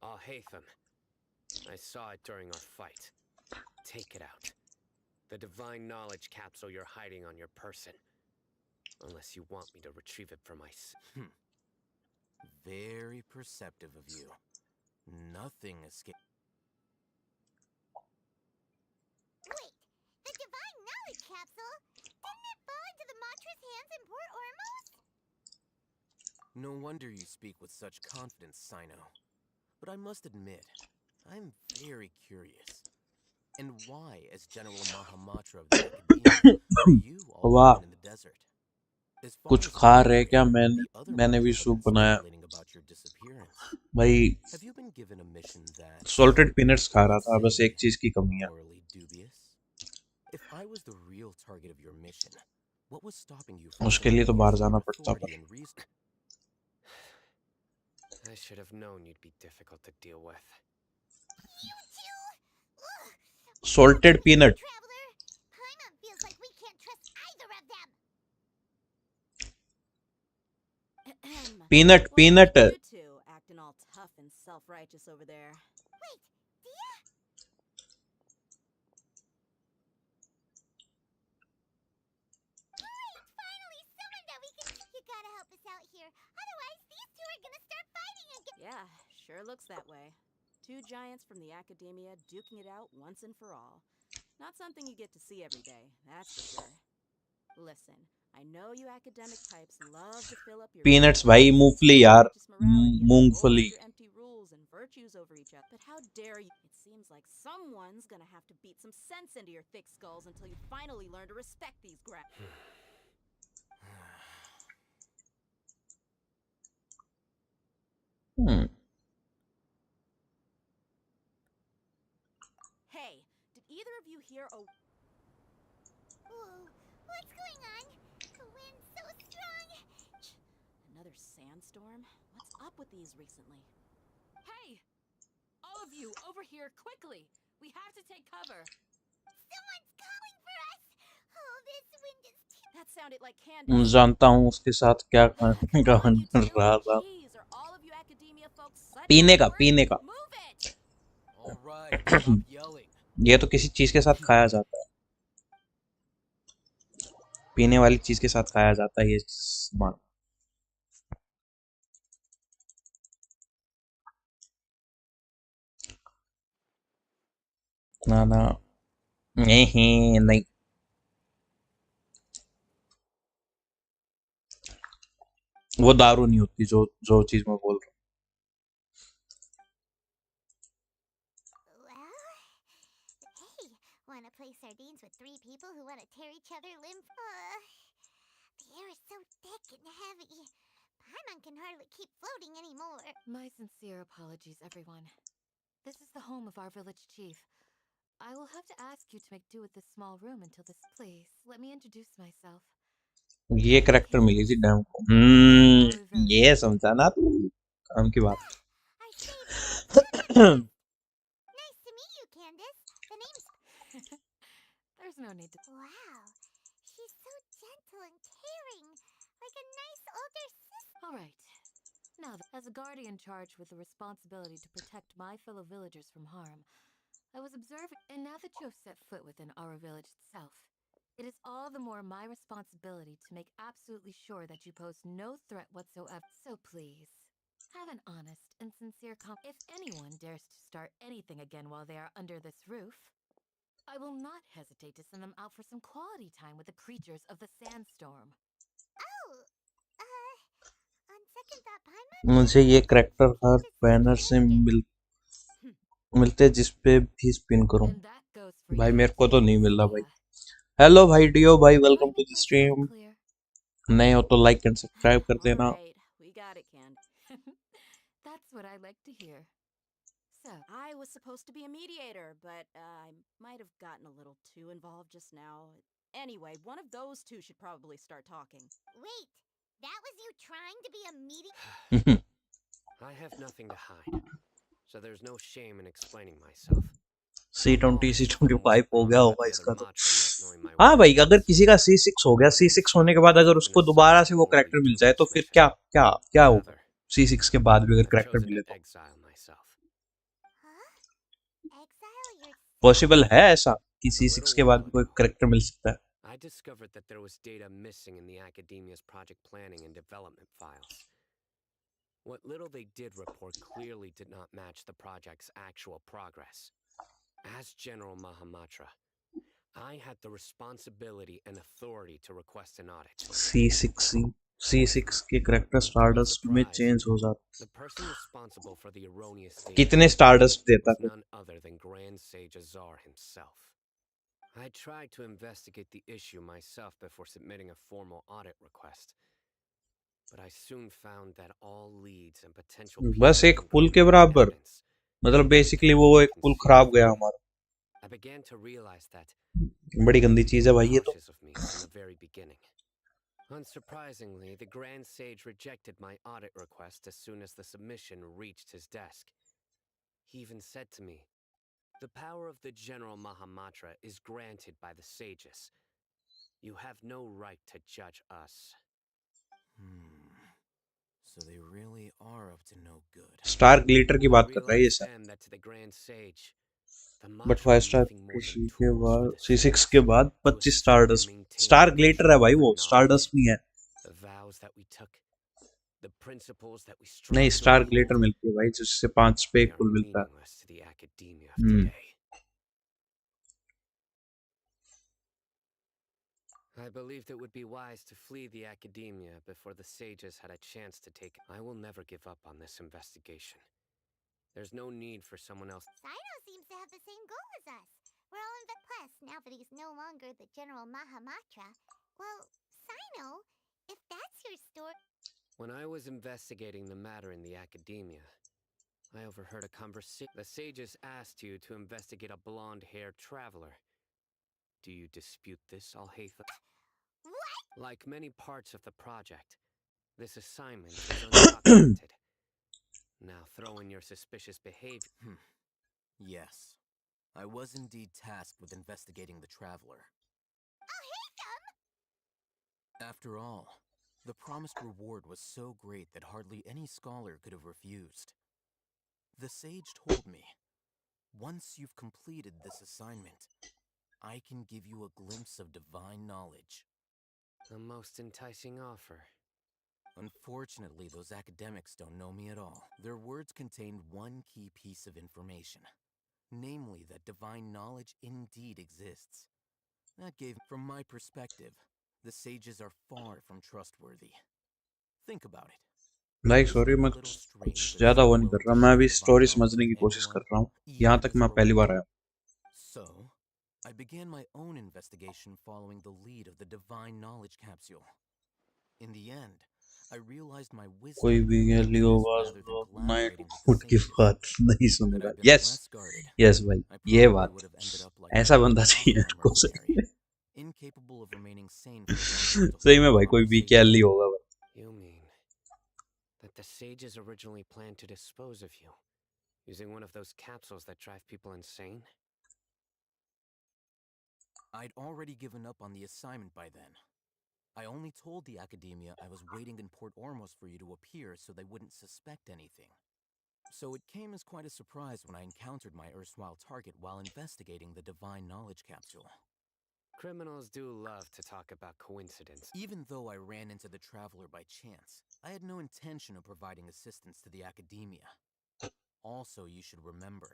Al-Haytham, I saw it during our fight. Take it out. The divine knowledge capsule you're hiding on your person. Unless you want me to retrieve it for myself. Very perceptive of you. Nothing escaped. Wait, the divine knowledge capsule? Didn't it fall into the Matra's hands in Port Ormos? No wonder you speak with such confidence, Sino. But I must admit, I'm very curious. And why, as General Mahamatra of the Academia, are you all वाह. alone in the desert? As far कुछ as खा I'm रहे aware, क्या? the other मैंने भी Matras have soup been बनाया speculating about your disappearance. भाई. Have you been given a mission that Salted peanuts खा रहा let's था, बस say, एक चीज की कमी है. morally dubious? If I was the real target of your mission, what was stopping you from उसके लिए तो showing बाहर your जाना authority पड़ता पर. and reason? I should have known you'd be difficult to deal with. You two? Ugh. Salted peanut. Traveler, Paimon feels like we can't trust either of them. Peanut, Well, peanut. You two acting all tough and self-righteous over there. Wait, Dia? Great! Finally, someone that we can. You gotta help us out here. Otherwise, these two are gonna start fighting again. Yeah, sure looks that way. 2 giants from the Academia duking it out once and for all. Not something you get to see every day, that's for sure. Listen, I know you academic types love to fill up your Peanuts भाई, मूंगफली यार. मूंगफली. your empty rules and virtues over each other. But how dare you? It seems like someone's gonna have to beat some sense into your thick skulls until you finally learn to respect these Hey, did either of you hear a... Whoa, what's going on? The wind's so strong. Another sandstorm? What's up with these recently? Hey! All of you, over here, quickly! We have to take cover! Someone's calling for us. Oh, this wind is too... That sounded like Candace. जानता हूँ उसके साथ क्या कर रहा था. Jeez, are all of you academia folks suddenly पीने का, free? पीने का. Move it! All right, stop yelling. ये तो किसी चीज के साथ खाया जाता है. पीने वाली चीज के साथ खाया जाता है ये सामान. ना ना नहीं. वो दारू नहीं होती जो जो चीज मैं बोल रहा हूँ. Well, hey, wanna play sardines with 3 people who wanna tear each other limb? The air is so thick and heavy. Paimon can hardly keep floating anymore. My sincere apologies, everyone. This is the home of our village chief. I will have to ask you to make do with this small room until this. Please, let me introduce myself. ये character मिली थी dam को। ये समझा ना तू काम की बात। Nice to meet you, Candace. The name's... There's no need to... Wow. She's so gentle and caring. Like a nice older sister. All right. Now, as a guardian charged with the responsibility to protect my fellow villagers from harm, I was observing, and now that you have set foot within our village itself, it is all the more my responsibility to make absolutely sure that you pose no threat whatsoever. So please, have an honest and sincere If anyone dares to start anything again while they are under this roof, I will not hesitate to send them out for some quality time with the creatures of the sandstorm. On second thought, Paimon... मुझे ये character हर banner से मिलते जिसपे भी spin करूं। भाई मेरे को तो नहीं मिल रहा भाई। हेलो भाई डियो भाई, वेलकम टू द स्ट्रीम। नए हो तो लाइक एंड सब्सक्राइब कर देना। That's what I like to hear. So, I was supposed to be a mediator, but I might have gotten a little too involved just now. Anyway, one of those two should probably start talking. Wait, that was you trying to be a meeting? I have nothing to hide, so there's no shame in explaining myself. C20 C25 हो गया होगा इसका तो। हाँ भाई, अगर किसी का C6 हो गया, C6 होने के बाद अगर उसको दोबारा से वो करेक्टर मिल जाए तो फिर क्या क्या क्या होगा? C6 के बाद भी अगर करेक्टर मिले तो पॉसिबल है ऐसा कि C6 के बाद भी कोई करेक्टर मिल सकता है? I discovered that there was data missing in the academia's project planning and development files. What little they did report clearly did not match the project's actual progress. As General Mahamatra, I had the responsibility and authority to request an audit. C6 के character stardust में change हो जाते। The person responsible for the erroneous data कितने stardust देता was है? none other than Grand Sage Azar himself. I tried to investigate the issue myself before submitting a formal audit request, but I soon found that all leads and potential बस एक पुल के बराबर, मतलब basically वो एक पुल खराब गया हमारा। I began to realize that बड़ी गंदी चीज है भाई ये तो। cautious of me from the very beginning. Unsurprisingly, the Grand Sage rejected my audit request as soon as the submission reached his desk. He even said to me, "The power of the General Mahamatra is granted by the sages. You have no right to judge us." So they really are up to no good. Star glitter की बात कर रहा है ये sir. But 5 star के बाद C6 के बाद 25 स्टारडस्ट। स्टार ग्लिटर है भाई, वो स्टारडस्ट नहीं है। नहीं, स्टार ग्लिटर मिलती है भाई, जिससे 5 पे एक पुल मिलता है। I believed it would be wise to flee the academia before the sages had a chance to take. I will never give up on this investigation. There's no need for someone else. Sino seems to have the same goal as us. We're all in the plus now that he's no longer the General Mahamatra. Well, Sino, if that's your story... When I was investigating the matter in the academia, I overheard a conversation. The sages asked you to investigate a blonde-haired traveler. Do you dispute this, Alhaitha? What? Like many parts of the project, this assignment is undocumented. Now throw in your suspicious behavior. Yes, I was indeed tasked with investigating the traveler. After all, the promised reward was so great that hardly any scholar could have refused. The sage told me, once you've completed this assignment, I can give you a glimpse of divine knowledge. A most enticing offer. Unfortunately, those academics don't know me at all. Their words contained one key piece of information, namely that divine knowledge indeed exists. That gave, from my perspective, the sages are far from trustworthy. Think about it. Like sorry, मैं कुछ ज्यादा वो नहीं कर रहा, मैं अभी story समझने की कोशिश कर रहा हूँ। यहाँ तक मैं पहली बार आया। So, I began my own investigation following the lead of the divine knowledge capsule. In the end, I I realized my कोई wisdom भी lay in गली this होगा rather than तो नाइट collaborating with the उठ की sages. बात नहीं Had सुनेगा. I been yes less guarded, yes भाई, I ये probably बात would have ended up like ऐसा many बंदा चाहिए Archon आपको सही में. mercenaries, incapable of remaining sane for long enough to सही hold में a भाई कोई भी conversation. कैली होगा भाई. You mean that the sages originally planned to dispose of you, using one of those capsules that drive people insane? I'd already given up on the assignment by then. I only told the Academia I was waiting in Port Ormos for you to appear so they wouldn't suspect anything. So it came as quite a surprise when I encountered my erstwhile target while investigating the Divine Knowledge Capsule. Criminals do love to talk about coincidence. Even though I ran into the Traveler by chance, I had no intention of providing assistance to the Academia. Also, you should remember,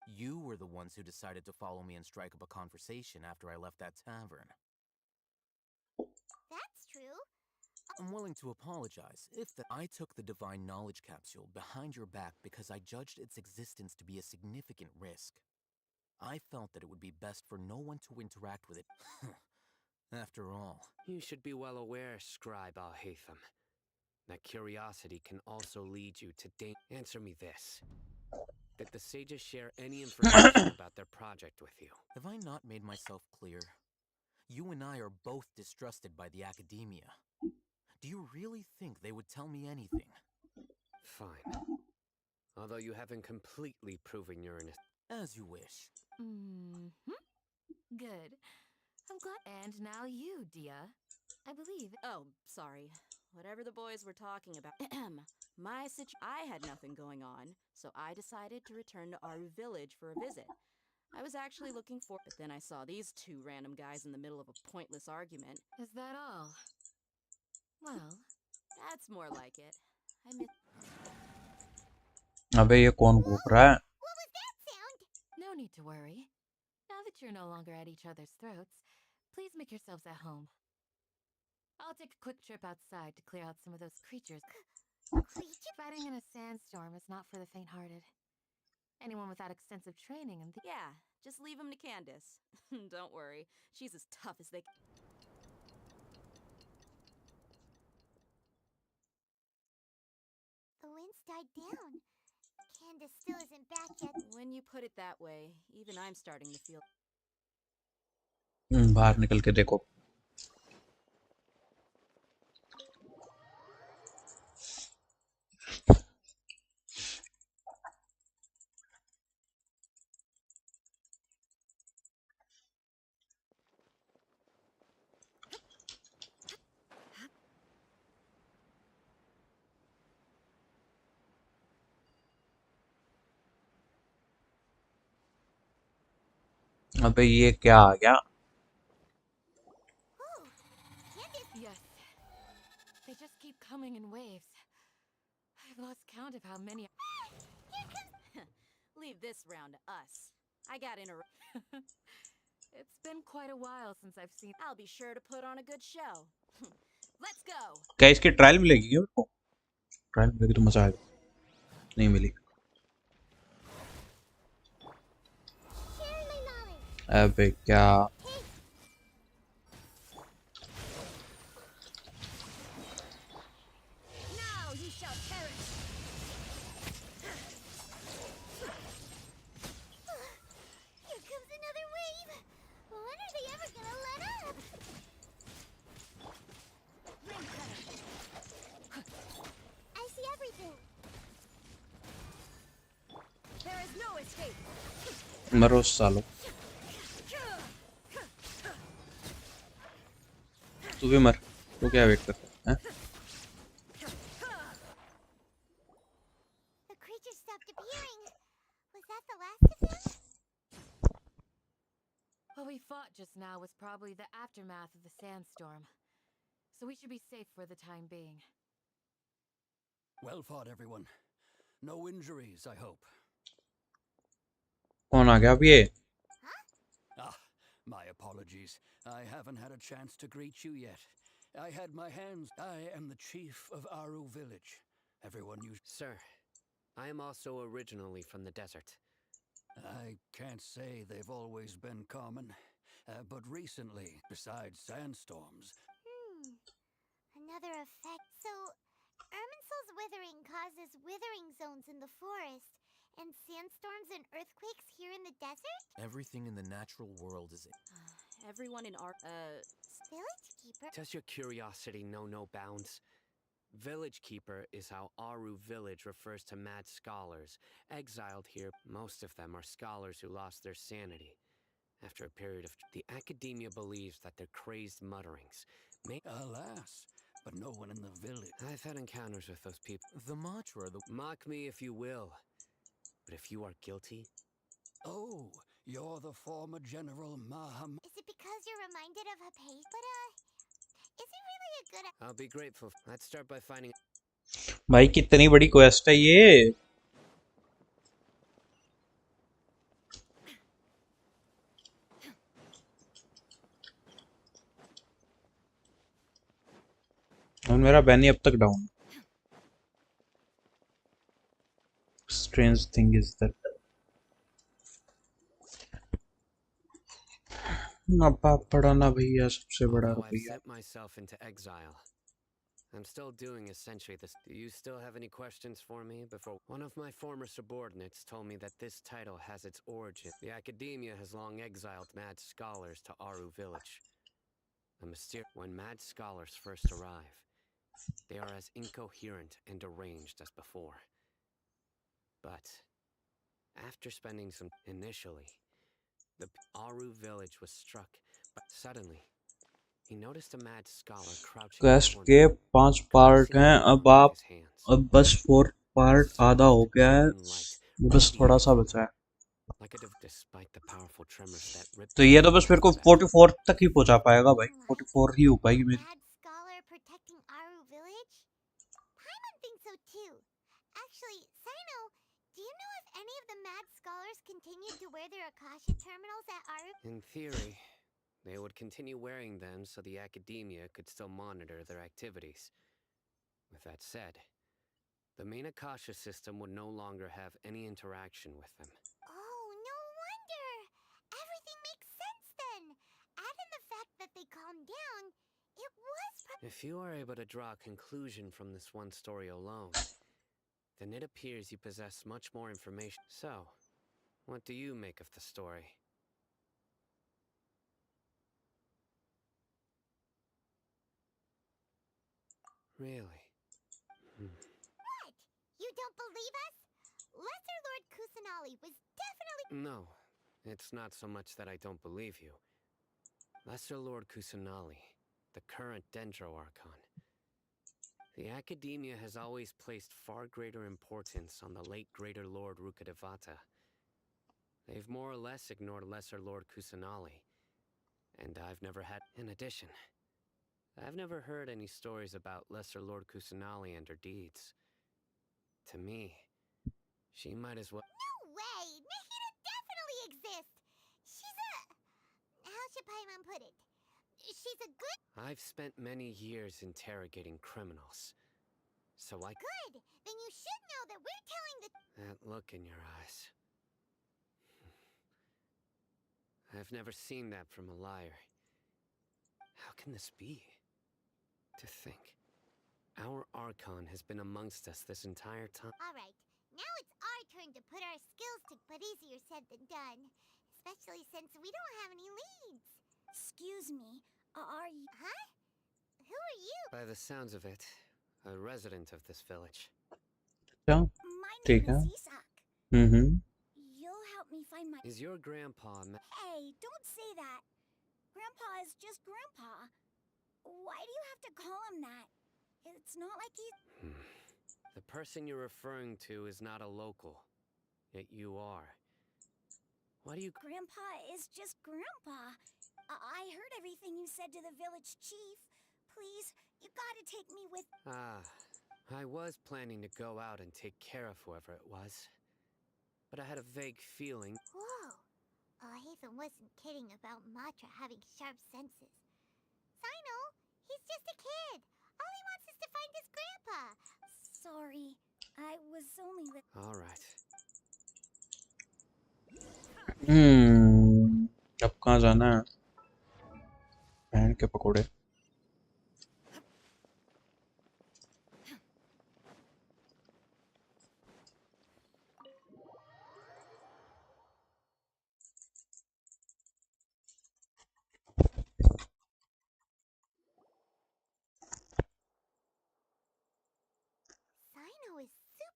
you were the ones who decided to follow me and strike up a conversation after I left that tavern. That's true. I'm willing to apologize if I took the Divine Knowledge Capsule behind your back because I judged its existence to be a significant risk. I felt that it would be best for no one to interact with it. After all, You should be well aware, Scribe Al-Haytham, that curiosity can also lead you to Answer me this. Did the sages share any information about their project with you? have I not made myself clear? You and I are both distrusted by the Academia. Do you really think they would tell me anything? Fine. Although you haven't completely proven your innocence. As you wish. Good. I'm glad. And now you, Dia. I believe. Oh, sorry. Whatever the boys were talking about. I had nothing going on, so I decided to return to our village for a visit. I was actually looking for, but then I saw these two random guys in the middle of a pointless argument. Is that all? Well, that's more like it. I miss. अबे ये कौन घूम रहा है? What was that sound? No need to worry. Now that you're no longer at each other's throats, please make yourselves at home. I'll take a quick trip outside to clear out some of those creatures. Fighting in a sandstorm is not for the faint-hearted. Anyone without extensive training and Yeah, just leave them to Candace. Don't worry, she's as tough as they. The winds died down. Candace still isn't back yet. When you put it that way, even I'm starting to feel. बाहर निकल के देखो. अबे ये क्या आ गया? Yes. They just keep coming in waves. I've lost count of how many. Leave this round to us. I got in a. It's been quite a while since I've seen. I'll be sure to put on a good show. Let's go. क्या इसकी trial मिलेगी क्या मेरे को? Trial मिलेगी तो मजा आएगा. नहीं मिली. अबे क्या? Now you shall perish. Here comes another wave. When are they ever gonna let up? I see everything. There is no escape. मरो सालो. तू भी मर. तू क्या वेट करता है? The creature stopped appearing. Was that the last of them? What we fought just now was probably the aftermath of the sandstorm. So we should be safe for the time being. Well fought, everyone. No injuries, I hope. कौन आ गया अब ये? Ah, my apologies. I haven't had a chance to greet you yet. I had my hands. I am the chief of Aru village. Everyone you... Sir, I am also originally from the desert. I can't say they've always been common, but recently, besides sandstorms... Another effect. So, Irminsul's withering causes withering zones in the forest, and sandstorms and earthquakes here in the desert? Everything in the natural world is. Everyone in our Village Keeper? Does your curiosity know no bounds? Village Keeper is how Aru Village refers to mad scholars, exiled here. Most of them are scholars who lost their sanity. After a period of... The academia believes that their crazed mutterings may... Alas, but no one in the village. I've had encounters with those people. The mantra, the... Mock me if you will, but if you are guilty... Oh, you're the former General Maham. Is it because you're reminded of her page? But, is it really a good... I'll be grateful. Let's start by finding... भाई कितनी बड़ी quest है ये। और मेरा बैनी अब तक down. Strange thing is that बाप पढ़ाना भैया सबसे बड़ा Although I've रुपया। sent myself into exile, I'm still doing essentially this. Do you still have any questions for me before? One of my former subordinates told me that this title has its origin. The academia has long exiled mad scholars to Aru Village. When mad scholars first arrive, they are as incoherent and deranged as before. But after spending some... Initially, the Aru Village was struck, but suddenly, he noticed a mad scholar crouching... quest के 5 part हैं। अब बस 4 part आधा हो गया है, बस थोड़ा सा बचा है। तो ये तो बस मेरे को 44 तक ही पहुंचा पाएगा भाई। 44 ही हो पाएगी मेरी। In theory, they would continue wearing them so the academia could still monitor their activities. With that said, the main Akasha system would no longer have any interaction with them. Oh, no wonder! Everything makes sense then! Add in the fact that they calmed down, it was... If you are able to draw a conclusion from this one story alone, then it appears you possess much more information. So, what do you make of the story? Really? What? You don't believe us? Lesser Lord Kusanali was definitely... No, it's not so much that I don't believe you. Lesser Lord Kusanali, the current Dendro Archon. The academia has always placed far greater importance on the late Greater Lord Rukkhadevata. They've more or less ignored Lesser Lord Kusanali, and I've never had... In addition, I've never heard any stories about Lesser Lord Kusanali and her deeds. To me, she might as well... No way! Nahida definitely exists! She's a... How should Paimon put it? She's a good... I've spent many years interrogating criminals, so I... Good! Then you should know that we're telling the... That look in your eyes. I've never seen that from a liar. How can this be? To think, our Archon has been amongst us this entire time. Alright, now it's our turn to put our skills to... But easier said than done. Especially since we don't have any leads. Excuse me, are you... Huh? Who are you? By the sounds of it, a resident of this village. क्या? ठीक है। You'll help me find my... Is your grandpa... Hey, don't say that. Grandpa is just Grandpa. Why do you have to call him that? It's not like he's... The person you're referring to is not a local, yet you are. Why do you... Grandpa is just Grandpa. I heard everything you said to the village chief. Please, you gotta take me with... I was planning to go out and take care of whoever it was. But I had a vague feeling... Whoa! Hatham wasn't kidding about Matra having sharp senses. Sino, he's just a kid. All he wants is to find his grandpa. Sorry, I was only... All right. अब कहाँ जाना है? बहन के पकोड़े।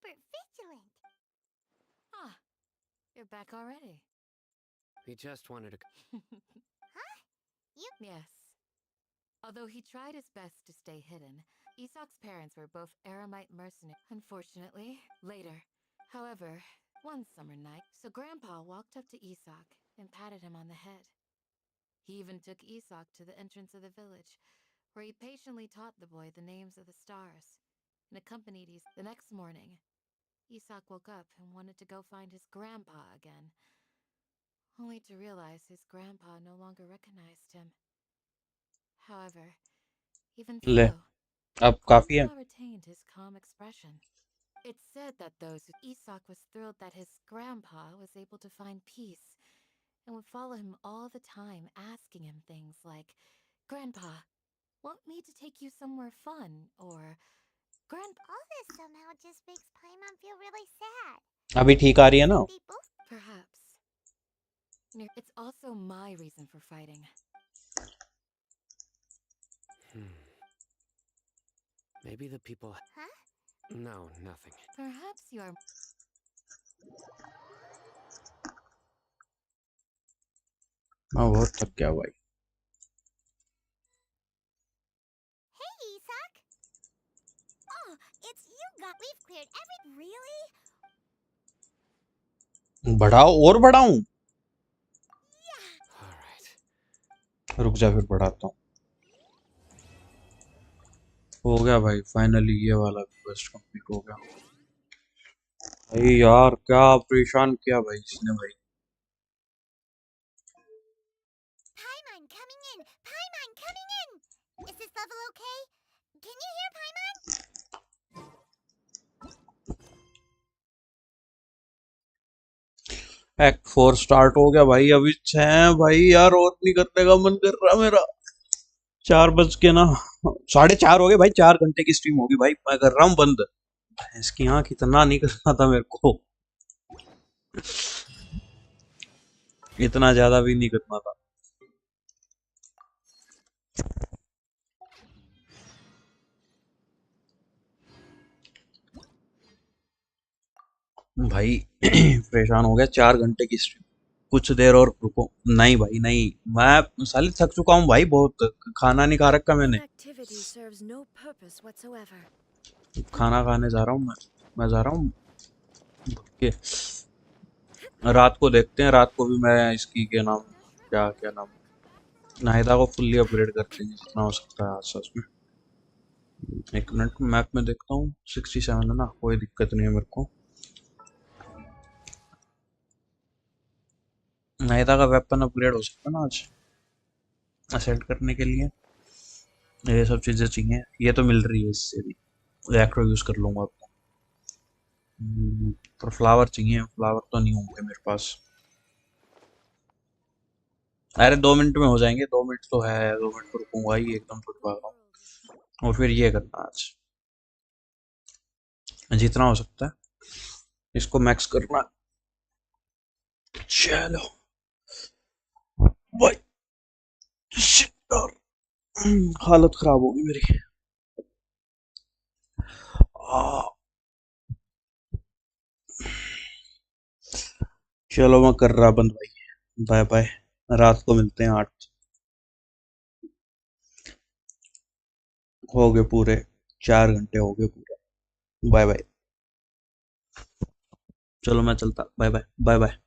super vigilant. Ah, you're back already. We just wanted to. Huh? You? Yes. Although he tried his best to stay hidden, Isak's parents were both Aramite mercenaries. Unfortunately, later. However, one summer night, so Grandpa walked up to Isak and patted him on the head. He even took Isak to the entrance of the village, where he patiently taught the boy the names of the stars, and accompanied Isak. The next morning, Isak woke up and wanted to go find his grandpa again, only to realize his grandpa no longer recognized him. However, even ले so, अब काफी है। Grandpa retained his calm expression. It's said that Isak was thrilled that his grandpa was able to find peace and would follow him all the time, asking him things like, "Grandpa, want me to take you somewhere fun?" or "Grandpa." All this somehow just makes Paimon feel really sad. अभी ठीक आ रही है ना? They both. Perhaps. It's also my reason for fighting. Maybe the people. Huh? No, nothing. Perhaps you are. मैं बहुत थक गया भाई। Hey, Isak. Oh, it's you. We've cleared every. Really? बढ़ाओ और बढ़ाऊं? All right. रुक जा फिर बढ़ाता हूँ। हो गया भाई, फाइनली ये वाला क्वेस्ट कंप्लीट हो गया। भाई यार क्या परेशान किया भाई इसने भाई। Paimon coming in. Paimon coming in. Is this level okay? Can you hear Paimon? Act 4 start हो गया भाई, अभी 6 भाई यार, और नहीं करने का मन कर रहा मेरा। 4 बज के ना 4:30 हो गए भाई, 4 घंटे की स्ट्रीम होगी भाई, मैं कर रहा हूँ बंद। इसकी आँख इतना नहीं करना था मेरे को, इतना ज्यादा भी नहीं करना था। भाई परेशान हो गया, 4 घंटे की स्ट्रीम, कुछ देर और रुको। नहीं भाई नहीं, मैं साले थक चुका हूँ भाई बहुत, खाना नहीं खा रखा मैंने। खाना खाने जा रहा हूँ मैं जा रहा हूँ के रात को देखते हैं, रात को भी मैं इसकी क्या नाम नाहिदा को फुल्ली अपग्रेड कर देंगे जितना हो सकता है आज सच में। एक मिनट मैप में देखता हूँ, 67 है ना, कोई दिक्कत नहीं है मेरे को। नाहिदा का वेपन अपग्रेड हो सकता है ना आज असेट करने के लिए, ये सब चीजें चाहिए, ये तो मिल रही है इससे भी, एक्रो यूज कर लूंगा अब। पर फ्लावर चाहिए, फ्लावर तो नहीं होंगे मेरे पास। अरे 2 मिनट में हो जाएंगे, 2 मिनट तो है, 2 मिनट तो रुकूंगा ही, एकदम थोड़ी भागा। और फिर ये करना आज जितना हो सकता है इसको मैक्स करना। चलो भाई, हालत खराब होगी मेरी। चलो मैं कर रहा बंद भाई, बाय बाय, रात को मिलते हैं 8। हो गए पूरे 4 घंटे हो गए पूरे, बाय बाय। चलो मैं चलता, बाय बाय बाय बाय।